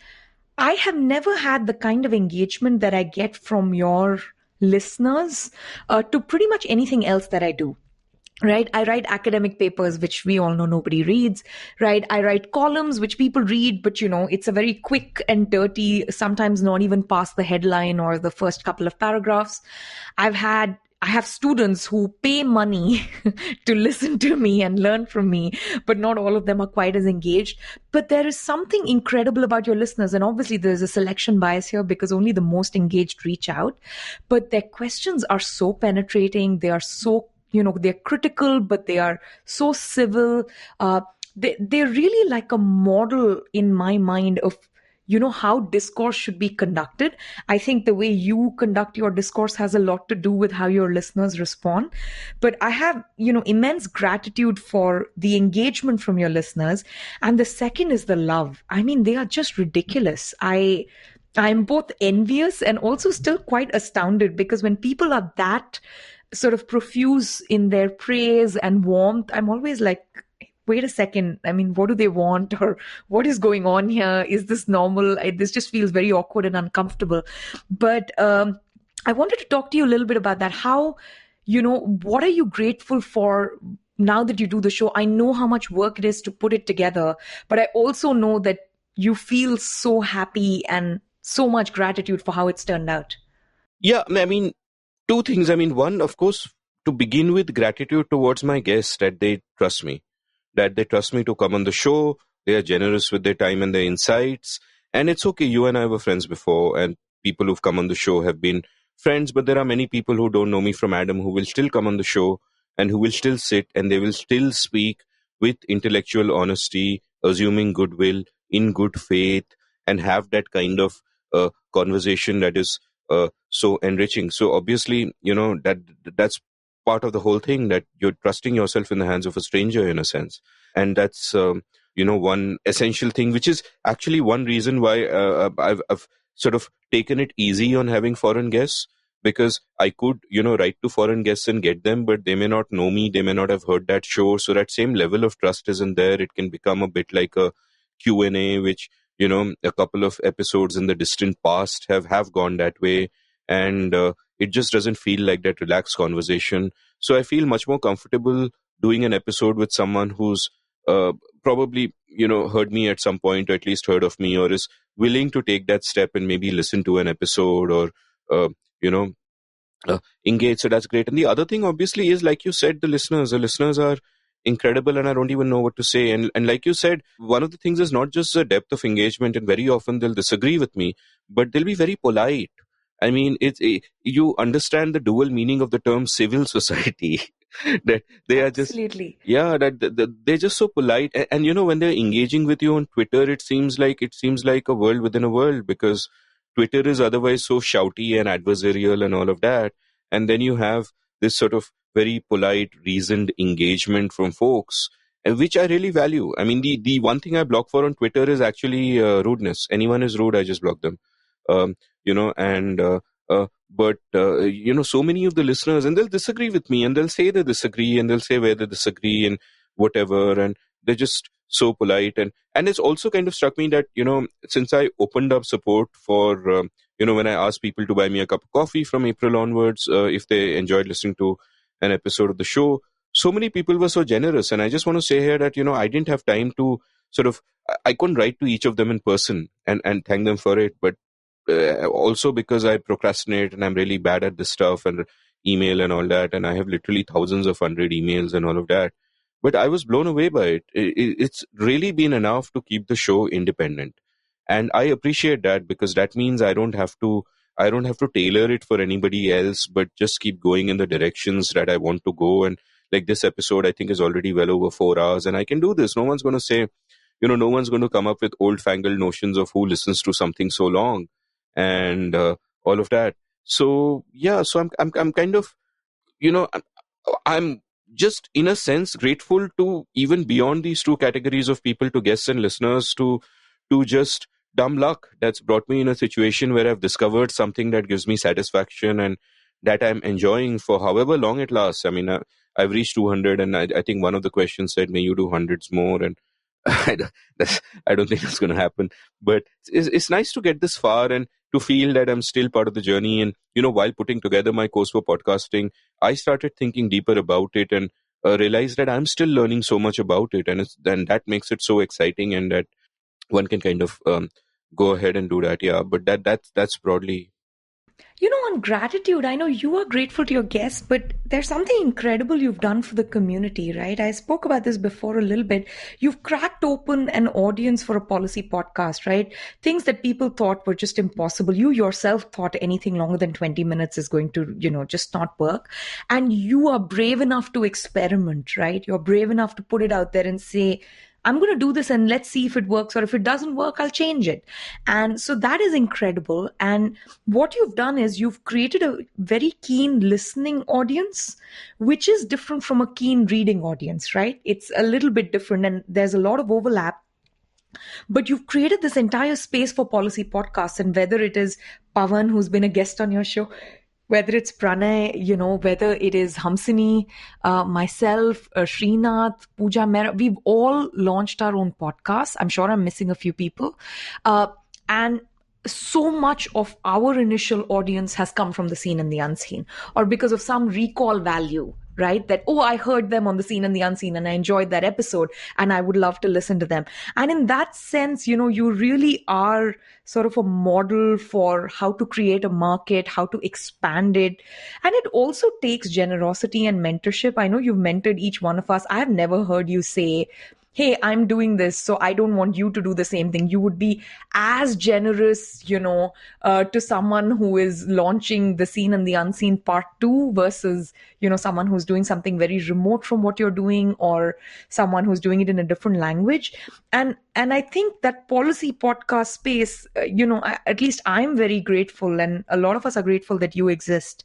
I have never had the kind of engagement that I get from your listeners to pretty much anything else that I do. Right. I write academic papers, which we all know nobody reads. Right. I write columns, which people read, but it's a very quick and dirty, sometimes not even past the headline or the first couple of paragraphs. I have students who pay money to listen to me and learn from me, but not all of them are quite as engaged. But there is something incredible about your listeners. And obviously there's a selection bias here because only the most engaged reach out. But their questions are so penetrating. They are so, they're critical, but they are so civil. They're really like a model in my mind of how discourse should be conducted. I think the way you conduct your discourse has a lot to do with how your listeners respond. But I have, immense gratitude for the engagement from your listeners. And the second is the love. I mean, they are just ridiculous. I'm both envious and also still quite astounded because when people are that sort of profuse in their praise and warmth, I'm always like, wait a second. I mean, what do they want or what is going on here? Is this normal? This just feels very awkward and uncomfortable. But I wanted to talk to you a little bit about that. How, what are you grateful for now that you do the show? I know how much work it is to put it together, but I also know that you feel so happy and so much gratitude for how it's turned out? Yeah, I mean, two things. I mean, one, of course, to begin with, gratitude towards my guests that they trust me, to come on the show. They are generous with their time and their insights. And it's okay. You and I were friends before, and people who've come on the show have been friends. But there are many people who don't know me from Adam who will still come on the show and who will still sit and they will still speak with intellectual honesty, assuming goodwill, in good faith, and have that kind of conversation that is so enriching. So obviously, that's part of the whole thing, that you're trusting yourself in the hands of a stranger in a sense. And that's one essential thing, which is actually one reason why I've sort of taken it easy on having foreign guests, because I could write to foreign guests and get them, but they may not know me, they may not have heard that show, so that same level of trust isn't there. It can become a bit like a Q&A, which a couple of episodes in the distant past have gone that way, and it just doesn't feel like that relaxed conversation. So I feel much more comfortable doing an episode with someone who's probably heard me at some point, or at least heard of me, or is willing to take that step and maybe listen to an episode, or engage. So that's great. And the other thing obviously is, like you said, the listeners are incredible, and I don't even know what to say. And like you said, one of the things is not just the depth of engagement, and very often they'll disagree with me, but they'll be very polite. I mean, you understand the dual meaning of the term civil society. That they are just, Absolutely. yeah, that they're just so polite. And when they're engaging with you on Twitter, it seems like a world within a world, because Twitter is otherwise so shouty and adversarial and all of that. And then you have this sort of very polite, reasoned engagement from folks, which I really value. I mean, the one thing I block for on Twitter is actually rudeness. Anyone is rude, I just block them. But so many of the listeners, and they'll disagree with me, and they'll say they disagree, and they'll say where they disagree and whatever, and they're just so polite. And it's also kind of struck me that, since I opened up support for, when I asked people to buy me a cup of coffee from April onwards, if they enjoyed listening to an episode of the show, so many people were so generous. And I just want to say here that, I didn't have time to I couldn't write to each of them in person and thank them for it. But also because I procrastinate and I'm really bad at this stuff and email and all that. And I have literally thousands of unread emails and all of that. But I was blown away by it. It's really been enough to keep the show independent. And I appreciate that, because that means I don't have to tailor it for anybody else, but just keep going in the directions that I want to go. And like this episode, I think is already well over 4 hours, and I can do this. No one's going to say, no one's going to come up with old fangled notions of who listens to something so long and all of that. So yeah, so I'm kind of, I'm just in a sense grateful to, even beyond these two categories of people, to guests and listeners, to just dumb luck that's brought me in a situation where I've discovered something that gives me satisfaction and that I'm enjoying for however long it lasts. I mean, I've reached 200, and I think one of the questions said, may you do hundreds more, and I don't think that's going to happen. But it's nice to get this far and to feel that I'm still part of the journey. And, while putting together my course for podcasting, I started thinking deeper about it and realized that I'm still learning so much about it. And that makes it so exciting, and that one can kind of go ahead and do that. Yeah, but that's broadly. On gratitude, I know you are grateful to your guests, but there's something incredible you've done for the community, right? I spoke about this before a little bit. You've cracked open an audience for a policy podcast, right? Things that people thought were just impossible. You yourself thought anything longer than 20 minutes is going to, just not work. And you are brave enough to experiment, right? You're brave enough to put it out there and say, I'm going to do this and let's see if it works, or if it doesn't work, I'll change it. And so that is incredible. And what you've done is you've created a very keen listening audience, which is different from a keen reading audience, right? It's a little bit different, and there's a lot of overlap. But you've created this entire space for policy podcasts, and whether it is Pawan, who's been a guest on your show, whether it's Pranay, whether it is Hamsini, myself, Srinath, Pooja Mehra, we've all launched our own podcasts. I'm sure I'm missing a few people. And so much of our initial audience has come from the seen and the unseen, or because of some recall value right? That, oh, I heard them on The Seen and the Unseen and I enjoyed that episode and I would love to listen to them. And in that sense, you really are sort of a model for how to create a market, how to expand it. And it also takes generosity and mentorship. I know you've mentored each one of us. I have never heard you say, hey, I'm doing this, so I don't want you to do the same thing. You would be as generous, to someone who is launching The Seen and the Unseen Part 2 versus, someone who's doing something very remote from what you're doing, or someone who's doing it in a different language. And I think that policy podcast space, at least I'm very grateful, and a lot of us are grateful that you exist.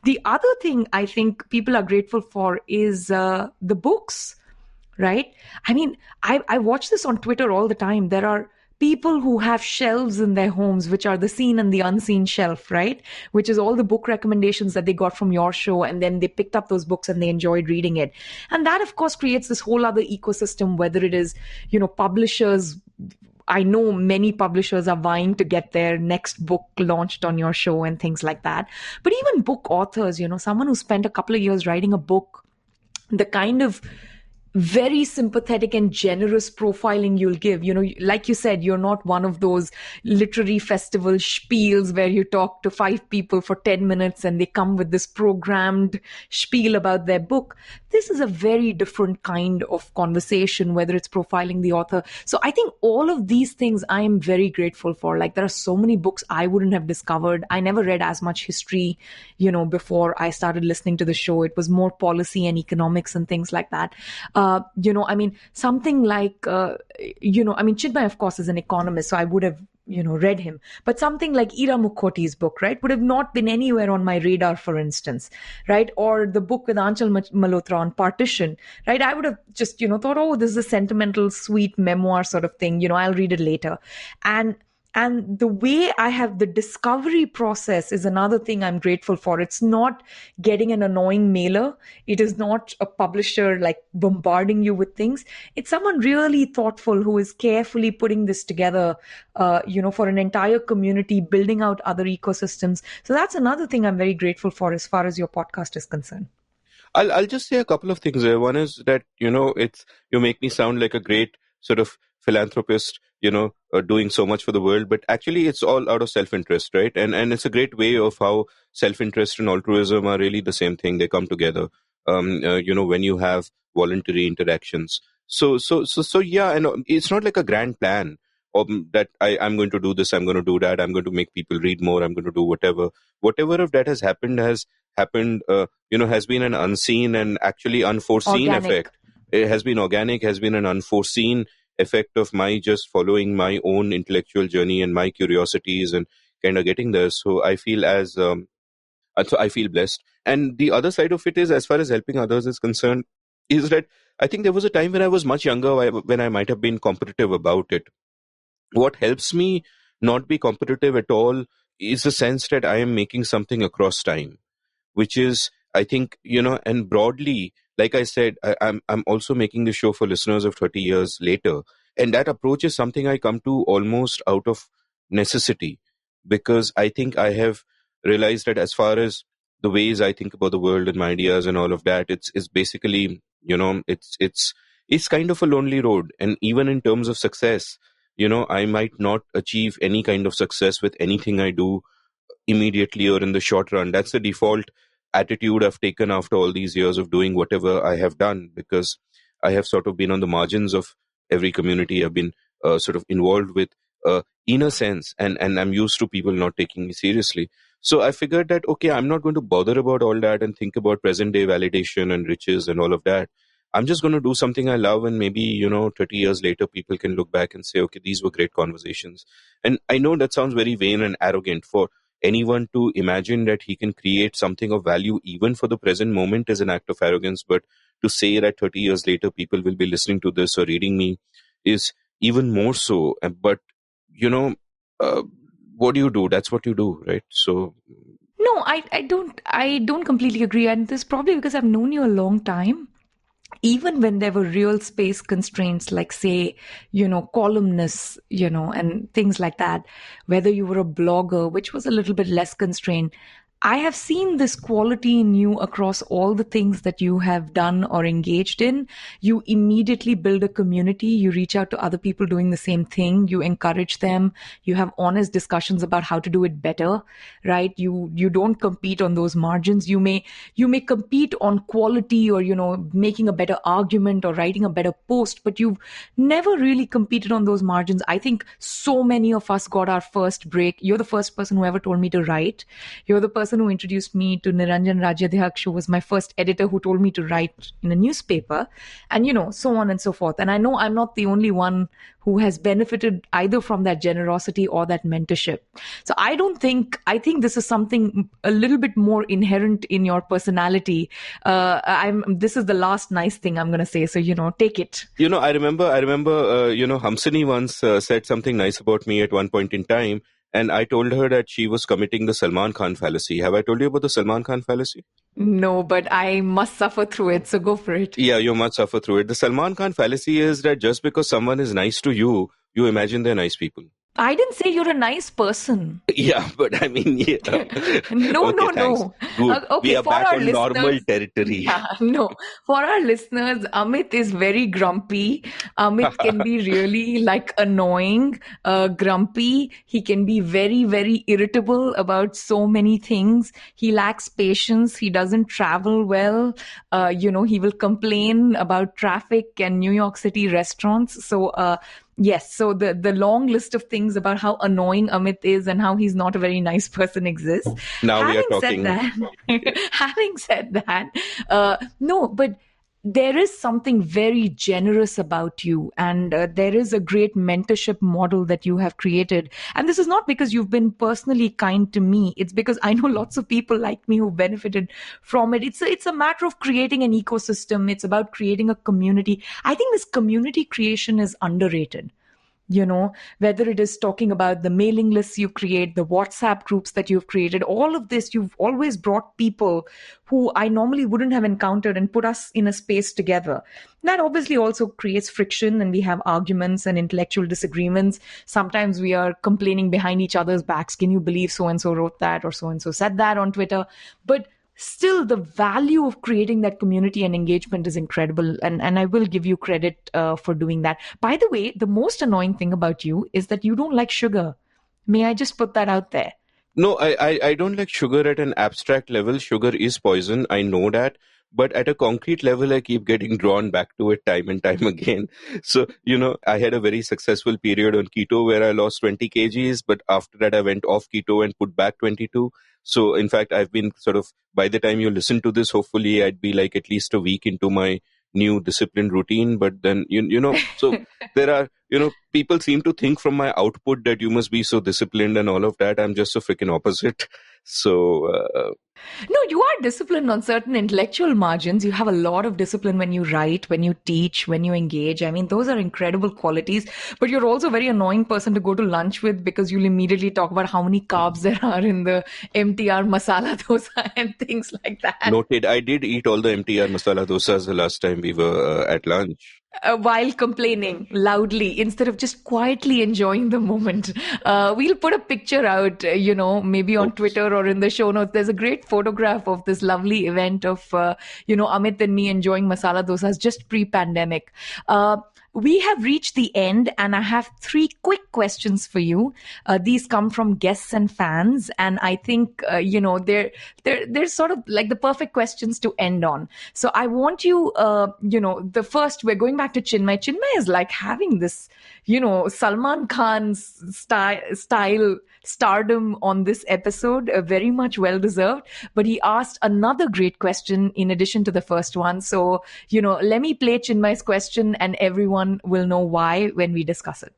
The other thing I think people are grateful for is the books. Right? I mean, I watch this on Twitter all the time. There are people who have shelves in their homes, which are the seen and the unseen shelf, right? Which is all the book recommendations that they got from your show. And then they picked up those books and they enjoyed reading it. And that, of course, creates this whole other ecosystem, whether it is, publishers. I know many publishers are vying to get their next book launched on your show and things like that. But even book authors, someone who spent a couple of years writing a book, the kind of very sympathetic and generous profiling you'll give. Like you said, you're not one of those literary festival spiels where you talk to 5 people for 10 minutes and they come with this programmed spiel about their book. This is a very different kind of conversation, whether it's profiling the author. So I think all of these things I am very grateful for. Like, there are so many books I wouldn't have discovered. I never read as much history, before I started listening to the show. It was more policy and economics and things like that. Something like, Chinmay, of course, is an economist, so I would have, read him. But something like Ira Mukhoty's book, right, would have not been anywhere on my radar, for instance, right? Or the book with Haal-Chaal Malhotra on partition, right? I would have just, thought, oh, this is a sentimental, sweet memoir sort of thing. I'll read it later. And the way I have the discovery process is another thing I'm grateful for. It's not getting an annoying mailer. It is not a publisher like bombarding you with things. It's someone really thoughtful who is carefully putting this together, for an entire community, building out other ecosystems. So that's another thing I'm very grateful for as far as your podcast is concerned. I'll just say a couple of things there. One is that, you make me sound like a great sort of philanthropist, doing so much for the world, but actually it's all out of self-interest, right? And it's a great way of how self-interest and altruism are really the same thing. They come together, when you have voluntary interactions. So yeah, and it's not like a grand plan that I'm going to do this, I'm going to do that, I'm going to make people read more, I'm going to do whatever of that has happened, has been an unseen and actually unforeseen organic effect. It has been organic, has been an unforeseen effect of my just following my own intellectual journey and my curiosities and kind of getting there. So I feel I feel blessed. And the other side of it is, as far as helping others is concerned, is that I think there was a time when I was much younger when I might have been competitive about it. What helps me not be competitive at all is the sense that I am making something across time, which is, I think, and broadly, like I said, I'm also making the show for listeners of 30 years later. And that approach is something I come to almost out of necessity, because I think I have realized that as far as the ways I think about the world and my ideas and all of that, it's basically, it's kind of a lonely road. And even in terms of success, I might not achieve any kind of success with anything I do immediately or in the short run. That's the default attitude I've taken after all these years of doing whatever I have done, because I have sort of been on the margins of every community I've been sort of involved with, in a sense, and I'm used to people not taking me seriously. So I figured that, okay, I'm not going to bother about all that and think about present day validation and riches and all of that. I'm just going to do something I love, and maybe, 30 years later, people can look back and say, okay, these were great conversations. And I know that sounds very vain and arrogant for anyone to imagine that he can create something of value even for the present moment is an act of arrogance. But to say that 30 years later, people will be listening to this or reading me is even more so. But, what do you do? That's what you do, right? So... No, I don't completely agree. And this is probably because I've known you a long time. Even when there were real space constraints, like, say, columnists, and things like that, whether you were a blogger, which was a little bit less constrained, I have seen this quality in you across all the things that you have done or engaged in. You immediately build a community. You reach out to other people doing the same thing. You encourage them. You have honest discussions about how to do it better, right? You don't compete on those margins. You may compete on quality or, making a better argument or writing a better post, but you've never really competed on those margins. I think so many of us got our first break. You're the first person who ever told me to write. You're the person who introduced me to Niranjan Rajadyaksh, who was my first editor who told me to write in a newspaper, and so on and so forth. And I know I'm not the only one who has benefited either from that generosity or that mentorship. So I think this is something a little bit more inherent in your personality. This is the last nice thing I'm going to say. So, take it. I remember, Hamsini once said something nice about me at one point in time. And I told her that she was committing the Salman Khan fallacy. Have I told you about the Salman Khan fallacy? No, but I must suffer through it. So go for it. Yeah, you must suffer through it. The Salman Khan fallacy is that just because someone is nice to you, you imagine they're nice people. I didn't say you're a nice person. Yeah, but I mean, yeah. No. Good. Okay, we are back on normal territory. Yeah, no. For our listeners, Amit is very grumpy. Amit can be really annoying, grumpy. He can be very, very irritable about so many things. He lacks patience. He doesn't travel well. He will complain about traffic and New York City restaurants. So, yes, so the long list of things about how annoying Amit is and how he's not a very nice person exists. Now we are talking. Having said that, no, but there is something very generous about you, and there is a great mentorship model that you have created. And this is not because you've been personally kind to me. It's because I know lots of people like me who benefited from it. It's a matter of creating an ecosystem. It's about creating a community. I think this community creation is underrated. Whether it is talking about the mailing lists you create, the WhatsApp groups that you've created, all of this, you've always brought people who I normally wouldn't have encountered and put us in a space together. That obviously also creates friction, and we have arguments and intellectual disagreements. Sometimes we are complaining behind each other's backs. Can you believe so-and-so wrote that or so-and-so said that on Twitter? But still, the value of creating that community and engagement is incredible. And I will give you credit for doing that. By the way, the most annoying thing about you is that you don't like sugar. May I just put that out there? No, I don't like sugar at an abstract level. Sugar is poison. I know that. But at a concrete level, I keep getting drawn back to it time and time again. So, I had a very successful period on keto where I lost 20 kgs. But after that, I went off keto and put back 22. So, in fact, I've been by the time you listen to this, hopefully I'd be at least a week into my new discipline routine. But then, so there are, people seem to think from my output that you must be so disciplined and all of that. I'm just so freaking opposite. So... No, you are disciplined on certain intellectual margins. You have a lot of discipline when you write, when you teach, when you engage. I mean, those are incredible qualities. But you're also a very annoying person to go to lunch with because you'll immediately talk about how many carbs there are in the MTR masala dosa and things like that. Noted. I did eat all the MTR masala dosas the last time we were at lunch. While complaining loudly instead of just quietly enjoying the moment. We'll put a picture out, maybe on Twitter or in the show notes. There's a great photograph of this lovely event of, Amit and me enjoying masala dosas just pre-pandemic. We have reached the end, and I have 3 quick questions for you. These come from guests and fans, and I think they're sort of like the perfect questions to end on. So I want you, the first, we're going back to Chinmay. Chinmay is like having this, Salman Khan's style stardom on this episode, very much well deserved. But he asked another great question in addition to the first one. So, let me play Chinmay's question, and everyone will know why when we discuss it.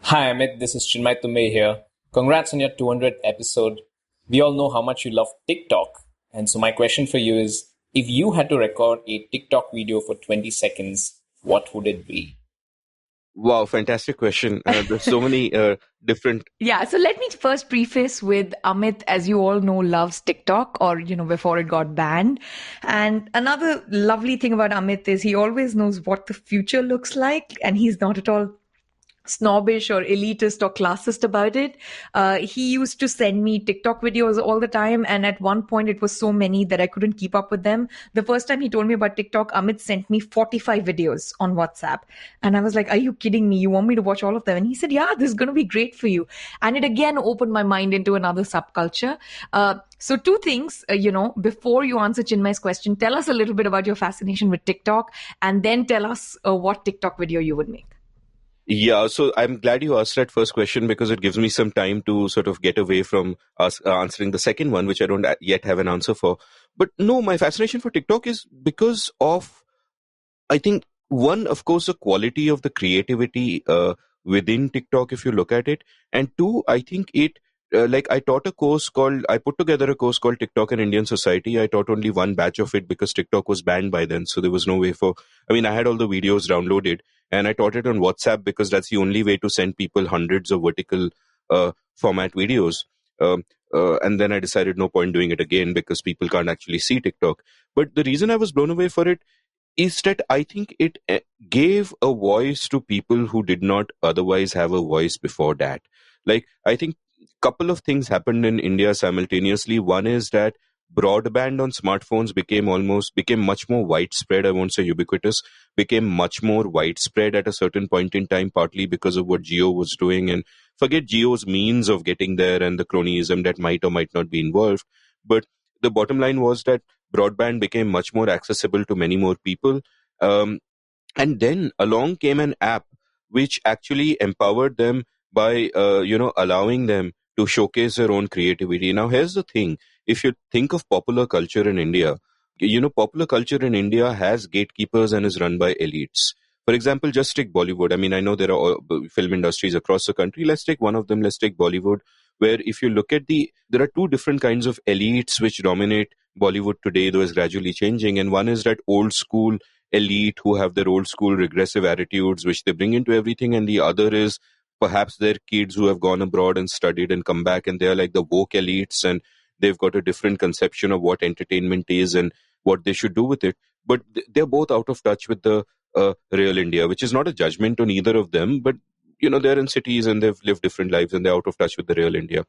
Hi, Amit. This is Chinmay Tumbe here. Congrats on your 200th episode. We all know how much you love TikTok. And so my question for you is, if you had to record a TikTok video for 20 seconds, what would it be? Wow, fantastic question. There's so many different... Yeah, so let me first preface with Amit, as you all know, loves TikTok, or, before it got banned. And another lovely thing about Amit is he always knows what the future looks like, and he's not at all snobbish or elitist or classist about it. He used to send me TikTok videos all the time, and at one point it was so many that I couldn't keep up with them. The first time he told me about TikTok, Amit sent me 45 videos on WhatsApp, and I was like, are you kidding me? You want me to watch all of them? And he said, yeah, this is going to be great for you. And it again opened my mind into another subculture. So two things, before you answer Chinmay's question, tell us a little bit about your fascination with TikTok, and then tell us what TikTok video you would make. Yeah, so I'm glad you asked that first question because it gives me some time to sort of get away from answering the second one, which I don't yet have an answer for. But no, my fascination for TikTok is because of, I think, one, of course, the quality of the creativity within TikTok, if you look at it. And two, I think I put together a course called TikTok and Indian Society. I taught only one batch of it because TikTok was banned by then. So there was no way I had all the videos downloaded and I taught it on WhatsApp because that's the only way to send people hundreds of vertical format videos. And then I decided no point doing it again because people can't actually see TikTok. But the reason I was blown away for it is that I think it gave a voice to people who did not otherwise have a voice before that. Like, I think a couple of things happened in India simultaneously. One is that broadband on smartphones became much more widespread. I won't say ubiquitous, became much more widespread at a certain point in time, partly because of what Jio was doing. And forget Jio's means of getting there and the cronyism that might or might not be involved. But the bottom line was that broadband became much more accessible to many more people. And then along came an app which actually empowered them by, allowing them to showcase their own creativity. Now, here's the thing. If you think of popular culture in India, popular culture in India has gatekeepers and is run by elites. For example, just take Bollywood. I know there are film industries across the country. Let's take one of them. Let's take Bollywood, where if you look at there are two different kinds of elites which dominate Bollywood today, though is gradually changing. And one is that old school elite who have their old school regressive attitudes, which they bring into everything. And the other is perhaps their kids who have gone abroad and studied and come back, and they're like the woke elites, and they've got a different conception of what entertainment is and what they should do with it. But they're both out of touch with the real India, which is not a judgment on either of them, but they're in cities and they've lived different lives and they're out of touch with the real India.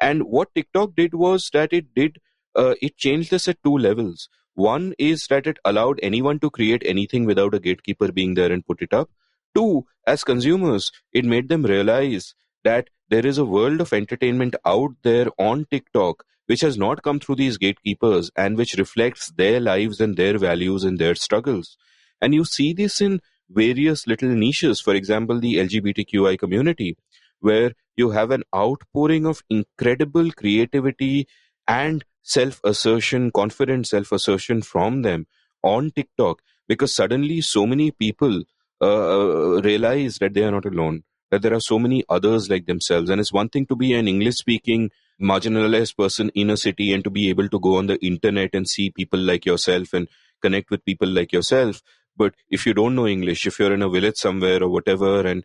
And what TikTok did was that it changed this at two levels. One is that it allowed anyone to create anything without a gatekeeper being there and put it up. Two, as consumers, it made them realize that there is a world of entertainment out there on TikTok which has not come through these gatekeepers and which reflects their lives and their values and their struggles. And you see this in various little niches. For example, the LGBTQI community, where you have an outpouring of incredible creativity and self-assertion, confident self-assertion from them on TikTok, because suddenly so many people realize that they are not alone, that there are so many others like themselves. And it's one thing to be an English-speaking marginalized person in a city and to be able to go on the internet and see people like yourself and connect with people like yourself. But if you don't know English, if you're in a village somewhere or whatever, and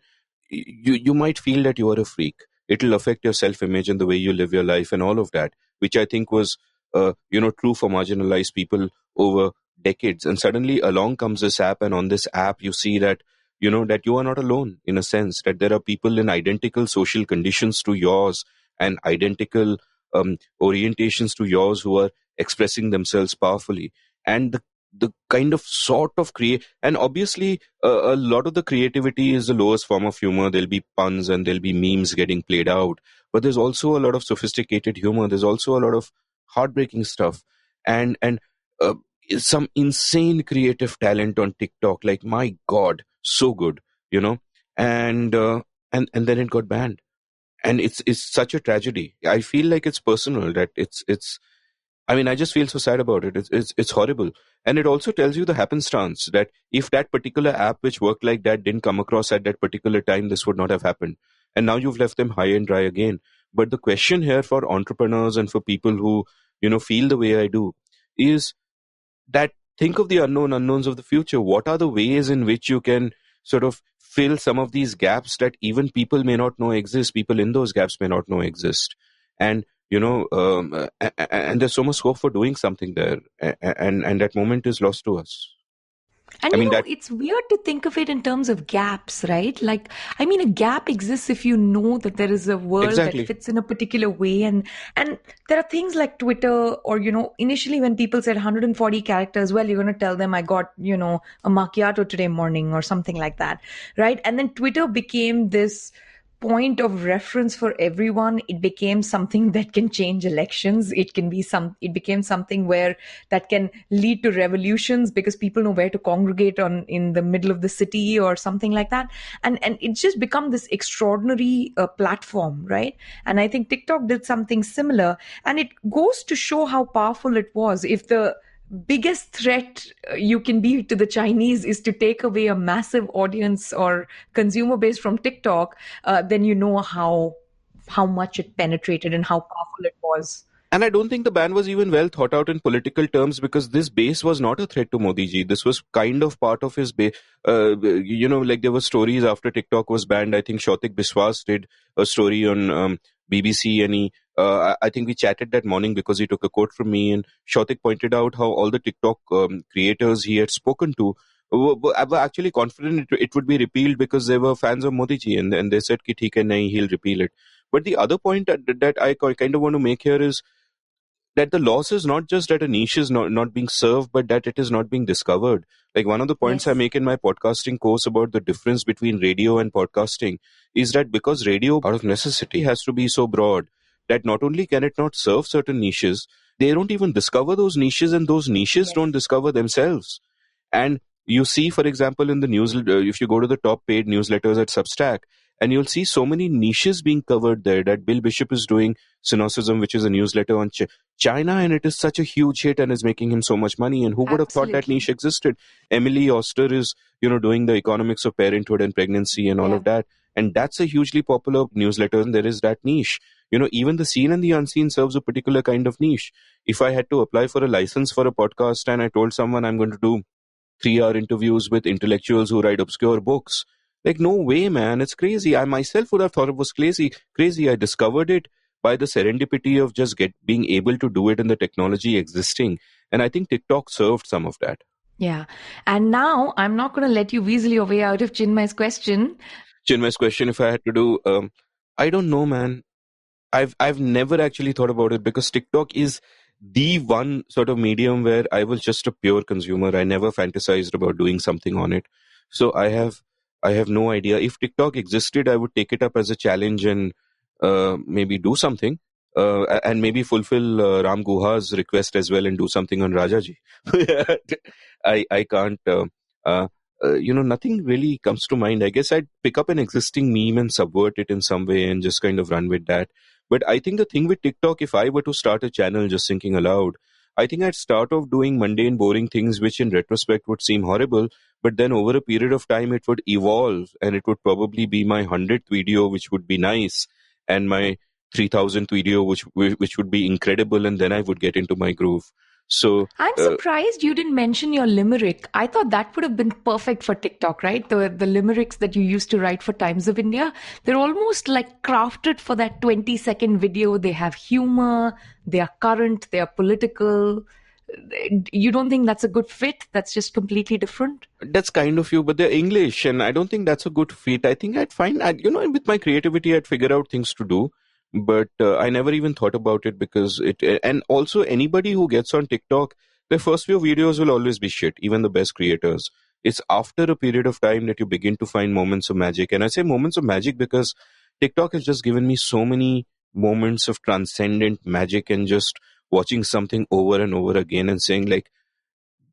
you might feel that you are a freak. It'll affect your self-image and the way you live your life and all of that, which I think was, true for marginalized people over decades. And suddenly along comes this app, and on this app you see that, that you are not alone, in a sense, that there are people in identical social conditions to yours and identical orientations to yours who are expressing themselves powerfully. And the kind of sort of and obviously a lot of the creativity is the lowest form of humor. There'll be puns and there'll be memes getting played out, but there's also a lot of sophisticated humor. There's also a lot of heartbreaking stuff and some insane creative talent on TikTok. Like, my God, so good, and then it got banned, and it's such a tragedy. I feel like it's personal, that it's I just feel so sad about it. It's horrible. And it also tells you the happenstance that if that particular app which worked like that didn't come across at that particular time, this would not have happened. And now you've left them high and dry again. But the question here for entrepreneurs and for people who, feel the way I do is that think of the unknowns of the future. What are the ways in which you can sort of fill some of these gaps that even people may not know exist, people in those gaps may not know exist? And and there's so much scope for doing something there, and that moment is lost to us. And it's weird to think of it in terms of gaps, right? Like, I mean, a gap exists if you know that there is a world that fits in a particular way. And there are things like Twitter or, initially when people said 140 characters, well, you're going to tell them I got, a macchiato today morning or something like that, right? And then Twitter became this point of reference for everyone. It became something that can change elections. It became something where that can lead to revolutions because people know where to congregate in the middle of the city or something like that. And it's just become this extraordinary platform, right? And I think TikTok did something similar, and it goes to show how powerful it was. If the biggest threat you can be to the Chinese is to take away a massive audience or consumer base from TikTok, then you know how much it penetrated and how powerful it was. And I don't think the ban was even well thought out in political terms, because this base was not a threat to Modi ji. This was kind of part of his base. Like there were stories after TikTok was banned. I think Shautik Biswas did a story on BBC, and I think we chatted that morning because he took a quote from me, and Shautik pointed out how all the TikTok creators he had spoken to were actually confident it would be repealed because they were fans of Modi ji, and they said ki theek hai, nahi, he'll repeal it. But the other point that I kind of want to make here is that the loss is not just that a niche is not being served, but that it is not being discovered. Like one of the points I make in my podcasting course about the difference between radio and podcasting is that because radio out of necessity has to be so broad that not only can it not serve certain niches, they don't even discover those niches, and those niches don't discover themselves. And you see, for example, in the news, if you go to the top paid newsletters at Substack, and you'll see so many niches being covered there, that Bill Bishop is doing Cynicism, which is a newsletter on China, and it is such a huge hit and is making him so much money. And who would have thought that niche existed? Emily Oster is, doing the economics of parenthood and pregnancy and all of that. And that's a hugely popular newsletter, and there is that niche. Even the Seen and the Unseen serves a particular kind of niche. If I had to apply for a license for a podcast and I told someone I'm going to do 3-hour interviews with intellectuals who write obscure books, like, no way, man, it's crazy. I myself would have thought it was crazy. I discovered it by the serendipity of just being able to do it and the technology existing. And I think TikTok served some of that. Yeah. And now I'm not going to let you weasel your way out of Chinmay's question. If I had to do, I don't know, man. I've never actually thought about it, because TikTok is the one sort of medium where I was just a pure consumer. I never fantasized about doing something on it. So I have no idea. If TikTok existed, I would take it up as a challenge and maybe do something, and maybe fulfill Ram Guha's request as well and do something on Rajaji. I can't, nothing really comes to mind. I guess I'd pick up an existing meme and subvert it in some way and just kind of run with that. But I think the thing with TikTok, if I were to start a channel, just thinking aloud, I think I'd start off doing mundane, boring things which in retrospect would seem horrible, but then over a period of time it would evolve, and it would probably be my 100th video, which would be nice, and my 3000th video, which would be incredible, and then I would get into my groove. So I'm surprised you didn't mention your limerick. I thought that would have been perfect for TikTok, right? The limericks that you used to write for Times of India, they're almost like crafted for that 20-second video. They have humor, they are current, they are political. You don't think that's a good fit? That's just completely different? That's kind of you, but they're English, and I don't think that's a good fit. I think I'd find, with my creativity, I'd figure out things to do. But I never even thought about it, because and also anybody who gets on TikTok, their first few videos will always be shit, even the best creators. It's after a period of time that you begin to find moments of magic. And I say moments of magic because TikTok has just given me so many moments of transcendent magic, and just watching something over and over again and saying like,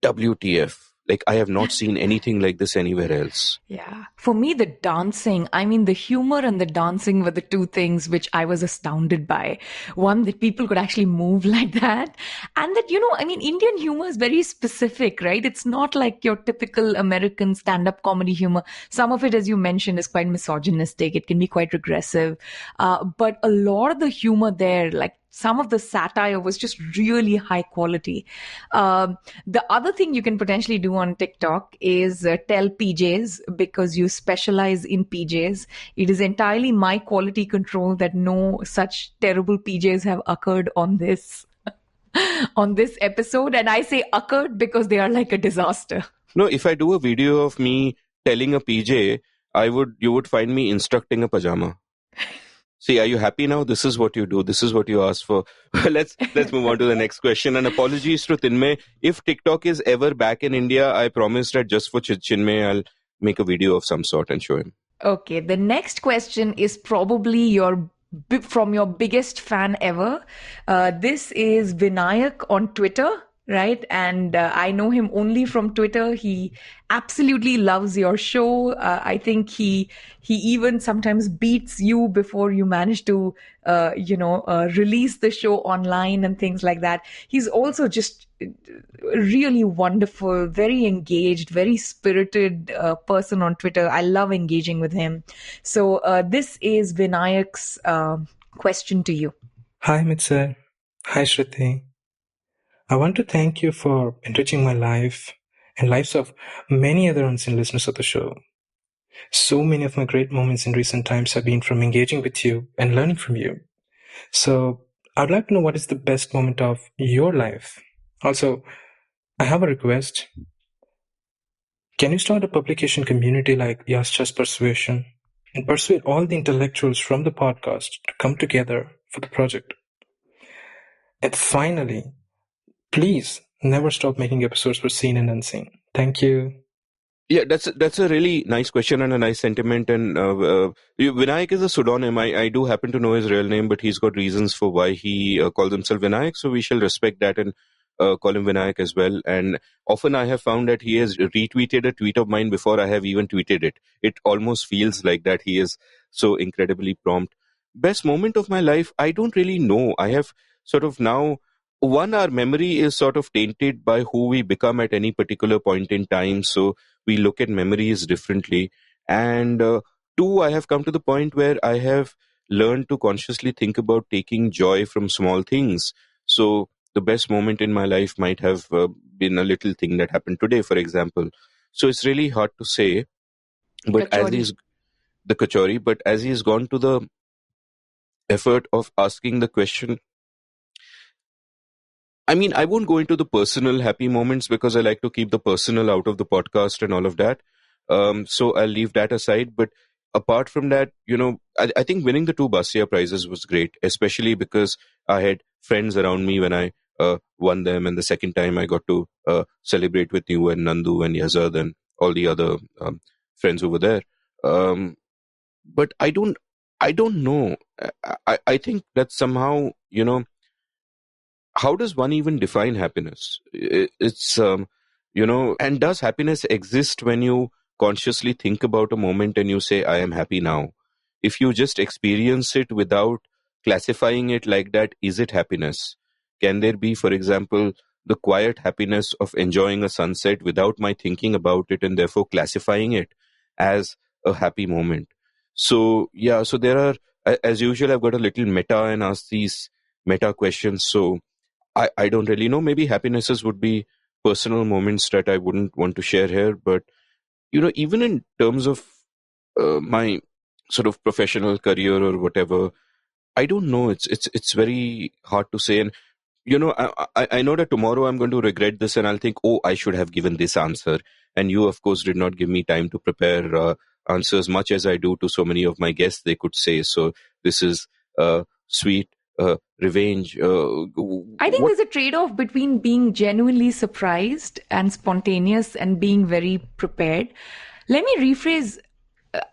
WTF. Like, I have not seen anything like this anywhere else. Yeah. For me, the dancing, the humor and the dancing were the two things which I was astounded by. One, that people could actually move like that. And that, Indian humor is very specific, right? It's not like your typical American stand-up comedy humor. Some of it, as you mentioned, is quite misogynistic. It can be quite regressive. But a lot of the humor there, like, some of the satire was just really high quality. The other thing you can potentially do on TikTok is tell PJs, because you specialize in PJs. It is entirely my quality control that no such terrible PJs have occurred on this episode. And I say occurred because they are like a disaster. No, if I do a video of me telling a PJ, you would find me instructing a pajama. See, are you happy now? This is what you do. This is what you ask for. let's move on to the next question. And apologies to Chinmay. If TikTok is ever back in India, I promise that just for Chinmay, I'll make a video of some sort and show him. Okay, the next question is probably from your biggest fan ever. This is Vinayak on Twitter, right? And I know him only from Twitter. He absolutely loves your show. I think he even sometimes beats you before you manage to, release the show online and things like that. He's also just really wonderful, very engaged, very spirited person on Twitter. I love engaging with him. So this is Vinayak's question to you. Hi, Amit sir. Hi, Shruti. I want to thank you for enriching my life and lives of many other unseen listeners of the show. So many of my great moments in recent times have been from engaging with you and learning from you. So I'd like to know what is the best moment of your life. Also, I have a request. Can you start a publication community like Yasch's Persuasion and persuade all the intellectuals from the podcast to come together for the project? And finally, please never stop making episodes for Seen and Unseen. Thank you. Yeah, that's a really nice question and a nice sentiment. And Vinayak is a pseudonym. I do happen to know his real name, but he's got reasons for why he calls himself Vinayak. So we shall respect that and call him Vinayak as well. And often I have found that he has retweeted a tweet of mine before I have even tweeted it. It almost feels like that. He is so incredibly prompt. Best moment of my life, I don't really know. I have sort of now... One, our memory is sort of tainted by who we become at any particular point in time. So we look at memories differently. And two, I have come to the point where I have learned to consciously think about taking joy from small things. So the best moment in my life might have been a little thing that happened today, for example. So it's really hard to say. But the kachori, but as he's gone to the effort of asking the question, I mean, I won't go into the personal happy moments because I like to keep the personal out of the podcast and all of that. So I'll leave that aside. But apart from that, I think winning the 2 Basia prizes was great, especially because I had friends around me when I won them. And the second time I got to celebrate with you and Nandu and Yazad and all the other friends over there. But I don't know. I think that somehow, how does one even define happiness? It's, and does happiness exist when you consciously think about a moment and you say, I am happy now? If you just experience it without classifying it like that, is it happiness? Can there be, for example, the quiet happiness of enjoying a sunset without my thinking about it and therefore classifying it as a happy moment? So, yeah, so there are, as usual, I've got a little meta and ask these meta questions. So, I don't really know. Maybe happinesses would be personal moments that I wouldn't want to share here. But, even in terms of my sort of professional career or whatever, I don't know. It's very hard to say. And, I know that tomorrow I'm going to regret this and I'll think, oh, I should have given this answer. And you, of course, did not give me time to prepare answers much as I do to so many of my guests, they could say. So this is sweet. Revenge. I think there's a trade-off between being genuinely surprised and spontaneous and being very prepared. Let me rephrase,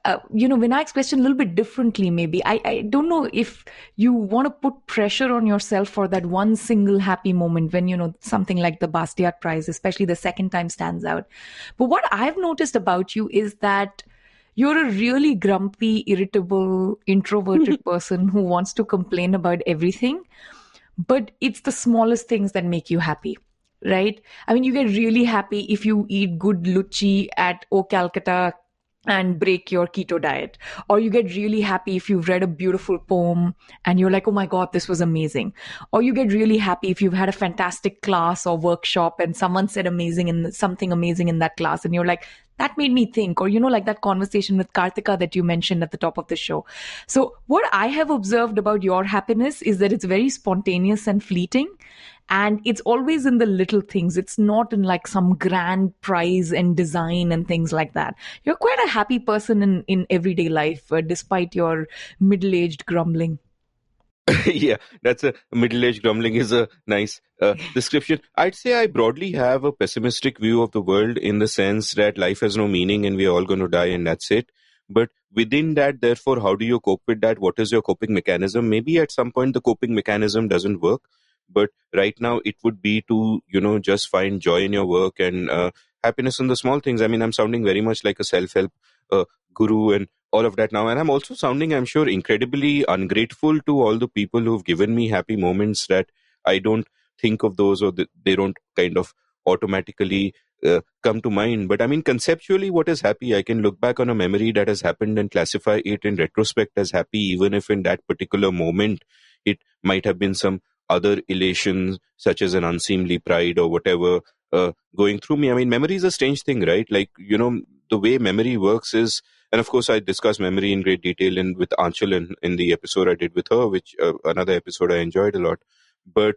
Vinayak's question a little bit differently, maybe. I don't know if you want to put pressure on yourself for that one single happy moment when, something like the Bastiat Prize, especially the second time, stands out. But what I've noticed about you is that you're a really grumpy, irritable, introverted person who wants to complain about everything. But it's the smallest things that make you happy, right? I mean, you get really happy if you eat good luchi at O Calcutta and break your keto diet. Or you get really happy if you've read a beautiful poem and you're like, oh my God, this was amazing. Or you get really happy if you've had a fantastic class or workshop and someone said something amazing in that class. And you're like, that made me think. Or, like that conversation with Karthika that you mentioned at the top of the show. So what I have observed about your happiness is that it's very spontaneous and fleeting. And it's always in the little things. It's not in like some grand prize and design and things like that. You're quite a happy person in everyday life, despite your middle-aged grumbling. Yeah, that's a middle-aged grumbling is a nice description. I'd say I broadly have a pessimistic view of the world in the sense that life has no meaning and we're all going to die and that's it. But within that, therefore, how do you cope with that? What is your coping mechanism? Maybe at some point the coping mechanism doesn't work, but right now it would be to, just find joy in your work and happiness in the small things. I mean, I'm sounding very much like a self-help guru and all of that now. And I'm also sounding, I'm sure, incredibly ungrateful to all the people who've given me happy moments that I don't think of those or they don't kind of automatically come to mind. But I mean, conceptually, what is happy? I can look back on a memory that has happened and classify it in retrospect as happy, even if in that particular moment it might have been some other elation, such as an unseemly pride or whatever, going through me. I mean, memory is a strange thing, right? Like, the way memory works is, and of course, I discussed memory in great detail with Anchal in the episode I did with her, which another episode I enjoyed a lot. But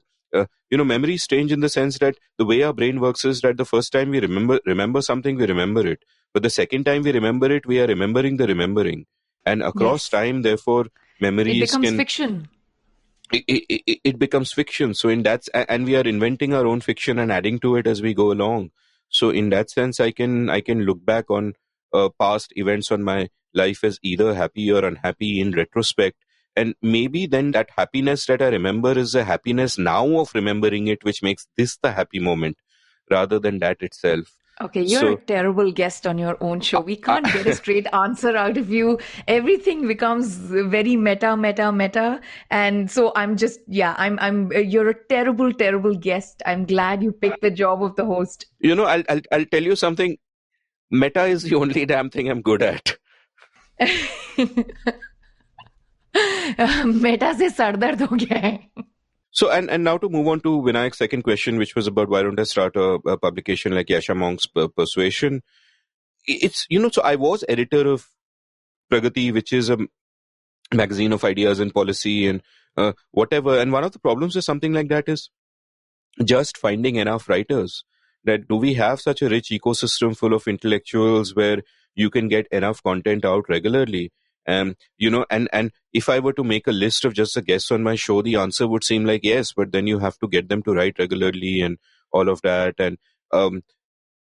memory is strange in the sense that the way our brain works is that the first time we remember something, we remember it. But the second time we remember it, we are remembering the remembering. And across time, therefore, memories it becomes fiction. It becomes fiction. So in that, and we are inventing our own fiction and adding to it as we go along. So in that sense, I can look back on past events on my life as either happy or unhappy in retrospect. And maybe then that happiness that I remember is the happiness now of remembering it, which makes this the happy moment rather than that itself. Okay, you're a terrible guest on your own show. We can't get a straight answer out of you. Everything becomes very meta. And so you're a terrible, terrible guest. I'm glad you picked the job of the host. I'll tell you something. Meta is the only damn thing I'm good at. Meta se sar dard ho gaya hai. So, and now to move on to Vinayak's second question, which was about why don't I start a publication like Yasha Monk's Persuasion. It's, so I was editor of Pragati, which is a magazine of ideas and policy and whatever. And one of the problems with something like that is just finding enough writers. That do we have such a rich ecosystem full of intellectuals where you can get enough content out regularly? And if I were to make a list of just the guests on my show, the answer would seem like yes, but then you have to get them to write regularly and all of that. And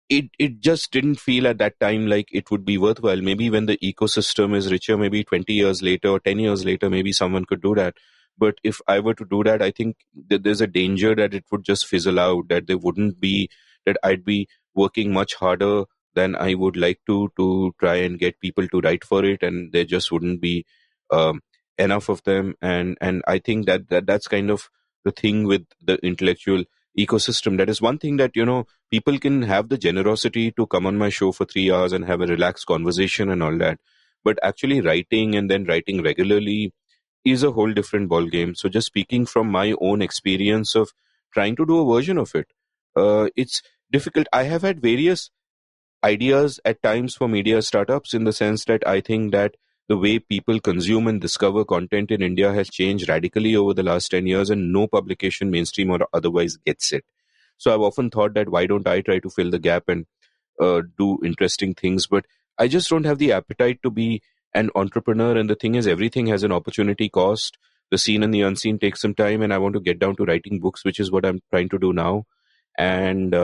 it just didn't feel at that time like it would be worthwhile. Maybe when the ecosystem is richer, maybe 20 years later or 10 years later, maybe someone could do that. But if I were to do that, I think that there's a danger that it would just fizzle out, that there wouldn't be, that I'd be working much harder than I would like to try and get people to write for it, and there just wouldn't be enough of them. And I think that's kind of the thing with the intellectual ecosystem. That is one thing that, people can have the generosity to come on my show for 3 hours and have a relaxed conversation and all that. But actually writing and then writing regularly is a whole different ball game. So just speaking from my own experience of trying to do a version of it, it's difficult. I have had various ideas at times for media startups, in the sense that I think that the way people consume and discover content in India has changed radically over the last 10 years, and no publication, mainstream or otherwise, gets it. So I've often thought that why don't I try to fill the gap and do interesting things? But I just don't have the appetite to be an entrepreneur. And the thing is, everything has an opportunity cost. The seen and the unseen takes some time, and I want to get down to writing books, which is what I'm trying to do now. And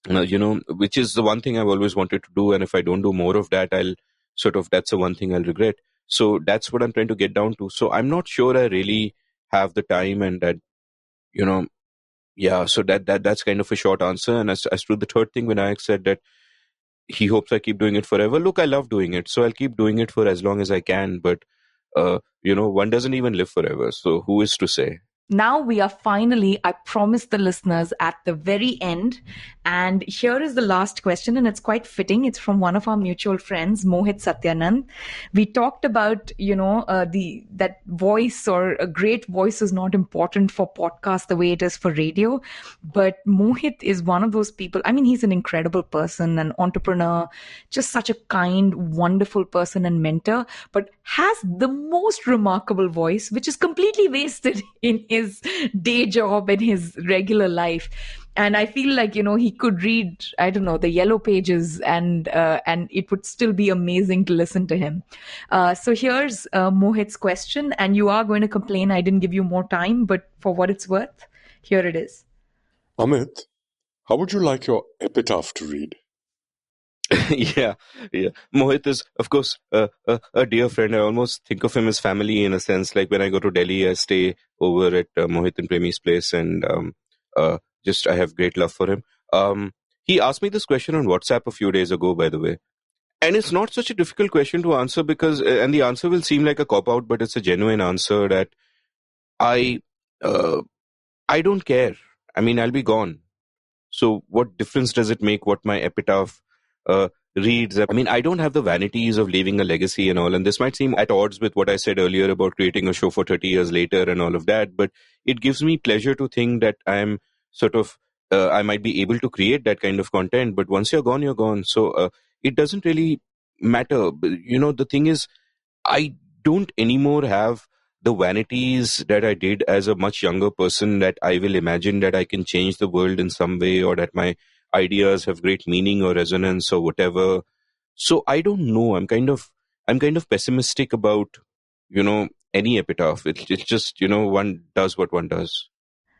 which is the one thing I've always wanted to do. And if I don't do more of that, that's the one thing I'll regret. So that's what I'm trying to get down to. So I'm not sure I really have the time, and that, so that's kind of a short answer. And as to the third thing, Vinayak said that he hopes I keep doing it forever. Look, I love doing it, so I'll keep doing it for as long as I can. But, one doesn't even live forever. So who is to say? Now we are finally, I promised the listeners, at the very end. And here is the last question, and it's quite fitting. It's from one of our mutual friends, Mohit Satyanand. We talked about, that voice, or a great voice, is not important for podcast the way it is for radio. But Mohit is one of those people. I mean, he's an incredible person, an entrepreneur, just such a kind, wonderful person and mentor, but has the most remarkable voice, which is completely wasted in his day job and his regular life. And I feel like, he could read, I don't know, the yellow pages and it would still be amazing to listen to him. So here's Mohit's question, and you are going to complain I didn't give you more time, but for what it's worth, here it is. Amit, how would you like your epitaph to read? yeah. Mohit is, of course, a dear friend. I almost think of him as family in a sense. Like when I go to Delhi, I stay over at Mohit and Premi's place, and I have great love for him. He asked me this question on WhatsApp a few days ago, by the way. And it's not such a difficult question to answer because, and the answer will seem like a cop-out, but it's a genuine answer that I don't care. I mean, I'll be gone. So what difference does it make what my epitaph reads? I mean, I don't have the vanities of leaving a legacy and all, and this might seem at odds with what I said earlier about creating a show for 30 years later and all of that, but it gives me pleasure to think that I'm sort of, I might be able to create that kind of content, but once you're gone, you're gone. So it doesn't really matter. The thing is, I don't anymore have the vanities that I did as a much younger person, that I will imagine that I can change the world in some way, or that my ideas have great meaning or resonance or whatever. So I don't know. I'm kind of pessimistic about, any epitaph. It's just, one does what one does.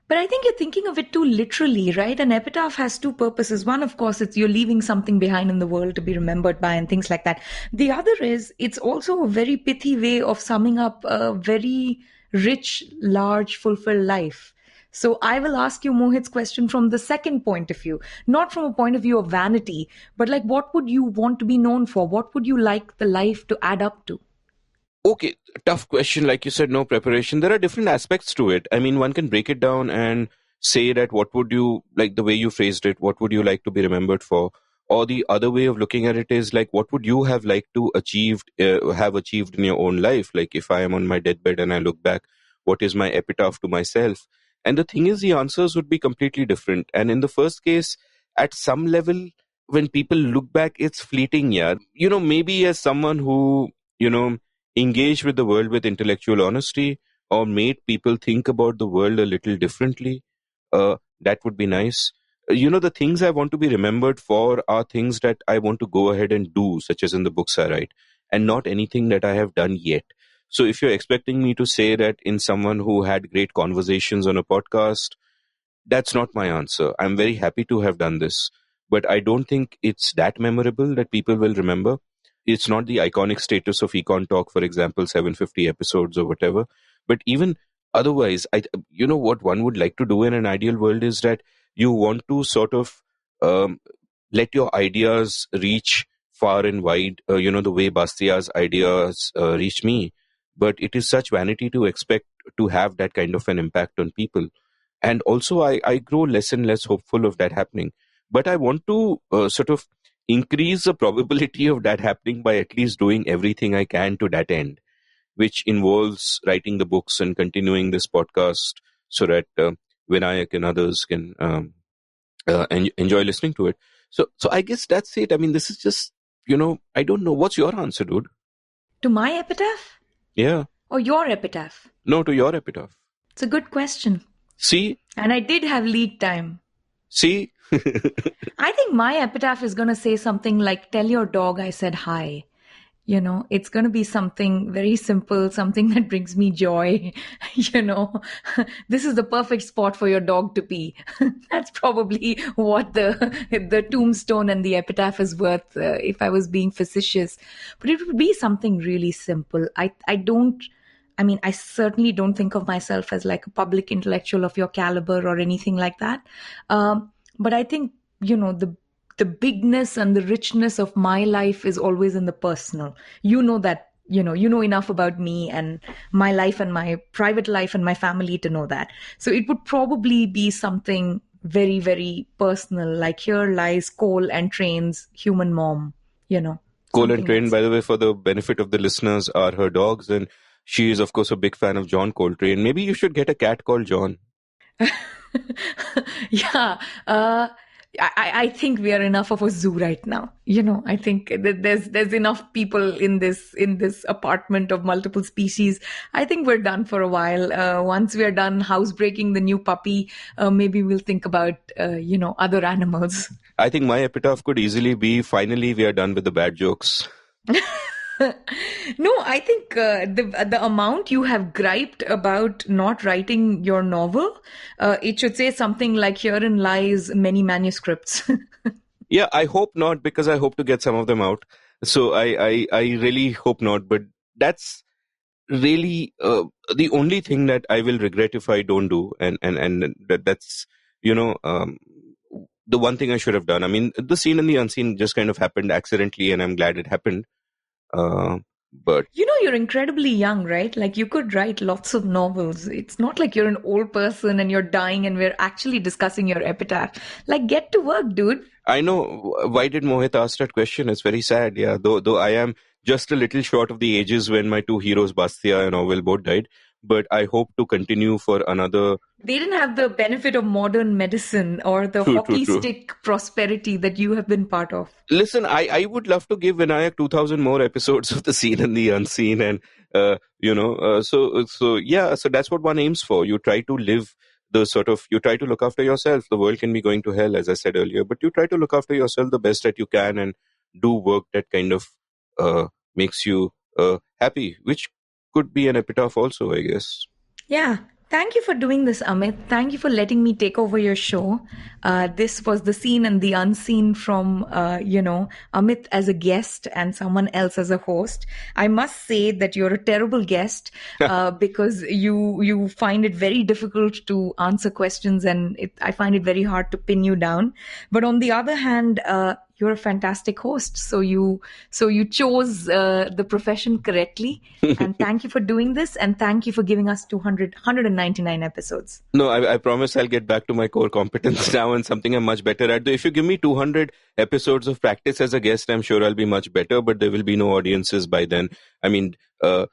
But I think you're thinking of it too literally, right? An epitaph has two purposes. One, of course, it's you're leaving something behind in the world to be remembered by and things like that. The other is it's also a very pithy way of summing up a very rich, large, fulfilled life. So I will ask you Mohit's question from the second point of view, not from a point of view of vanity, but like what would you want to be known for? What would you like the life to add up to? Okay, tough question. Like you said, no preparation. There are different aspects to it. I mean, one can break it down and say that what would you, like the way you phrased it, what would you like to be remembered for? Or the other way of looking at it is like, what would you have liked to have achieved in your own life? Like if I am on my deathbed and I look back, what is my epitaph to myself? And the thing is, the answers would be completely different. And in the first case, at some level, when people look back, it's fleeting, yeah. Maybe as someone who, engaged with the world with intellectual honesty, or made people think about the world a little differently, that would be nice. The things I want to be remembered for are things that I want to go ahead and do, such as in the books I write, and not anything that I have done yet. So if you're expecting me to say that in someone who had great conversations on a podcast, that's not my answer. I'm very happy to have done this, but I don't think it's that memorable that people will remember. It's not the iconic status of Econ Talk, for example, 750 episodes or whatever. But even otherwise, what one would like to do in an ideal world is that you want to sort of let your ideas reach far and wide, the way Bastia's ideas reached me. But it is such vanity to expect to have that kind of an impact on people. And also, I grow less and less hopeful of that happening. But I want to sort of increase the probability of that happening by at least doing everything I can to that end, which involves writing the books and continuing this podcast so that Vinayak and others can enjoy listening to it. So I guess that's it. I mean, this is just, I don't know. What's your answer, dude? To my epitaph? Yeah. Or your epitaph? No, to your epitaph. It's a good question. See? And I did have lead time. See? I think my epitaph is going to say something like, tell your dog I said hi. It's going to be something very simple, something that brings me joy. This is the perfect spot for your dog to pee. That's probably what the tombstone and the epitaph is worth, if I was being facetious. But it would be something really simple. I certainly don't think of myself as like a public intellectual of your caliber or anything like that. But I think, the bigness and the richness of my life is always in the personal. That, you know enough about me and my life and my private life and my family to know that. So it would probably be something very, very personal, like here lies coal and trains, human mom, Coal and Train, by the way, for the benefit of the listeners, are her dogs. And she is, of course, a big fan of John Coltrane. Maybe you should get a cat called John. Yeah. I think we are enough of a zoo right now. I think that there's enough people in this apartment of multiple species. I think we're done for a while. Once we are done housebreaking the new puppy, maybe we'll think about other animals. I think my epitaph could easily be, finally we are done with the bad jokes. No, I think the amount you have griped about not writing your novel, it should say something like, herein lies many manuscripts. Yeah, I hope not, because I hope to get some of them out. So I really hope not. But that's really the only thing that I will regret if I don't do. And that's, the one thing I should have done. I mean, the Seen and the Unseen just kind of happened accidentally, and I'm glad it happened. But you're incredibly young, right? Like, you could write lots of novels. It's not like you're an old person and you're dying and we're actually discussing your epitaph. Like, get to work, dude. I know. Why did Mohit ask that question? It's very sad. Yeah, though I am just a little short of the ages when my two heroes, Bastia and Orwell, both died. But I hope to continue for another. They didn't have the benefit of modern medicine or the hockey stick prosperity that you have been part of. Listen, I would love to give Vinayak 2,000 more episodes of the Seen and the Unseen, and so that's what one aims for. You try to live you try to look after yourself. The world can be going to hell, as I said earlier, but you try to look after yourself the best that you can and do work that kind of makes you happy, which could be an epitaph also, I guess. Yeah. Thank you for doing this, Amit. Thank you for letting me take over your show. This was the Seen and the Unseen from, Amit as a guest and someone else as a host. I must say that you're a terrible guest because you find it very difficult to answer questions, and I find it very hard to pin you down. But on the other hand, you're a fantastic host. So you chose the profession correctly. And thank you for doing this. And thank you for giving us 199 episodes. No, I promise I'll get back to my core competence now and something I'm much better at. If you give me 200 episodes of practice as a guest, I'm sure I'll be much better, but there will be no audiences by then. I mean, the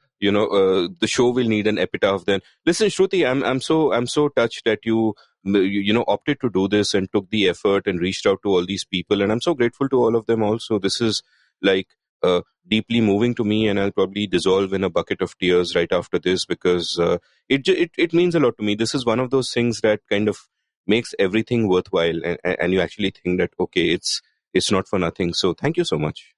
show will need an epitaph then. Listen, Shruti, I'm so touched that you opted to do this and took the effort and reached out to all these people, and I'm so grateful to all of them also. This is like deeply moving to me, and I'll probably dissolve in a bucket of tears right after this, because it means a lot to me. This is one of those things that kind of makes everything worthwhile, and you actually think that, okay, it's not for nothing. So thank you so much.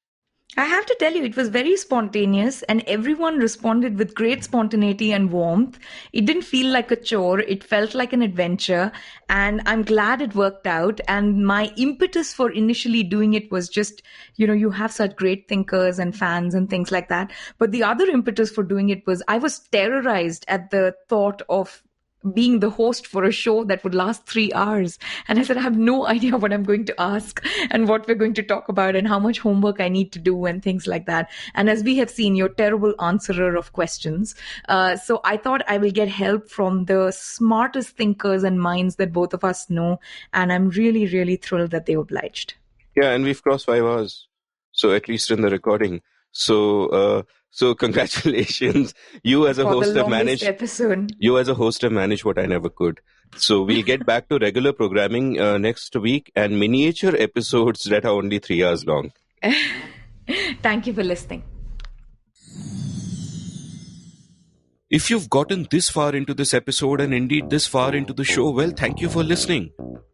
I have to tell you, it was very spontaneous, and everyone responded with great spontaneity and warmth. It didn't feel like a chore. It felt like an adventure, and I'm glad it worked out. And my impetus for initially doing it was just, you have such great thinkers and fans and things like that. But the other impetus for doing it was I was terrorized at the thought of being the host for a show that would last 3 hours. And I said, I have no idea what I'm going to ask and what we're going to talk about and how much homework I need to do and things like that. And as we have seen, you're a terrible answerer of questions. So I thought I will get help from the smartest thinkers and minds that both of us know. And I'm really, really thrilled that they obliged. Yeah, and we've crossed 5 hours. So at least in the recording. So congratulations. You as a host have managed what I never could. So we'll get back to regular programming next week and miniature episodes that are only 3 hours long. Thank you for listening. If you've gotten this far into this episode and indeed this far into the show, well, thank you for listening.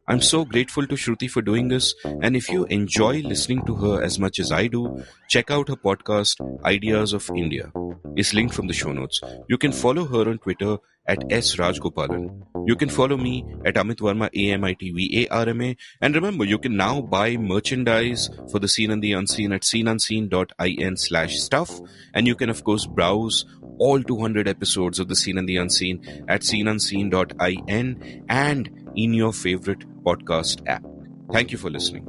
I'm so grateful to Shruti for doing this, and if you enjoy listening to her as much as I do, check out her podcast, Ideas of India. It's linked from the show notes. You can follow her on Twitter at @Rajagopalan. You can follow me at Amit Varma, AMITVARMA. And remember, you can now buy merchandise for the Seen and the Unseen at seenunseen.in/stuff. And you can, of course, browse all 200 episodes of the Seen and the Unseen at seenunseen.in and in your favorite podcast app. Thank you for listening.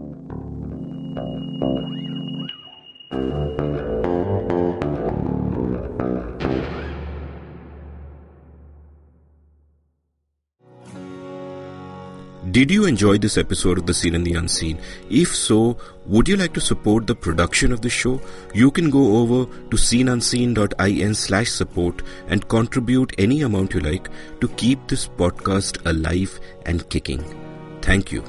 Did you enjoy this episode of The Seen and the Unseen? If so, would you like to support the production of the show? You can go over to seenunseen.in/support and contribute any amount you like to keep this podcast alive and kicking. Thank you.